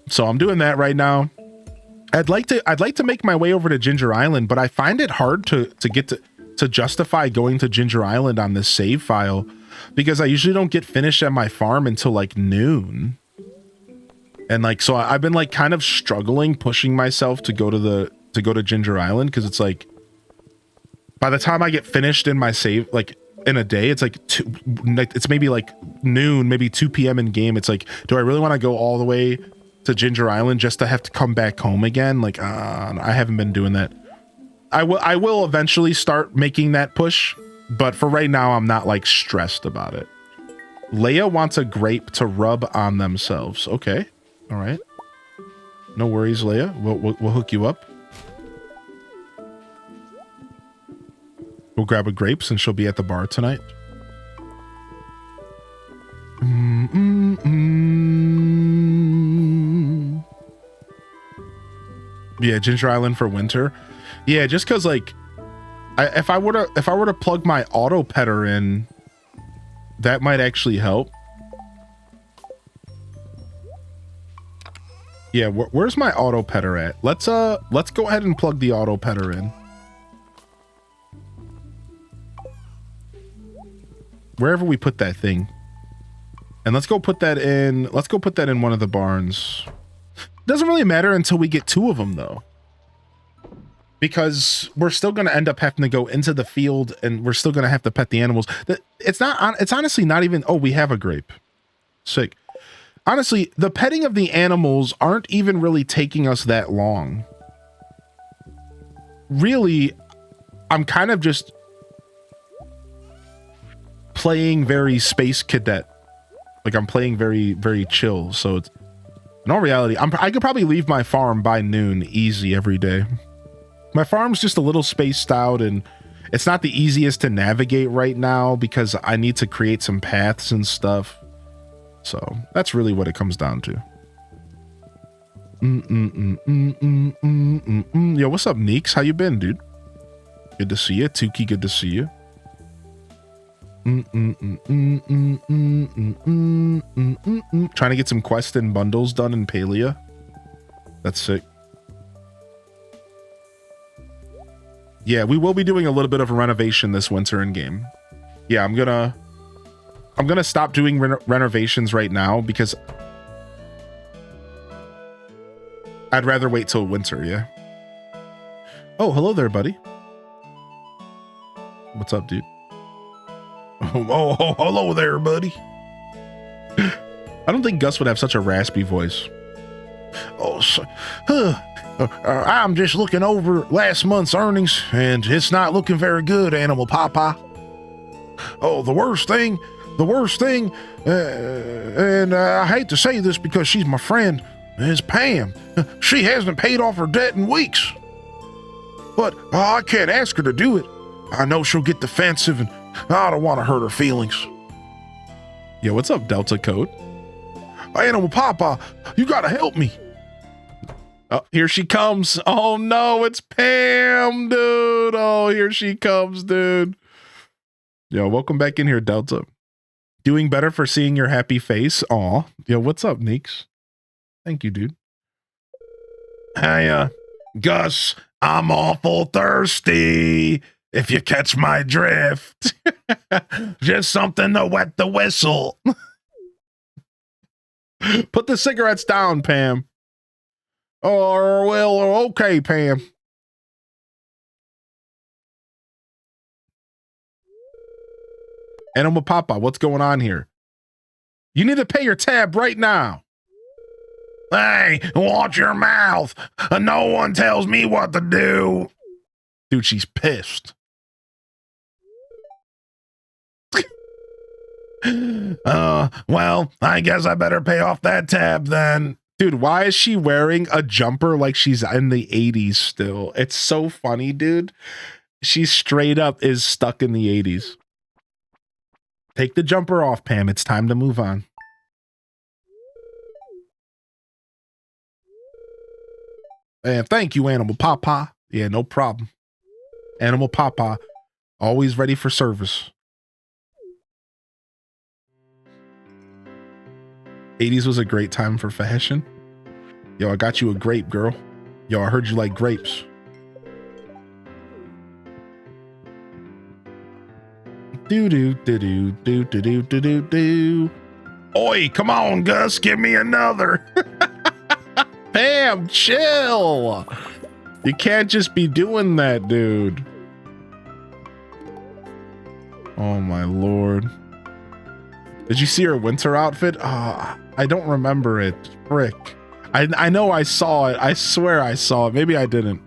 So I'm doing that right now. I'd like to make my way over to Ginger Island, but I find it hard to get to justify going to Ginger Island on this save file because I usually don't get finished at my farm until like noon. And like, so I've been like kind of struggling, pushing myself to go to Ginger Island. Cause it's like, by the time I get finished in my save, like in a day, it's like it's maybe like noon, maybe 2 PM in game. It's like, do I really want to go all the way to Ginger Island just to have to come back home again? Like, I haven't been doing that. I will eventually start making that push, but for right now, I'm not like stressed about it. Leia wants a grape to rub on themselves. Okay. All right. No worries, Leia. We'll hook you up. We'll grab a grapes and she'll be at the bar tonight. Yeah, Ginger Island for winter. Yeah, just because like, if I were to plug my auto petter in, that might actually help. Yeah, where's my auto petter at? Let's go ahead and plug the auto petter in. Wherever we put that thing. And let's go put that in one of the barns. Doesn't really matter until we get 2 of them though. Because we're still going to end up having to go into the field and we're still going to have to pet the animals. It's honestly not even, oh, we have a grape. Sick. Honestly, the petting of the animals aren't even really taking us that long. Really, I'm kind of just playing very space cadet. Like I'm playing very, very chill. So it's, in all reality, I could probably leave my farm by noon easy every day. My farm's just a little spaced out and it's not the easiest to navigate right now because I need to create some paths and stuff. So that's really what it comes down to. Yo, what's up, Neeks? How you been, dude? Good to see you. Tuki, good to see you. Trying to get some quests and bundles done in Palia. That's sick. Yeah, we will be doing a little bit of a renovation this winter in game. Yeah, I'm gonna stop doing renovations right now because I'd rather wait till winter. Yeah. Oh, hello there, buddy. What's up, dude? Oh, hello there, buddy. I don't think Gus would have such a raspy voice. Oh, I'm just looking over last month's earnings, and it's not looking very good, Animal Papa. Oh, the worst thing, and I hate to say this because she's my friend, is Pam. She hasn't paid off her debt in weeks. But I can't ask her to do it. I know she'll get defensive, and I don't want to hurt her feelings. Yo, what's up, Delta Code? Animal Papa, you gotta help me. Oh, here she comes. Oh no, it's Pam, dude. Oh, here she comes, dude. Yo, welcome back in here, Delta. Doing better for seeing your happy face. Aw. Yo, what's up, Neeks? Thank you, dude. Hey, Gus, I'm awful thirsty. If you catch my drift. Just something to wet the whistle. Put the cigarettes down, Pam. Oh, well, okay, Pam. Animal Papa, what's going on here? You need to pay your tab right now. Hey, watch your mouth. No one tells me what to do. Dude, she's pissed. Well, I guess I better pay off that tab then. Dude, why is she wearing a jumper like she's in the 80s still? It's so funny, dude. She straight up is stuck in the 80s. Take the jumper off, Pam. It's time to move on. And thank you, Animal Papa. Yeah, no problem. Animal Papa, always ready for service. 80s was a great time for fashion. Yo, I got you a grape, girl. Yo, I heard you like grapes. Do. Oi, come on, Gus, give me another. Pam, chill. You can't just be doing that, dude. Oh my lord. Did you see her winter outfit? I don't remember it. Frick. I know I saw it. I swear I saw it. Maybe I didn't.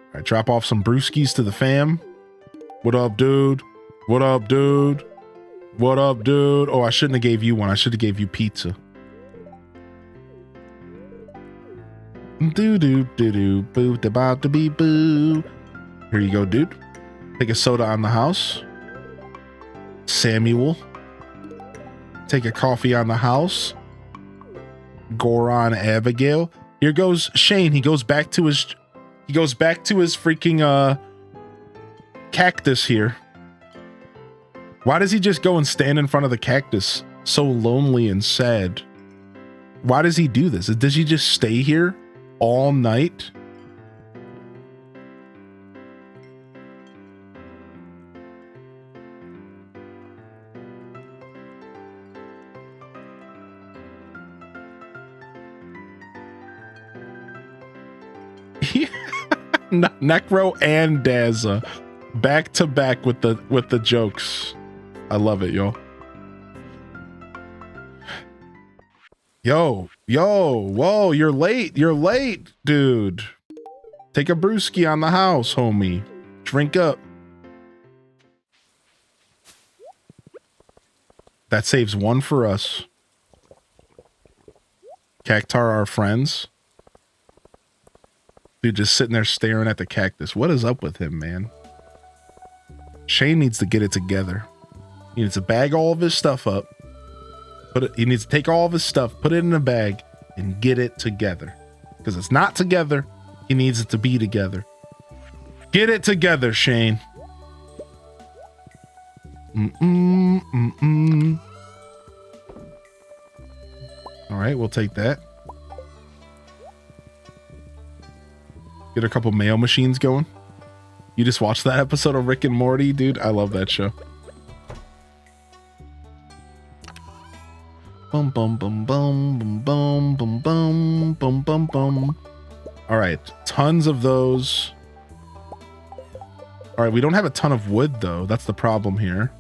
All right, drop off some brewskis to the fam. What up, dude? What up, dude? What up, dude? Oh, I shouldn't have gave you one. I should have gave you pizza. Boo, about to be boo. Here you go, dude. Take a soda on the house. Samuel. Take a coffee on the house. Goron, Abigail. Here goes Shane. He goes back to his freaking cactus here. Why does he just go and stand in front of the cactus so lonely and sad? Why does he do this? Does he just stay here all night? Necro and Daza back to back with the jokes. I love it, yo. Whoa, you're late, dude. Take a brewski on the house, homie. Drink up. That saves one for us. Cactar, our friends. Dude, just sitting there staring at the cactus. What is up with him, man? Shane needs to get it together. He needs to bag all of his stuff up. He needs to take all of his stuff, put it in a bag, and get it together. Because it's not together. He needs it to be together. Get it together, Shane. All right, we'll take that. Get a couple mail machines going. You just watched that episode of Rick and Morty, dude. I love that show. Bum bum bum bum bum bum bum bum bum bum bum. All right, tons of those. All right, we don't have a ton of wood though. That's the problem here.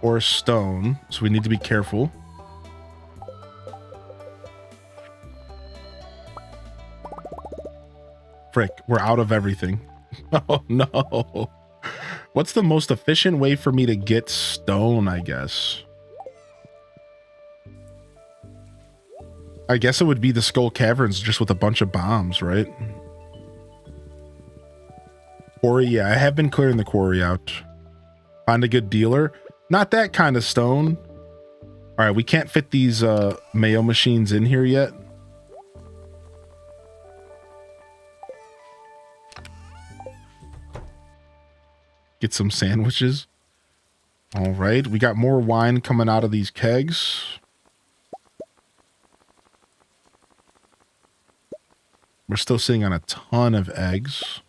Or stone, so we need to be careful. Frick, we're out of everything. Oh no. What's the most efficient way for me to get stone, I guess? I guess it would be the Skull Caverns just with a bunch of bombs, right? Quarry, yeah, I have been clearing the quarry out. Find a good dealer. Not that kind of stone. All right, we can't fit these mayo machines in here yet. Get some sandwiches. All right, we got more wine coming out of these kegs. We're still sitting on a ton of eggs.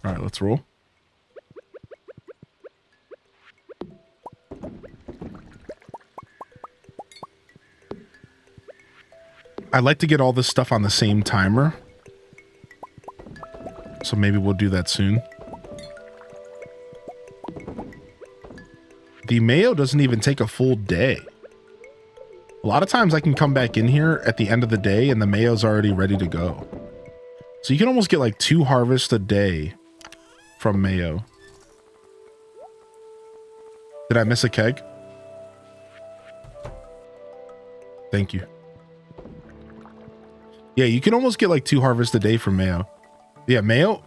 All right, let's roll. I'd like to get all this stuff on the same timer. So maybe we'll do that soon. The mayo doesn't even take a full day. A lot of times I can come back in here at the end of the day and the mayo's already ready to go. So you can almost get like 2 harvests a day from mayo. Did I miss a keg? Thank you. Yeah, you can almost get like 2 harvests a day from mayo. Yeah, mayo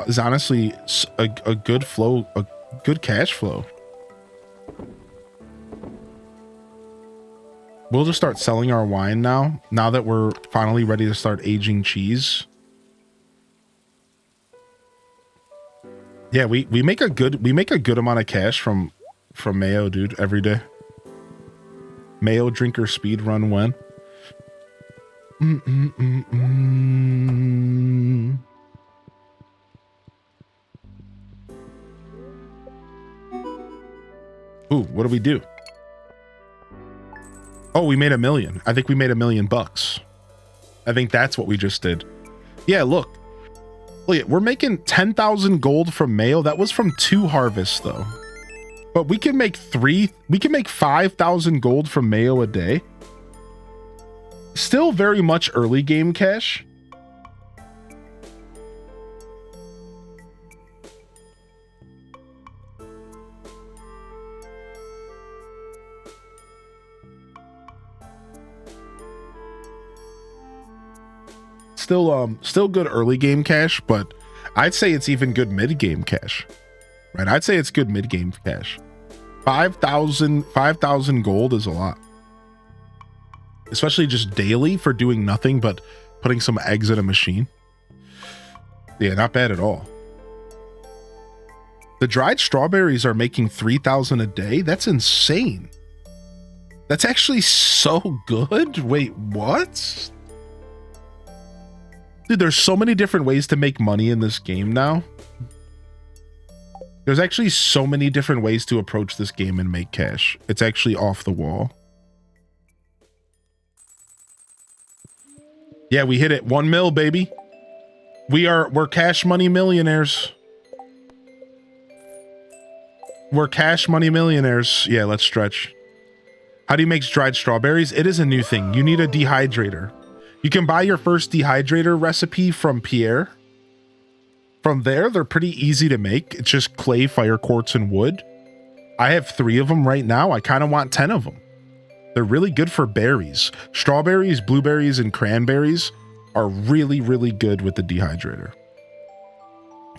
is honestly a good flow, a good cash flow. We'll just start selling our wine now that we're finally ready to start aging cheese. Yeah, we make a good amount of cash from mayo, dude, every day. Mayo drinker speed run when? Ooh, what do we do? Oh, we made $1 million. I think we made $1 million. I think that's what we just did. Yeah, look. Look, we're making 10,000 gold from mayo. That was from 2 harvests though. But we can make 5,000 gold from mayo a day. Still very much early game cash. Still good early game cash, but I'd say it's even good mid game cash. Right? I'd say it's good mid game cash. 5,000 gold is a lot. Especially just daily for doing nothing but putting some eggs in a machine. Yeah, not bad at all. The dried strawberries are making 3,000 a day. That's insane. That's actually so good. Wait, what? Dude, there's so many different ways to make money in this game now. There's actually so many different ways to approach this game and make cash. It's actually off the wall. Yeah, we hit it. 1 mil, baby. We're cash money millionaires. We're cash money millionaires. Yeah, let's stretch. How do you make dried strawberries? It is a new thing. You need a dehydrator. You can buy your first dehydrator recipe from Pierre. From there, they're pretty easy to make. It's just clay, fire quartz, and wood. I have 3 of them right now. I kind of want 10 of them. They're really good for berries. Strawberries, blueberries, and cranberries are really, really good with the dehydrator.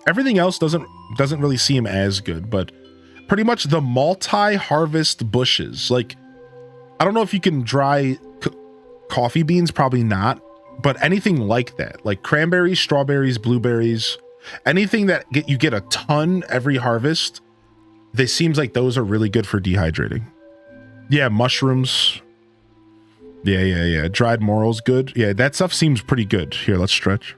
Everything else doesn't really seem as good, but pretty much the multi-harvest bushes. Like, I don't know if you can dry coffee beans, probably not, but anything like that, like cranberries, strawberries, blueberries, anything that you get a ton every harvest, this seems like those are really good for dehydrating. Yeah, mushrooms. Yeah. Dried morels, good. Yeah, that stuff seems pretty good. Here, let's stretch.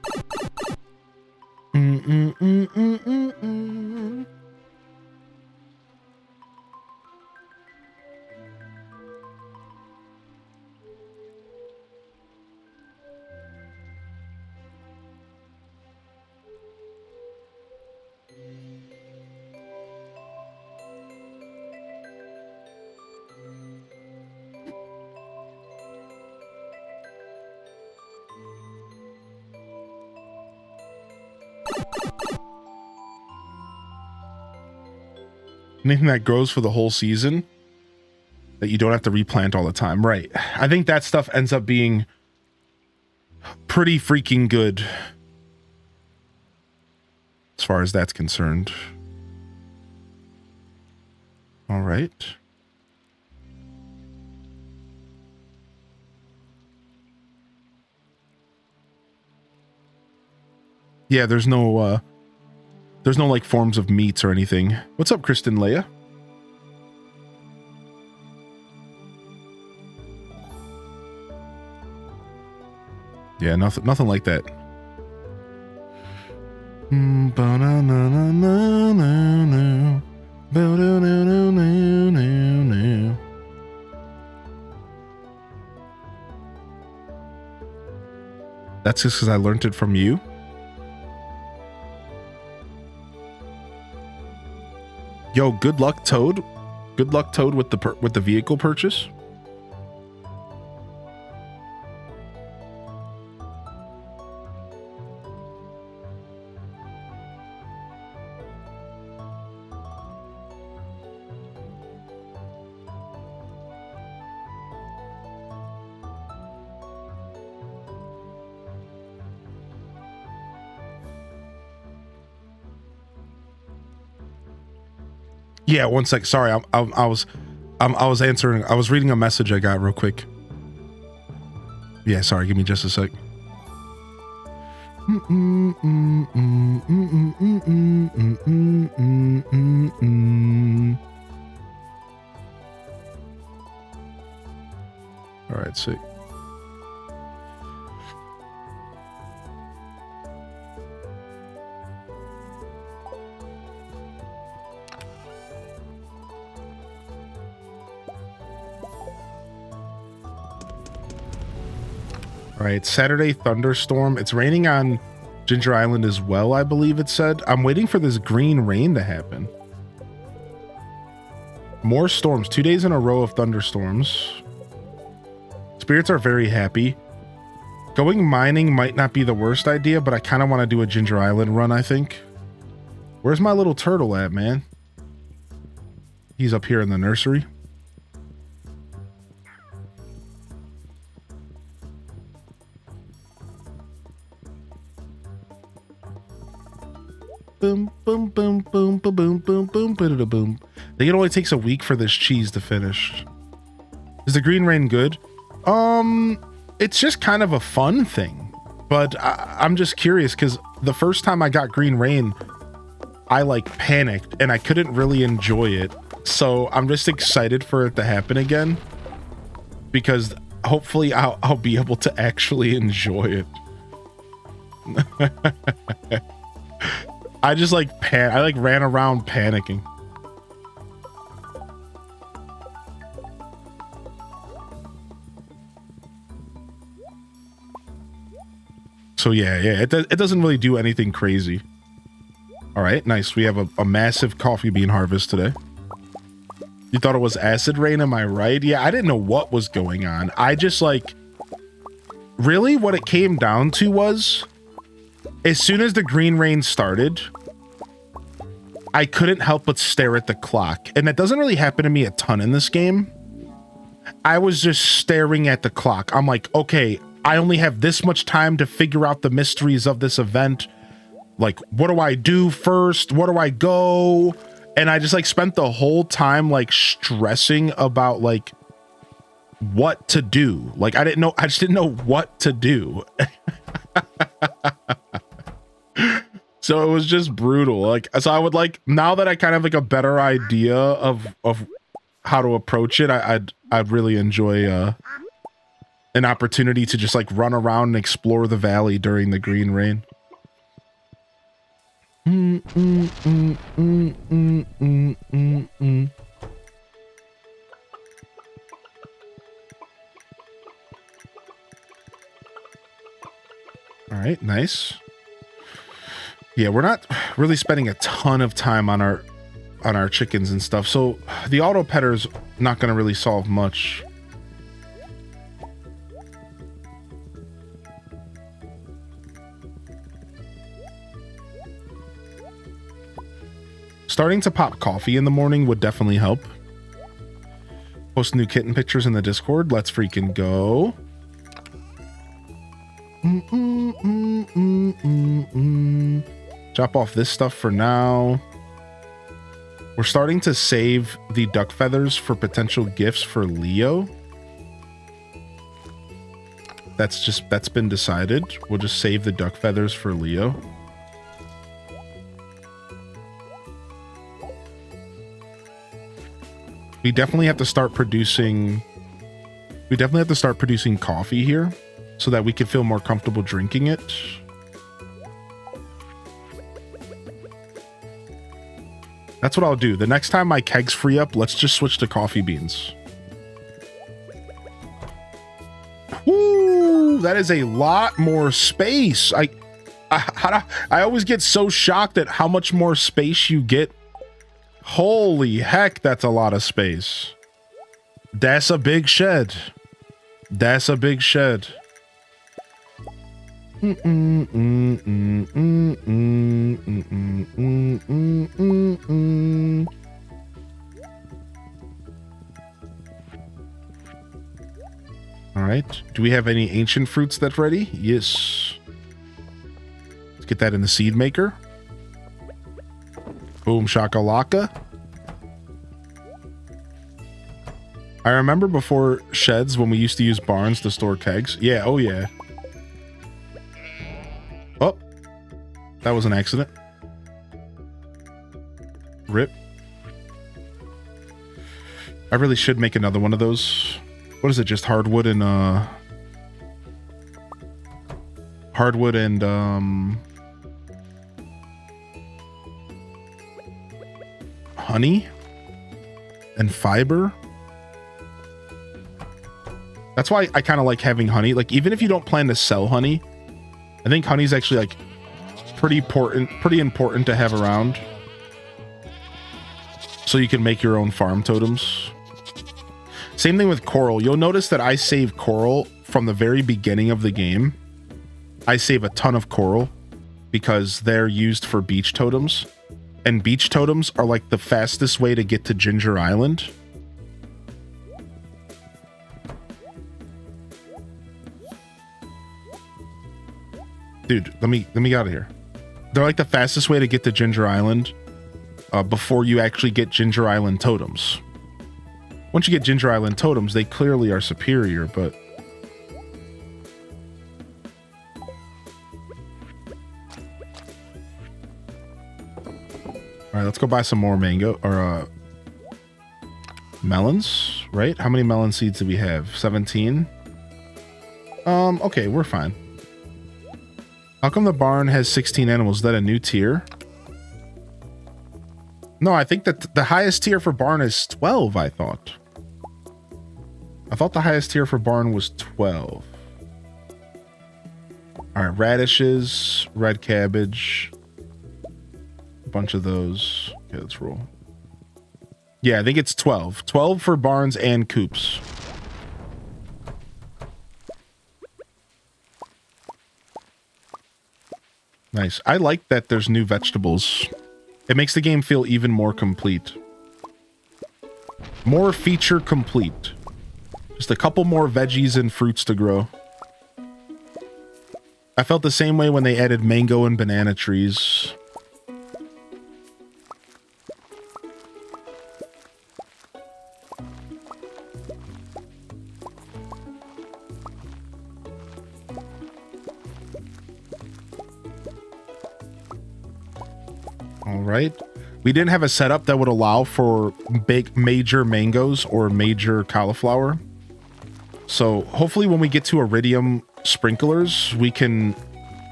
Anything that grows for the whole season that you don't have to replant all the time. Right. I think that stuff ends up being pretty freaking good as far as that's concerned. All right. Yeah, there's no like forms of meats or anything. What's up, Kristen Leia? Yeah, nothing like that. That's just because I learned it from you. Yo, good luck, Toad. Good luck, Toad, with the vehicle purchase. Yeah, one sec. Sorry, I was answering. I was reading a message I got real quick. Yeah, sorry. Give me just a sec. All right, sick. All right, Saturday thunderstorm. It's raining on Ginger Island as well, I believe it said. I'm waiting for this green rain to happen. More storms. 2 days in a row of thunderstorms. Spirits are very happy. Going mining might not be the worst idea, but I kind of want to do a Ginger Island run, I think. Where's my little turtle at, man? He's up here in the nursery. Boom, boom, boom, boom, boom, boom, boom, boom, boom, boom. I think it only takes a week for this cheese to finish. Is the green rain good? It's just kind of a fun thing, but I'm just curious because the first time I got green rain, I like panicked and I couldn't really enjoy it. So I'm just excited for it to happen again, because hopefully I'll be able to actually enjoy it. I just like I like ran around panicking. So yeah, it doesn't really do anything crazy. All right, nice. We have a massive coffee bean harvest today. You thought it was acid rain, am I right? Yeah, I didn't know what was going on. I just like, really what it came down to was, as soon as the green rain started, I couldn't help but stare at the clock. And that doesn't really happen to me a ton in this game. I was just staring at the clock. I'm like, okay, I only have this much time to figure out the mysteries of this event. Like, what do I do first? Where do I go? And I just like spent the whole time like stressing about like what to do. Like, I just didn't know what to do. So it was just brutal. Like, so I would like, now that I kind of like a better idea of how to approach it, I'd really enjoy an opportunity to just like run around and explore the valley during the green rain. All right, nice. Yeah, we're not really spending a ton of time on our chickens and stuff, so the auto petter's not going to really solve much. Starting to pop coffee in the morning would definitely help. Post new kitten pictures in the Discord. Let's freaking go. Chop off this stuff for now. We're starting to save the duck feathers for potential gifts for Leo. That's been decided. We'll just save the duck feathers for Leo. We definitely have to start producing coffee here so that we can feel more comfortable drinking it. That's what I'll do. The next time my kegs free up, let's just switch to coffee beans. Woo! That is a lot more space. I always get so shocked at how much more space you get. Holy heck, that's a lot of space. That's a big shed. That's a big shed. All right. Do we have any ancient fruits that's ready? Yes. Let's get that in the seed maker. Boom shakalaka. I remember before sheds when we used to use barns to store kegs. Yeah, oh yeah. Oh, that was an accident. Rip. I really should make another one of those. What is it? Just hardwood and honey and fiber. That's why I kind of like having honey. Like, even if you don't plan to sell honey, I think honey's actually like pretty important to have around, so you can make your own farm totems. Same thing with coral. You'll notice that I save coral from the very beginning of the game. I save a ton of coral because they're used for beach totems, and beach totems are like the fastest way to get to Ginger Island. Dude, let me get out of here. They're like the fastest way to get to Ginger Island before you actually get Ginger Island totems. Once you get Ginger Island totems, they clearly are superior, but right, let's go buy some more mango or melons, right? How many melon seeds do we have? 17. Okay, we're fine. How come the barn has 16 animals? Is that a new tier? No, I think that the highest tier for barn is 12, I thought. I thought the highest tier for barn was 12. All right, radishes, red cabbage, a bunch of those. Okay, let's roll. Yeah, I think it's 12. 12 for barns and coops. Nice. I like that there's new vegetables. It makes the game feel even more complete. More feature complete. Just a couple more veggies and fruits to grow. I felt the same way when they added mango and banana trees. All right. We didn't have a setup that would allow for big major mangoes or major cauliflower. So hopefully when we get to iridium sprinklers, we can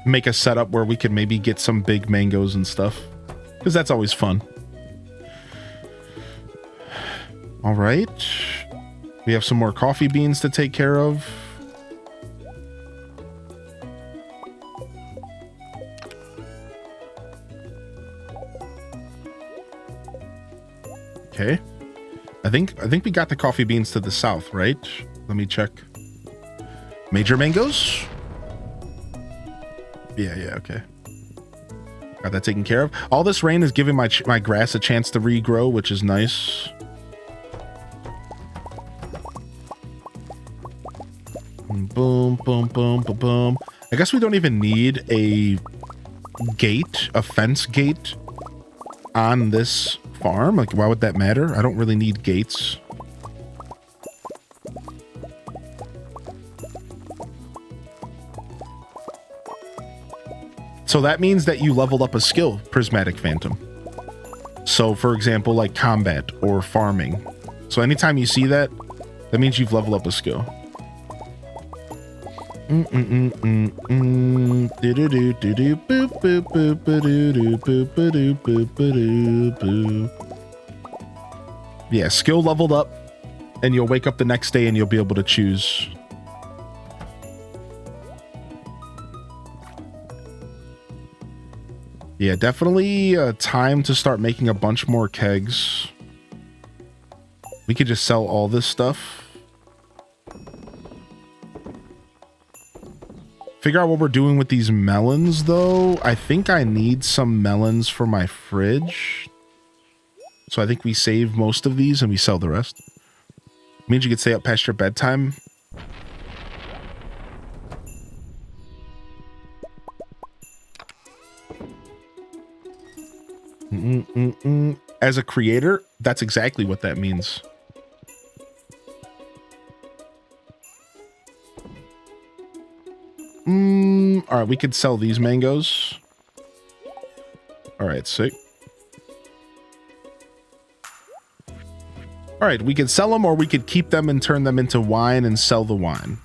make a setup where we can maybe get some big mangoes and stuff, because that's always fun. All right. We have some more coffee beans to take care of. Okay. I think we got the coffee beans to the south, right? Let me check. Major mangoes? Yeah, okay. Got that taken care of. All this rain is giving my grass a chance to regrow, which is nice. Boom, boom, boom, boom, boom. I guess we don't even need a fence gate on this farm. Like, why would that matter? I don't really need gates. So that means that you leveled up a skill, Prismatic Phantom. So for example, like combat or farming. So anytime you see that, that means you've leveled up a skill. Yeah, skill leveled up, and you'll wake up the next day and you'll be able to choose. Yeah, definitely time to start making a bunch more kegs. We could just sell all this stuff. Figure out what we're doing with these melons, though. I think I need some melons for my fridge. So I think we save most of these and we sell the rest. Means you could stay up past your bedtime. As a creator, that's exactly what that means. All right, we could sell these mangoes. All right, sick. All right, we could sell them, or we could keep them and turn them into wine and sell the wine.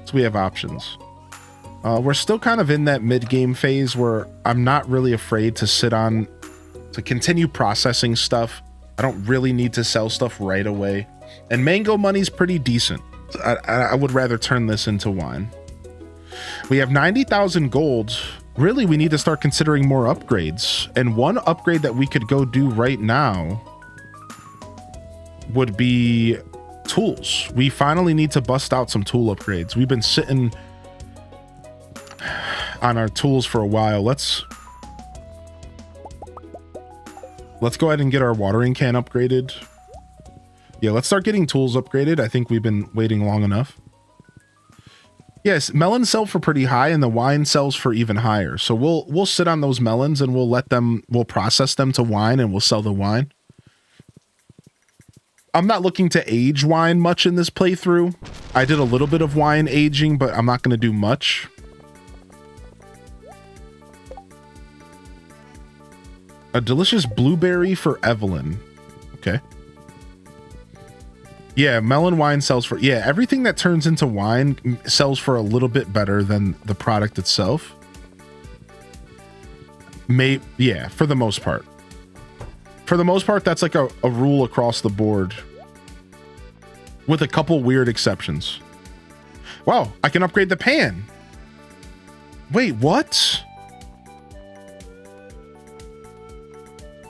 So we have options. We're still kind of in that mid-game phase where I'm not really afraid to continue processing stuff. I don't really need to sell stuff right away. And mango money's pretty decent. I would rather turn this into wine. We have 90,000 gold. Really, we need to start considering more upgrades. And one upgrade that we could go do right now would be tools. We finally need to bust out some tool upgrades. We've been sitting on our tools for a while. Let's go ahead and get our watering can upgraded. Yeah, let's start getting tools upgraded. I think we've been waiting long enough. Yes, melons sell for pretty high and the wine sells for even higher. So we'll sit on those melons and we'll process them to wine and we'll sell the wine. I'm not looking to age wine much in this playthrough. I did a little bit of wine aging, but I'm not going to do much. A delicious blueberry for Evelyn. Okay. Yeah, melon wine sells for, yeah, everything that turns into wine sells for a little bit better than the product itself. Yeah, for the most part. For the most part, that's like a rule across the board. With a couple weird exceptions. Wow, I can upgrade the pan. Wait, what?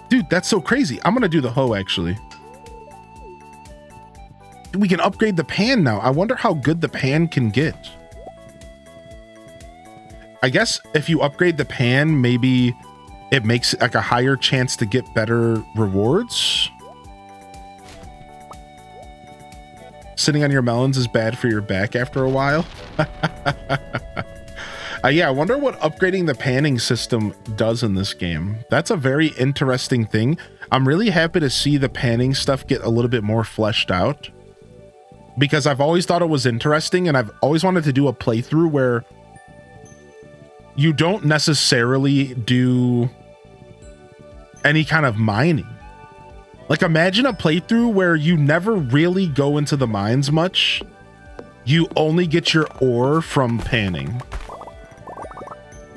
Dude, that's so crazy. I'm gonna do the hoe, actually. We can upgrade the pan now. I wonder how good the pan can get. I guess if you upgrade the pan, maybe it makes like a higher chance to get better rewards. Sitting on your melons is bad for your back after a while. Yeah, I wonder what upgrading the panning system does in this game. That's a very interesting thing. I'm really happy to see the panning stuff get a little bit more fleshed out, because I've always thought it was interesting, and I've always wanted to do a playthrough where you don't necessarily do any kind of mining. Like, imagine a playthrough where you never really go into the mines much. You only get your ore from panning.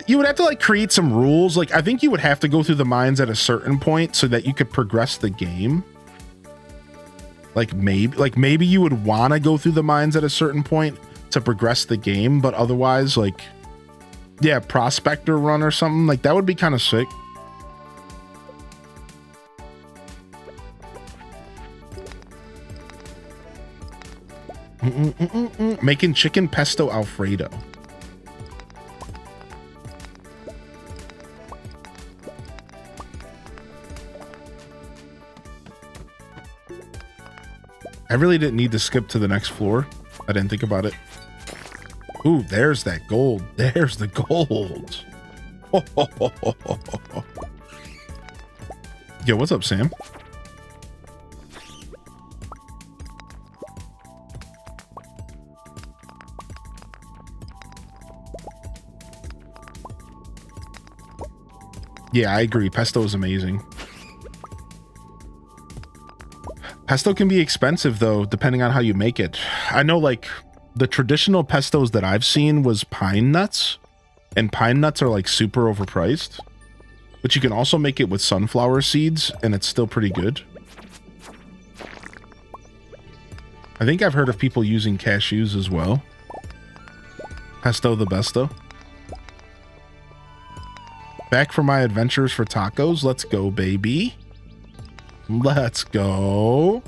You would have to like create some rules. Like, I think you would have to go through the mines at a certain point so that you could progress the game. Like maybe you would want to go through the mines at a certain point to progress the game, but otherwise, like, yeah, prospector run or something like that would be kind of sick. Making chicken pesto Alfredo. I really didn't need to skip to the next floor. I didn't think about it. Ooh, there's that gold. There's the gold. Yo, what's up, Sam? Yeah, I agree. Pesto is amazing. Pesto can be expensive though, depending on how you make it. I know like the traditional pestos that I've seen was pine nuts, and pine nuts are like super overpriced, but you can also make it with sunflower seeds and it's still pretty good. I think I've heard of people using cashews as well. Pesto the besto. Back for my adventures for tacos. Let's go, baby. Let's go.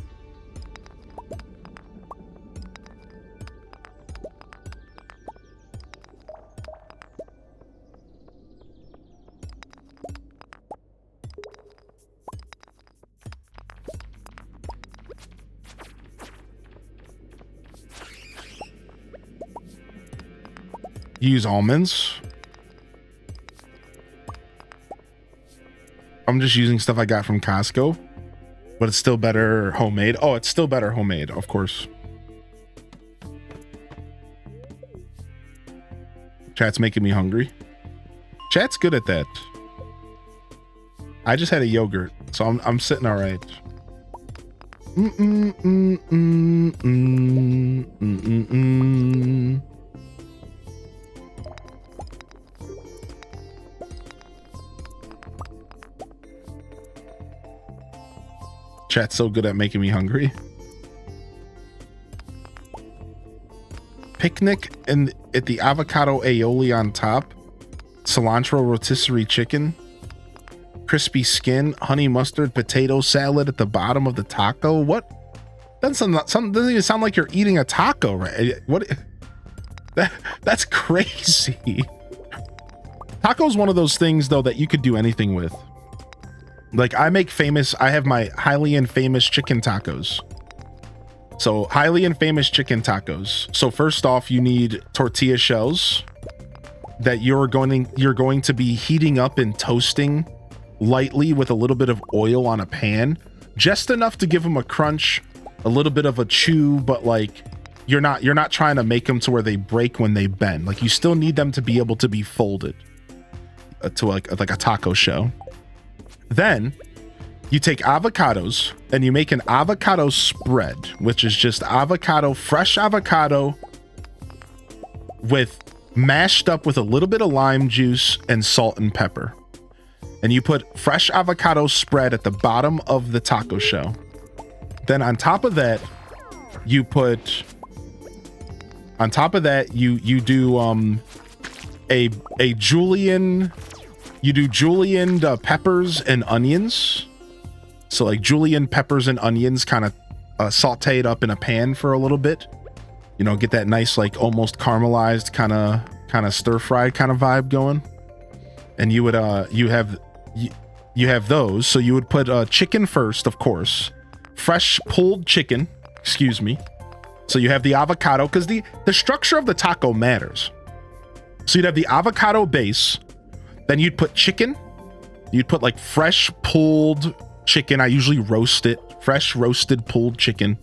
Use almonds. I'm just using stuff I got from Costco, but it's still better homemade. Oh, it's still better homemade, of course. Chat's making me hungry. Chat's good at that. I just had a yogurt, so I'm sitting all right. Chat's so good at making me hungry. Picnic and at the avocado aioli on top, cilantro rotisserie chicken, crispy skin, honey mustard potato salad at the bottom of the taco. What? Doesn't even sound like you're eating a taco, right? What? That's crazy. Taco's one of those things though that you could do anything with. Like I have my highly infamous chicken tacos. So highly infamous chicken tacos. So first off, you need tortilla shells that you're going to be heating up and toasting lightly with a little bit of oil on a pan, just enough to give them a crunch, a little bit of a chew, but like you're not trying to make them to where they break when they bend. Like you still need them to be able to be folded to like a taco shell. Then you take avocados and you make an avocado spread, which is just avocado, fresh avocado with mashed up with a little bit of lime juice and salt and pepper. And you put fresh avocado spread at the bottom of the taco shell. Then on top of that, you put, you do a julienne, peppers and onions. So like julienne peppers and onions kind of sauteed up in a pan for a little bit. You know, get that nice like almost caramelized kind of stir fried kind of vibe going. And you would you have those. So you would put chicken first, of course. Fresh pulled chicken, excuse me. So you have the avocado, because the structure of the taco matters. So you'd have the avocado base, then you'd put chicken. You'd put like fresh pulled chicken. I usually roast it, fresh roasted pulled chicken.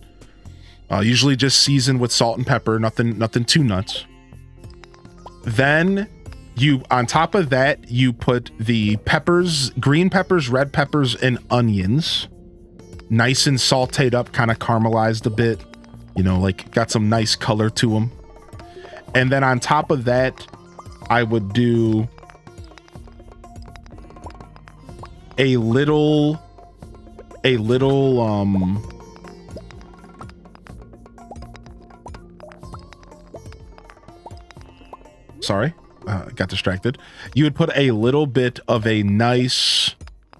Usually just seasoned with salt and pepper, nothing too nuts. Then you, on top of that, you put the peppers, green peppers, red peppers, and onions. Nice and sauteed up, kind of caramelized a bit. You know, like got some nice color to them. And then on top of that, I would do a little sorry, got distracted. You would put a little bit of a nice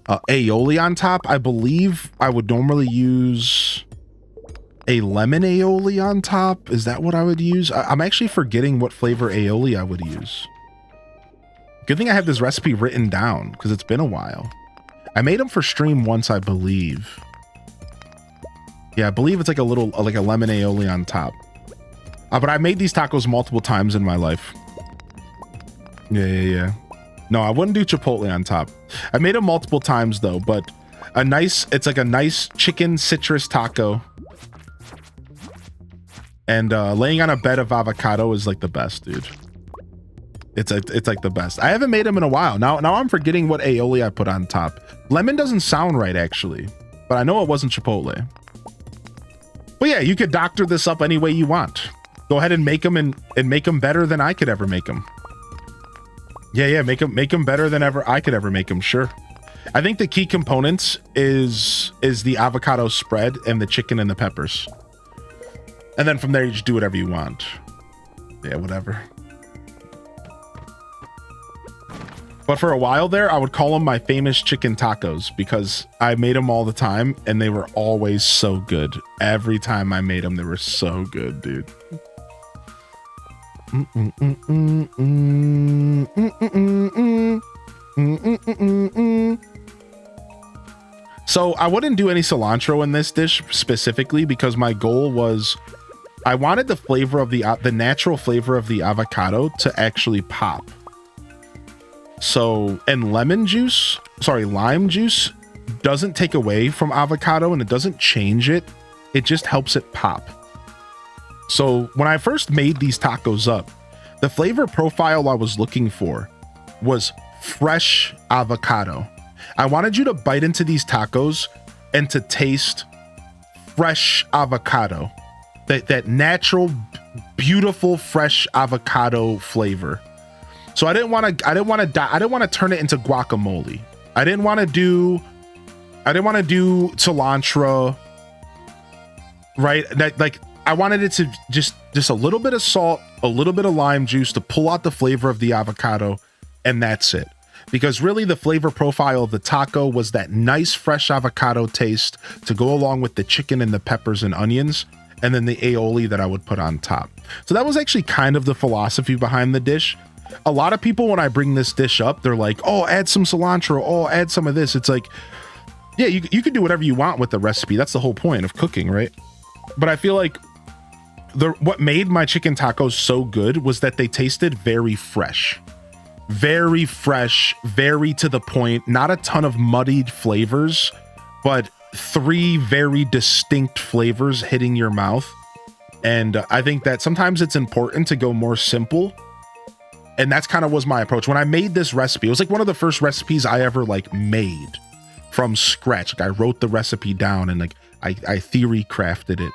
aioli on top. I believe I would normally use a lemon aioli on top. Is that what I would use? I'm actually forgetting what flavor aioli I would use. Good thing I have this recipe written down because it's been a while. I made them for stream once, I believe. Yeah, I believe it's like a little, like a lemon aioli on top. But I made these tacos multiple times in my life. Yeah. No, I wouldn't do chipotle on top. I made them multiple times though, but it's like a nice chicken citrus taco. And laying on a bed of avocado is like the best, dude. It's like the best. I haven't made them in a while. Now I'm forgetting what aioli I put on top. Lemon doesn't sound right actually, but I know it wasn't chipotle. But yeah, you could doctor this up any way you want. Go ahead and make them and make them better than I could ever make them. Yeah, make them better than ever I could ever make them. Sure. I think the key components is the avocado spread and the chicken and the peppers. And then from there, you just do whatever you want. Yeah, whatever. But for a while there, I would call them my famous chicken tacos because I made them all the time and they were always so good. Every time I made them, they were so good, dude. So I wouldn't do any cilantro in this dish specifically because my goal was I wanted the flavor of the natural flavor of the avocado to actually pop. So, and lime juice doesn't take away from avocado and it doesn't change it. It just helps it pop. So when I first made these tacos up, the flavor profile I was looking for was fresh avocado. I wanted you to bite into these tacos and to taste fresh avocado, that natural, beautiful, fresh avocado flavor. So I didn't want to turn it into guacamole. I didn't want to do cilantro, right? Like I wanted it to just a little bit of salt, a little bit of lime juice to pull out the flavor of the avocado, and that's it. Because really the flavor profile of the taco was that nice fresh avocado taste to go along with the chicken and the peppers and onions, and then the aioli that I would put on top. So that was actually kind of the philosophy behind the dish. A lot of people, when I bring this dish up, they're like, oh, add some cilantro, oh, add some of this. It's like, yeah, you can do whatever you want with the recipe. That's the whole point of cooking, right? But I feel like what made my chicken tacos so good was that they tasted very fresh, very to the point, not a ton of muddied flavors, but 3 very distinct flavors hitting your mouth. And I think that sometimes it's important to go more simple. And that's kind of was my approach when I made this recipe. It was like one of the first recipes I ever like made. from scratch. Like I wrote the recipe down and like I theory crafted it.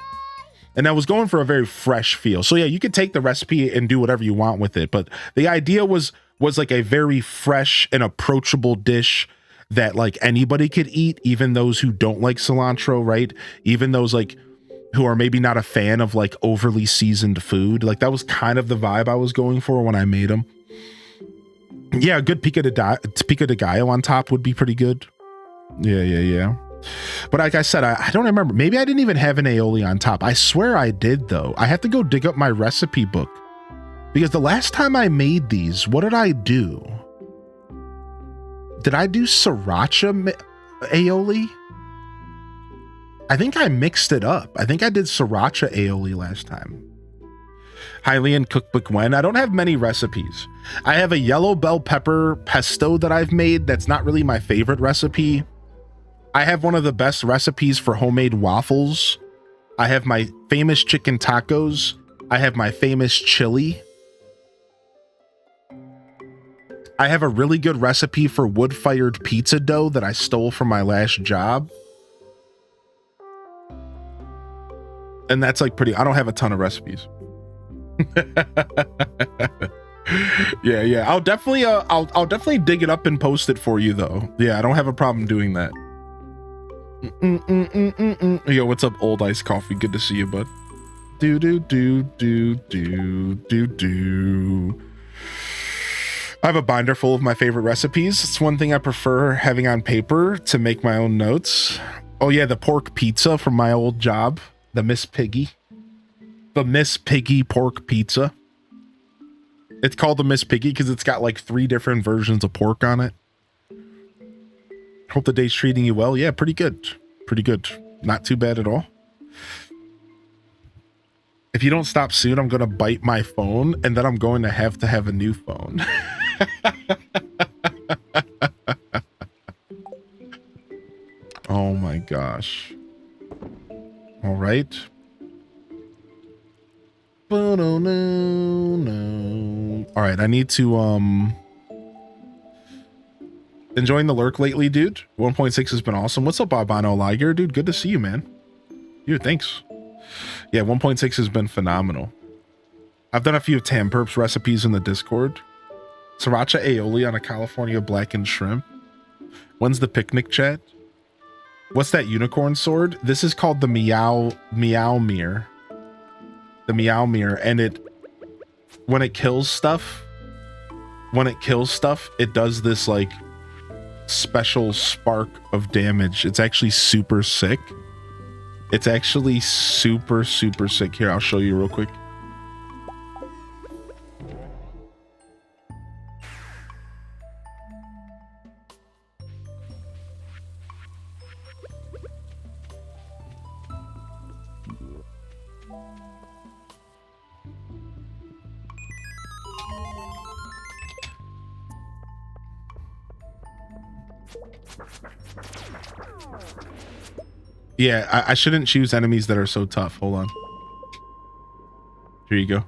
And I was going for a very fresh feel. So yeah, you could take the recipe and do whatever you want with it. But the idea was like a very fresh and approachable dish that like anybody could eat, even those who don't like cilantro, right? Even those like who are maybe not a fan of like overly seasoned food. Like that was kind of the vibe I was going for when I made them. Yeah, a good pico de gallo on top would be pretty good. Yeah. But like I said, I don't remember. Maybe I didn't even have an aioli on top. I swear I did though. I have to go dig up my recipe book because the last time I made these, what did I do? Did I do sriracha aioli? I think I mixed it up. I think I did sriracha aioli last time. Hylian Cookbook when? I don't have many recipes. I have a yellow bell pepper pesto that I've made. That's not really my favorite recipe. I have one of the best recipes for homemade waffles. I have my famous chicken tacos. I have my famous chili. I have a really good recipe for wood-fired pizza dough that I stole from my last job. And that's like pretty, I don't have a ton of recipes. Yeah. I'll definitely dig it up and post it for you though. Yeah, I don't have a problem doing that. Yo, what's up, Old Ice Coffee? Good to see you, bud. Do. I have a binder full of my favorite recipes. It's one thing I prefer having on paper to make my own notes. Oh yeah, the pork pizza from my old job. The Miss Piggy. The Miss Piggy pork pizza. It's called the Miss Piggy because it's got like 3 different versions of pork on it. Hope the day's treating you well. Yeah, pretty good. Pretty good. Not too bad at all. If you don't stop soon, I'm going to bite my phone and then I'm going to have a new phone. Oh my gosh. All right. All right, I need to enjoying the lurk lately, dude. 1.6 has been awesome. What's up, Albino Liger, dude? Good to see you, man. Dude, thanks. Yeah, 1.6 has been phenomenal. I've done a few Tamperps recipes in the Discord. Sriracha aioli on a California blackened shrimp. When's the picnic, chat? What's that unicorn sword? This is called the Meow Mirror. The Meow Mirror, and when it kills stuff, it does this like special spark of damage. It's actually super sick. It's actually super sick. Here, I'll show you real quick. Yeah, I shouldn't choose enemies that are so tough. Hold on. Here you go.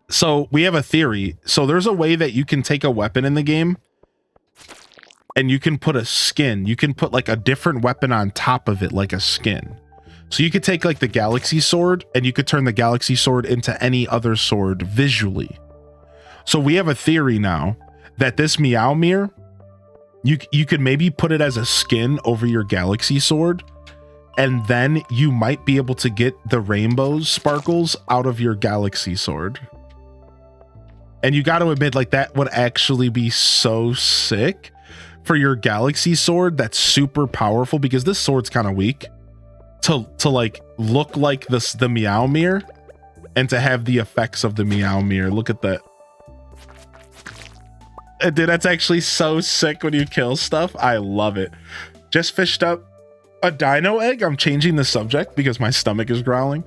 So we have a theory. So there's a way that you can take a weapon in the game and you can put a skin. You can put like a different weapon on top of it, like a skin. So you could take like the Galaxy Sword and you could turn the Galaxy Sword into any other sword visually. So we have a theory now that this Meow Mirror, you could maybe put it as a skin over your Galaxy Sword, and then you might be able to get the rainbow sparkles out of your Galaxy Sword. And you got to admit, like, that would actually be so sick for your Galaxy Sword. That's super powerful because this sword's kind of weak to like look like the Meow Mirror and to have the effects of the Meow Mirror. Look at that. Dude, that's actually so sick when you kill stuff. I love it. Just fished up a dino egg. I'm changing the subject because my stomach is growling.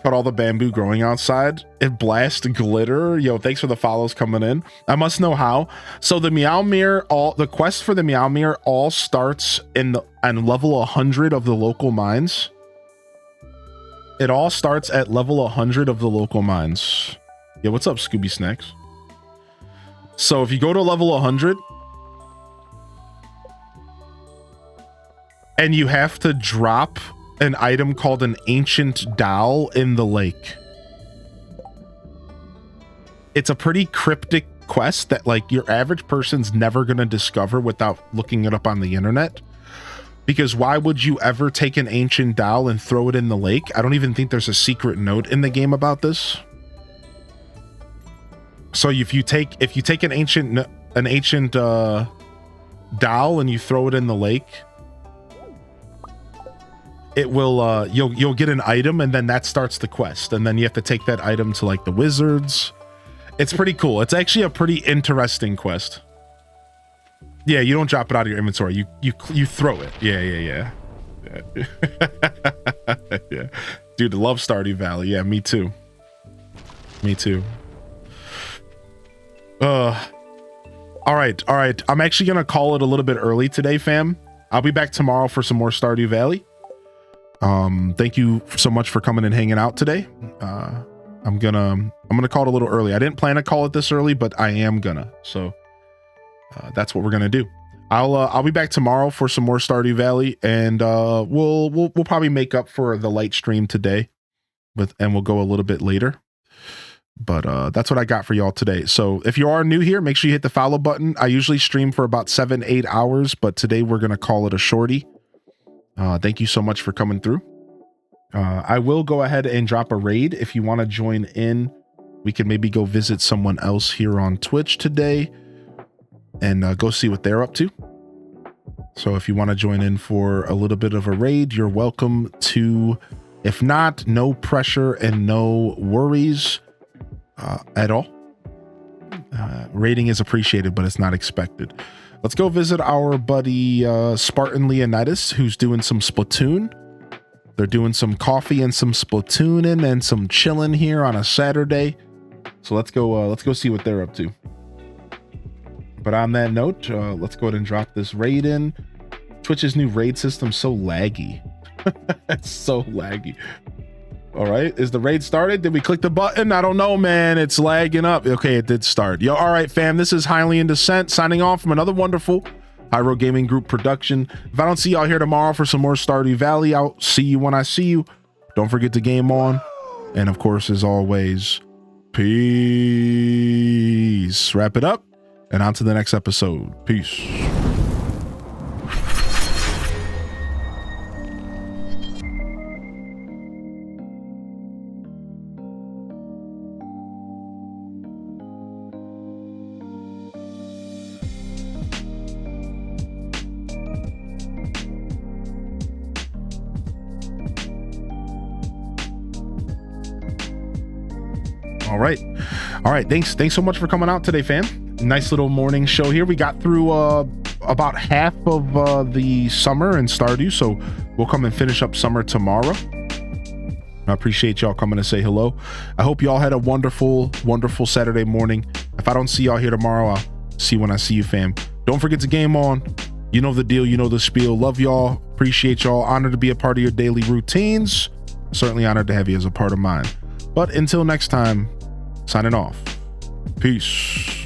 Got all the bamboo growing outside. It blasts glitter. Yo, thanks for the follows coming in. I must know how. So the Meow Mirror, the quest for the Meow Mirror all starts on level 100 of the local mines. It all starts at level 100 of the local mines. Yeah, what's up, Scooby Snacks? So if you go to level 100, and you have to drop an item called an ancient dowel in the lake. It's a pretty cryptic quest that like your average person's never going to discover without looking it up on the internet. Because why would you ever take an ancient dowel and throw it in the lake? I don't even think there's a secret note in the game about this. So if you take an ancient dowel and you throw it in the lake, it will you'll get an item, and then that starts the quest, and then you have to take that item to like the wizards. It's pretty cool. It's actually a pretty interesting quest. Yeah, you don't drop it out of your inventory. You throw it. Yeah. Yeah. Dude, I love Stardew Valley. Yeah, me too. All right. I'm actually gonna call it a little bit early today, fam. I'll be back tomorrow for some more Stardew Valley. Thank you so much for coming and hanging out today. I'm gonna call it a little early. I didn't plan to call it this early, but I am gonna. So that's what we're gonna do. I'll be back tomorrow for some more Stardew Valley, and we'll probably make up for the light stream today, and we'll go a little bit later. But that's what I got for y'all today. So if you are new here, make sure you hit the follow button. I usually stream for about 7-8 hours, but today we're gonna call it a shorty. Thank you so much for coming through. I will go ahead and drop a raid. If you want to join in, we can maybe go visit someone else here on Twitch today and go see what they're up to. So if you want to join in for a little bit of a raid, you're welcome to. If not, no pressure and no worries at all. Raiding is appreciated, but it's not expected. Let's go visit our buddy Spartan Leonidas, who's doing some Splatoon. They're doing some coffee and some Splatooning and some chilling here on a Saturday. So let's go see what they're up to. But on that note, let's go ahead and drop this raid in. Twitch's new raid system so laggy. It's so laggy. All right, is the raid started? Did we click the button? I don't know, man. It's lagging up. Okay, it did start. Yo, all right, fam. This is Highly in Descent signing off from another wonderful Hyro Gaming Group production. If I don't see y'all here tomorrow for some more Stardew Valley, I'll see you when I see you. Don't forget to game on. And of course, as always, peace. Wrap it up and on to the next episode. Peace. All right. Thanks so much for coming out today, fam. Nice little morning show here. We got through about half of the summer in Stardew, so we'll come and finish up summer tomorrow. I appreciate y'all coming to say hello. I hope y'all had a wonderful Saturday morning. If I don't see y'all here tomorrow, I'll see you when I see you, fam. Don't forget to game on. You know the deal. You know the spiel. Love y'all. Appreciate y'all. Honored to be a part of your daily routines. Certainly honored to have you as a part of mine. But until next time, signing off. Peace.